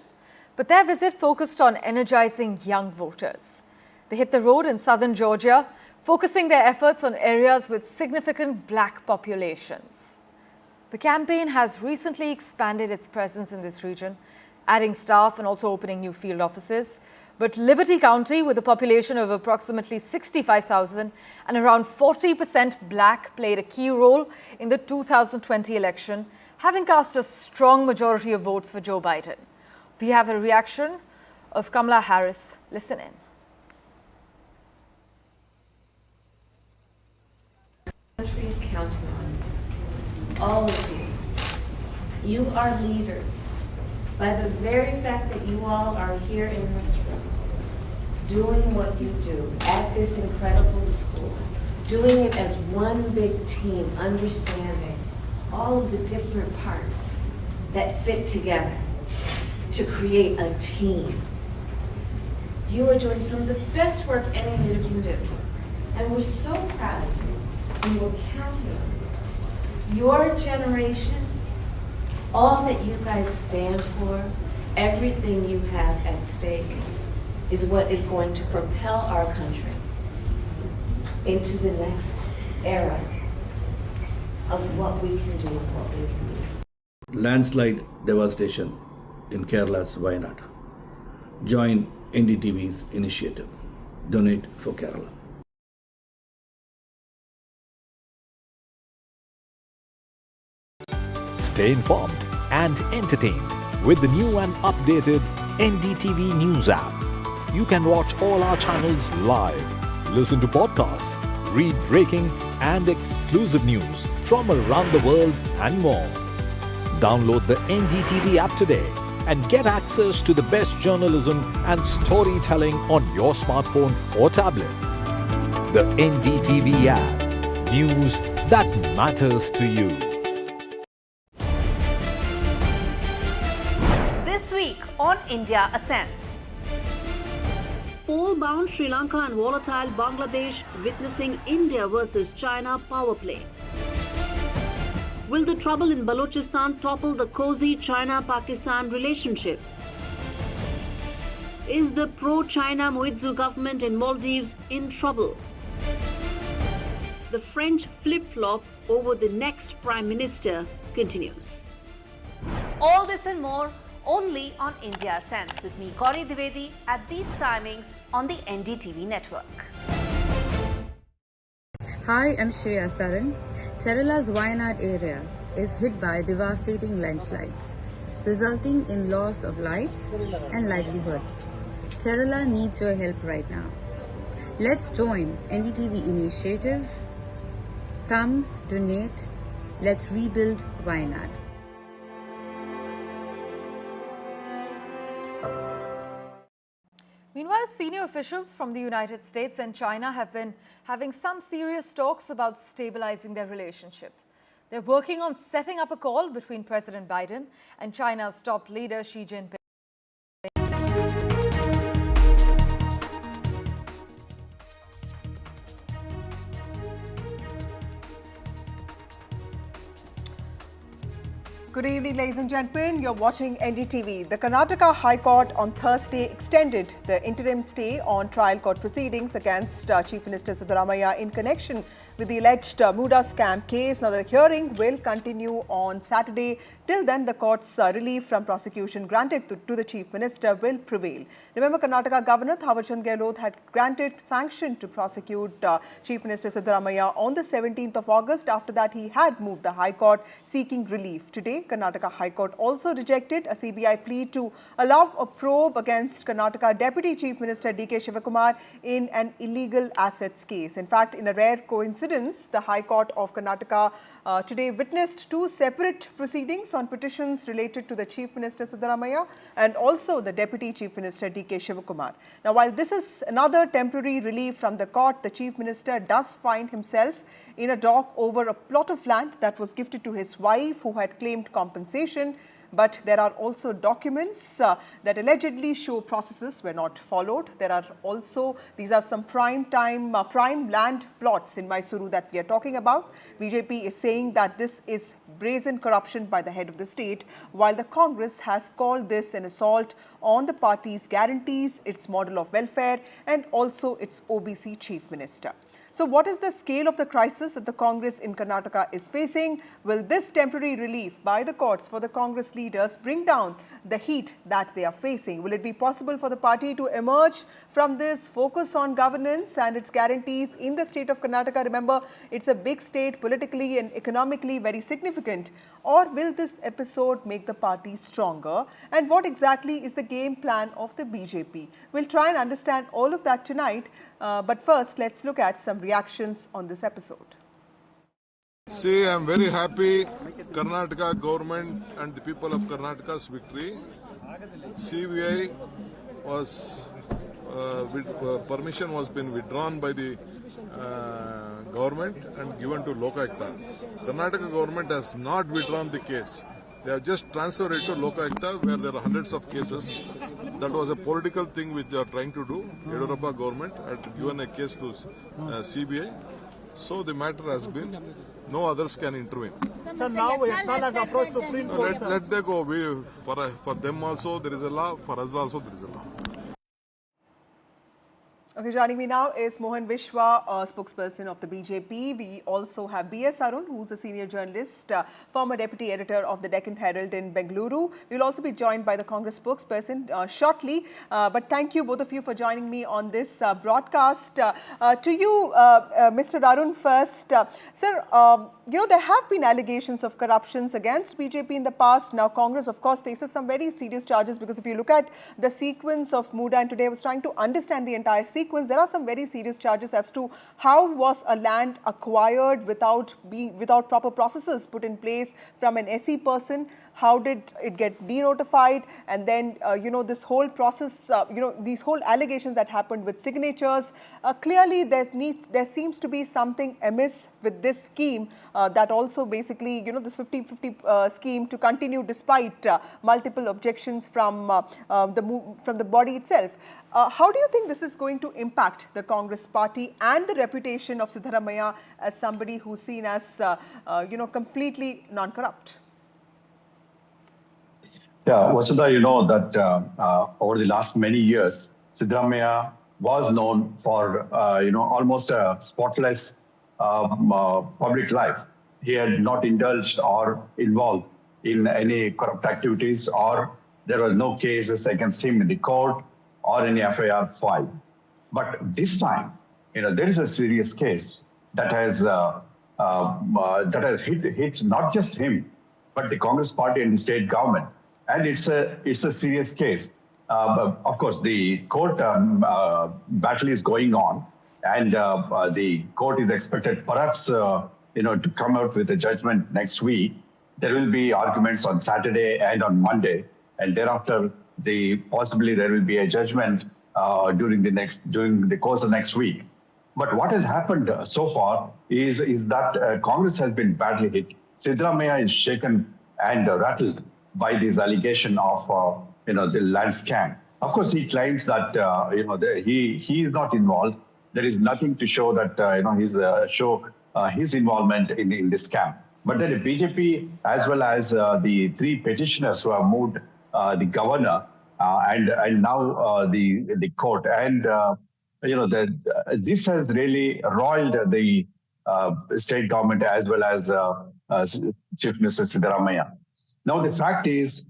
but their visit focused on energizing young voters. They hit the road in southern Georgia, focusing their efforts on areas with significant black populations. The campaign has recently expanded its presence in this region, adding staff and also opening new field offices. But Liberty County, with a population of approximately 65,000 and around 40% black, played a key role in the 2020 election, having cast a strong majority of votes for Joe Biden. We have a reaction of Kamala Harris. Listen in. The country is counting on you, all of you. You are leaders. By the very fact that you all are here in this room, doing what you do at this incredible school, doing it as one big team, understanding all of the different parts that fit together to create a team. You are doing some of the best work any leader can do. And we're so proud of you, and we're counting on you. Your generation, all that you guys stand for, everything you have at stake, is what is going to propel our country into the next era of what we can do and what we can be. Landslide devastation in Kerala's Wayanad. Join NDTV's initiative. Donate for Kerala. Stay informed and entertained with the new and updated NDTV News app. You can watch all our channels live, listen to podcasts, read breaking and exclusive news from around the world and more. Download the NDTV app today and get access to the best journalism and storytelling on your smartphone or tablet. The NDTV app. News that matters to you. This week on India Ascends. Poll-bound Sri Lanka and volatile Bangladesh witnessing India versus China power play. Will the trouble in Balochistan topple the cozy China-Pakistan relationship? Is the pro-China Moizu government in Maldives in trouble? The French flip-flop over the next Prime Minister continues. All this and more only on India Ascends with me, Gauri Dwivedi, at these timings on the NDTV network. Hi, I'm Shreya Saran. Kerala's Wayanad area is hit by devastating landslides, resulting in loss of lives and livelihood. Kerala needs your help right now. Let's join NDTV initiative. Come, donate, let's rebuild Wayanad. Meanwhile, senior officials from the United States and China have been having some serious talks about stabilizing their relationship. They're working on setting up a call between President Biden and China's top leader Xi Jinping. Good evening, ladies and gentlemen. You're watching NDTV. The Karnataka High Court on Thursday extended the interim stay on trial court proceedings against Chief Minister Siddaramaiah in connection with the alleged Muda scam case. Now, the hearing will continue on Saturday. Till then, the court's relief from prosecution granted to the Chief Minister will prevail. Remember, Karnataka Governor Thawarchand Gehlot had granted sanction to prosecute Chief Minister Siddaramaiah on the 17th of August. After that, he had moved the High Court seeking relief. Today, Monday, Karnataka High Court also rejected a CBI plea to allow a probe against Karnataka Deputy Chief Minister D.K. Shivakumar in an illegal assets case. In fact, in a rare coincidence, the High Court of Karnataka today witnessed two separate proceedings on petitions related to the Chief Minister Siddaramaiah and also the Deputy Chief Minister D.K. Shivakumar. Now, while this is another temporary relief from the court, the Chief Minister does find himself in a dock over a plot of land that was gifted to his wife, who had claimed compensation. But there are also documents that allegedly show processes were not followed. There are also, these are some prime land plots in Mysuru that we are talking about. BJP is saying that this is brazen corruption by the head of the state, while the Congress has called this an assault on the party's guarantees, its model of welfare, and also its OBC chief minister. So what is the scale of the crisis that the Congress in Karnataka is facing? Will this temporary relief by the courts for the Congress leaders bring down the heat that they are facing? Will it be possible for the party to emerge from this, focus on governance and its guarantees in the state of Karnataka? Remember, it's a big state, politically and economically very significant. Or will this episode make the party stronger? And what exactly is the game plan of the BJP? We'll try and understand all of that tonight. But first, let's look at some reactions on this episode. See, I'm very happy Karnataka government and the people of Karnataka's victory. CBI was, permission was been withdrawn by the government and given to Lokayukta. Karnataka government has not withdrawn the case. They have just transferred it to Lokayukta, where there are hundreds of cases. That was a political thing which they are trying to do. Yediyurappa government had given a case to CBI. So the matter has been, no others can intervene. So now Yatnal has approached Supreme Court. Let them go. For them also there is a law, for us also there is a law. Okay, joining me now is Mohan Vishwa, spokesperson of the BJP. We also have B.S. Arun, who's a senior journalist, former deputy editor of the Deccan Herald in Bengaluru. We'll also be joined by the Congress spokesperson shortly. But thank you, both of you, for joining me on this broadcast. To you, Mr. Arun, first. Sir, there have been allegations of corruptions against BJP in the past. Now, Congress, of course, faces some very serious charges, because if you look at the sequence of Muda, and today I was trying to understand the entire sequence, there are some very serious charges as to how was a land acquired without proper processes put in place from an SE person. How did it get denotified? And then, this whole process, these whole allegations that happened with signatures. Clearly, there seems to be something amiss with this scheme that also basically, this 50-50 scheme to continue despite multiple objections from the body itself. How do you think this is going to impact the Congress party and the reputation of Siddaramaiah as somebody who's seen as, completely non-corrupt? Yeah, Vasudha, you know that over the last many years, Siddaramaiah was known for, almost a spotless public life. He had not indulged or involved in any corrupt activities, or there were no cases against him in the court or any FIR filed. But this time, there is a serious case that has hit not just him, but the Congress party and the state government. And it's a serious case. But of course, the court battle is going on, and the court is expected perhaps to come out with a judgment next week. There will be arguments on Saturday and on Monday, and thereafter possibly there will be a judgment during the course of next week. But what has happened so far is that Congress has been badly hit. Siddaramaiah is shaken and rattled by this allegation of the land scam. Of course, he claims that he is not involved. There is nothing to show that his involvement in this scam. But then the BJP, as well as the three petitioners who have moved the governor and now the court, and this has really roiled the state government as well as Chief Minister Siddaramaiah. Now the fact is,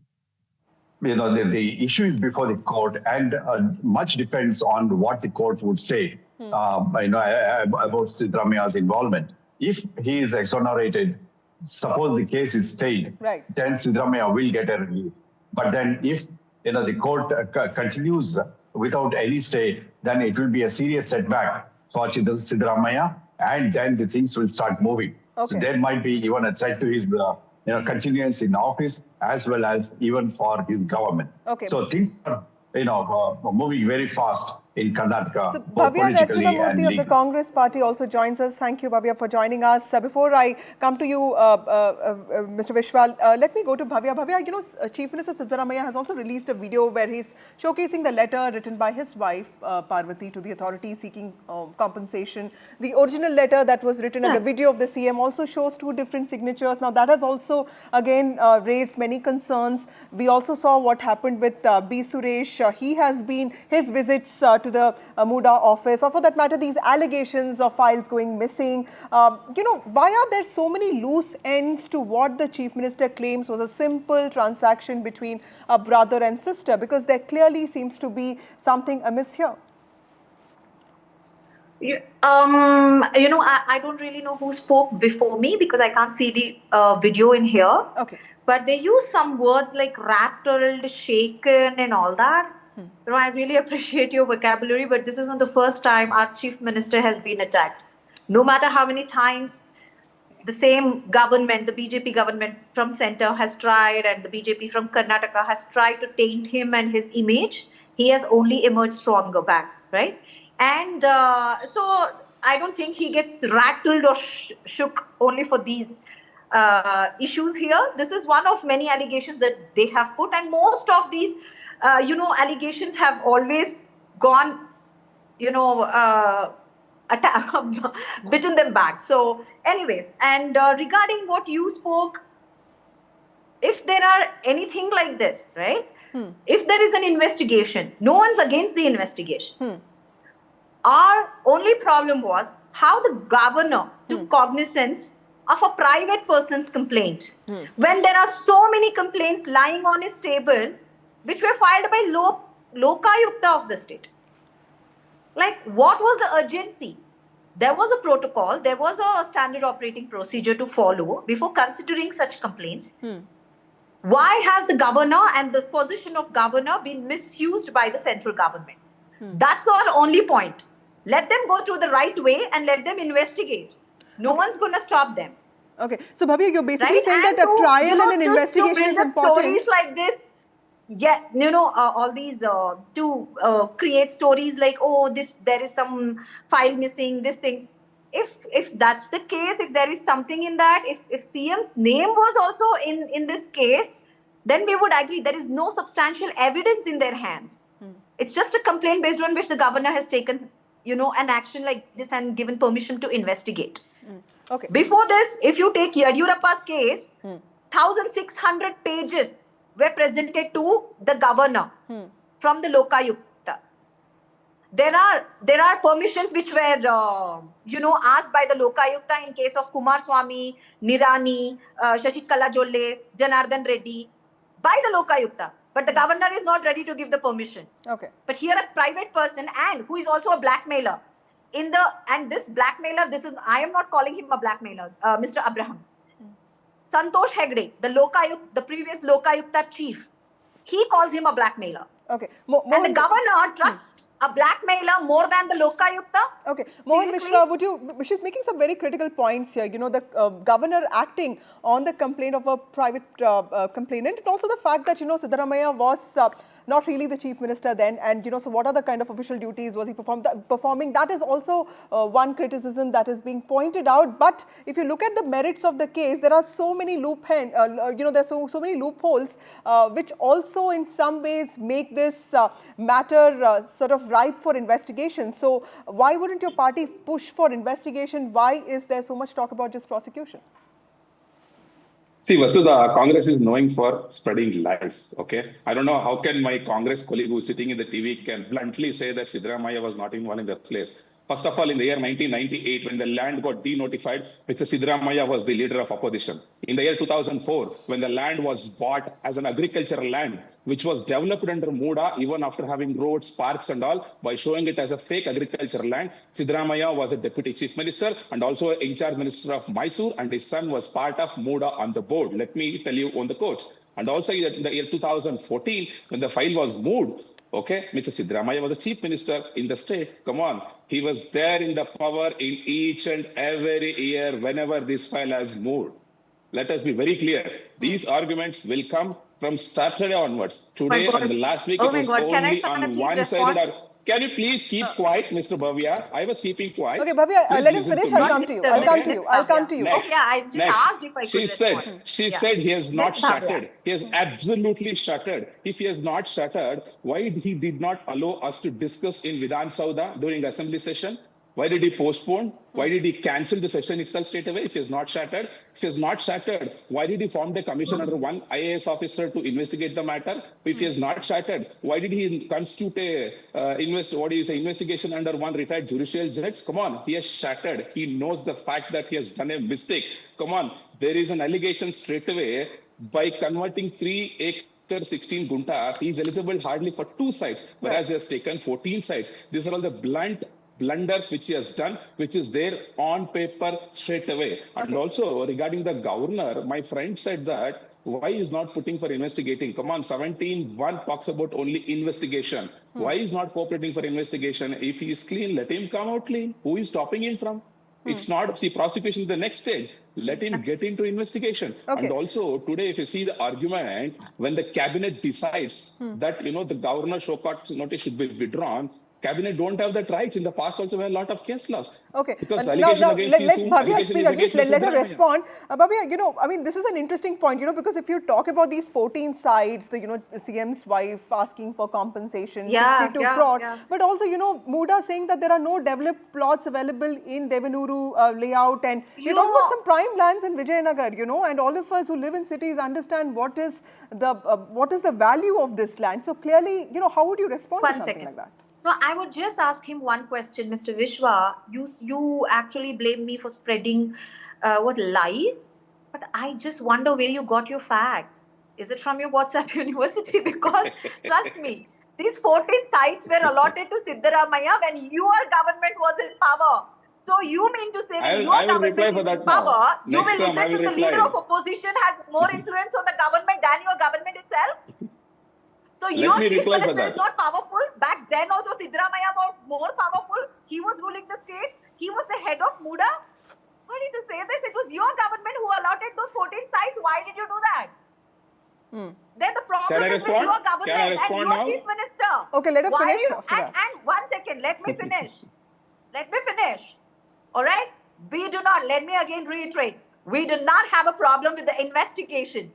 the issue is before the court, and much depends on what the court would say about Siddaramaiah's involvement. If he is exonerated, suppose the case is stayed, right, then Siddaramaiah will get a relief. But then if the court continues without any stay, then it will be a serious setback for Siddaramaiah, and then the things will start moving. So there might be even a threat to his continuance in office, as well as even for his government. So things are moving very fast in Karnataka, so, both Bhavya politically and Narasimhamurthy of legally. the Congress party also joins us. Thank you, Bhavya, for joining us. Before I come to you, Mr. Vishwal, let me go to Bhavya. Bhavya, Chief Minister Siddaramaiah has also released a video where he's showcasing the letter written by his wife, Parvati, to the authorities seeking compensation. The original letter that was written and the video of the CM also shows two different signatures. Now, that has also, again, raised many concerns. We also saw what happened with B. Suresh. He has been, his visits to the Muda office, or for that matter, these allegations of files going missing. Why are there so many loose ends to what the Chief Minister claims was a simple transaction between a brother and sister? Because there clearly seems to be something amiss here. I don't really know who spoke before me because I can't see the video in here. Okay. But they use some words like rattled, shaken and all that. I really appreciate your vocabulary, but this isn't the first time our Chief Minister has been attacked. No matter how many times the same government, the BJP government from center has tried, and the BJP from Karnataka has tried to taint him and his image, he has only emerged stronger back, right? And so I don't think he gets rattled or shook only for these issues here. This is one of many allegations that they have put, and most of these allegations have always gone, bitten them back. So anyways, and regarding what you spoke, if there are anything like this, right? If there is an investigation, no one's against the investigation. Our only problem was how the governor took cognizance of a private person's complaint. When there are so many complaints lying on his table, which were filed by Lokayukta of the state. Like, what was the urgency? There was a protocol, there was a standard operating procedure to follow before considering such complaints. Why has the governor and the position of governor been misused by the central government? That's our only point. Let them go through the right way and let them investigate. No one's going to stop them. Okay. So, Bhavya, you're basically saying that a trial and an investigation is important. Stories like this, all these to create stories like, oh, there is some file missing, this thing. If that's the case, if there is something in that, if CM's name was also in this case, then we would agree there is no substantial evidence in their hands. It's just a complaint based on which the governor has taken, an action like this and given permission to investigate. Okay. Before this, if you take Yadiyurappa's case, 1,600 pages were presented to the governor from the Lokayukta. There are permissions which were, asked by the Lokayukta in case of Kumar Swamy, Nirani, Shashikala Jolle, Janardhan Reddy, by the Lokayukta. But the governor is not ready to give the permission. Okay. But here a private person and who is also a blackmailer. And this blackmailer, I am not calling him a blackmailer, Mr. Abraham. Santosh Hegde, the previous Lokayukta chief, he calls him a blackmailer. Okay. And the governor trusts a blackmailer more than the Lokayukta. Okay. Mohan Mishra, she's making some very critical points here. The governor acting on the complaint of a private complainant, and also the fact that, Siddaramaiah was not really the chief minister then, and so what are the kind of official duties was he performing? That is also one criticism that is being pointed out. But if you look at the merits of the case, there are so many there's so many loopholes which also in some ways make this matter sort of ripe for investigation. So why wouldn't your party push for investigation? Why is there so much talk about just prosecution? See, Vasu, the Congress is known for spreading lies, okay? I don't know how can my Congress colleague who is sitting in the TV can bluntly say that Siddaramaiah was not involved in the place. First of all, in the year 1998, when the land got denotified, Mr. Siddaramaiah was the leader of opposition. In the year 2004, when the land was bought as an agricultural land, which was developed under Muda, even after having roads, parks and all, by showing it as a fake agricultural land, Siddaramaiah was a deputy chief minister and also in charge minister of Mysore, and his son was part of Muda on the board. Let me tell you on the quotes. And also in the year 2014, when the file was moved, okay, Mr. Siddaramaiah was the chief minister in the state. Come on. He was there in the power in each and every year whenever this file has moved. Let us be very clear. These arguments will come from Saturday onwards. Today and the last week, it was only on one-sided. Can you please keep quiet, Mr. Bhavya? I was keeping quiet. Okay, Bhavya, let him finish. I'll come to you. I'll come to you. Next, okay, I just asked if I could respond. She said he has not shattered. He has absolutely shattered. If he has not shattered, why he did not allow us to discuss in Vidhan Sauda during assembly session? Why did he postpone? Why did he cancel the session itself straight away if he has not shattered? If he has not shattered, why did he form a commission under one IAS officer to investigate the matter? If he has not shattered, why did he constitute a investigation under one retired judicial judge? Come on, he has shattered. He knows the fact that he has done a mistake. Come on, there is an allegation straight away by converting 3 acres 16 guntas. He is eligible hardly for 2 sites, whereas he has taken 14 sites. These are all the blunt blunders which he has done, which is there on paper straight away. And also regarding the governor, my friend said that why is not putting for investigating? Come on, 17(1) talks about only investigation. Why is not cooperating for investigation? If he is clean, let him come out clean. Who is stopping him from? It's not, see, prosecution is the next stage. Let him get into investigation. And also today, if you see the argument, when the cabinet decides that, the governor show cause notice should be withdrawn, Cabinet don't have that rights. In the past also we had a lot of case laws. Okay. Because the allegation against let Bhavya speak again. Let her respond. Bhavya, I mean, this is an interesting point, because if you talk about these 14 sites, the, CM's wife asking for compensation, 62 crore, but also, Muda saying that there are no developed plots available in Devanuru layout, and you talk about some prime lands in Vijayanagar, and all of us who live in cities understand what is the value of this land. So clearly, how would you respond to something like that? No, I would just ask him one question, Mr. Vishwa. You actually blame me for spreading lies, but I just wonder where you got your facts. Is it from your WhatsApp university? Because trust me, these 14 sites were allotted to Siddaramaiah when your government was in power. So you mean to say when your government is in power, you will listen to the leader of opposition had more influence on the government than your government itself? So your chief minister is not powerful. Back then also Siddaramaiah was more powerful. He was ruling the state. He was the head of Muda. Sorry to say this, it was your government who allotted those 14 sites. Why did you do that? Then the problem is with your government and your chief minister. Okay, let us finish. And 1 second, let me finish. All right? We do not, let me again reiterate, we do not have a problem with the investigation.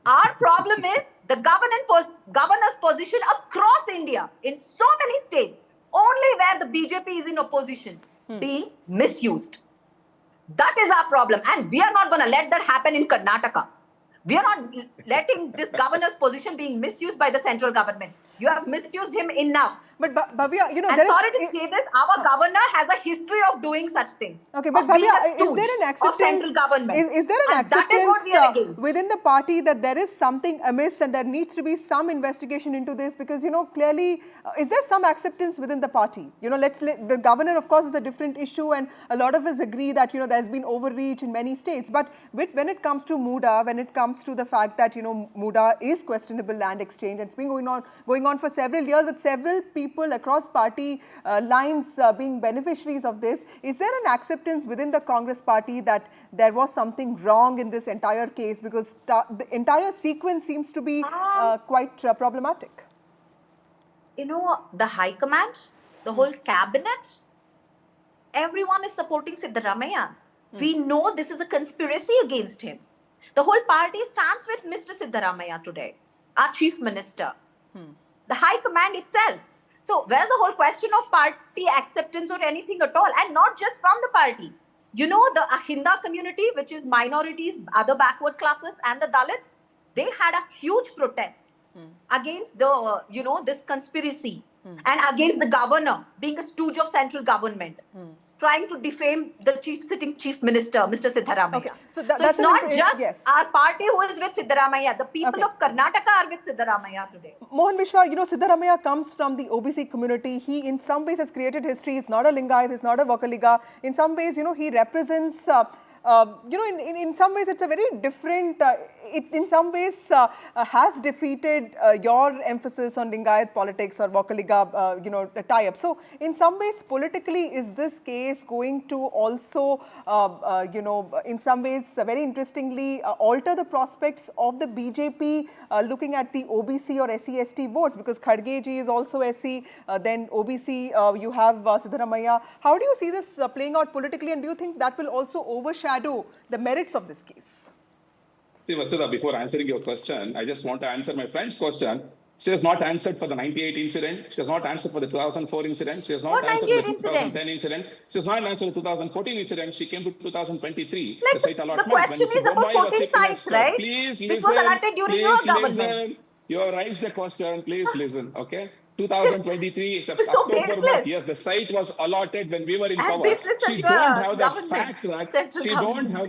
Our problem is the governor's position across India in so many states, only where the BJP is in opposition, being misused. That is our problem. And we are not going to let that happen in Karnataka. We are not letting this governor's position being misused by the central government. You have misused him enough. But Bhavya, I'm sorry to say this, our governor has a history of doing such things. Okay, but Bhavya, is there an acceptance? Central government. Is there an acceptance within the party that there is something amiss and there needs to be some investigation into this? Because clearly, is there some acceptance within the party? The governor, of course, is a different issue, and a lot of us agree that there's been overreach in many states. But when it comes to Muda, when it comes to the fact that Muda is questionable land exchange, it's been going on for several years with several people across party lines being beneficiaries of this. Is there an acceptance within the Congress party that there was something wrong in this entire case? Because the entire sequence seems to be quite problematic. The High Command, the whole cabinet, everyone is supporting Siddaramaiah. We know this is a conspiracy against him. The whole party stands with Mr. Siddaramaiah today, our chief minister. The High Command itself. So where's the whole question of party acceptance or anything at all? And not just from the party. The Ahinda community, which is minorities, other backward classes and the Dalits, they had a huge protest against the, this conspiracy and against the governor being a stooge of central government, trying to defame the sitting chief minister, Mr. Siddaramaiah. Okay. So, So that's it's not just yes. our party who is with Siddaramaiah. The people of Karnataka are with Siddaramaiah today. Mohan Mishra, Siddaramaiah comes from the OBC community. He, in some ways, has created history. He's not a Lingayat, he's not a Vakaliga. In some ways, he represents, in some ways, it's a very different, it in some ways has defeated your emphasis on Lingayat politics or Vakaliga, tie-up. So, in some ways, politically, is this case going to also, in some ways, very interestingly, alter the prospects of the BJP looking at the OBC or SC/ST votes? Because Kharge ji is also SC, then OBC, you have Siddaramaiah. How do you see this playing out politically, and do you think that will also overshadow the merits of this case? See, Vasudha, before answering your question, I just want to answer my friend's question. She has not answered for the 98 incident. She has not answered for the 2004 incident. She has not answered for the 2010 incident. She has not answered the 2014 incident. She came to 2023. The site allotment. The question is about 14 sites, right? Please Which was allotted during your government. Listen. You have raised the question. Please listen, okay? 2023, so October month. Yes, the site was allotted when we were in power. She don't have the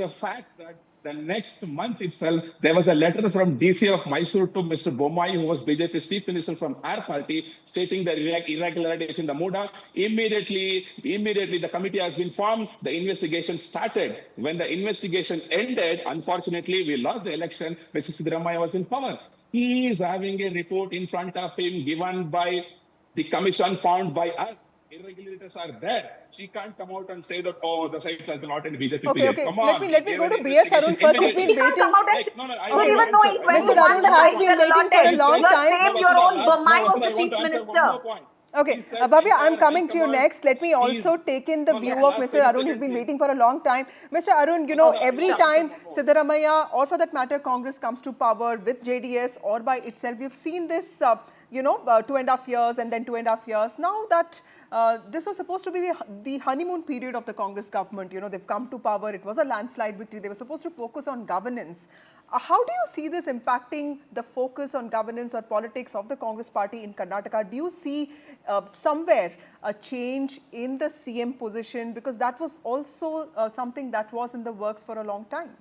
fact that the next month itself, there was a letter from DC of Mysore to Mr. Bommai, who was BJP's chief minister from our party, stating the irregularities in the Muda. Immediately, the committee has been formed. The investigation started. When the investigation ended, unfortunately, we lost the election. Mr. Siddaramaiah was in power. He is having a report in front of him given by the commission found by us. Irregularities are there. She can't come out and say that, oh, the sites are not in BJP. Okay. Come on. Let me go to B.S. Arun first. He's been waiting. Mr. Arun has been waiting for a long time. Your own Bommai was the chief minister. Okay, Bhavya, I'm coming to you next. Let me also take in the view of Mr. Arun. He's been waiting for a long time. Mr. Arun, every time Siddaramaiah, or for that matter, Congress comes to power with JDS or by itself, we've seen this, 2.5 years and then 2.5 years. Now that this was supposed to be the honeymoon period of the Congress government, they've come to power. It was a landslide victory. They were supposed to focus on governance. How do you see this impacting the focus on governance or politics of the Congress party in Karnataka? Do you see somewhere a change in the CM position? Because that was also something that was in the works for a long time.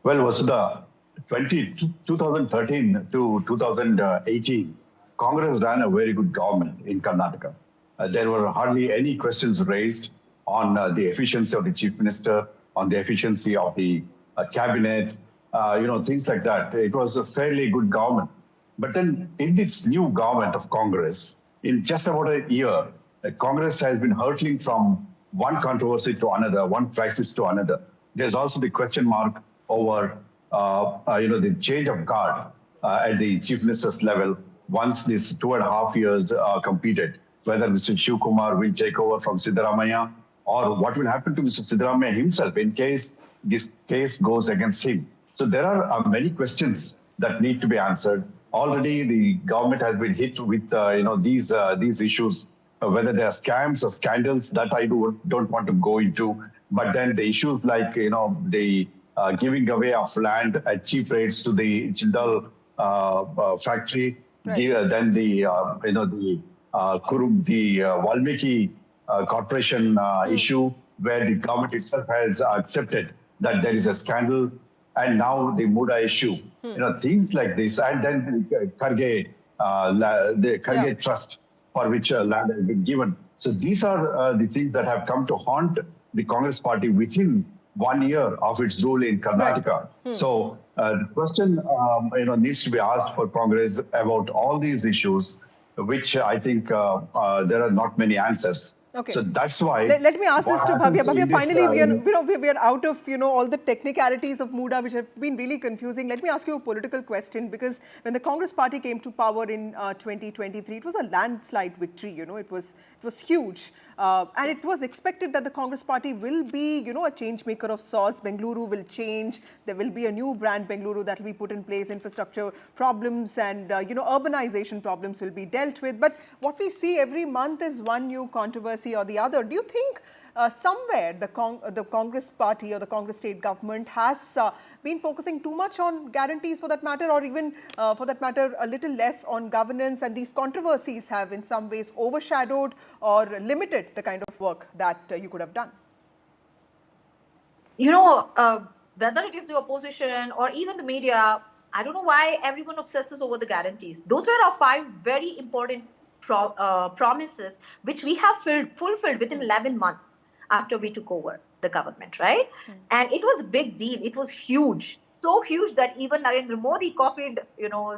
Well, Vasudha, 2013 to 2018, Congress ran a very good government in Karnataka. There were hardly any questions raised on the efficiency of the chief minister, on the efficiency of the cabinet, things like that. It was a fairly good government. But then in this new government of Congress, in just about a year, Congress has been hurtling from one controversy to another, one crisis to another. There's also the question mark over, the change of guard at the chief minister's level once these 2.5 years are completed, whether Mr. Shiv Kumar will take over from Siddaramaiah, or what will happen to Mr. Siddaramaiah himself in case this case goes against him. So there are many questions that need to be answered. Already the government has been hit with these issues, whether they are scams or scandals, that I don't want to go into. But then the issues like the giving away of land at cheap rates to the Jindal factory, right. Then the Valmiki corporation issue, where the government itself has accepted that there is a scandal, and now the Muda issue, things like this, and then the Kharge trust for which land has been given. So these are the things that have come to haunt the Congress party within 1 year of its rule in Karnataka. Right. So the question needs to be asked for Congress about all these issues, which I think there are not many answers. Okay. So that's why. Let me ask this to Bhavya. Bhavya, finally, we are out of all the technicalities of Muda, which have been really confusing. Let me ask you a political question, because when the Congress party came to power in 2023, it was a landslide victory. It was huge, and it was expected that the Congress party will be a change maker of sorts. Bengaluru will change. There will be a new brand Bengaluru that will be put in place. Infrastructure problems and urbanization problems will be dealt with. But what we see every month is one new controversy controversy or the other. Do you think somewhere the Congress party or the Congress state government has been focusing too much on guarantees for that matter, or even for that matter a little less on governance, and these controversies have in some ways overshadowed or limited the kind of work that you could have done? You know, whether it is the opposition or even the media, I don't know why everyone obsesses over the guarantees. Those were our 5 very important promises, which we have fulfilled within 11 months after we took over the government, right? And it was a big deal. It was huge. So huge that even Narendra Modi copied,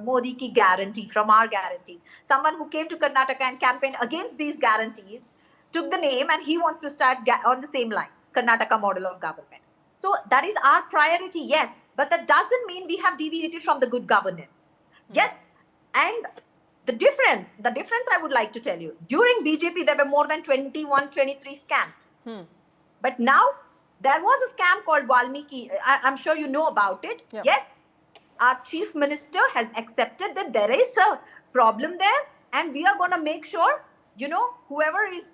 Modi ki guarantee from our guarantees. Someone who came to Karnataka and campaigned against these guarantees took the name, and he wants to start on the same lines, Karnataka model of government. So that is our priority, yes. But that doesn't mean we have deviated from the good governance. Yes. And the difference I would like to tell you, during BJP, there were more than 21, 23 scams. But now, there was a scam called Valmiki. I'm sure you know about it. Yep. Yes, our chief minister has accepted that there is a problem there, and we are going to make sure, whoever is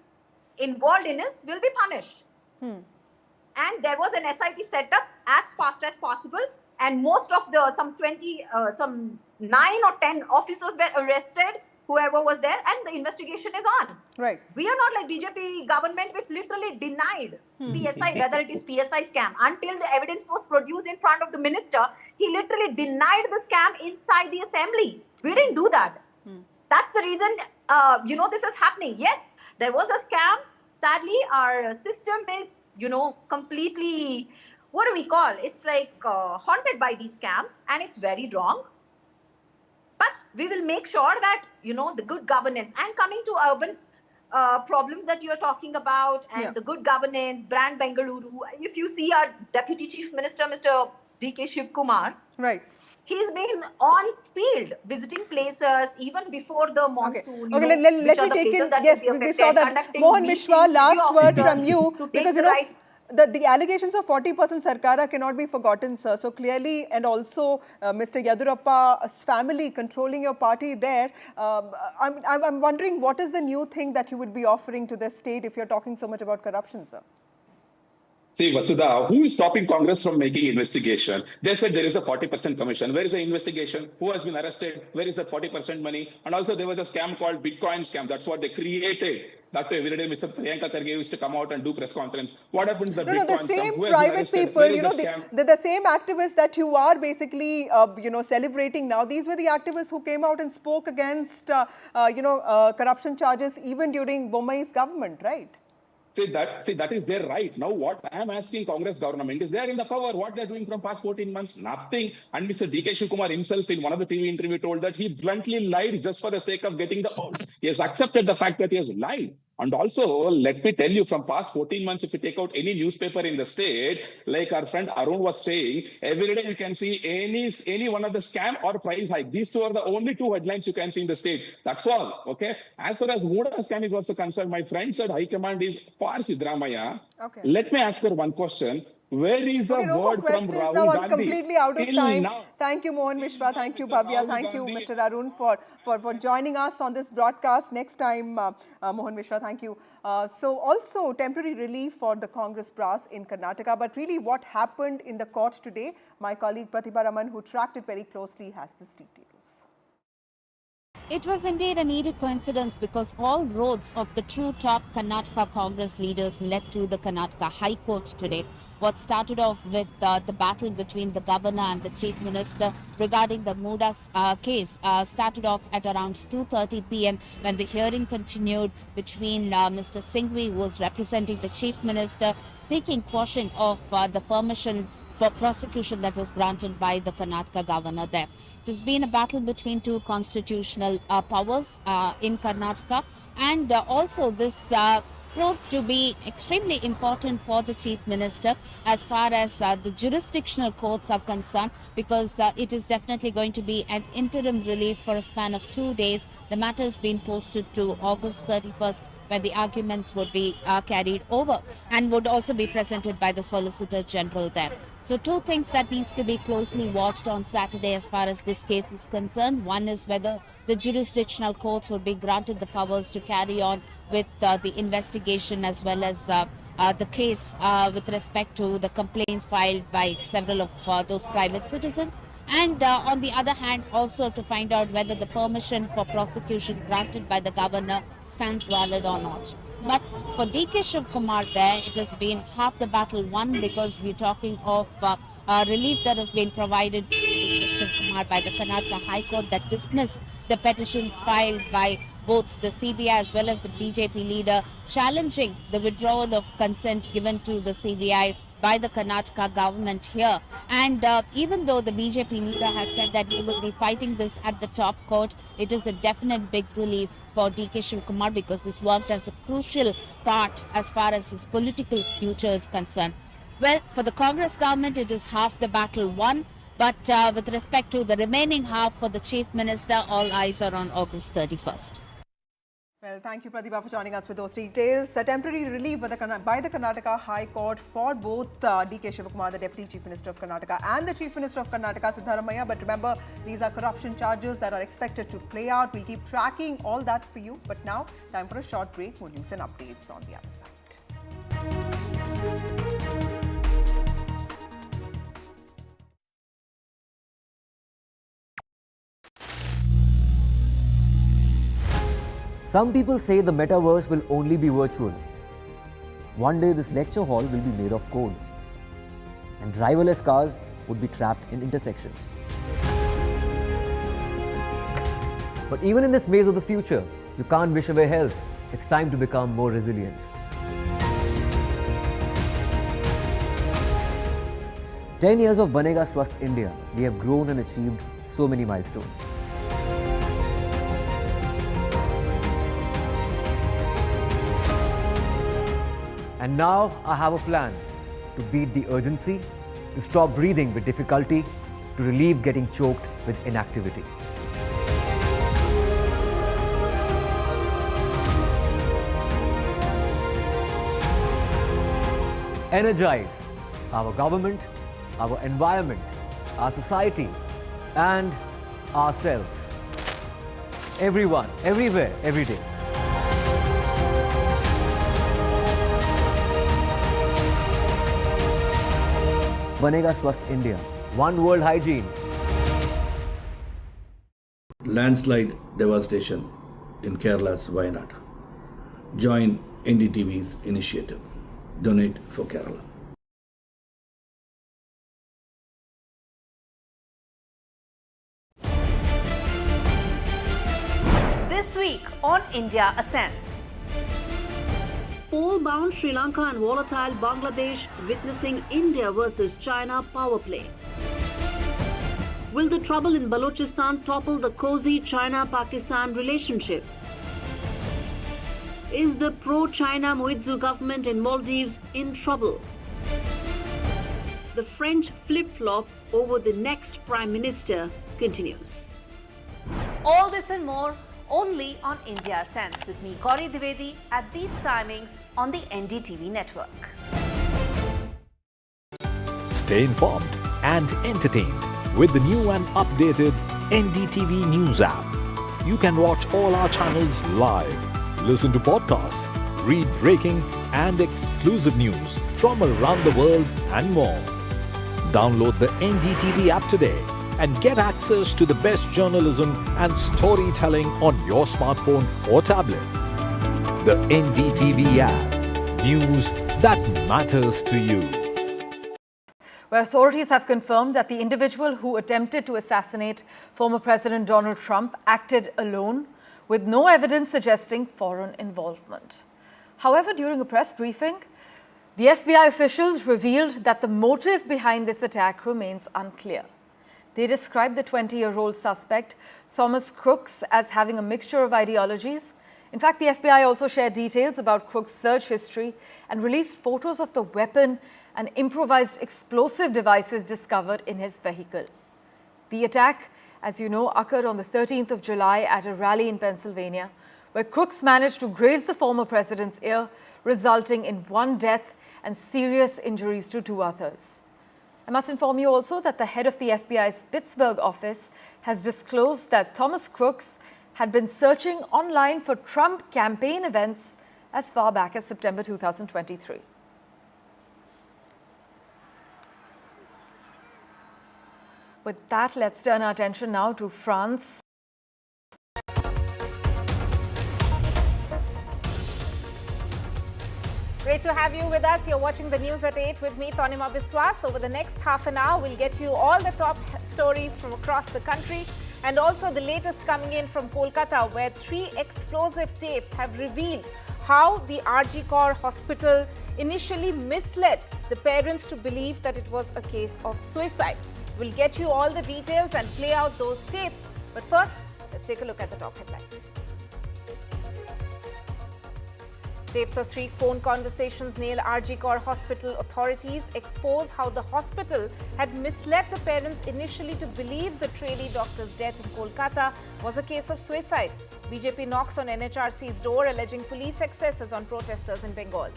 involved in this will be punished. And there was an SIT set up as fast as possible, and most of the some 9 or 10 officers were arrested, whoever was there, and the investigation is on. Right. We are not like BJP government, which literally denied PSI, whether it is PSI scam. Until the evidence was produced in front of the minister, he literally denied the scam inside the assembly. We didn't do that. That's the reason, this is happening. Yes, there was a scam. Sadly, our system is, completely, what do we call? It's like haunted by these scams, and it's very wrong. But we will make sure that, the good governance, and coming to urban problems that you're talking about, and the good governance, brand Bengaluru. If you see our Deputy Chief Minister, Mr. D.K. Shivkumar, right, he's been on field visiting places even before the monsoon. Okay, let me take in. Yes, we saw that. Mohan Mishra, last word from you, because the allegations of 40% Sarkara cannot be forgotten, sir. So clearly, and also Mr. Yadurappa's family controlling your party there. I'm wondering, what is the new thing that you would be offering to the state if you're talking so much about corruption, sir? See, Vasudha, who is stopping Congress from making investigation? They said there is a 40% commission. Where is the investigation? Who has been arrested? Where is the 40% money? And also there was a scam called Bitcoin scam. That's what they created. That way, every day Mr. Venkataramana used to come out and do press conference. What happened to the Bitcoin the same scam? Private people, the same activists that you are basically, celebrating now. These were the activists who came out and spoke against, corruption charges even during Bommai's government, right? See, that is their right. Now, what I am asking Congress government is, they are in the power. What they are doing from past 14 months? Nothing. And Mr. D.K. Shivkumar himself in one of the TV interview told that he bluntly lied just for the sake of getting the votes. He has accepted the fact that he has lied. And also, let me tell you, from past 14 months, if you take out any newspaper in the state, like our friend Arun was saying, every day you can see any one of the scam or price hike. These two are the only 2 headlines you can see in the state. That's all. Okay. As far as Moda scam is also concerned, my friend said High Command is for Siddaramaiah. Okay. Let me ask her one question. Where is the word from Rahul now Gandhi? I'm completely out of time. Now. Thank you, Mohan Mishra. Thank you, Bhavya. Thank you, Mr. Arun, for joining us on this broadcast. Next time, Mohan Mishra, thank you. So also temporary relief for the Congress brass in Karnataka. But really what happened in the court today, my colleague Pratibha Raman, who tracked it very closely, has this details. It was indeed a needed coincidence, because all roads of the 2 top Karnataka Congress leaders led to the Karnataka High Court today. What started off with the battle between the governor and the chief minister regarding the Muda's case started off at around 2:30 p.m. when the hearing continued between Mr. Singhvi, who was representing the chief minister, seeking quashing of the permission for prosecution that was granted by the Karnataka governor there. It has been a battle between 2 constitutional powers in Karnataka, and also this proved to be extremely important for the chief minister as far as the jurisdictional courts are concerned, because it is definitely going to be an interim relief for a span of 2 days. The matter has been posted to August 31st, where the arguments would be carried over and would also be presented by the Solicitor General there. So two things that needs to be closely watched on Saturday as far as this case is concerned. One is whether the jurisdictional courts would be granted the powers to carry on with the investigation as well as the case with respect to the complaints filed by several of those private citizens. And on the other hand, also to find out whether the permission for prosecution granted by the governor stands valid or not. But for DK Shivkumar there, it has been half the battle won, because we're talking of relief that has been provided to DK Shivkumar by the Karnataka High Court that dismissed the petitions filed by both the CBI as well as the BJP leader, challenging the withdrawal of consent given to the CBI by the Karnataka government here. And even though the BJP leader has said that he will be fighting this at the top court, it is a definite big relief for DK Shivkumar, because this worked as a crucial part as far as his political future is concerned. Well, for the Congress government, it is half the battle won. But with respect to the remaining half for the Chief Minister, all eyes are on August 31st. Well, thank you, Pratibha, for joining us with those details. A temporary relief by the Karnataka High Court for both DK Shivkumar, the Deputy Chief Minister of Karnataka, and the Chief Minister of Karnataka, Siddaramaiah. But remember, these are corruption charges that are expected to play out. We'll keep tracking all that for you. But now, time for a short break. More news and updates on the other side. Some people say the metaverse will only be virtual. One day this lecture hall will be made of code, and driverless cars would be trapped in intersections. But even in this maze of the future, you can't wish away health. It's time to become more resilient. "10 years of Banega Swasth India, we have grown and achieved so many milestones. And now I have a plan to beat the urgency, to stop breathing with difficulty, to relieve getting choked with inactivity. Energize our government, our environment, our society, and ourselves. Everyone, everywhere, every day. Banega Swasth India. One world hygiene. Landslide devastation in Kerala's Wayanad. Join NDTV's initiative. Donate for Kerala. This week on India Ascends. Pole-bound Sri Lanka and volatile Bangladesh witnessing India versus China power play. Will the trouble in Balochistan topple the cozy China-Pakistan relationship? Is the pro-China Moizu government in Maldives in trouble? The French flip-flop over the next Prime Minister continues. All this and more only on India Ascends with me, Gauri Dwivedi, at these timings on the NDTV network. Stay informed and entertained with the new and updated NDTV News app. You can watch all our channels live, listen to podcasts, read breaking and exclusive news from around the world and more. Download the NDTV app today and get access to the best journalism and storytelling on your smartphone or tablet. The NDTV app. News that matters to you. Where authorities have confirmed that the individual who attempted to assassinate former President Donald Trump acted alone, with no evidence suggesting foreign involvement. However, during a press briefing, the FBI officials revealed that the motive behind this attack remains unclear. They described the 20-year-old suspect, Thomas Crooks, as having a mixture of ideologies. In fact, the FBI also shared details about Crooks' search history and released photos of the weapon and improvised explosive devices discovered in his vehicle. The attack, as you know, occurred on the 13th of July at a rally in Pennsylvania, where crooks managed to graze the former president's ear, resulting in one death and serious injuries to 2 others. I must inform you also that the head of the FBI's Pittsburgh office has disclosed that Thomas Crooks had been searching online for Trump campaign events as far back as September 2023. With that, let's turn our attention now to France. Great to have you with us. You're watching the news at 8 with me, Tanima Biswas. Over the next half an hour, we'll get you all the top stories from across the country and also the latest coming in from Kolkata, where 3 explosive tapes have revealed how the RG Kar hospital initially misled the parents to believe that it was a case of suicide. We'll get you all the details and play out those tapes. But first, let's take a look at the top headlines. Tapes of 3 phone conversations nail RG Kar hospital authorities, expose how the hospital had misled the parents initially to believe the trainee doctor's death in Kolkata was a case of suicide. BJP knocks on NHRC's door, alleging police excesses on protesters in Bengal.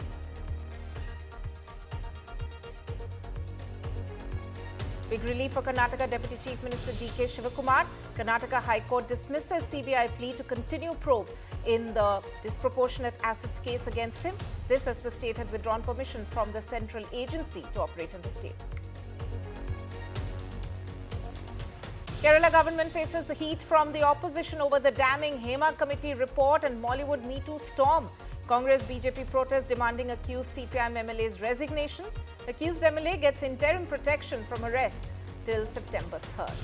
Big relief for Karnataka Deputy Chief Minister DK Shivakumar. Karnataka High Court dismisses CBI plea to continue probe in the disproportionate assets case against him. This as the state had withdrawn permission from the central agency to operate in the state. Kerala government faces the heat from the opposition over the damning Hema Committee report and Mollywood Me Too storm. Congress BJP protest demanding accused CPIM MLA's resignation. Accused MLA gets interim protection from arrest till September 3rd.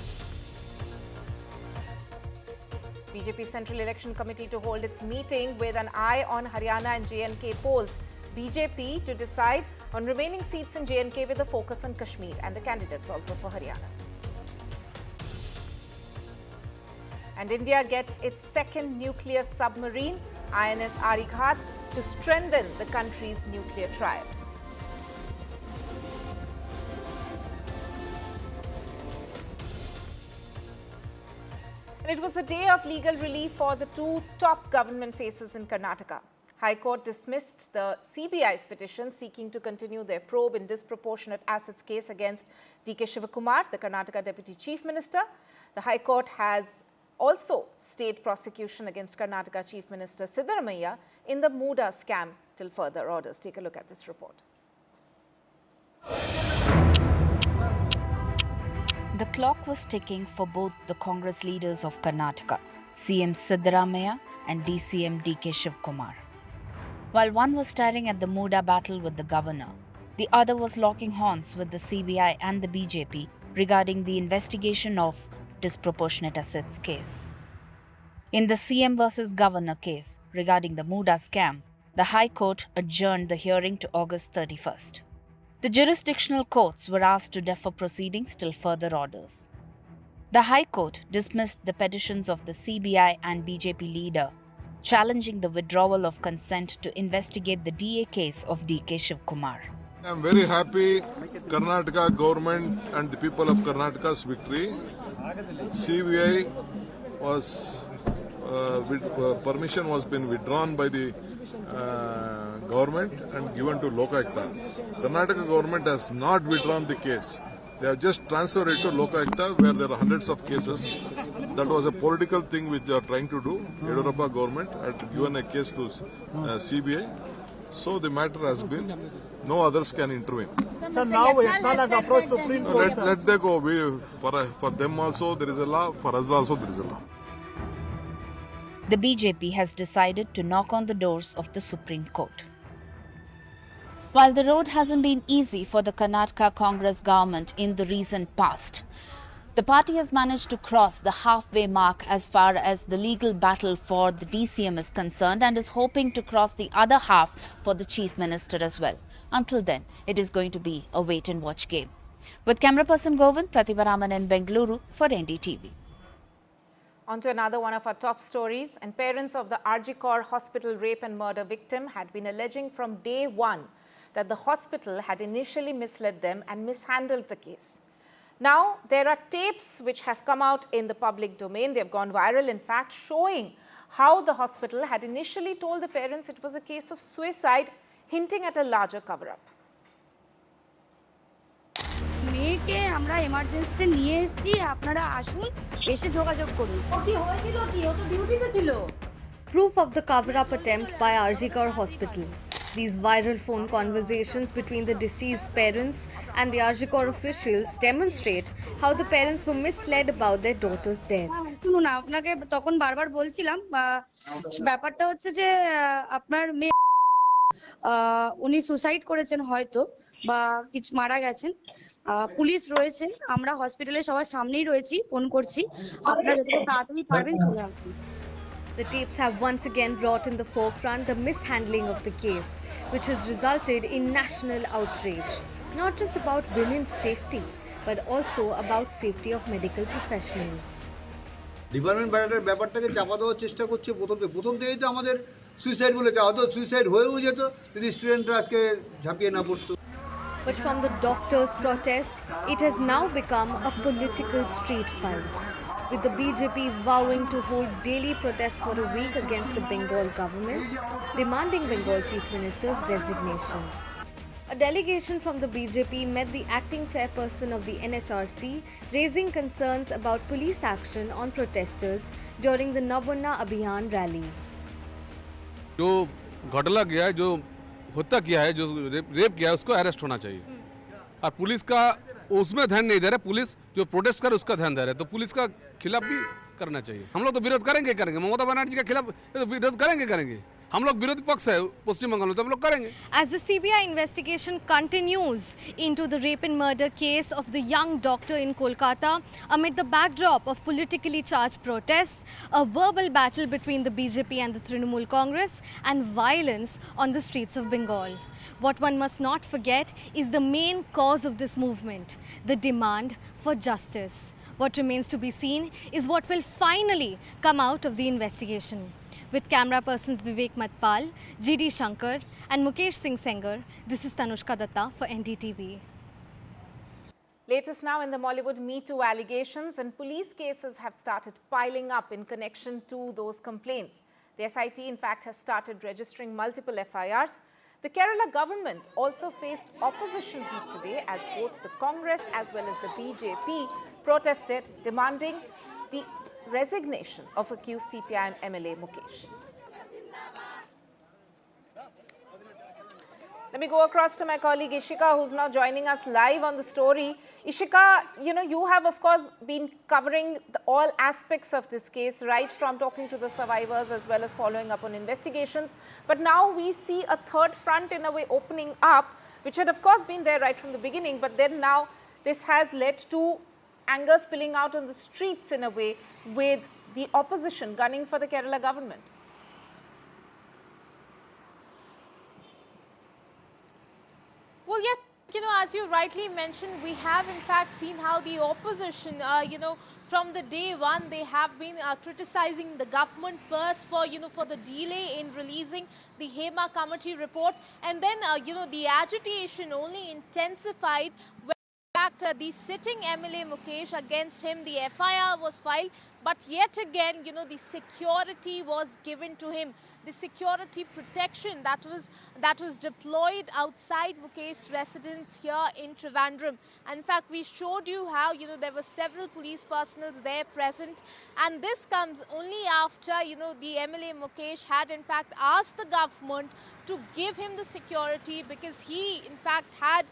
BJP Central Election Committee to hold its meeting with an eye on Haryana and J&K polls. BJP to decide on remaining seats in J&K with a focus on Kashmir and the candidates also for Haryana. And India gets its second nuclear submarine, INS Arighat, to strengthen the country's nuclear triad. And it was a day of legal relief for the 2 top government faces in Karnataka. High Court dismissed the CBI's petition seeking to continue their probe in disproportionate assets case against DK Shivakumar, the Karnataka Deputy Chief Minister. The High Court has also stayed prosecution against Karnataka Chief Minister Siddaramaiah in the Muda scam till further orders. Take a look at this report. The clock was ticking for both the Congress leaders of Karnataka, CM Siddaramaiah and DCM DK Shivakumar. While one was staring at the Muda battle with the governor, the other was locking horns with the CBI and the BJP regarding the investigation of disproportionate assets case. In the CM versus Governor case regarding the Muda scam, the High Court adjourned the hearing to August 31st. The jurisdictional courts were asked to defer proceedings till further orders. The High Court dismissed the petitions of the CBI and BJP leader, challenging the withdrawal of consent to investigate the DA case of DK Shivakumar. I am very happy Karnataka government and the people of Karnataka's victory. CBI was permission was been withdrawn by the government and given to Lokayukta. Karnataka government has not withdrawn the case. They have just transferred it to Lokayukta where there are hundreds of cases. That was a political thing which they are trying to do. Yediyurappa government had given a case to CBI. So the matter has been, no others can intervene. So now Yatnal has approached Supreme Court. Let they go. For them also there is a law, for us also there is a law. The BJP has decided to knock on the doors of the Supreme Court. While the road hasn't been easy for the Karnataka Congress government in the recent past, the party has managed to cross the halfway mark as far as the legal battle for the DCM is concerned and is hoping to cross the other half for the Chief Minister as well. Until then, it is going to be a wait-and-watch game. With camera person Govind, Pratibha Raman in Bengaluru for NDTV. On to another one of our top stories. And parents of the RG Kar hospital rape and murder victim had been alleging from day one that the hospital had initially misled them and mishandled the case. Now, there are tapes which have come out in the public domain. They have gone viral, in fact, showing how the hospital had initially told the parents it was a case of suicide, hinting at a larger cover-up. মেয়েকে আমরা এমার্জেন্সিতে নিয়ে এসেছি, আপনারা আসুন, এসে যোগাযোগ করুন। কি হয়েছিল কি? ও তো ডিউটিতে ছিল। Proof of the cover-up attempt by Arjikar Hospital. These viral phone conversations between the deceased parents and the Arjikar officials demonstrate how the parents were misled about their daughter's death. শুনুন, আপনাকে তখন বারবার বলছিলাম, ব্যাপারটা হচ্ছে যে আপনার মেয়ে উনি সুসাইড করেছেন হয়তো, বা কিছু মারা গেছেন। পুলিশ রয়েছে, আমরা হসপিটালে সবার সামনেই রয়েছি, ফোন করছি, আপনারা যত তাড়াতাড়ি পারবেন চলে আসুন। The tapes have once again brought in the forefront the mishandling of the case, which has resulted in national outrage, not just about women's safety, but also about safety of medical professionals. Department ব্যাপারটাকে চাপা দেওয়ার চেষ্টা করছে প্রথম থেকেই তো আমাদের suicide বলে চাওয়া হতো, সুইসাইড হয়েও যেত যদি স্টুডেন্টরা আজকে ঝাঁপিয়ে না পড়তো। But from the doctors' protest, it has now become a political street fight, with the BJP vowing to hold daily protests for a week against the Bengal government, demanding Bengal Chief Minister's resignation. A delegation from the BJP met the acting chairperson of the NHRC, raising concerns about police action on protesters during the Nabanna Abhiyan rally. जो घोटाला किया है, जो हत्या किया है, जो rape किया है, उसको अरेस्ट होना चाहिए। और पुलिस का उसमें ध्यान नहीं दे रहा, पुलिस जो प्रोटेस्ट कर उसका ध्यान दे रहा है, तो पुलिस का खिलाफ भी करना चाहिए। हम लोग तो विरोध करेंगे ममता बनर्जी के खिलाफ तो विरोध करेंगे। हम लोग विरोधी पक्ष है पश्चिम बंगाल में, तो हम लोग करेंगे। As the CBI investigation continues into the rape and murder case of the young doctor in Kolkata, amid the backdrop of politically charged protests, a verbal battle between the BJP and the Trinamool Congress, and violence on the streets of Bengal. What one must not forget is the main cause of this movement, the demand for justice. What remains to be seen is what will finally come out of the investigation. With camera persons Vivek Matpal, GD Shankar and Mukesh Singh Sengar, this is Tanushka Datta for NDTV. Latest now in the Mollywood Me Too allegations, and police cases have started piling up in connection to those complaints. The SIT in fact has started registering multiple FIRs. The Kerala government also faced opposition heat today as both the Congress as well as the BJP protested, demanding the resignation of accused CPIM MLA Mukesh. Let me go across to my colleague Ishika, who's now joining us live on the story. Ishika, you have of course been covering all aspects of this case, right from talking to the survivors as well as following up on investigations. But now we see a third front in a way opening up, which had of course been there right from the beginning, but then now this has led to anger spilling out on the streets in a way, with the opposition gunning for the Kerala government. Well, yes, as you rightly mentioned, we have in fact seen how the opposition, from the day one, they have been criticizing the government first for the delay in releasing the Hema committee report, and then, the agitation only intensified when the sitting MLA Mukesh, against him the FIR was filed, but yet again the security was given to him, the security protection that was deployed outside Mukesh's residence here in Trivandrum. And in fact, we showed you how there were several police personnel there present, and this comes only after the MLA Mukesh had in fact asked the government to give him the security, because he in fact had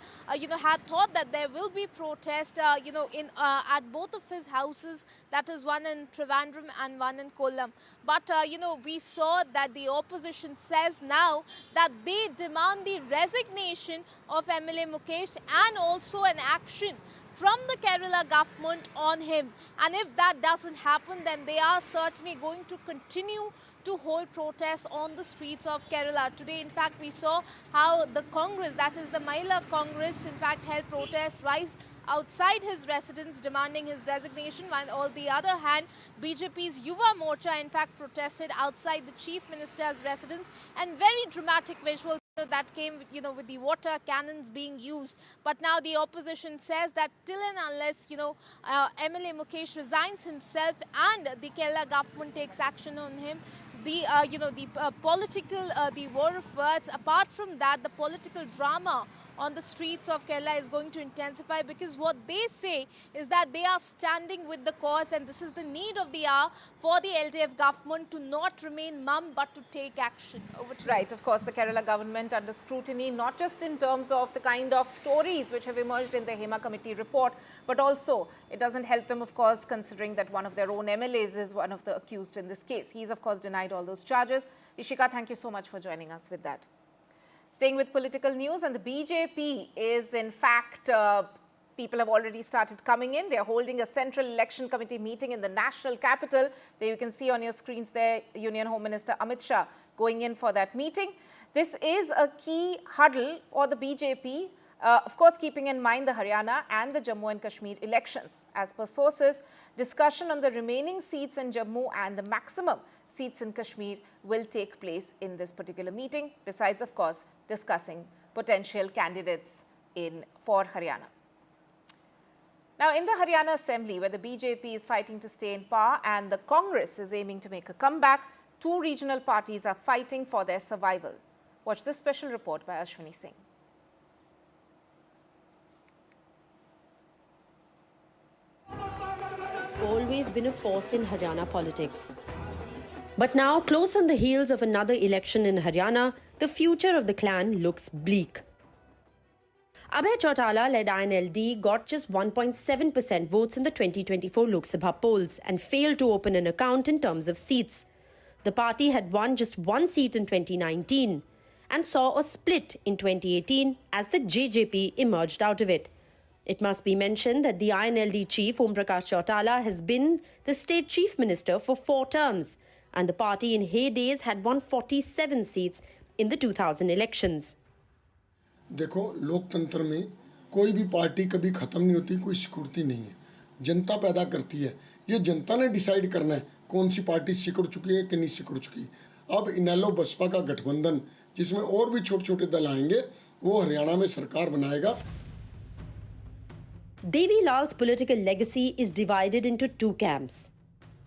thought that there will be protest at both of his houses, that is one in Trivandrum and one in Kollam. But we saw that the opposition says now that they demand the resignation of MLA Mukesh and also an action from the Kerala government on him. And if that doesn't happen, then they are certainly going to continue to hold protests on the streets of Kerala. Today, in fact, we saw how the Congress, that is the Mahila Congress, in fact held protests right outside his residence demanding his resignation, while on the other hand, BJP's Yuva Morcha in fact protested outside the Chief Minister's residence, and very dramatic visuals that came with the water cannons being used. But now the opposition says that till and unless MLA Mukesh resigns himself and the Kerala government takes action on him, the political, the war of words. Apart from that, the political drama on the streets of Kerala is going to intensify, because what they say is that they are standing with the cause, and this is the need of the hour for the LDF government to not remain mum but to take action. Over to you. Right, of course, the Kerala government under scrutiny, not just in terms of the kind of stories which have emerged in the Hema Committee report, but also it doesn't help them, of course, considering that one of their own MLAs is one of the accused in this case. He's, of course, denied all those charges. Ishika, thank you so much for joining us with that. Staying with political news, and the BJP is, in fact, people have already started coming in. They're holding a Central Election Committee meeting in the national capital. There you can see on your screens there, Union Home Minister Amit Shah going in for that meeting. This is a key huddle for the BJP, of course, keeping in mind the Haryana and the Jammu and Kashmir elections. As per sources, discussion on the remaining seats in Jammu and the maximum seats in Kashmir will take place in this particular meeting, besides, of course, discussing potential candidates for Haryana. Now, in the Haryana Assembly, where the BJP is fighting to stay in power and the Congress is aiming to make a comeback, two regional parties are fighting for their survival. Watch this special report by Ashwini Singh. Always been a force in Haryana politics. But now, close on the heels of another election in Haryana, the future of the clan looks bleak. Abhay Chautala-led INLD got just 1.7% votes in the 2024 Lok Sabha polls and failed to open an account in terms of seats. The party had won just one seat in 2019 and saw a split in 2018 as the JJP emerged out of it. It must be mentioned that the INLD chief, Om Prakash Chautala, has been the state chief minister for 4 terms, and the party in heydays had won 47 seats in the 2000 elections. देखो, लोकतंत्र में कोई भी party कभी खत्म नहीं होती, कोई सिकुड़ती नहीं है, जनता पैदा करती है। ये जनता ने डिसाइड करना है कौन सी पार्टी सिकुड़ चुकी है कि नहीं सिकुड़ चुकी। अब इनेलो बसपा का गठबंधन, जिसमें और भी छोटे छोटे दल आएंगे, वो हरियाणा में सरकार बनाएगा। Devi Lal's political legacy is divided into two camps.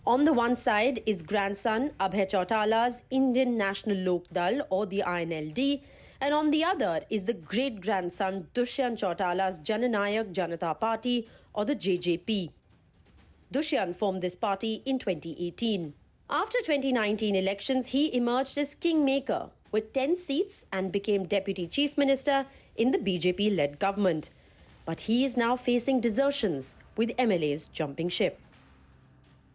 On the one side is grandson Abhay Chautala's Indian National Lok Dal, or the INLD, and on the other is the great-grandson Dushyant Chautala's Jananayak Janata Party, or the JJP. Dushyant formed this party in 2018. After 2019 elections, he emerged as kingmaker with 10 seats and became deputy chief minister in the BJP-led government. But he is now facing desertions, with MLAs jumping ship.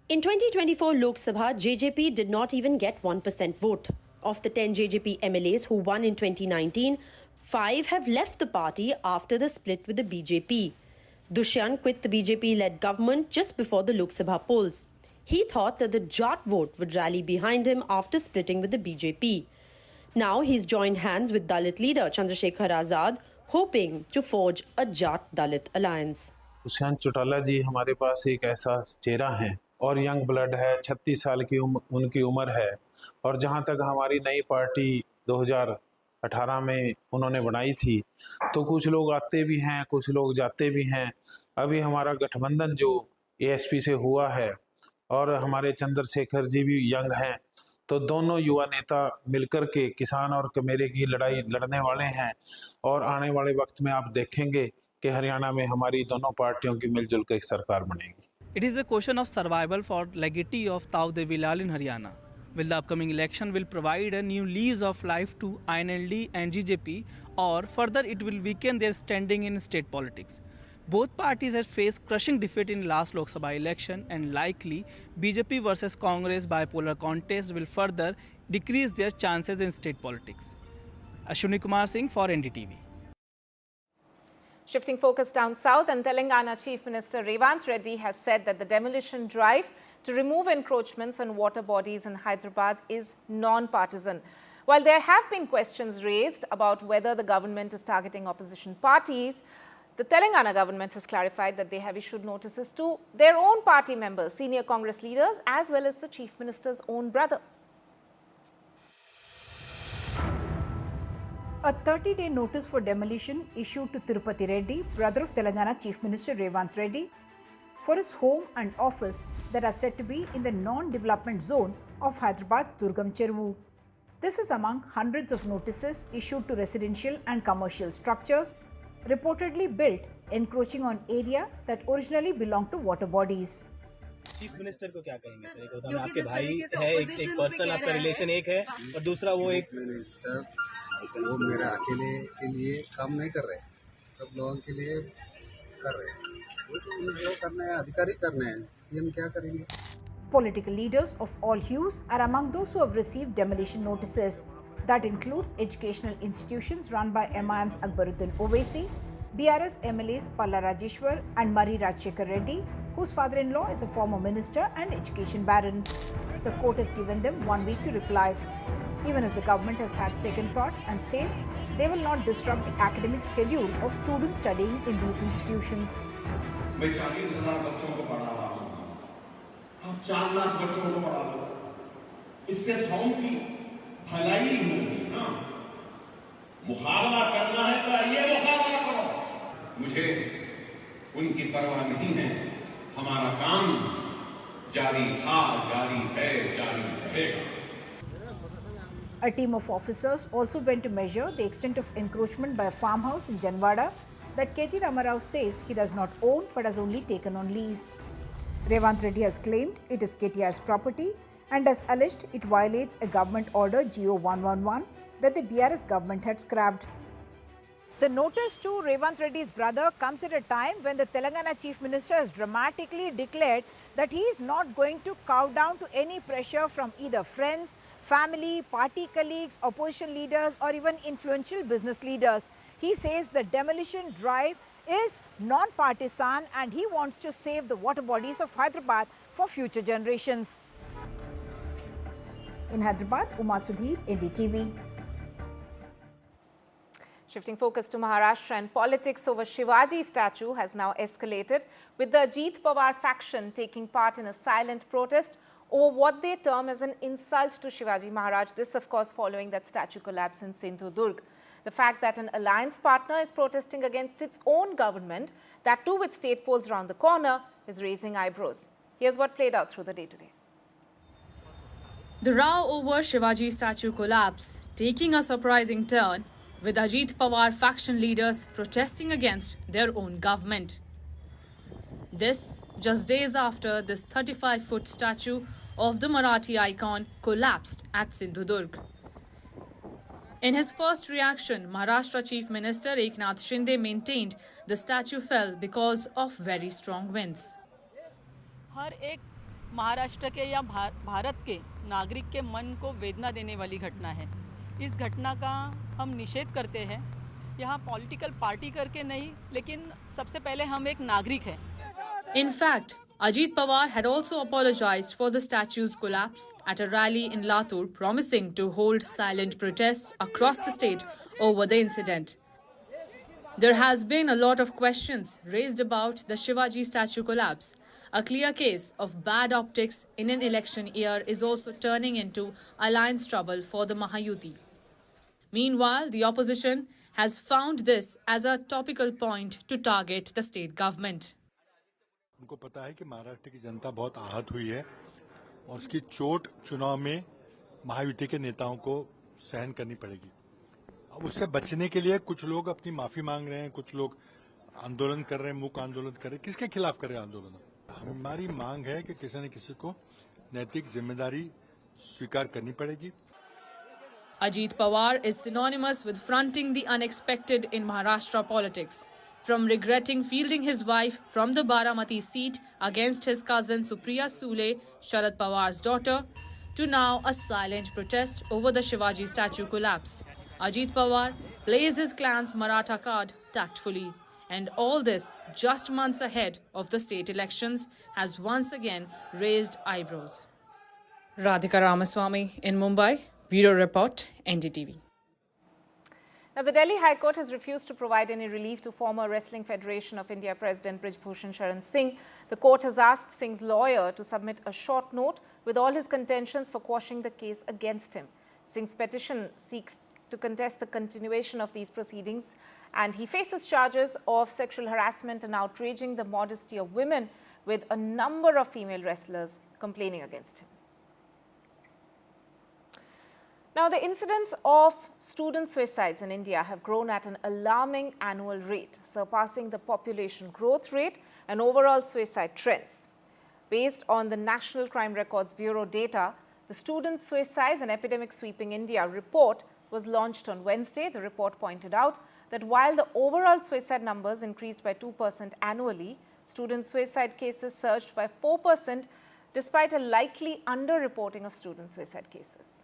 In 2024 Lok Sabha, JJP did not even get 1% vote. Of the 10 JJP MLAs who won in 2019, 5 have left the party after the split with the BJP. Dushyant quit the BJP-led government just before the Lok Sabha polls. He thought that the Jat vote would rally behind him after splitting with the BJP. Now he's joined hands with Dalit leader Chandrasekhar Azad, hoping to forge a Jat-Dalit alliance. Dushyant Chautala जी हमारे पास एक ऐसा चेहरा है और young blood है, 36 साल की उनकी उम्र है, और जहां तक हमारी नई पार्टी 2018 में उन्होंने बनाई थी, तो कुछ लोग आते भी हैं, कुछ लोग जाते भी हैं। अभी हमारा गठबंधन जो एएसपी से हुआ है और हमारे चंद्रशेखर जी भी यंग हैं, तो दोनों युवा नेता मिलकर के किसान और कमेरे की लड़ाई लड़ने वाले हैं, और आने वाले वक्त में आप देखेंगे कि हरियाणा में हमारी दोनों पार्टियों की मिलजुल कर एक सरकार बनेगी। It is a question of survival for legatee of Tau Devi Lal in Haryana. Will the upcoming election will provide a new lease of life to INLD and GJP, or further it will weaken their standing in state politics? Both parties have faced crushing defeat in last Lok Sabha election, and likely BJP versus Congress bipolar contest will further decrease their chances in state politics. Ashwini Kumar Singh for NDTV. Shifting focus down south, and Telangana Chief Minister Resign Reddy has said that the demolition drive to remove encroachments on water bodies in Hyderabad is non-partisan. While there have been questions raised about whether the government is targeting opposition parties, the Telangana government has clarified that they have issued notices to their own party members, senior Congress leaders, as well as the Chief Minister's own brother. A 30-day notice for demolition issued to Tirupati Reddy, brother of Telangana Chief Minister Resign Reddy, for his home and office that are said to be in the non-development zone of Hyderabad's Durgam Cheruvu. This is among hundreds of notices issued to residential and commercial structures reportedly built encroaching on area that originally belonged to water bodies. Chief minister को क्या कहेंगे sir? एक होता है आपके भाई है, एक पर्सनल आपका रिलेशन एक है और दूसरा वो एक मिनिस्टर वो मेरा अकेले के लिए काम नहीं कर रहे, सब लोगों के लिए कर रहे हैं। वो तो जो करना है अधिकारी करना है, सीएम क्या करेंगे? Political leaders of all hues are among those who have received demolition notices. That includes educational institutions run by MIM's Akbaruddin Owaisi, BRS MLAs Palla Rajeshwar and Mari Rajshekar Reddy, whose father-in-law is a former minister and education baron. The court has given them 1 week to reply, even as the government has had second thoughts and says they will not disrupt the academic schedule of students studying in these institutions. मैं 40,000 बच्चों को पढ़ा रहा हूँ, आप 4 लाख बच्चों को पढ़ा लो, इससे कौन की भलाई होगी ना? मुकाबला करना है तो ये मुकाबला करो। मुझे उनकी परवाह नहीं है, हमारा काम जारी था, जारी है, जारी रहेगा। A team of officers also went to measure the extent of encroachment by a farmhouse in Janwada that KT Ramarao says he does not own but has only taken on lease. Revant Reddy has claimed it is KTR's property and has alleged it violates a government order GO 111 that the BRS government had scrapped. The notice to Revant Reddy's brother comes at a time when the Telangana Chief Minister has dramatically declared that he is not going to cow down to any pressure from either friends, family, party colleagues, opposition leaders or even influential business leaders. He says the demolition drive is non-partisan and he wants to save the water bodies of Hyderabad for future generations. In Hyderabad, Uma Sudhir, NDTV. Shifting focus to Maharashtra, and politics over Shivaji statue has now escalated, with the Ajit Pawar faction taking part in a silent protest over what they term as an insult to Shivaji Maharaj. This, of course, following that statue collapse in Sindhudurg. The fact that an alliance partner is protesting against its own government, that too with state polls around the corner, is raising eyebrows. Here's what played out through the day today. The row over Shivaji statue collapse taking a surprising turn, with Ajit Pawar faction leaders protesting against their own government. This just days after this 35-foot statue of the Marathi icon collapsed at Sindhudurg. In his first reaction, Maharashtra Chief Minister Eknath Shinde maintained the statue fell because of very strong winds. हर एक महाराष्ट्र के या भारत के नागरिक के मन को वेदना देने वाली घटना है। इस घटना का हम निषेध करते हैं। यहाँ पॉलिटिकल पार्टी करके नहीं, लेकिन सबसे पहले हम एक नागरिक हैं। In fact, Ajit Pawar had also apologized for the statue's collapse at a rally in Latur, promising to hold silent protests across the state over the incident. There has been a lot of questions raised about the Shivaji statue collapse. A clear case of bad optics in an election year is also turning into alliance trouble for the Mahayuti. Meanwhile, the opposition has found this as a topical point to target the state government. उनको पता है कि महाराष्ट्र की जनता बहुत आहत हुई है और उसकी चोट चुनाव में महायुति के नेताओं को सहन करनी पड़ेगी। अब उससे बचने के लिए कुछ लोग अपनी माफी मांग रहे हैं, कुछ लोग आंदोलन कर रहे हैं, मूक आंदोलन कर रहे हैं। किसके खिलाफ कर रहे हैं आंदोलन? हमारी मांग है कि किसी न किसी को नैतिक जिम्मेदारी स्वीकार करनी पड़ेगी। Ajit Pawar is synonymous with fronting the unexpected in Maharashtra politics. From regretting fielding his wife from the Baramati seat against his cousin Supriya Sule, Sharad Pawar's daughter, to now a silent protest over the Shivaji statue collapse. Ajit Pawar plays his clan's Maratha card tactfully. And all this just months ahead of the state elections has once again raised eyebrows. Radhika Ramaswamy in Mumbai, Bureau Report, NDTV. Now, the Delhi High Court has refused to provide any relief to former Wrestling Federation of India President Brij Bhushan Sharan Singh. The court has asked Singh's lawyer to submit a short note with all his contentions for quashing the case against him. Singh's petition seeks to contest the continuation of these proceedings, and he faces charges of sexual harassment and outraging the modesty of women, with a number of female wrestlers complaining against him. Now, the incidence of student suicides in India have grown at an alarming annual rate, surpassing the population growth rate and overall suicide trends. Based on the National Crime Records Bureau data, the Student Suicides and Epidemic Sweeping India report was launched on Wednesday. The report pointed out that while the overall suicide numbers increased by 2% annually, student suicide cases surged by 4% despite a likely underreporting of student suicide cases.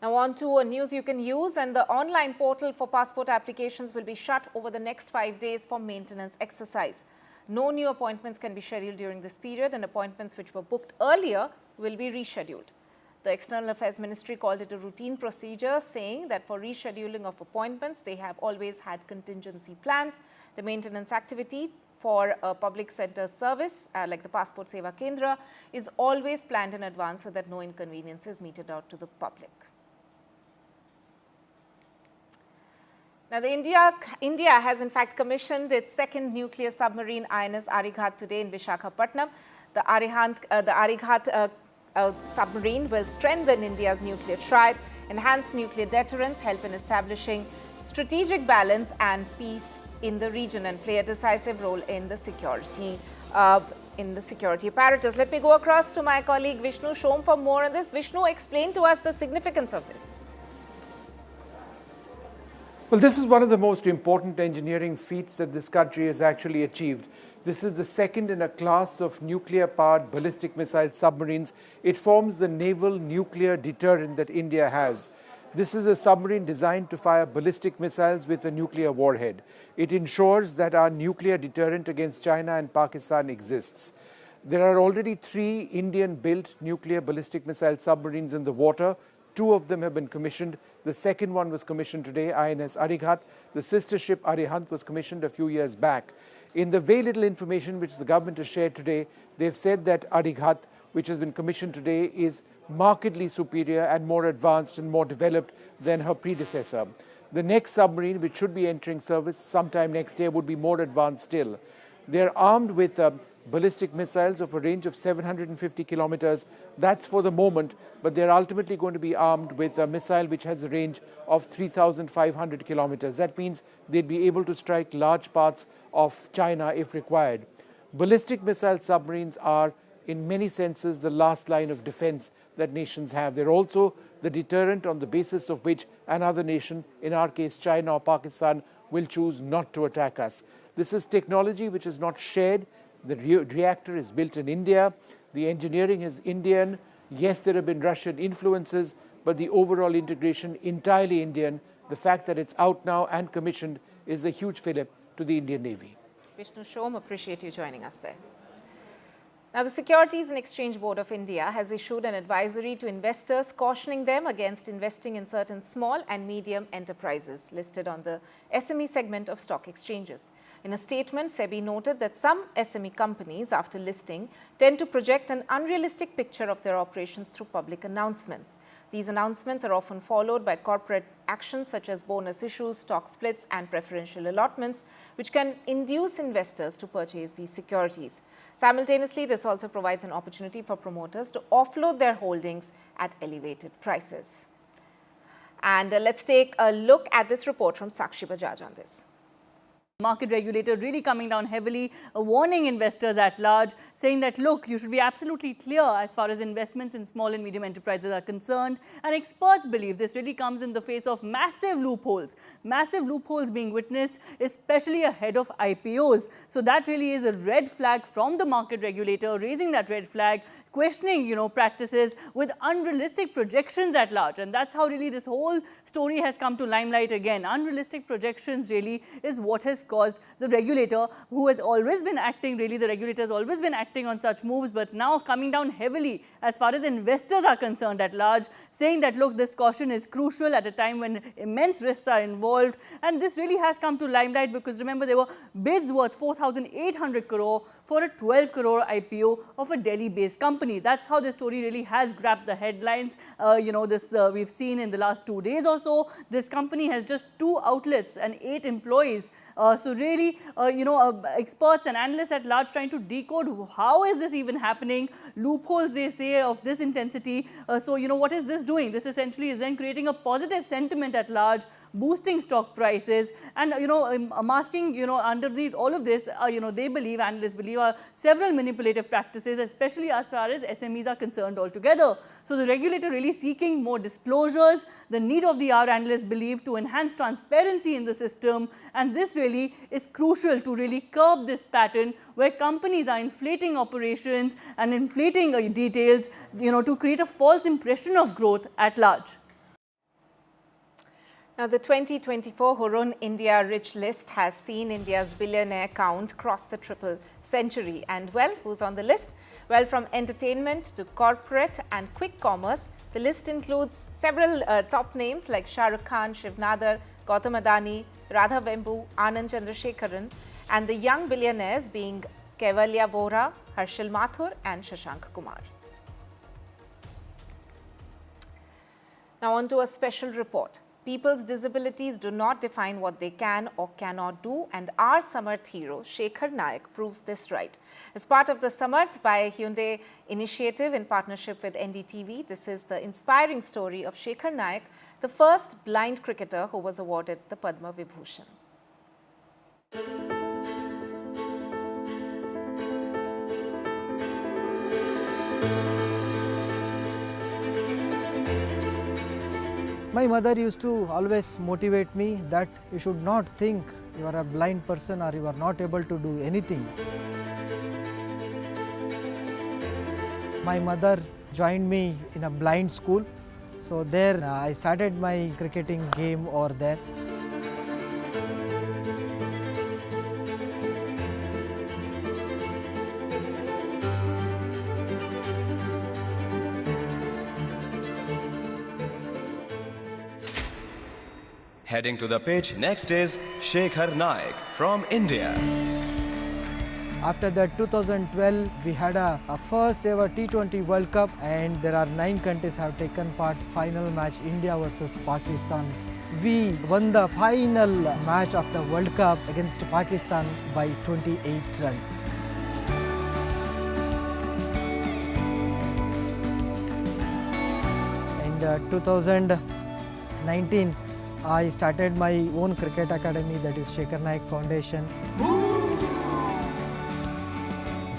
Now on to a news you can use, and the online portal for passport applications will be shut over the next 5 days for maintenance exercise. No new appointments can be scheduled during this period, and appointments which were booked earlier will be rescheduled. The External Affairs Ministry called it a routine procedure, saying that for rescheduling of appointments, they have always had contingency plans. The maintenance activity for a public sector service like the Passport Seva Kendra is always planned in advance so that no inconvenience is meted out to the public. Now, India has in fact commissioned its second nuclear submarine INS Arighat today in Visakhapatnam. The Arighat submarine will strengthen India's nuclear triad, enhance nuclear deterrence, help in establishing strategic balance and peace in the region, and play a decisive role in the security apparatus. Let me go across to my colleague Vishnu Shom for more on this. Vishnu, explain to us the significance of this. Well, this is one of the most important engineering feats that this country has actually achieved. This is the second in a class of nuclear-powered ballistic missile submarines. It forms the naval nuclear deterrent that India has. This is a submarine designed to fire ballistic missiles with a nuclear warhead. It ensures that our nuclear deterrent against China and Pakistan exists. There are already 3 Indian-built nuclear ballistic missile submarines in the water. 2 of them have been commissioned. The second one was commissioned today, INS Arighat. The sister ship Arihant was commissioned a few years back. In the very little information which the government has shared today, they've said that Arighat, which has been commissioned today, is markedly superior and more advanced and more developed than her predecessor. The next submarine, which should be entering service sometime next year, would be more advanced still. They're armed with ballistic missiles of a range of 750 kilometers. That's for the moment, but they're ultimately going to be armed with a missile which has a range of 3,500 kilometers. That means they'd be able to strike large parts of China if required. Ballistic missile submarines are, in many senses, the last line of defense that nations have. They're also the deterrent on the basis of which another nation, in our case China or Pakistan, will choose not to attack us. This is technology which is not shared. The reactor is built in India. The engineering is Indian. Yes, there have been Russian influences, but the overall integration entirely Indian. The fact that it's out now and commissioned is a huge fillip to the Indian Navy. Vishnu Shom, appreciate you joining us there. Now, the Securities and Exchange Board of India has issued an advisory to investors cautioning them against investing in certain small and medium enterprises listed on the SME segment of stock exchanges. In a statement, SEBI noted that some SME companies, after listing, tend to project an unrealistic picture of their operations through public announcements. These announcements are often followed by corporate actions such as bonus issues, stock splits, and preferential allotments, which can induce investors to purchase these securities. Simultaneously, this also provides an opportunity for promoters to offload their holdings at elevated prices. And let's take a look at this report from Sakshi Bajaj on this. Market regulator really coming down heavily, warning investors at large, saying that, look, you should be absolutely clear as far as investments in small and medium enterprises are concerned. And experts believe this really comes in the face of massive loopholes being witnessed, especially ahead of IPOs. So that really is a red flag from the market regulator, raising that red flag, questioning, practices with unrealistic projections at large. And that's how really this whole story has come to limelight again. Unrealistic projections really is what has caused the regulator, who has always been acting, the regulator has always been acting on such moves, but now coming down heavily as far as investors are concerned at large, saying that, look, this caution is crucial at a time when immense risks are involved. And this really has come to limelight because, remember, there were bids worth 4,800 crore for a 12 crore IPO of a Delhi-based company. That's how the story really has grabbed the headlines. We've seen in the last 2 days or so, this company has just 2 outlets and 8 employees. So really, experts and analysts at large trying to decode how is this even happening, loopholes they say of this intensity. So what is this doing? This essentially is then creating a positive sentiment at large, boosting stock prices, and masking underneath all of this, they believe, analysts believe, are several manipulative practices, especially as far as SMEs are concerned altogether. So the regulator really seeking more disclosures, the need of the hour, analysts believe, to enhance transparency in the system, and this really is crucial to really curb this pattern where companies are inflating operations and inflating details, to create a false impression of growth at large. Now, the 2024 Hurun India Rich List has seen India's billionaire count cross the triple century. And well, who's on the list? Well, from entertainment to corporate and quick commerce, the list includes several top names like Shah Rukh Khan, Shiv Nadar, Gautam Adani, Radha Vembu, Anand Chandrasekaran, and the young billionaires being Kaivalya Vora, Harshil Mathur and Shashank Kumar. Now on to a special report. People's disabilities do not define what they can or cannot do, and our Samarth hero, Shekhar Naik, proves this right. As part of the Samarth by Hyundai initiative in partnership with NDTV, this is the inspiring story of Shekhar Naik, the first blind cricketer who was awarded the Padma Vibhushan. My mother used to always motivate me that you should not think you are a blind person or you are not able to do anything. My mother joined me in a blind school, so there I started my cricketing game over there. Heading to the pitch, next is Shekhar Naik from India. After that 2012, we had a first ever T20 World Cup, and there are 9 countries have taken part. Final match India versus Pakistan. We won the final match of the World Cup against Pakistan by 28 runs. And 2019, I started my own cricket academy, that is Shekhar Naik Foundation.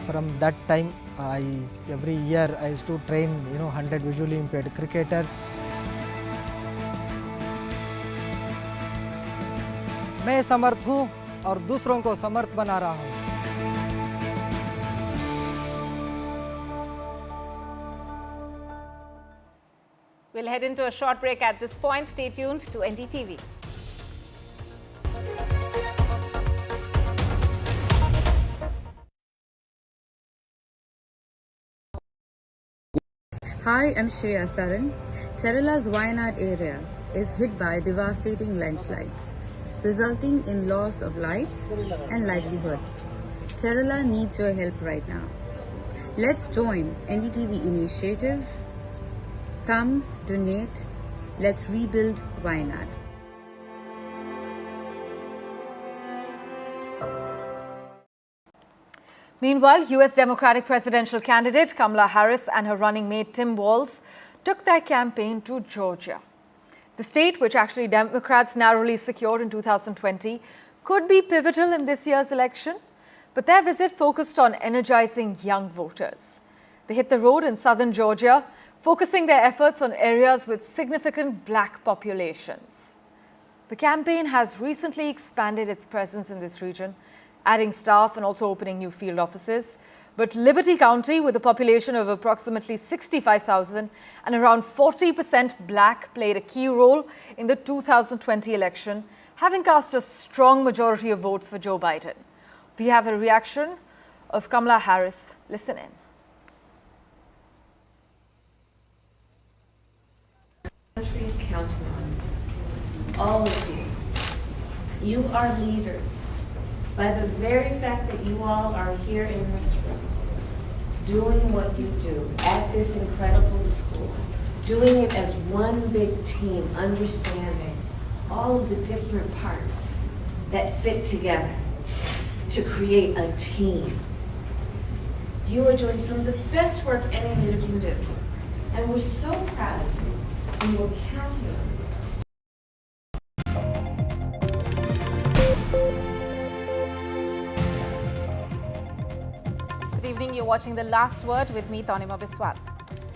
From that time, every year I used to train 100 visually impaired cricketers. मैं समर्थ हूँ और दूसरों को समर्थ बना रहा हूँ. We'll head into a short break at this point. Stay tuned to NDTV. Hi, I'm Shreya Saran. Kerala's Wayanad area is hit by devastating landslides, resulting in loss of lives and livelihood. Kerala needs your help right now. Let's join NDTV initiative. Come, donate, let's rebuild Wayanad. Meanwhile, US Democratic presidential candidate Kamala Harris and her running mate Tim Walz took their campaign to Georgia. The state, which actually Democrats narrowly secured in 2020, could be pivotal in this year's election, but their visit focused on energizing young voters. They hit the road in southern Georgia, focusing their efforts on areas with significant black populations. The campaign has recently expanded its presence in this region, adding staff and also opening new field offices. But Liberty County, with a population of approximately 65,000 and around 40% black, played a key role in the 2020 election, having cast a strong majority of votes for Joe Biden. We have a reaction of Kamala Harris. Listen in. Country is counting on you. All of you. You are leaders. By the very fact that you all are here in this room, doing what you do at this incredible school, doing it as one big team, understanding all of the different parts that fit together to create a team. You are doing some of the best work any leader can do. And we're so proud of you, and we're counting on you. Good evening. You're watching The Last Word with me, Tanima Biswas.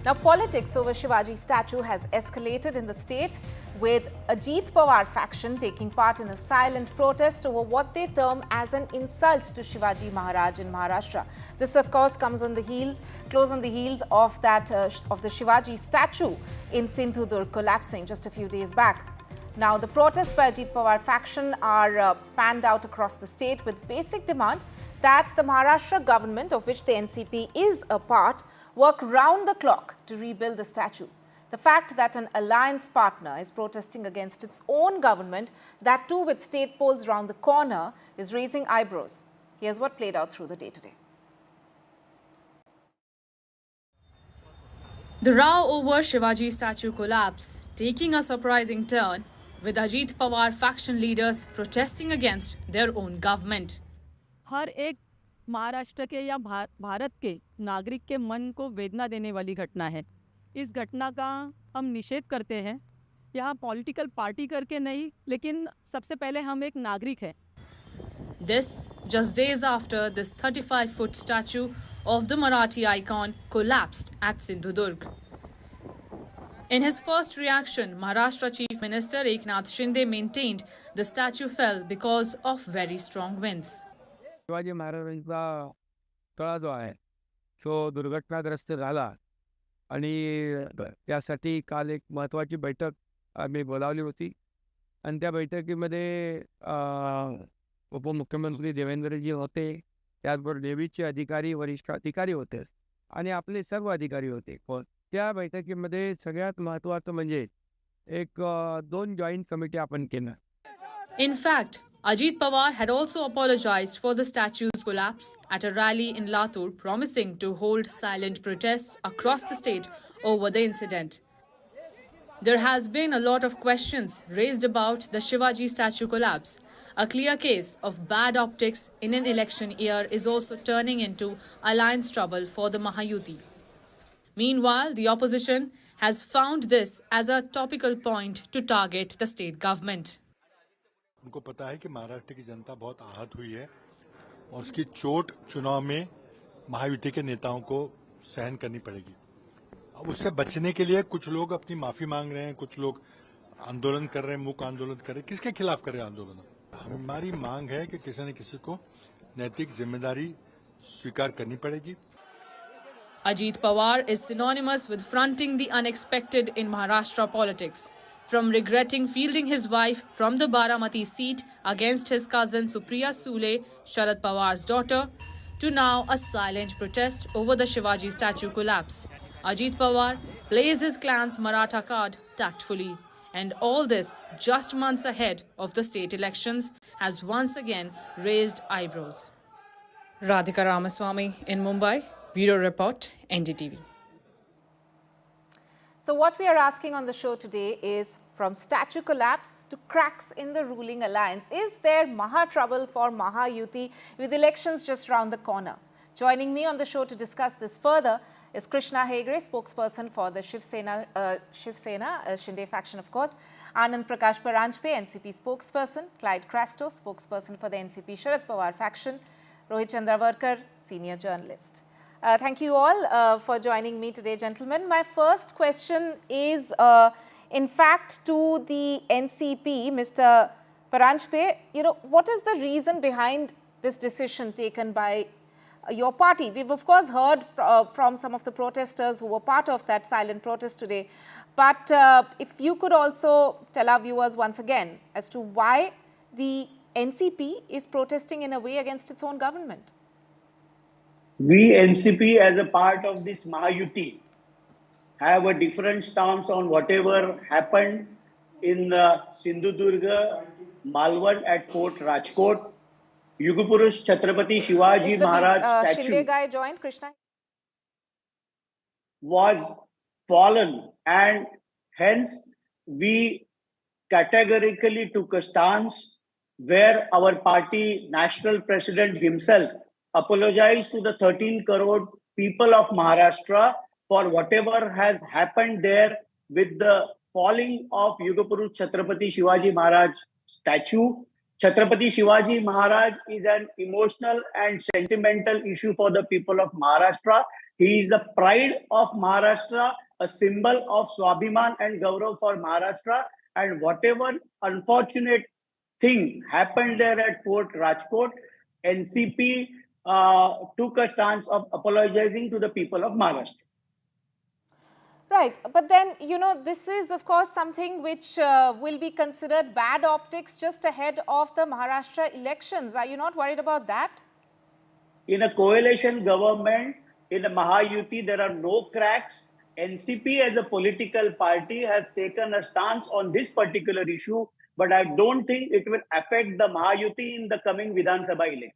Now, politics over Shivaji statue has escalated in the state, with Ajit Pawar faction taking part in a silent protest over what they term as an insult to Shivaji Maharaj in Maharashtra. This, of course, comes on the heels, close on the heels of that of the Shivaji statue in Sindhudurg collapsing just a few days back. Now, the protests by Ajit Pawar faction are panned out across the state with basic demand that the Maharashtra government, of which the NCP is a part, work round the clock to rebuild the statue. The fact that an alliance partner is protesting against its own government, that too with state polls round the corner, is raising eyebrows. Here's what played out through the day today. The row over Shivaji statue collapse taking a surprising turn, with Ajit Pawar faction leaders protesting against their own government. हर एक महाराष्ट्र के या भारत के नागरिक के मन को वेदना देने वाली घटना है। इस घटना का हम निषेध करते हैं। यहाँ पॉलिटिकल पार्टी करके नहीं, लेकिन सबसे पहले हम एक नागरिक हैं। This just days after this 35-foot statue of the Marathi icon collapsed at Sindhudurg. In his first reaction, Maharashtra Chief Minister Eknath Shinde maintained the statue fell because of very strong winds. Shivaji महाराजांचा तळा जो आहे तो दुर्घटनाग्रस्त झाला आणि त्यासाठी काल एक महत्त्वाची बैठक आम्ही बोलावली होती आणि त्या बैठकीमध्ये उपमुख्यमंत्री देवेंद्रजी होते, त्याचबरोबर नेव्हीचे अधिकारी, वरिष्ठ अधिकारी होते आणि आपले सर्व अधिकारी होते. त्या बैठकीमध्ये सगळ्यात महत्त्वाचं म्हणजे एक 2 जॉईंट कमिटी आपण केलं. In fact, Ajit Pawar had also apologized for the statue's collapse at a rally in Latur, promising to hold silent protests across the state over the incident. There has been a lot of questions raised about the Shivaji statue collapse. A clear case of bad optics in an election year is also turning into alliance trouble for the Mahayuti. Meanwhile, the opposition has found this as a topical point to target the state government. उनको पता है कि महाराष्ट्र की जनता बहुत आहत हुई है और उसकी चोट चुनाव में महायुति के नेताओं को सहन करनी पड़ेगी। अब उससे बचने के लिए कुछ लोग अपनी माफी मांग रहे हैं, कुछ लोग आंदोलन कर रहे हैं, मूक आंदोलन कर रहे हैं। किसके खिलाफ कर रहे हैं आंदोलन? हमारी मांग है कि किसी न किसी को नैतिक जिम्मेदारी स्वीकार करनी पड़ेगी। Ajit Pawar is synonymous with fronting the unexpected in Maharashtra politics. From regretting fielding his wife from the Baramati seat against his cousin Supriya Sule, Sharad Pawar's daughter, to now a silent protest over the Shivaji statue collapse. Ajit Pawar plays his clan's Maratha card tactfully. And all this just months ahead of the state elections has once again raised eyebrows. Radhika Ramaswamy in Mumbai, Bureau Report, NDTV. So what we are asking on the show today is, from statue collapse to cracks in the ruling alliance, is there Maha trouble for Mahayuti with elections just round the corner? Joining me on the show to discuss this further is Krishna Hegde, spokesperson for the Shiv Sena Shinde faction, of course, Anand Prakash Paranjpe, NCP spokesperson, Clyde Crasto, spokesperson for the NCP Sharad Pawar faction, Rohit Chandravarkar, senior journalist. Thank you all for joining me today, gentlemen. My first question is, in fact, to the NCP, Mr. Paranjpe. What is the reason behind this decision taken by your party? We've, of course, heard from some of the protesters who were part of that silent protest today. But if you could also tell our viewers once again as to why the NCP is protesting in a way against its own government. We NCP, as a part of this Mahayuti, have a different stance on whatever happened in Sindhudurg, Malwan at Fort Rajkot. Yugapurush Chhatrapati Shivaji Maharaj statue Shinde guy joined, Krishna? Was fallen, and hence we categorically took a stance where our party national president himself apologized to the 13 crore people of Maharashtra for whatever has happened there with the falling of Yugapurush Chhatrapati Shivaji Maharaj statue. Chhatrapati Shivaji Maharaj is an emotional and sentimental issue for the people of Maharashtra. He is the pride of Maharashtra, a symbol of Swabhiman and Gaurav for Maharashtra. And whatever unfortunate thing happened there at Fort Rajkot, NCP took a stance of apologizing to the people of Maharashtra. Right, but then, you know, this is of course something which will be considered bad optics just ahead of the Maharashtra elections. Are you not worried about that? In a coalition government, in a Mahayuti, there are no cracks. NCP as a political party has taken a stance on this particular issue, but I don't think it will affect the Mahayuti in the coming Vidhan Sabha election.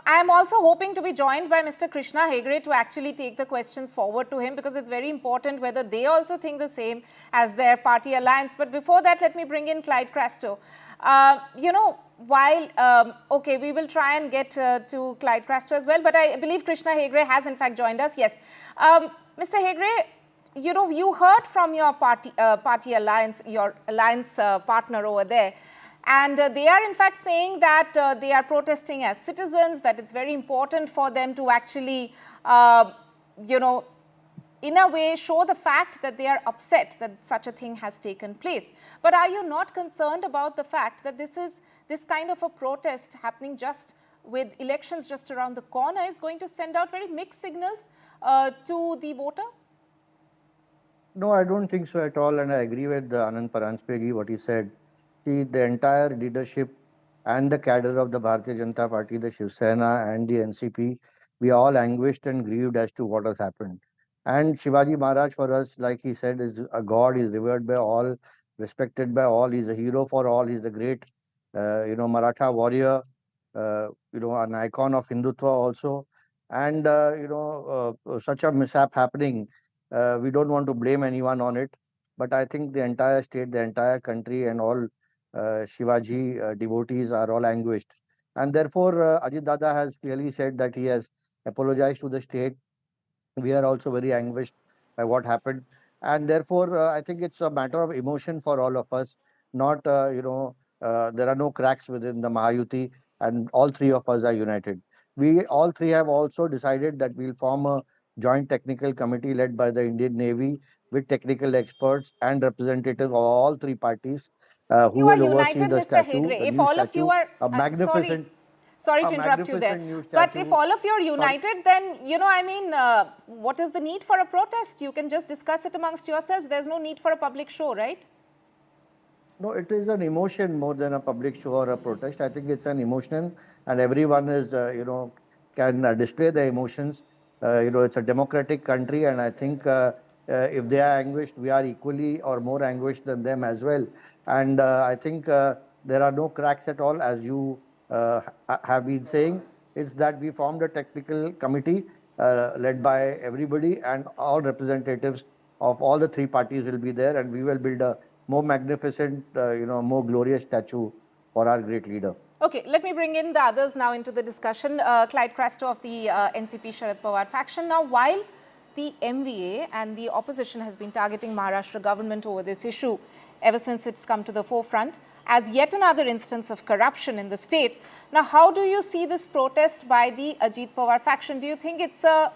I am also hoping to be joined by Mr. Krishna Hegde to actually take the questions forward to him, because it's very important whether they also think the same as their party alliance. But before that, let me bring in Clyde Crasto. You know, while, okay, we will try and get to Clyde Crasto as well, but I believe Krishna Hegde has in fact joined us. Yes. Mr. Hegde, you know, you heard from your party alliance, your alliance partner over there, and they are in fact saying that they are protesting as citizens, that it's very important for them to actually, you know, in a way show the fact that they are upset that such a thing has taken place. But are you not concerned about the fact that this kind of a protest happening just with elections just around the corner is going to send out very mixed signals to the voter? No, I don't think so at all, and I agree with Anand Paranspegi, what he said. See, the entire leadership and the cadre of the Bharatiya Janata Party, the Shiv Sena and the NCP, we are all anguished and grieved as to what has happened. And Shivaji Maharaj for us, like he said, is a god, is revered by all, respected by all, he's a hero for all, he's a great, you know, Maratha warrior, you know, an icon of Hindutva also. And, you know, such a mishap happening, we don't want to blame anyone on it. But I think the entire state, the entire country and all Shivaji devotees are all anguished. And therefore, Ajit Dada has clearly said that he has apologized to the state. We are also very anguished by what happened. And therefore, I think it's a matter of emotion for all of us. Not, you know, there are no cracks within the Mahayuti, and all three of us are united. We all three have also decided that we'll form a joint technical committee led by the Indian Navy with technical experts and representatives of all three parties who will oversee the statue, the new statue, a magnificent. Sorry to interrupt you there. But if all of you are united, then, you know, I mean, what is the need for a protest? You can just discuss it amongst yourselves. There's no need for a public show, right? No, it is an emotion more than a public show or a protest. I think it's an emotion, and everyone is, you know, can display their emotions. You know, it's a democratic country, and I think if they are anguished, we are equally or more anguished than them as well. And I think there are no cracks at all, as you have been saying. It's that we formed a technical committee led by everybody, and all representatives of all the three parties will be there, and we will build a more magnificent, you know, more glorious statue for our great leader. Okay, let me bring in the others now into the discussion. Clyde Crasto of the NCP Sharad Pawar faction. Now, while the MVA and the opposition has been targeting Maharashtra government over this issue ever since it's come to the forefront as yet another instance of corruption in the state. Now, how do you see this protest by the Ajit Pawar faction? Do you think it's a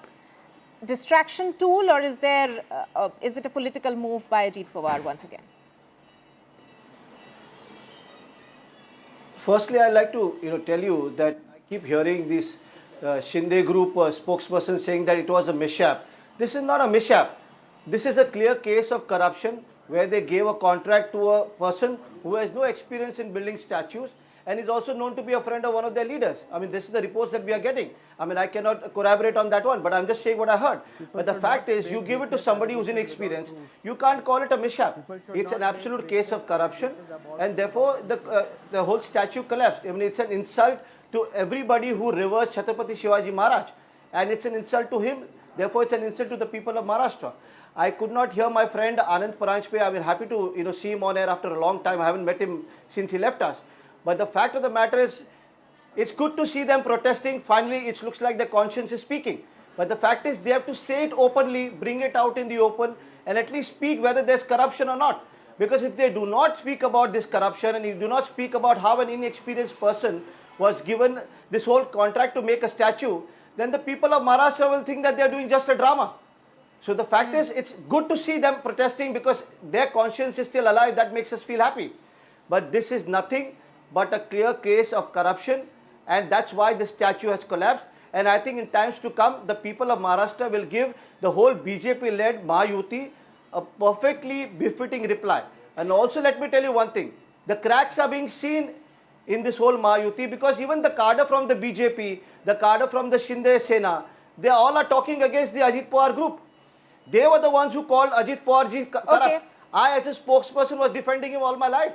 distraction tool, or is it a political move by Ajit Pawar once again? Firstly, I'd like to tell you that I keep hearing this Shinde group spokesperson saying that it was a mishap. This is not a mishap. This is a clear case of corruption where they gave a contract to a person who has no experience in building statues and is also known to be a friend of one of their leaders. I mean, this is the reports that we are getting. I mean, I cannot corroborate on that one, but I'm just saying what I heard. But the fact is, you give it to somebody who's inexperienced, you can't call it a mishap. It's an absolute case of corruption, and therefore the whole statue collapsed. I mean, it's an insult to everybody who reveres Chhatrapati Shivaji Maharaj, and it's an insult to him. Therefore, it's an insult to the people of Maharashtra. I could not hear my friend Anand Paranjpe. I mean, happy to see him on air after a long time. I haven't met him since he left us. But the fact of the matter is, it's good to see them protesting. Finally, it looks like the conscience is speaking. But the fact is, they have to say it openly, bring it out in the open, and at least speak whether there's corruption or not. Because if they do not speak about this corruption, and you do not speak about how an inexperienced person was given this whole contract to make a statue, then the people of Maharashtra will think that they are doing just a drama. So the fact is, it's good to see them protesting because their conscience is still alive. That makes us feel happy. But this is nothing but a clear case of corruption, and that's why the statue has collapsed. And I think in times to come, the people of Maharashtra will give the whole BJP-led Mahayuti a perfectly befitting reply. And also let me tell you one thing, the cracks are being seen in this whole Mahayuti because even the cadre from the BJP, the cadre from the Shinde Sena, they all are talking against the Ajit Pawar group. They were the ones who called Ajit Pawar ji corrupt. Okay. I as a spokesperson was defending him all my life.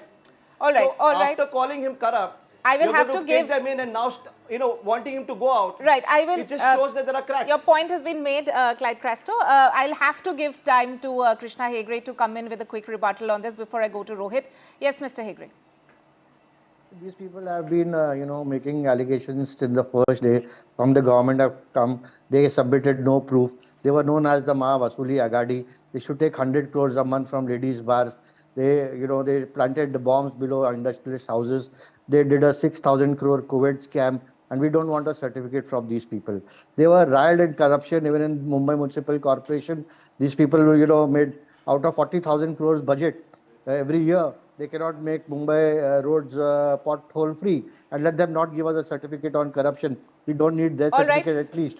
All right, so all right. After calling him corrupt, I will you're have going to take give them in and now wanting him to go out. Right, I will. It just shows that there are cracks. Your point has been made, Clyde Cresto. I'll have to give time to Krishna Hegre to come in with a quick rebuttal on this before I go to Rohit. Yes, Mr. Hegre. These people have been, making allegations till the first day. From the government have come. They submitted no proof. They were known as the Maha Vasuli Agadi. They should take 100 crores a month from ladies' bars. They, they planted the bombs below industrialist houses. They did a 6,000 crore COVID scam, and we don't want a certificate from these people. They were riled in corruption, even in Mumbai Municipal Corporation. These people, made out of 40,000 crores budget every year. They cannot make Mumbai roads pothole free, and let them not give us a certificate on corruption. We don't need their certificate at least.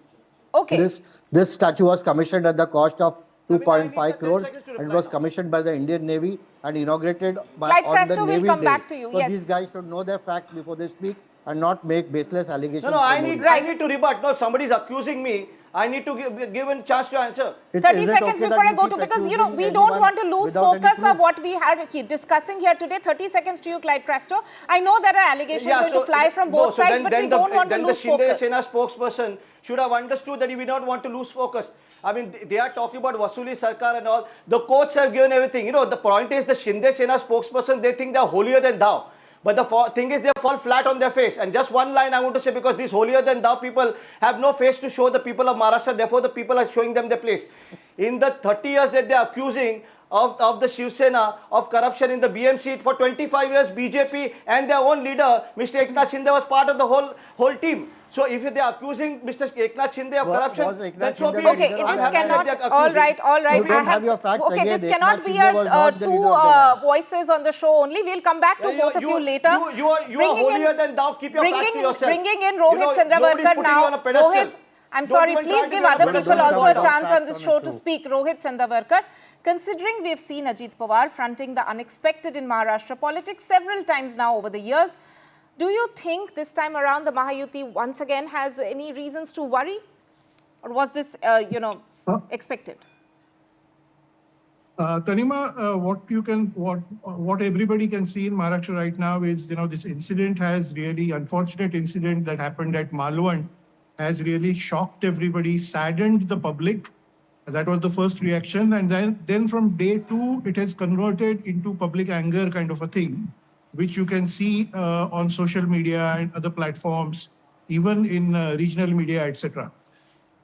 Okay. This statue was commissioned at the cost of 2.5 crores, and it was commissioned by the Indian Navy and inaugurated by on the Navy will come Day. back to you. So Yes. these guys should know their facts before they speak and not make baseless allegations. No, I need to rebut. No, somebody is accusing me. I need to give a chance to answer. 30 seconds before I go to, because we don't want to lose focus of what we are discussing here today. 30 seconds to you, Clyde Cresto. I know there are allegations going to fly from both sides, but we don't want to lose focus. Then the Shinde Sena spokesperson should have understood that we don't want to lose focus. I mean, they are talking about Vasuli Sarkar and all. The courts have given everything. The point is the Shinde Sena spokesperson, they think they are holier than thou. But the thing is, they fall flat on their face. And just one line I want to say, because these holier than thou people have no face to show the people of Maharashtra, therefore the people are showing them their place. In the 30 years that they are accusing of the Shiv Sena of corruption in the BMC, for 25 years BJP and their own leader, Mr. Eknath Shinde, was part of the whole team. So if they are accusing Mr. Eknath Shinde of corruption, then so be it. Okay, this cannot, all right. This cannot be two voices on the show only. We'll come back to both of you later. You are holier than thou. Keep your facts to yourself. Bringing in Rohit Chandrabarkar now. Rohit, I'm sorry, please give other people also a chance on this show to speak. Rohit Chandrabarkar. Considering we have seen Ajit Pawar fronting the unexpected in Maharashtra politics several times now over the years, do you think this time around the Mahayuti once again has any reasons to worry? Or was this, expected? Tanima, what everybody can see in Maharashtra right now is, this incident has really, unfortunate incident that happened at Malwan has really shocked everybody, saddened the public. That was the first reaction. And then from day two, it has converted into public anger kind of a thing, which you can see on social media and other platforms, even in regional media, etc.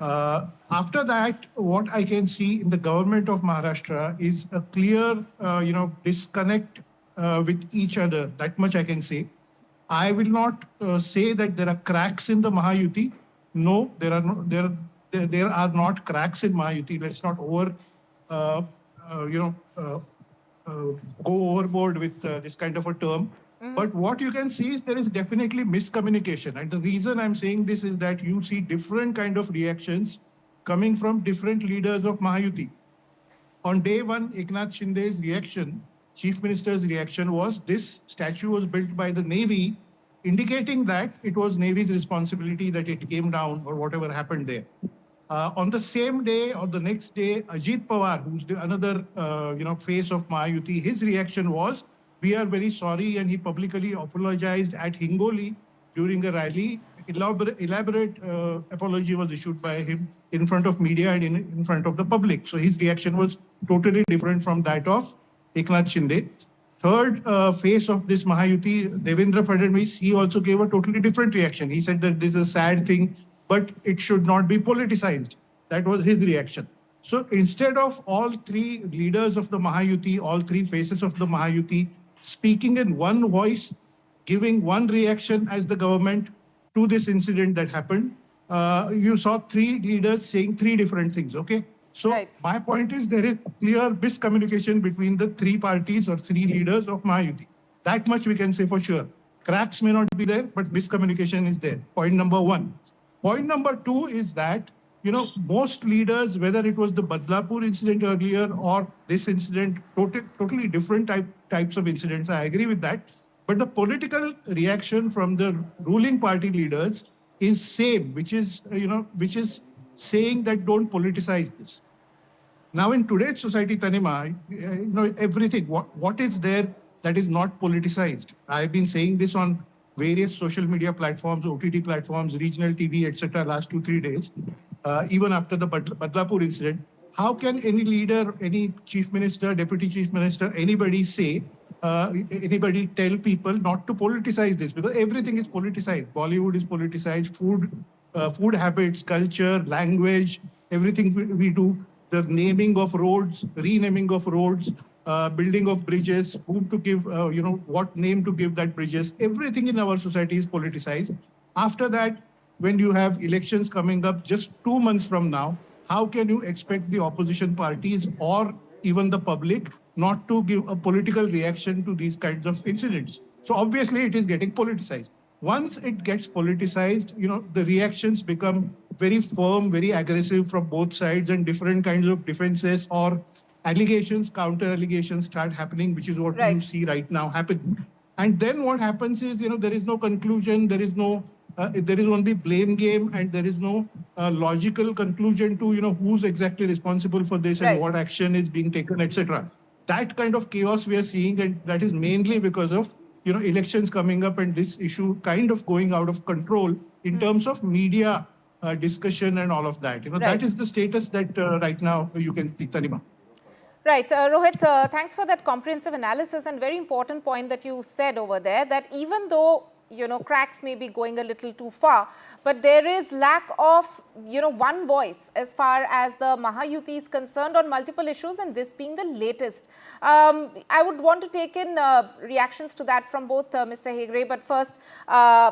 After that, what I can see in the government of Maharashtra is a clear, disconnect with each other. That much I can say. I will not say that there are cracks in the Mahayuti. No, there are not cracks in Mahayuti. Let's not go overboard with this kind of a term. But what you can see is there is definitely miscommunication. And the reason I'm saying this is that you see different kind of reactions coming from different leaders of Mahayuti. On day one, Eknath Shinde's reaction, Chief Minister's reaction was this statue was built by the Navy, indicating that it was Navy's responsibility that it came down or whatever happened there. On the same day or the next day, Ajit Pawar, who's another face of Mahayuti, his reaction was, we are very sorry, and he publicly apologized at Hingoli during a rally elaborate apology was issued by him in front of media and in front of the public. So his reaction was totally different from that of Eknath Shinde. Third phase of this Mahayuti, Devendra Fadnavis, he also gave a totally different reaction. He said that this is a sad thing, but it should not be politicized. That was his reaction. So instead of all three leaders of the Mahayuti, all three phases of the Mahayuti, speaking in one voice, giving one reaction as the government to this incident that happened, you saw three leaders saying three different things, okay? So my point is there is clear miscommunication between the three parties or three leaders of Mahayuti. That much we can say for sure. Cracks may not be there, but miscommunication is there. Point number one. Point number two is that, you know, most leaders, whether it was the Badlapur incident earlier or this incident, totally different types of incidents, I agree with that. But the political reaction from the ruling party leaders is same, which is saying that don't politicize this. Now, in today's society, Tanima, everything, what is there that is not politicized? I've been saying this on various social media platforms, OTT platforms, regional TV, etc. last 2-3 days, even after the Badlapur incident. How can any leader, any chief minister, deputy chief minister, anybody say, anybody tell people not to politicize this? Because everything is politicized. Bollywood is politicized, food habits, culture, language, everything we do. The naming of roads, renaming of roads, building of bridges, whom to give, what name to give that bridges. Everything in our society is politicized. After that, when you have elections coming up just 2 months from now, how can you expect the opposition parties or even the public not to give a political reaction to these kinds of incidents? So obviously it is getting politicized. Once it gets politicized, the reactions become very firm, very aggressive from both sides, and different kinds of defenses or allegations, counter allegations start happening, which is what you see right now happening. And then what happens is, there is no conclusion, there is only blame game, and there is no logical conclusion to, who's exactly responsible for this and what action is being taken, etc. That kind of chaos we are seeing, and that is mainly because of elections coming up and this issue kind of going out of control in terms of media discussion and all of that. That is the status that right now you can see, Tanima. Right. Rohit, thanks for that comprehensive analysis, and very important point that you said over there, that even though cracks may be going a little too far, but there is lack of, one voice as far as the Mahayuti is concerned on multiple issues, and this being the latest. I would want to take in reactions to that from both Mr. Hegre, but first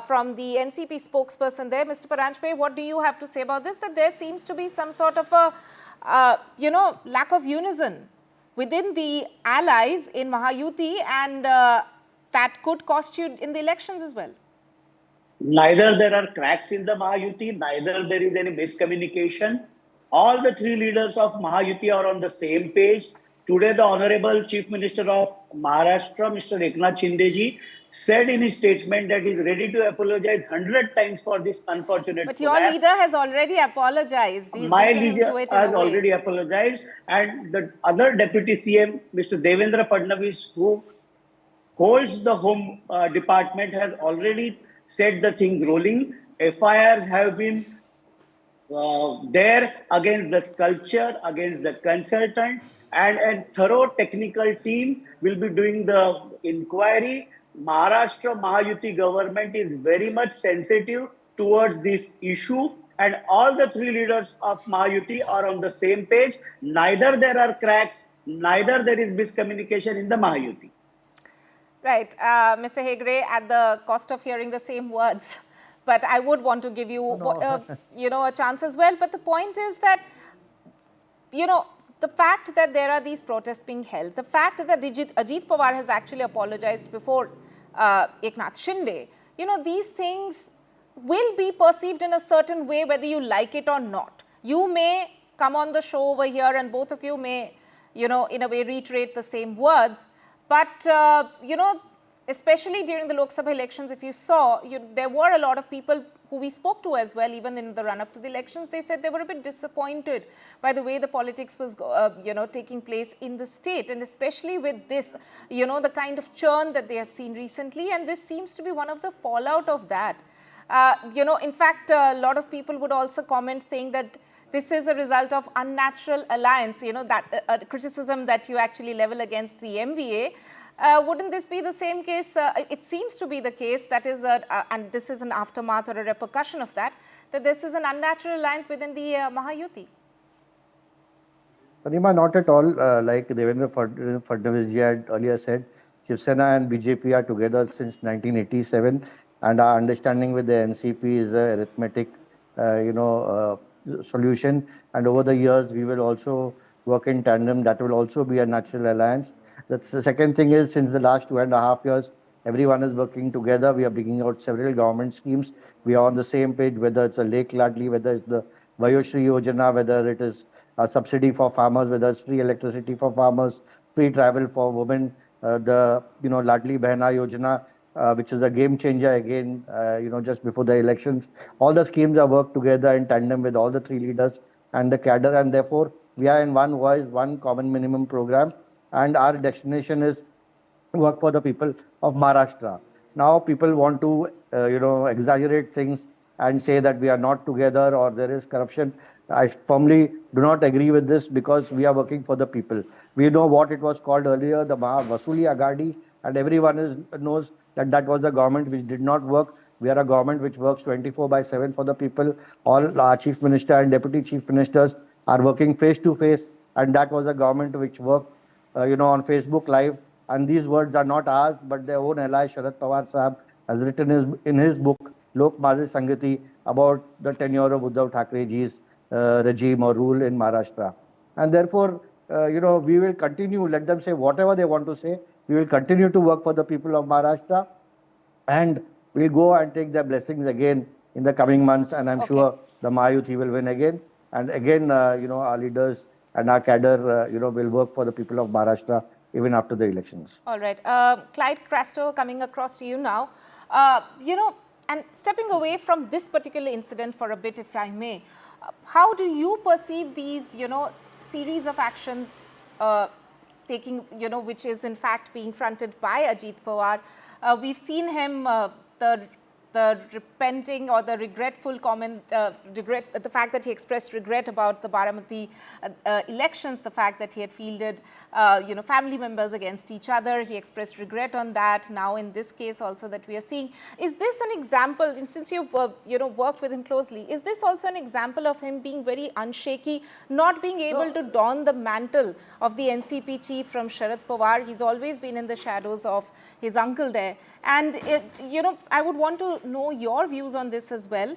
from the NCP spokesperson there, Mr. Paranjpe, what do you have to say about this? That there seems to be some sort of a, lack of unison within the allies in Mahayuti, and that could cost you in the elections as well. Neither there are cracks in the Mahayuti, neither there is any miscommunication. All the three leaders of Mahayuti are on the same page. Today, the Honorable Chief Minister of Maharashtra, Mr. Eknath Shinde, said in his statement that he is ready to apologize 100 times for this unfortunate But your leader has already apologized. My leader has already apologized, and the other Deputy CM, Mr. Devendra Fadnavis, who holds the Home Department, has already set the thing rolling. FIRs have been there against the sculpture, against the consultant, and a thorough technical team will be doing the inquiry. Maharashtra Mahayuti government is very much sensitive towards this issue, and all the three leaders of Mahayuti are on the same page. Neither there are cracks, neither there is miscommunication in the Mahayuti. Right, Mr. Hegre, at the cost of hearing the same words, but I would want to give you, a chance as well. But the point is that, the fact that there are these protests being held, the fact that Ajit Pawar has actually apologized before Eknath Shinde, these things will be perceived in a certain way, whether you like it or not. You may come on the show over here and both of you may, in a way reiterate the same words. But, especially during the Lok Sabha elections, if you saw, there were a lot of people who we spoke to as well, even in the run-up to the elections. They said they were a bit disappointed by the way the politics was, taking place in the state, and especially with this, the kind of churn that they have seen recently, and this seems to be one of the fallout of that. In fact, a lot of people would also comment saying that this is a result of unnatural alliance, that criticism that you actually level against the MVA. Wouldn't this be the same case? It seems to be the case, that is, and this is an aftermath or a repercussion of that this is an unnatural alliance within the Mahayuti. Tanima, not at all. Like Devendra Fadnavis ji had earlier said, Shiv Sena and BJP are together since 1987, and our understanding with the NCP is a arithmetic, solution. And over the years, we will also work in tandem. That will also be a natural alliance. That's the second thing is, since the last 2.5 years, everyone is working together. We are bringing out several government schemes. We are on the same page, whether it's a Lake Ladli, whether it's the Vayoshri Yojana, whether it is a subsidy for farmers, whether it's free electricity for farmers, free travel for women, the Ladli Behna Yojana, which is a game changer again, just before the elections. All the schemes are worked together in tandem with all the three leaders and the cadre, and therefore we are in one voice, one common minimum program, and our destination is work for the people of Maharashtra. Now people want to, exaggerate things and say that we are not together or there is corruption. I firmly do not agree with this, because we are working for the people. We know what it was called earlier, the Vasuli Agadi, and everyone knows that that was a government which did not work. We are a government which works 24/7 for the people. All our chief minister and deputy chief ministers are working face to face, and that was a government which worked, on Facebook Live. And these words are not ours, but their own ally Sharad Pawar Sahab has written in his book Lok Maze Sangati about the tenure of Uddhav Thackeray ji's regime or rule in Maharashtra. And therefore, we will continue, let them say whatever they want to say. We will continue to work for the people of Maharashtra, and we'll go and take their blessings again in the coming months, and I'm sure the Mahayuti will win again. And again, our leaders and our cadre, will work for the people of Maharashtra even after the elections. All right. Clyde Crasto, coming across to you now. And stepping away from this particular incident for a bit, if I may, how do you perceive these, series of actions taking, which is in fact being fronted by Ajit Pawar? We've seen him, the repenting or the regretful comment, the fact that he expressed regret about the Baramati elections, the fact that he had fielded, family members against each other. He expressed regret on that. Now, in this case also that we are seeing, is this an example, and since you've, worked with him closely, is this also an example of him being very unshaky, not being able to don the mantle of the NCP chief from Sharad Pawar? He's always been in the shadows of his uncle there. And, I would want to know your views on this as well,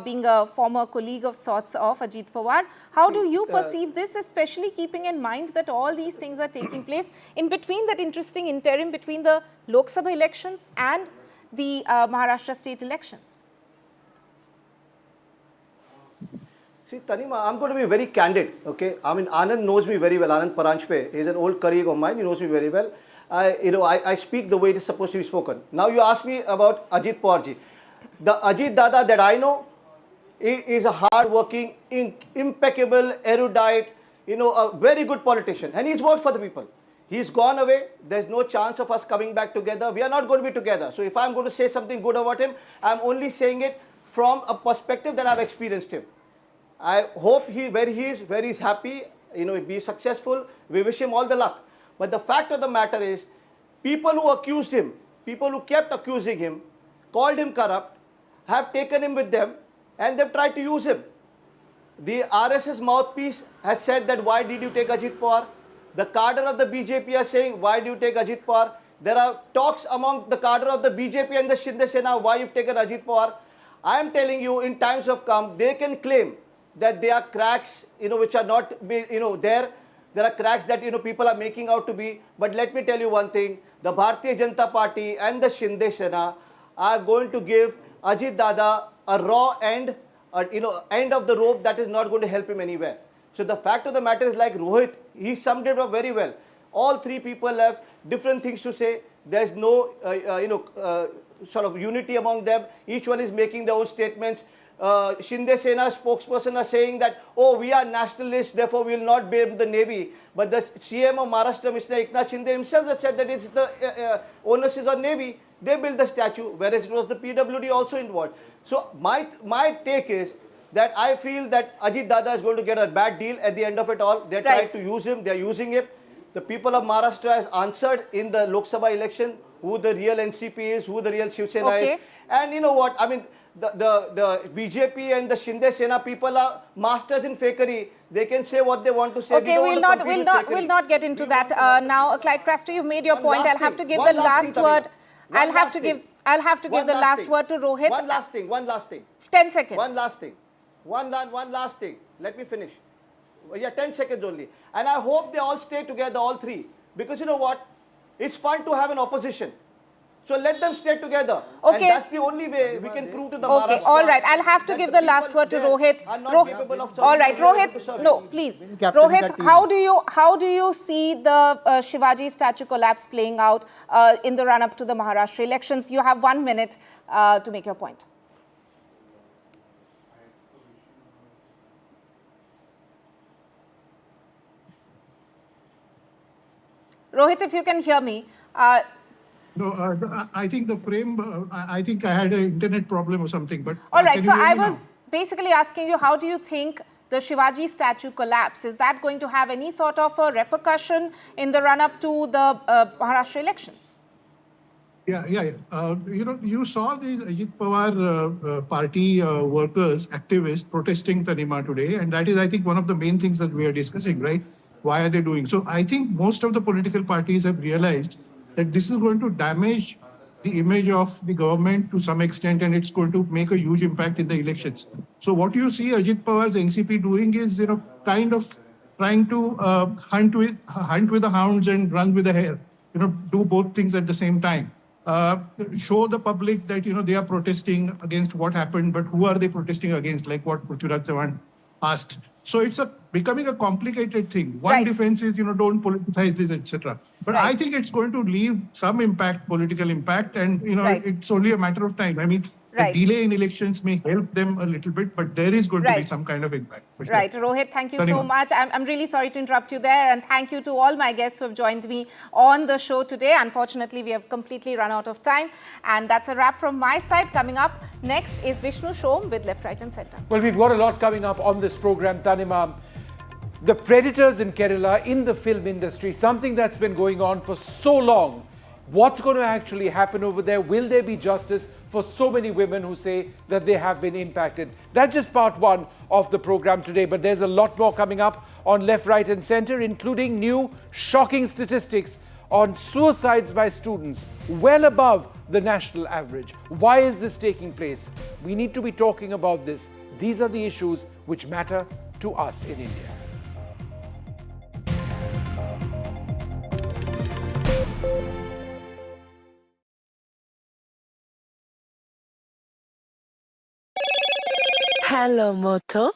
being a former colleague of sorts of Ajit Pawar. How do you perceive this, especially keeping in mind that all these things are taking place in between that interesting interim between the Lok Sabha elections and the Maharashtra state elections? See, Tanima, I'm going to be very candid, okay? I mean, Anand knows me very well. Anand Paranjpe is an old colleague of mine. He knows me very well. I speak the way it is supposed to be spoken. Now you ask me about Ajit Pawarji. The Ajit Dada that I know is a hard-working, impeccable, erudite, a very good politician. And he's worked for the people. He's gone away. There's no chance of us coming back together. We are not going to be together. So if I'm going to say something good about him, I'm only saying it from a perspective that I've experienced him. I hope where he's happy, be successful. We wish him all the luck. But the fact of the matter is, people who accused him, people who kept accusing him, called him corrupt, have taken him with them, and they've tried to use him. The RSS mouthpiece has said that, why did you take Ajit Pawar? The cadre of the BJP are saying, why do you take Ajit Pawar? There are talks among the cadre of the BJP and the Shinde Sena, why you've taken Ajit Pawar. I am telling you, in times of come, they can claim that there are cracks, which are not, there. There are cracks that, people are making out to be. But let me tell you one thing. The Bharatiya Janata Party and the Shinde Sena are going to give Ajit Dada a raw end, end of the rope that is not going to help him anywhere. So the fact of the matter is, like Rohit, he summed it up very well. All three people have different things to say. There's no, sort of unity among them. Each one is making their own statements. Shinde Sena spokesperson are saying that, oh, we are nationalists, therefore we will not build the navy. But the CM of Maharashtra, Mr. Eknath Shinde himself has said that it's the onus is on navy. They built the statue, whereas it was the PWD also involved. So my take is that I feel that Ajit Dada is going to get a bad deal at the end of it all. They're trying to use him. They're using him. The people of Maharashtra has answered in the Lok Sabha election who the real NCP is, who the real Shiv Sena is. And you know what? I mean, the BJP and the Shinde Sena people are masters in fakery. They can say what they want to say. Okay, we'll not get into that now. Clyde Craster, you've made your point. I'll have to give the last word. I'll have to give the last word to Rohit. One last thing. 10 seconds. One last thing. Let me finish. Yeah, 10 seconds only. And I hope they all stay together, all three. Because you know what? It's fun to have an opposition. So let them stay together. Okay. And that's the only way we can prove to the Okay, Maharashtra all right. I'll have to give the last word to Rohit. All right, Rohit. No, please. Rohit, how do you see the Shivaji statue collapse playing out in the run-up to the Maharashtra elections? You have 1 minute to make your point. Rohit, if you can hear me. No, I think the frame, I think I had an internet problem or something. But all right, so I was basically asking you, how do you think the Shivaji statue collapse, is that going to have any sort of a repercussion in the run-up to the Maharashtra elections? Yeah. You saw these Ajit Pawar party workers, activists protesting Tanima today. And that is, I think, one of the main things that we are discussing, right? Why are they doing? So I think most of the political parties have realized that this is going to damage the image of the government to some extent, and it's going to make a huge impact in the elections. So what you see Ajit Pawar's NCP doing is, kind of trying to hunt with the hounds and run with the hare. Do both things at the same time. Show the public that, they are protesting against what happened, but who are they protesting against, like what Prithviraj Chavan asked. So it's becoming a complicated thing. One defense is, don't politicize this, etc. But I think it's going to leave some impact, political impact, and, it's only a matter of time. I mean, the delay in elections may help them a little bit, but there is going to be some kind of impact. For sure. Right. Rohit, thank you so much. I'm really sorry to interrupt you there, and thank you to all my guests who have joined me on the show today. Unfortunately, we have completely run out of time, and that's a wrap from my side. Coming up next is Vishnu Shom with Left, Right and Centre. Well, we've got a lot coming up on this program, Tanima. The predators in Kerala, in the film industry, something that's been going on for so long. What's going to actually happen over there? Will there be justice for so many women who say that they have been impacted? That's just part one of the program today, but there's a lot more coming up on Left, Right and Centre, including new shocking statistics on suicides by students, well above the national average. Why is this taking place? We need to be talking about this. These are the issues which matter to us in India. Hello, Moto.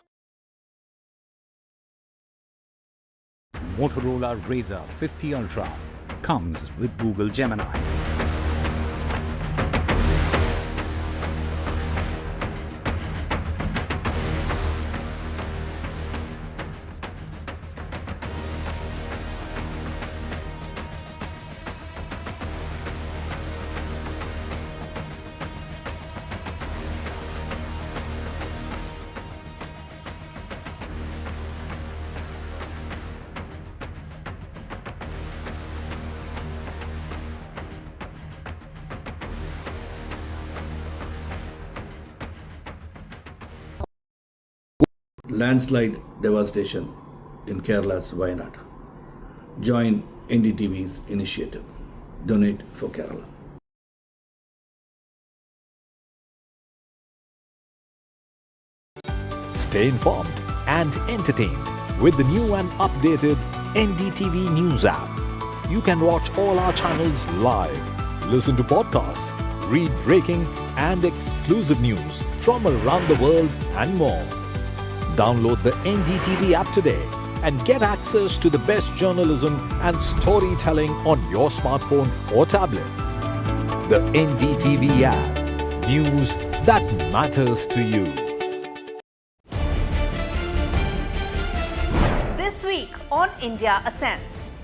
Motorola Razr 50 Ultra comes with Google Gemini. Landslide devastation in Kerala's Wayanad. Join NDTV's initiative. Donate for Kerala. Stay informed and entertained with the new and updated NDTV News app. You can watch all our channels live, listen to podcasts, read breaking and exclusive news from around the world and more. Download the NDTV app today and get access to the best journalism and storytelling on your smartphone or tablet. The NDTV app. News that matters to you. on India ascends.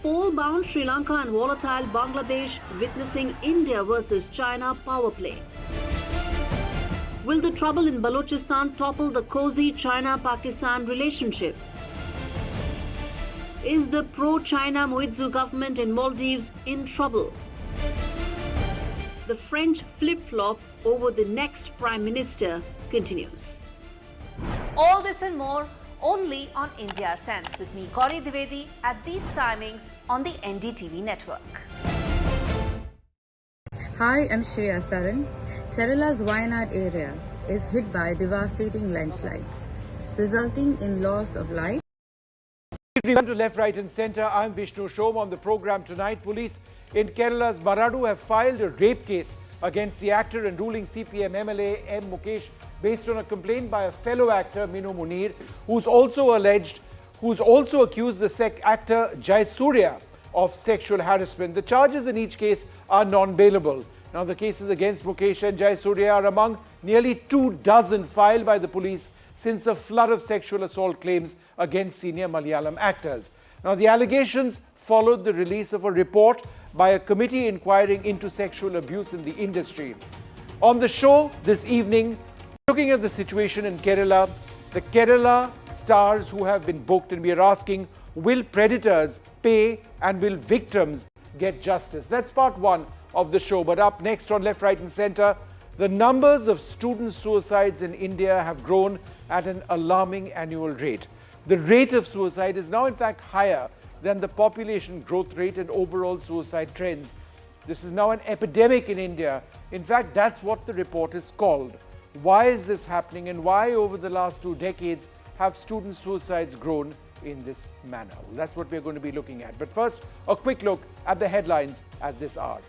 Pole-bound Sri Lanka and volatile Bangladesh witnessing India versus China power play. Will the trouble in Balochistan topple the cozy China-Pakistan relationship? Is the pro-China Muizzu government in Maldives in trouble? The French flip-flop over the next Prime Minister continues. All this and more only on India Ascends with me, Gauri Dwivedi, at these timings on the NDTV network. Hi, I'm Shreya Saran. Kerala's Wayanad area is hit by devastating landslides, resulting in loss of life. Welcome to Left, Right and Centre. I'm Vishnu Shom. On the programme tonight, police in Kerala's Maradu have filed a rape case against the actor and ruling CPM MLA M Mukesh based on a complaint by a fellow actor Minu Munir, who's also accused the actor Jai Surya of sexual harassment. The charges in each case are non-bailable. Now, the cases against Mukesh and Jai Surya are among nearly 24 filed by the police since a flood of sexual assault claims against senior Malayalam actors. Now, the allegations followed the release of a report by a committee inquiring into sexual abuse in the industry. On the show this evening, looking at the situation in Kerala, the Kerala stars who have been booked, and we are asking, will predators pay and will victims get justice? That's part one of the show. But up next on Left, Right and Centre, the numbers of student suicides in India have grown at an alarming annual rate. The rate of suicide is now in fact higher than the population growth rate and overall suicide trends. This is now an epidemic in India. In fact, that's what the report is called. Why is this happening, and why over the last 2 decades have student suicides grown in this manner? Well, that's what we're going to be looking at. But first, a quick look at the headlines at this hour.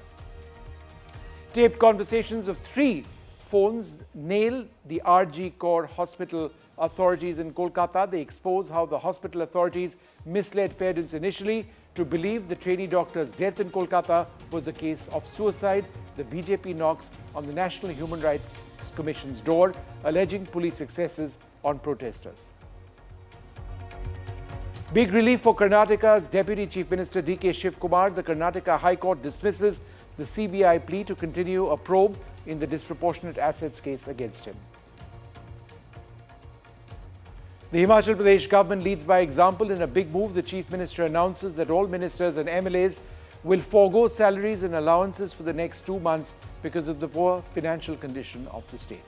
Taped conversations of 3 phones nail the RG Core Hospital authorities in Kolkata. They expose how the hospital authorities misled parents initially to believe the trainee doctor's death in Kolkata was a case of suicide. The BJP knocks on the National Human Rights Commission's door, alleging police excesses on protesters. Big relief for Karnataka's Deputy Chief Minister D.K. Shivkumar. The Karnataka High Court dismisses the CBI plea to continue a probe in the disproportionate assets case against him. The Himachal Pradesh government leads by example in a big move. The Chief Minister announces that all ministers and MLAs will forego salaries and allowances for the next 2 months because of the poor financial condition of the state.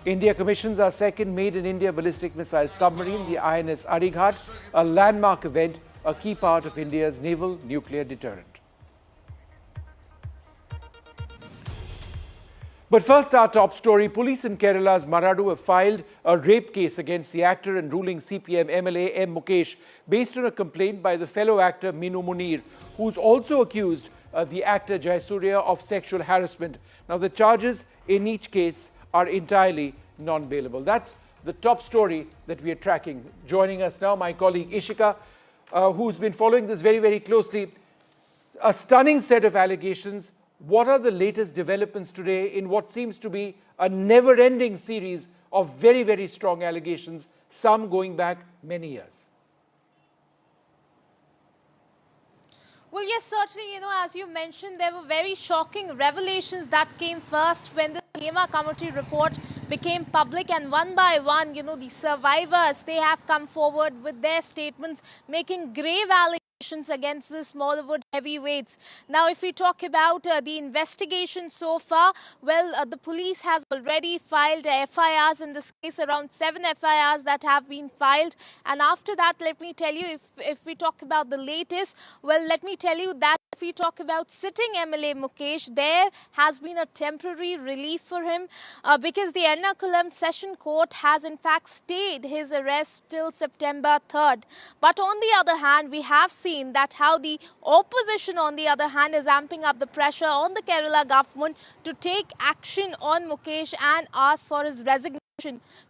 India commissions our second made-in-India ballistic missile submarine, the INS Arighat, a landmark event, a key part of India's naval nuclear deterrent. But first, our top story. Police in Kerala's Maradu have filed a rape case against the actor and ruling CPM MLA M Mukesh based on a complaint by the fellow actor Minu Munir, who's also accused the actor Jai Surya of sexual harassment. Now, the charges in each case are entirely non-bailable. That's the top story that we are tracking. Joining us now, my colleague Ishika, who's been following this very, very closely. A stunning set of allegations. What are the latest developments today in what seems to be a never-ending series of very, very strong allegations, some going back many years? Well, yes, certainly, as you mentioned, there were very shocking revelations that came first when the HEMA committee report became public, and one by one, the survivors, they have come forward with their statements making grave allegations against the Smallwood heavyweights. Now, if we talk about the investigation so far, well, the police has already filed FIRs in this case, around 7 FIRs that have been filed. And after that, let me tell you, if we talk about the latest, well, let me tell you that if we talk about sitting MLA Mukesh, there has been a temporary relief for him because the Ernakulam Session Court has in fact stayed his arrest till September 3rd. But on the other hand, we have seen that how the opposition on the other hand is amping up the pressure on the Kerala government to take action on Mukesh and ask for his resignation.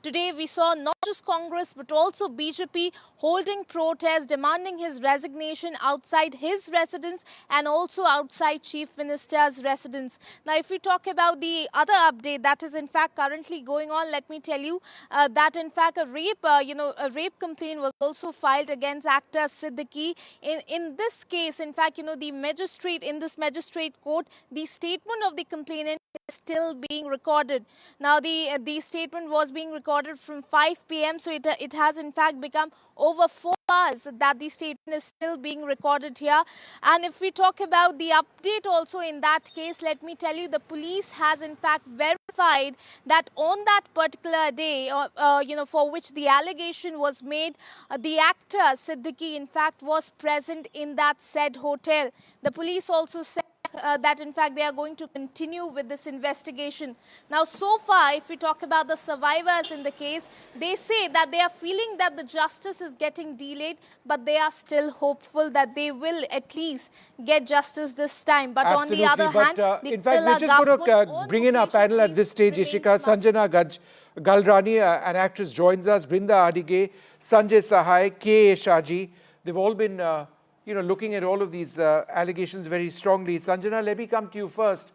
Today, we saw not just Congress but also BJP holding protests demanding his resignation outside his residence and also outside Chief Minister's residence. Now, if we talk about the other update that is in fact currently going on, let me tell you that in fact a rape complaint was also filed against actor Siddiqui. In this case, in fact, the magistrate in this magistrate court, the statement of the complainant is still being recorded. Now, the statement was being recorded from 5 p.m. So it has in fact become over 4 hours that the statement is still being recorded here. And if we talk about the update also in that case, let me tell you the police has in fact verified that on that particular day, for which the allegation was made, the actor Siddiqui in fact was present in that said hotel. The police also said that in fact they are going to continue with this investigation. Now, so far, if we talk about the survivors in the case, they say that they are feeling that the justice is getting delayed, but they are still hopeful that they will at least get justice this time. But Absolutely. on the other hand, the in fact, we're just going to bring in our panel at this stage. Ishika, Sanjana Galrani, an actress, joins us. Brinda Adige, Sanjay Sahai, K. Shaji. They've all been looking at all of these allegations very strongly. Sanjana, let me come to you first.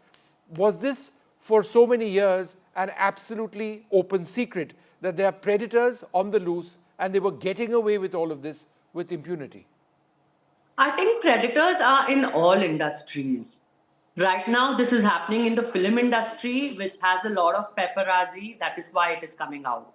Was this, for so many years, an absolutely open secret that there are predators on the loose and they were getting away with all of this with impunity? I think predators are in all industries. Right now, this is happening in the film industry, which has a lot of paparazzi. That is why it is coming out.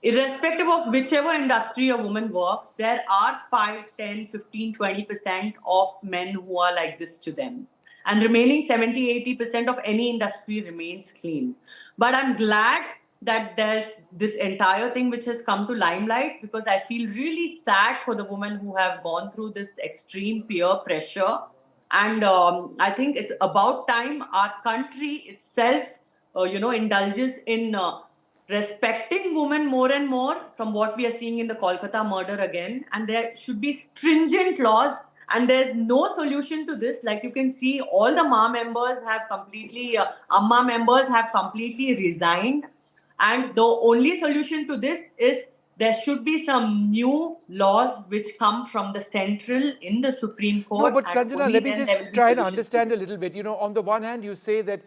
Irrespective of whichever industry a woman works, there are 5, 10, 15, 20% of men who are like this to them. And remaining 70, 80% of any industry remains clean. But I'm glad that there's this entire thing which has come to limelight, because I feel really sad for the women who have gone through this extreme peer pressure. And I think it's about time our country itself, indulges in respecting women more and more, from what we are seeing in the Kolkata murder again. And there should be stringent laws, and there's no solution to this. Like you can see, all the Ma members have completely, Amma members have completely resigned. And the only solution to this is there should be some new laws which come from the central in the Supreme Court. No, but Sanjana, let me just try and understand a little bit. On the one hand, you say that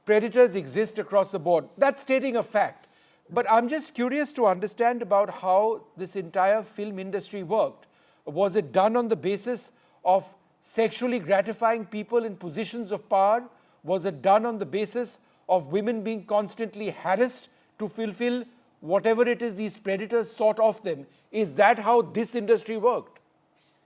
predators exist across the board. That's stating a fact. But I'm just curious to understand about how this entire film industry worked. Was it done on the basis of sexually gratifying people in positions of power? Was it done on the basis of women being constantly harassed to fulfill whatever it is these predators sought of them? Is that how this industry worked?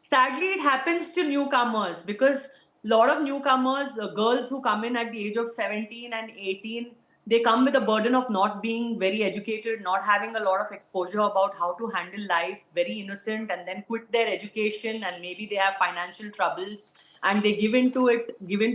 Sadly, it happens to newcomers, because a lot of newcomers, girls who come in at the age of 17 and 18, they come with a burden of not being very educated, not having a lot of exposure about how to handle life, very innocent, and then quit their education, and maybe they have financial troubles, and they give into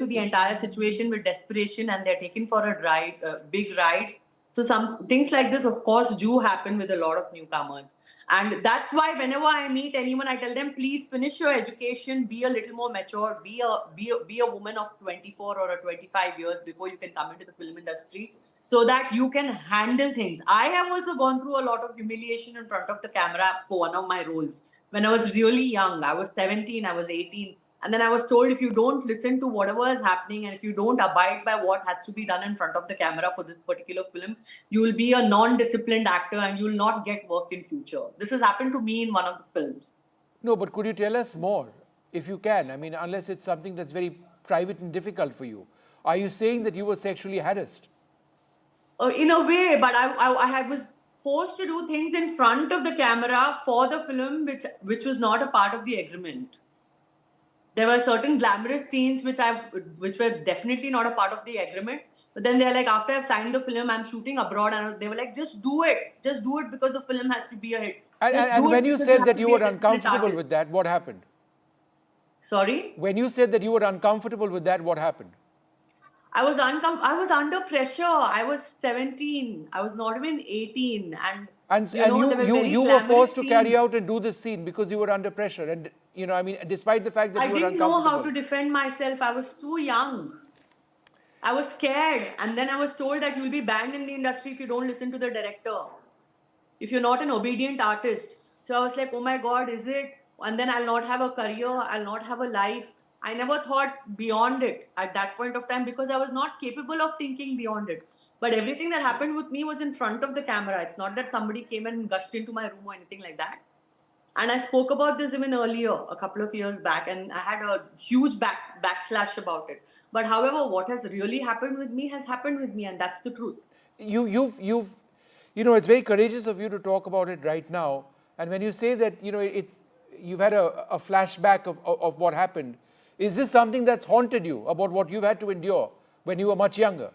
the entire situation with desperation, and they're taken for a big ride. So some things like this, of course, do happen with a lot of newcomers. And that's why whenever I meet anyone, I tell them, please finish your education, be a little more mature, be a woman of 24 or 25 years before you can come into the film industry, so that you can handle things. I have also gone through a lot of humiliation in front of the camera for one of my roles. When I was really young, I was 17, I was 18. And then I was told, if you don't listen to whatever is happening and if you don't abide by what has to be done in front of the camera for this particular film, you will be a non-disciplined actor and you will not get work in future. This has happened to me in one of the films. No, but could you tell us more, if you can? I mean, unless it's something that's very private and difficult for you. Are you saying that you were sexually harassed? In a way, but I was forced to do things in front of the camera for the film, which was not a part of the agreement. There were certain glamorous scenes which were definitely not a part of the agreement. But then they're like, after I've signed the film, I'm shooting abroad, and they were like, just do it because the film has to be a hit. And when you said that you were uncomfortable with that, what happened? Sorry? When you said that you were uncomfortable with that, what happened? I was under pressure. I was 17. I was not even 18. And you were forced to carry out and do this scene because you were under pressure. And, despite the fact that you were uncomfortable. I didn't know how to defend myself. I was too young. I was scared. And then I was told that you'll be banned in the industry if you don't listen to the director. if you're not an obedient artist. So I was like, oh my God, is it? And then I'll not have a career, I'll not have a life. I never thought beyond it at that point of time because I was not capable of thinking beyond it. But everything that happened with me was in front of the camera. It's not that somebody came and gushed into my room or anything like that. And I spoke about this even earlier, a couple of years back, and I had a huge backflash about it. But however, what has really happened with me has happened with me, and that's the truth. It's very courageous of you to talk about it right now. And when you say that, you've had a flashback of what happened, is this something that's haunted you about what you've had to endure when you were much younger?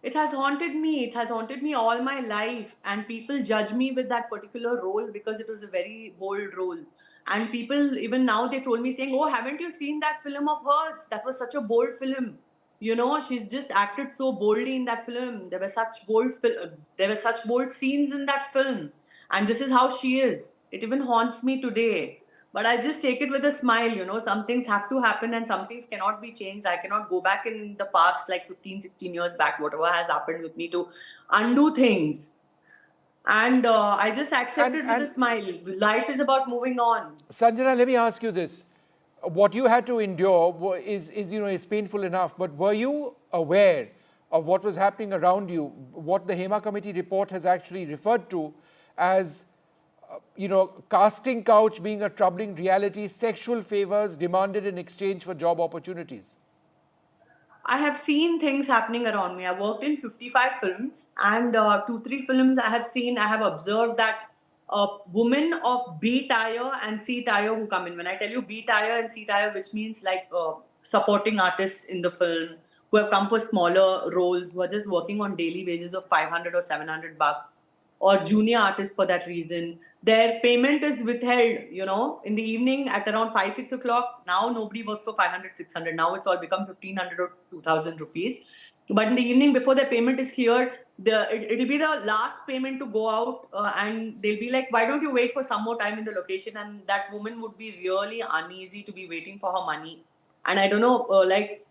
It has haunted me. It has haunted me all my life. And people judge me with that particular role because it was a very bold role. And people, even now, they told me saying, oh, haven't you seen that film of hers? That was such a bold film. You know, she's just acted so boldly in that film. There were such bold scenes in that film. And this is how she is. It even haunts me today. But I just take it with a smile, some things have to happen and some things cannot be changed. I cannot go back in the past, like 15, 16 years back, whatever has happened with me, to undo things. And I just accept it with a smile. Life is about moving on. Sanjana, let me ask you this. What you had to endure is painful enough, but were you aware of what was happening around you, what the Hema Committee report has actually referred to as casting couch being a troubling reality, sexual favors demanded in exchange for job opportunities? I have seen things happening around me. I worked in 55 films and 2-3 films I have observed that women of B tier and C tier who come in. When I tell you B tier and C tier, which means like supporting artists in the film who have come for smaller roles, who are just working on daily wages of 500 or 700 bucks, or junior artists for that reason. Their payment is withheld, in the evening at around 5-6 o'clock. Now nobody works for 500, 600. Now it's all become 1,500 or 2,000 rupees. But in the evening before their payment is cleared, it'll be the last payment to go out and they'll be like, why don't you wait for some more time in the location? And that woman would be really uneasy to be waiting for her money. And I don't know,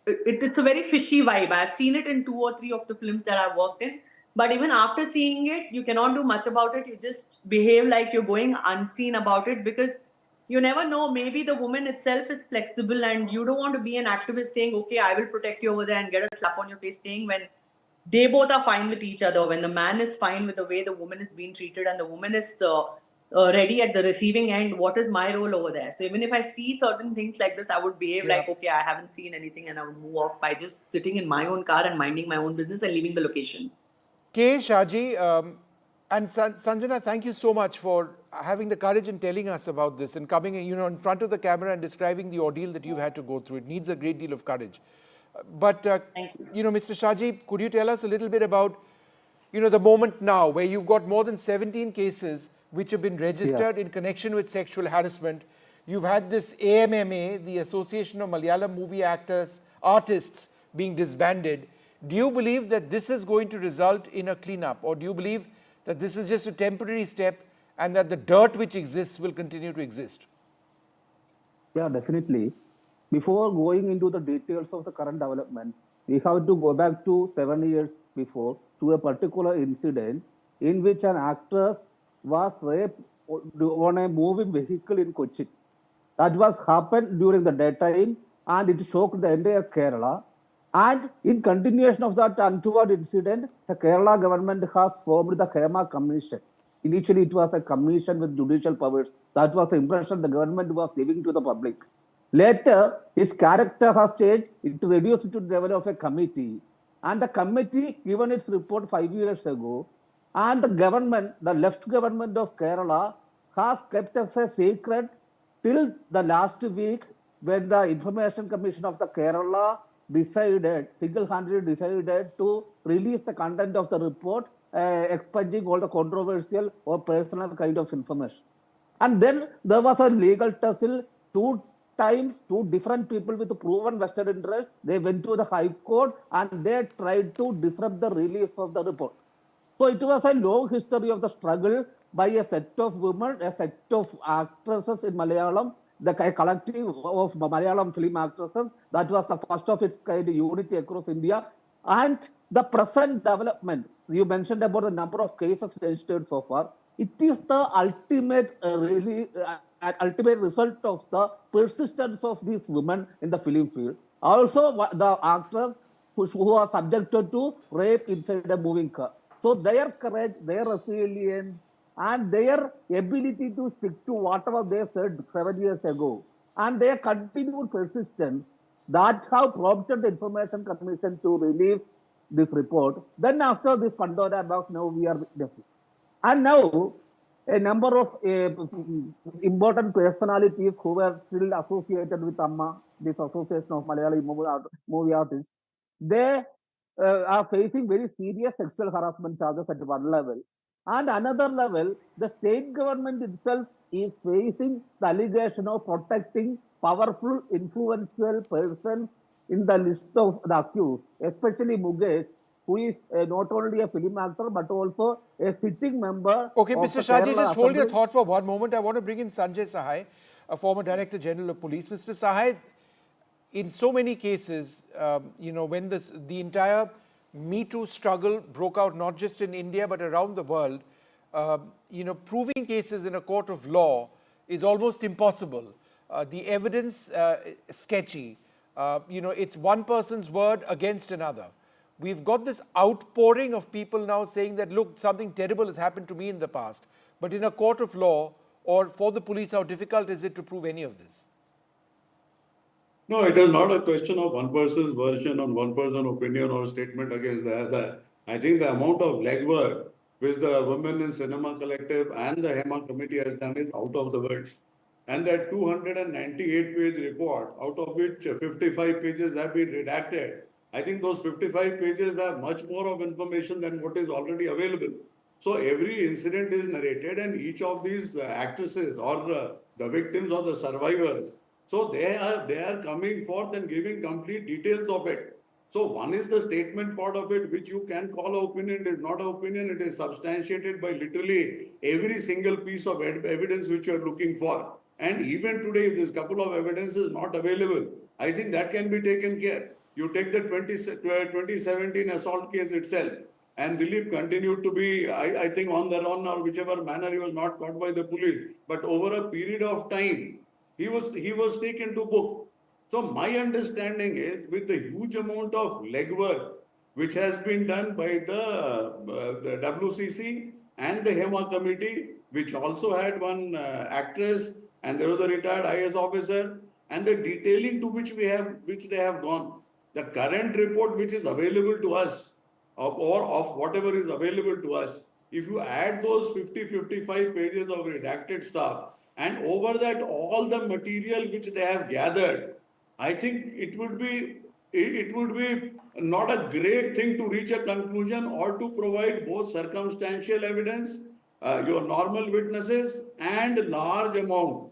it's a very fishy vibe. I've seen it in 2 or 3 of the films that I've worked in. But even after seeing it, you cannot do much about it. You just behave like you're going unseen about it because you never know. Maybe the woman itself is flexible and you don't want to be an activist saying, okay, I will protect you over there and get a slap on your face saying when they both are fine with each other, when the man is fine with the way the woman is being treated and the woman is ready at the receiving end, what is my role over there? So even if I see certain things like this, I would behave like, okay, I haven't seen anything and I would move off by just sitting in my own car and minding my own business and leaving the location. K. Shaji and Sanjana, thank you so much for having the courage in telling us about this and coming in front of the camera and describing the ordeal that you've had to go through. It needs a great deal of courage. But, Mr. Shaji, could you tell us a little bit about, the moment now where you've got more than 17 cases which have been registered in connection with sexual harassment. You've had this AMMA, the Association of Malayalam Movie Artists, being disbanded. Do you believe that this is going to result in a cleanup, or do you believe that this is just a temporary step and that the dirt which exists will continue to exist? Yeah, definitely. Before going into the details of the current developments, we have to go back to 7 years before to a particular incident in which an actress was raped on a moving vehicle in Kochi. That was happened during the daytime and it shocked the entire Kerala. And in continuation of that untoward incident, the Kerala government has formed the Hema Commission. Initially, it was a commission with judicial powers. That was the impression the government was giving to the public. Later, its character has changed. It reduced to the level of a committee. And the committee, given its report 5 years ago, and the government, the left government of Kerala, has kept as a secret till the last week when the Information Commission of the Kerala decided, single-handedly decided to release the content of the report, expunging all the controversial or personal kind of information. And then there was a legal tussle. 2 times, 2 different people with proven vested interest, they went to the High Court and they tried to disrupt the release of the report. So it was a long history of the struggle by a set of women, a set of actresses in Malayalam, the collective of Malayalam film actresses. That was the first of its kind unity across India. And the present development, you mentioned about the number of cases registered so far. It is the ultimate result of the persistence of these women in the film field. Also, the actors who are subjected to rape inside a moving car. So their courage, their resilience, and their ability to stick to whatever they said 7 years ago, and their continued persistence, that's how prompted the Information Commission to release this report. Then after this Pandora box, now we are witnessing. And now, a number of important personalities who were still associated with AMMA, this Association of Malayali Movie Artists, they are facing very serious sexual harassment charges at one level. And another level, the state government itself is facing the allegation of protecting powerful, influential persons in the list of the accused, especially Mukesh, who is not only a film actor but also a sitting member. Okay, of Mr. the Shaji, Kerala just hold your Assembly. thought for one moment. I want to bring in Sanjay Sahai, a former Director General of Police. Mr. Sahai, in so many cases, when the entire Me Too struggle broke out, not just in India but around the world, proving cases in a court of law is almost impossible. The evidence sketchy. It's one person's word against another. We've got this outpouring of people now saying that, look, something terrible has happened to me in the past. But in a court of law or for the police, how difficult is it to prove any of this? No, it is not a question of one person's version or one person's opinion or statement against the other. I think the amount of legwork which the Women in Cinema Collective and the HEMA committee has done is out of the world. And that 298-page report, out of which 55 pages have been redacted, I think those 55 pages have much more of information than what is already available. So every incident is narrated, and each of these actresses or the victims or the survivors, so they are coming forth and giving complete details of it. So one is the statement part of it, which you can call opinion. It is not an opinion. It is substantiated by literally every single piece of evidence which you are looking for. And even today, if this couple of evidence is not available, I think that can be taken care. You take the 2017 assault case itself, and Dilip continued to be, I think, on the run or whichever manner he was not caught by the police. But over a period of time, he was taken to book. So my understanding is, with the huge amount of legwork which has been done by the WCC and the HEMA committee, which also had one actress, and there was a retired IS officer, and the detailing to which they have gone. The current report which is available to us, or of whatever is available to us, if you add those 55 pages of redacted stuff, and over that all the material which they have gathered, I think it would be not a great thing to reach a conclusion or to provide both circumstantial evidence, your normal witnesses, and large amount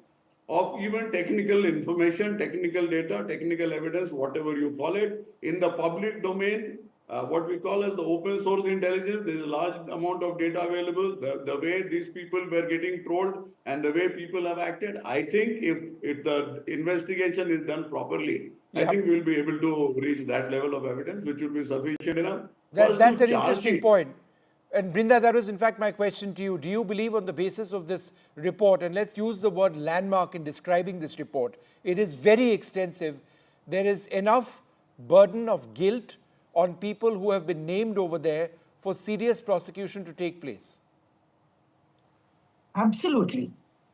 of even technical information, technical data, technical evidence, whatever you call it, in the public domain, what we call as the open source intelligence. There is a large amount of data available. The way these people were getting trolled and the way people have acted, I think if the investigation is done properly, I think we'll be able to reach that level of evidence, which will be sufficient enough. That's an interesting point. And Brinda, that was in fact my question to you. Do you believe, on the basis of this report, and let's use the word landmark in describing this report, it is very extensive, there is enough burden of guilt on people who have been named over there for serious prosecution to take place? Absolutely.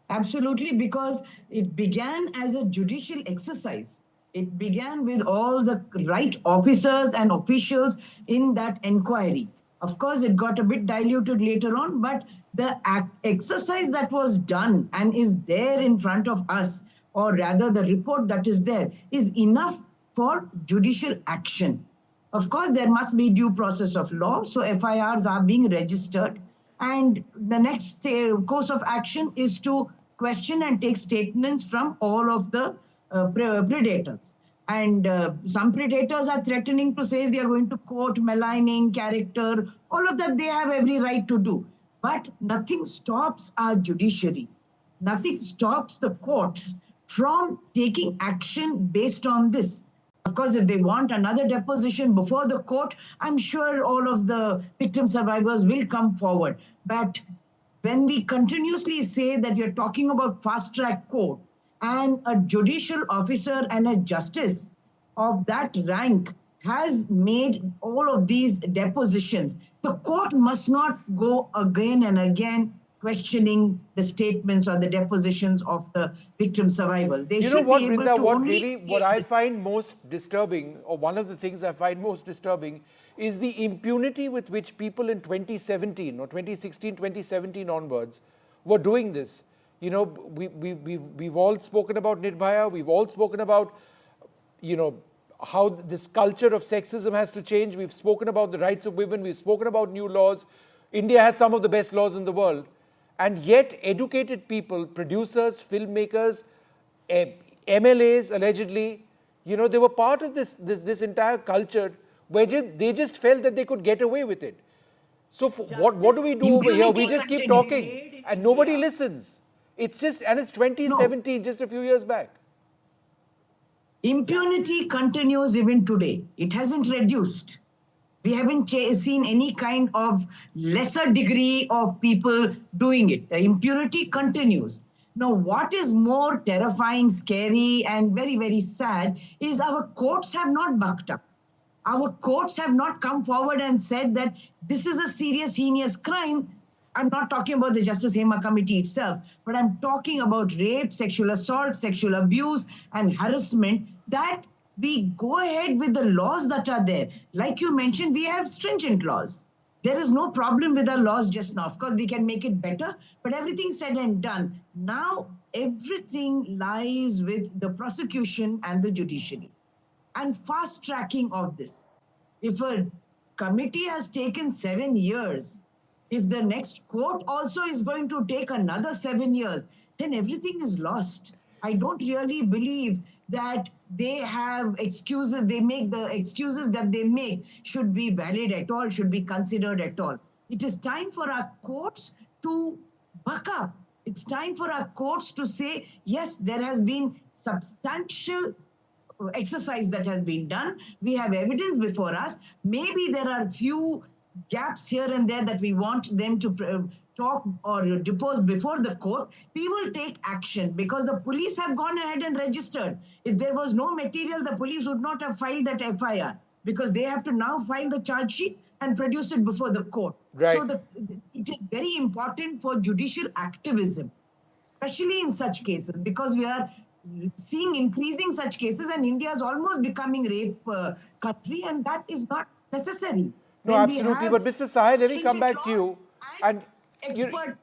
Absolutely, because it began as a judicial exercise. It began with all the right officers and officials in that inquiry. Of course, it got a bit diluted later on, but the exercise that was done and is there in front of us, or rather the report that is there, is enough for judicial action. Of course, there must be due process of law, so FIRs are being registered, and the next course of action is to question and take statements from all of the predators. And some predators are threatening to say they are going to quote, maligning character, all of that they have every right to do. But nothing stops our judiciary. Nothing stops the courts from taking action based on this. Of course, if they want another deposition before the court, I'm sure all of the victim survivors will come forward. But when we continuously say that you're talking about fast track court and a judicial officer and a justice of that rank has made all of these depositions, the court must not go again and again questioning the statements or the depositions of the victim survivors. They You know should what, be able Brinda, to what I find most disturbing, or one of the things I find most disturbing, is the impunity with which people in 2017 or 2016, 2017 onwards were doing this. You know, we've all spoken about Nirbhaya, we've all spoken about, you know, how this culture of sexism has to change. We've spoken about the rights of women, we've spoken about new laws. India has some of the best laws in the world. And yet educated people, producers, filmmakers, MLAs allegedly, you know, they were part of this entire culture where they just felt that they could get away with it. So what do we do over here? We just keep talking and nobody listens. It's just, and it's 2017, just a few years back. Impunity continues even today. It hasn't reduced. We haven't seen any kind of lesser degree of people doing it. The impunity continues. Now, what is more terrifying, scary, and very, very sad is our courts have not bucked up. Our courts have not come forward and said that this is a serious, heinous crime. I'm not talking about the Justice Hema Committee itself, but I'm talking about rape, sexual assault, sexual abuse, and harassment, that we go ahead with the laws that are there. Like you mentioned, we have stringent laws. There is no problem with our laws just now. Of course, we can make it better, but everything said and done. Now, everything lies with the prosecution and the judiciary. And fast tracking of this. If a committee has taken 7 years, if the next court also is going to take another 7 years, then everything is lost. I don't really believe that they have excuses, they make the excuses that they make should be valid at all, should be considered at all. It is time for our courts to buck up. It's time for our courts to say, yes, there has been substantial exercise that has been done. We have evidence before us. Maybe there are few gaps here and there that we want them to talk or depose before the court. We will take action because the police have gone ahead and registered. If there was no material, the police would not have filed that FIR because they have to now file the charge sheet and produce it before the court. Right. So it is very important for judicial activism, especially in such cases, because we are seeing increasing such cases and India is almost becoming rape country, and that is not necessary. No, absolutely. But Mr. Sahai, let me come back to you. And expert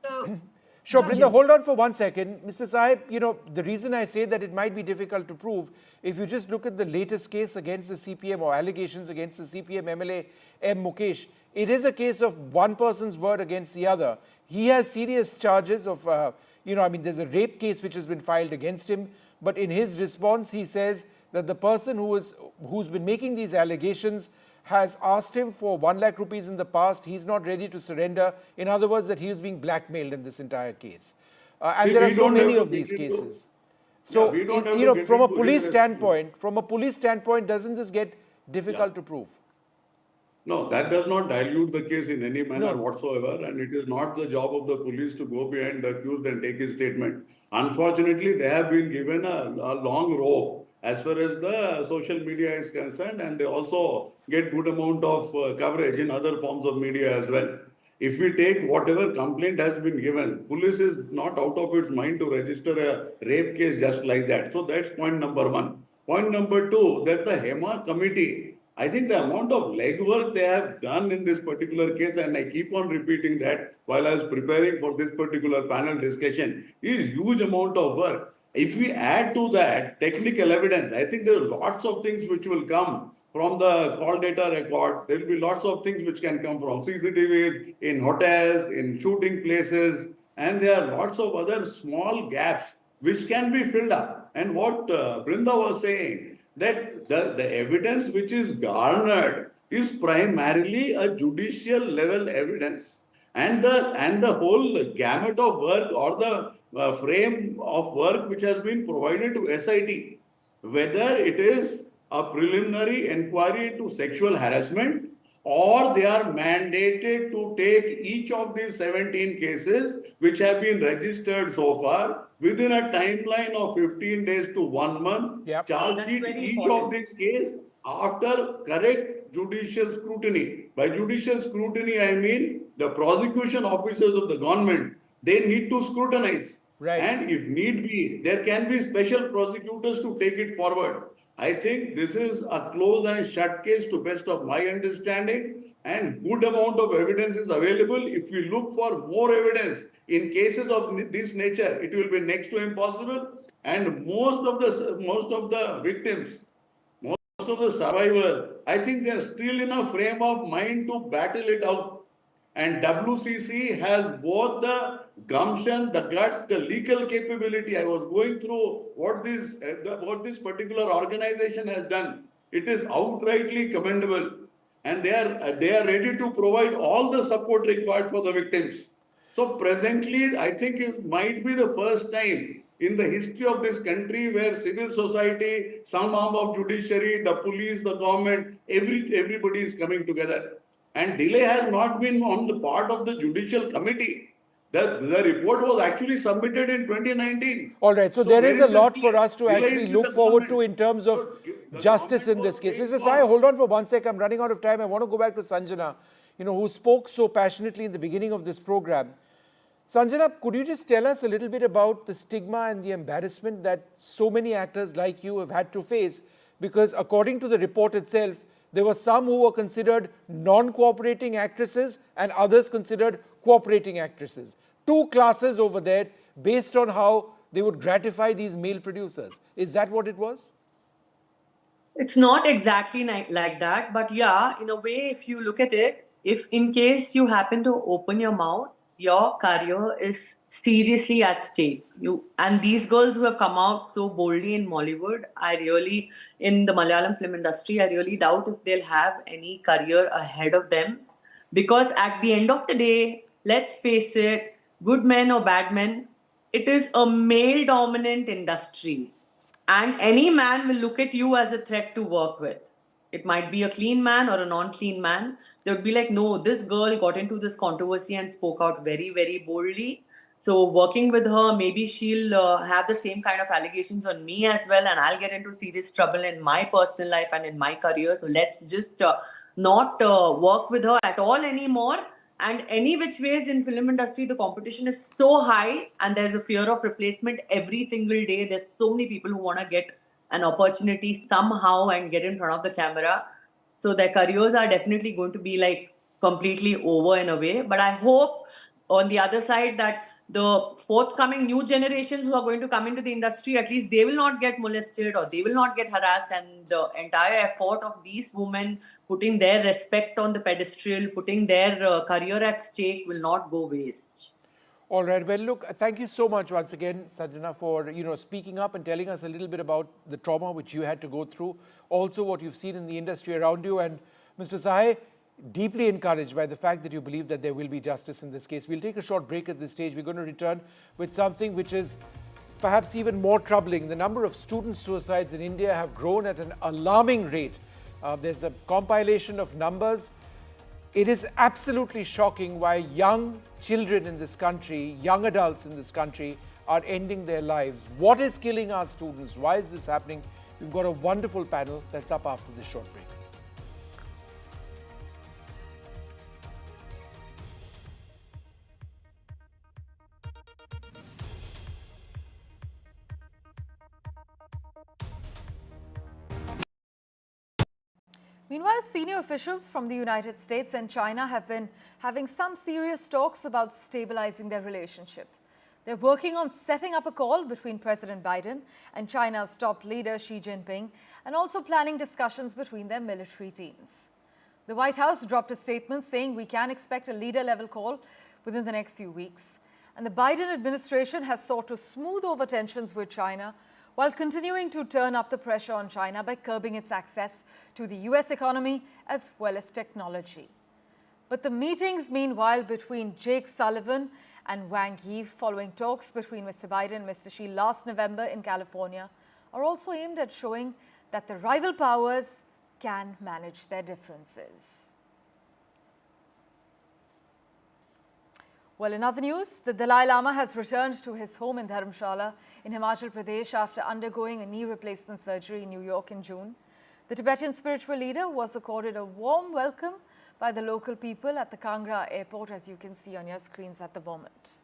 sure, judges. Brinda, hold on for 1 second. Mr. Sahib, you know, the reason I say that it might be difficult to prove, if you just look at the latest case against the CPM or allegations against the CPM MLA M. Mukesh, it is a case of one person's word against the other. He has serious charges of, you know, I mean, there's a rape case which has been filed against him. But in his response, he says that the person who's been making these allegations has asked him for 1 lakh rupees in the past. He's not ready to surrender. In other words, that he is being blackmailed in this entire case. And there are so many of these cases. So, you know, from a police standpoint, doesn't this get difficult to prove? No, that does not dilute the case in any manner whatsoever, and it is not the job of the police to go behind the accused and take his statement. Unfortunately, they have been given a long rope as far as the social media is concerned, and they also get good amount of coverage in other forms of media as well. If we take whatever complaint has been given, police is not out of its mind to register a rape case just like that. So that's point number one. Point number two, that the HEMA committee, I think the amount of legwork they have done in this particular case, and I keep on repeating that while I was preparing for this particular panel discussion, is huge amount of work. If we add to that technical evidence, I think there are lots of things which will come from the call data record. There will be lots of things which can come from CCTVs, in hotels, in shooting places, and there are lots of other small gaps which can be filled up. And what Brinda was saying, that the evidence which is garnered is primarily a judicial level evidence. And the whole gamut of work or the frame of work which has been provided to SIT, whether it is a preliminary inquiry into sexual harassment or they are mandated to take each of these 17 cases which have been registered so far within a timeline of 15 days to 1 month, charge sheet each of these cases after correct judicial scrutiny. By judicial scrutiny, I mean the prosecution officers of the government, they need to scrutinize. Right. And if need be, there can be special prosecutors to take it forward. I think this is a close and shut case to best of my understanding, and good amount of evidence is available. If we look for more evidence in cases of this nature, it will be next to impossible. And most of the victims, most of the survivors, I think they are still in a frame of mind to battle it out. And WCC has both the gumption, the guts, the legal capability. I was going through what this particular organization has done. It is outrightly commendable, and they are ready to provide all the support required for the victims. So presently, I think it might be the first time in the history of this country where civil society, some arm of judiciary, the police, the government, everybody is coming together. And delay has not been on the part of the judicial committee. The report was actually submitted in 2019. All right, so there is a lot for us to actually look forward to in terms of justice in this case. Mr. Sai, hold on for 1 sec. I'm running out of time. I want to go back to Sanjana, who spoke so passionately in the beginning of this program. Sanjana, could you just tell us a little bit about the stigma and the embarrassment that so many actors like you have had to face? Because according to the report itself, there were some who were considered non-cooperating actresses and others considered cooperating actresses. Two classes over there based on how they would gratify these male producers. Is that what it was? It's not exactly like that, but yeah, in a way, if you look at it, if in case you happen to open your mouth, your career is seriously at stake. And these girls who have come out so boldly in Mollywood, in the Malayalam film industry, I really doubt if they'll have any career ahead of them. Because at the end of the day, let's face it, good men or bad men, it is a male-dominant industry. And any man will look at you as a threat to work with. It might be a clean man or a non-clean man. They would be like, no, this girl got into this controversy and spoke out very, very boldly. So working with her, maybe she'll have the same kind of allegations on me as well, and I'll get into serious trouble in my personal life and in my career. So let's just not work with her at all anymore. And any which ways in film industry, the competition is so high and there's a fear of replacement every single day. There's so many people who want to get an opportunity somehow and get in front of the camera. So their careers are definitely going to be like completely over in a way. But I hope on the other side that the forthcoming new generations who are going to come into the industry, at least they will not get molested or they will not get harassed, and the entire effort of these women putting their respect on the pedestal, putting their career at stake will not go waste. All right. Well, look, thank you so much once again, Sanjana, for speaking up and telling us a little bit about the trauma which you had to go through, also what you've seen in the industry around you. And Mr. Sahay, deeply encouraged by the fact that you believe that there will be justice in this case. We'll take a short break at this stage. We're going to return with something which is perhaps even more troubling. The number of student suicides in India have grown at an alarming rate. There's a compilation of numbers. It is absolutely shocking why young children in this country, young adults in this country are ending their lives. What is killing our students? Why is this happening? We've got a wonderful panel that's up after this short break. Meanwhile, senior officials from the United States and China have been having some serious talks about stabilizing their relationship. They're working on setting up a call between President Biden and China's top leader Xi Jinping, and also planning discussions between their military teams. The White House dropped a statement saying we can expect a leader-level call within the next few weeks. And the Biden administration has sought to smooth over tensions with China while continuing to turn up the pressure on China by curbing its access to the US economy as well as technology. But the meetings, meanwhile, between Jake Sullivan and Wang Yi following talks between Mr. Biden and Mr. Xi last November in California are also aimed at showing that the rival powers can manage their differences. Well, in other news, the Dalai Lama has returned to his home in Dharamshala in Himachal Pradesh after undergoing a knee replacement surgery in New York in June. The Tibetan spiritual leader was accorded a warm welcome by the local people at the Kangra airport, as you can see on your screens at the moment.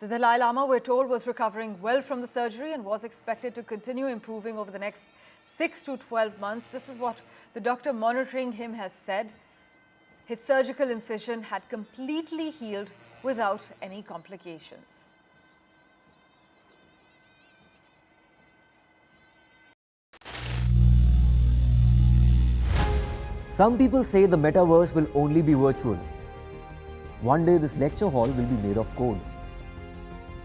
The Dalai Lama, we're told, was recovering well from the surgery and was expected to continue improving over the next 6 to 12 months. This is what the doctor monitoring him has said. His surgical incision had completely healed without any complications. Some people say the metaverse will only be virtual. One day this lecture hall will be made of code,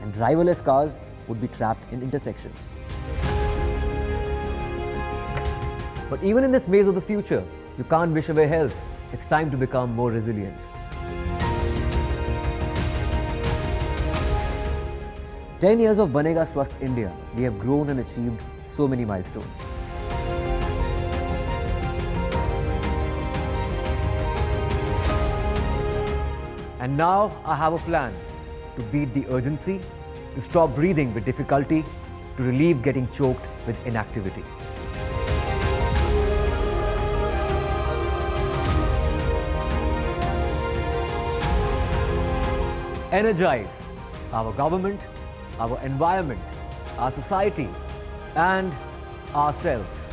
and driverless cars would be trapped in intersections. But even in this maze of the future, you can't wish away health. It's time to become more resilient. "10 years of Banega Swasth India, we have grown and achieved so many milestones. And now I have a plan to beat the urgency, to stop breathing with difficulty, to relieve getting choked with inactivity. Energize our government, our environment, our society, and ourselves.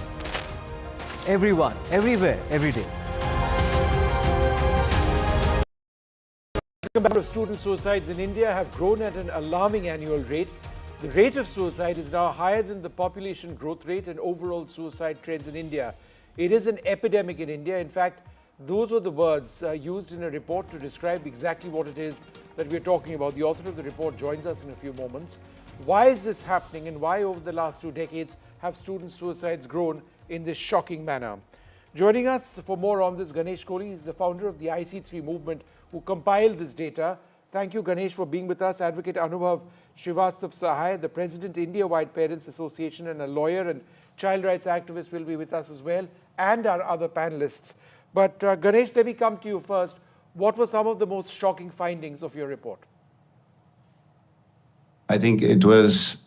Everyone, everywhere, every day." The number of student suicides in India have grown at an alarming annual rate. The rate of suicide is now higher than the population growth rate and overall suicide trends in India. It is an epidemic in India. In fact, those were the words used in a report to describe exactly what it is that we're talking about. The author of the report joins us in a few moments. Why is this happening, and why over the last 2 decades have student suicides grown in this shocking manner? Joining us for more on this, Ganesh Kohli is the founder of the IC3 movement who compiled this data. Thank you, Ganesh, for being with us. Advocate Anubhav Srivastav Sahai, the President, India-Wide Parents Association, and a lawyer and child rights activist will be with us as well, and our other panelists. But Ganesh, let me come to you first. What were some of the most shocking findings of your report? I think it was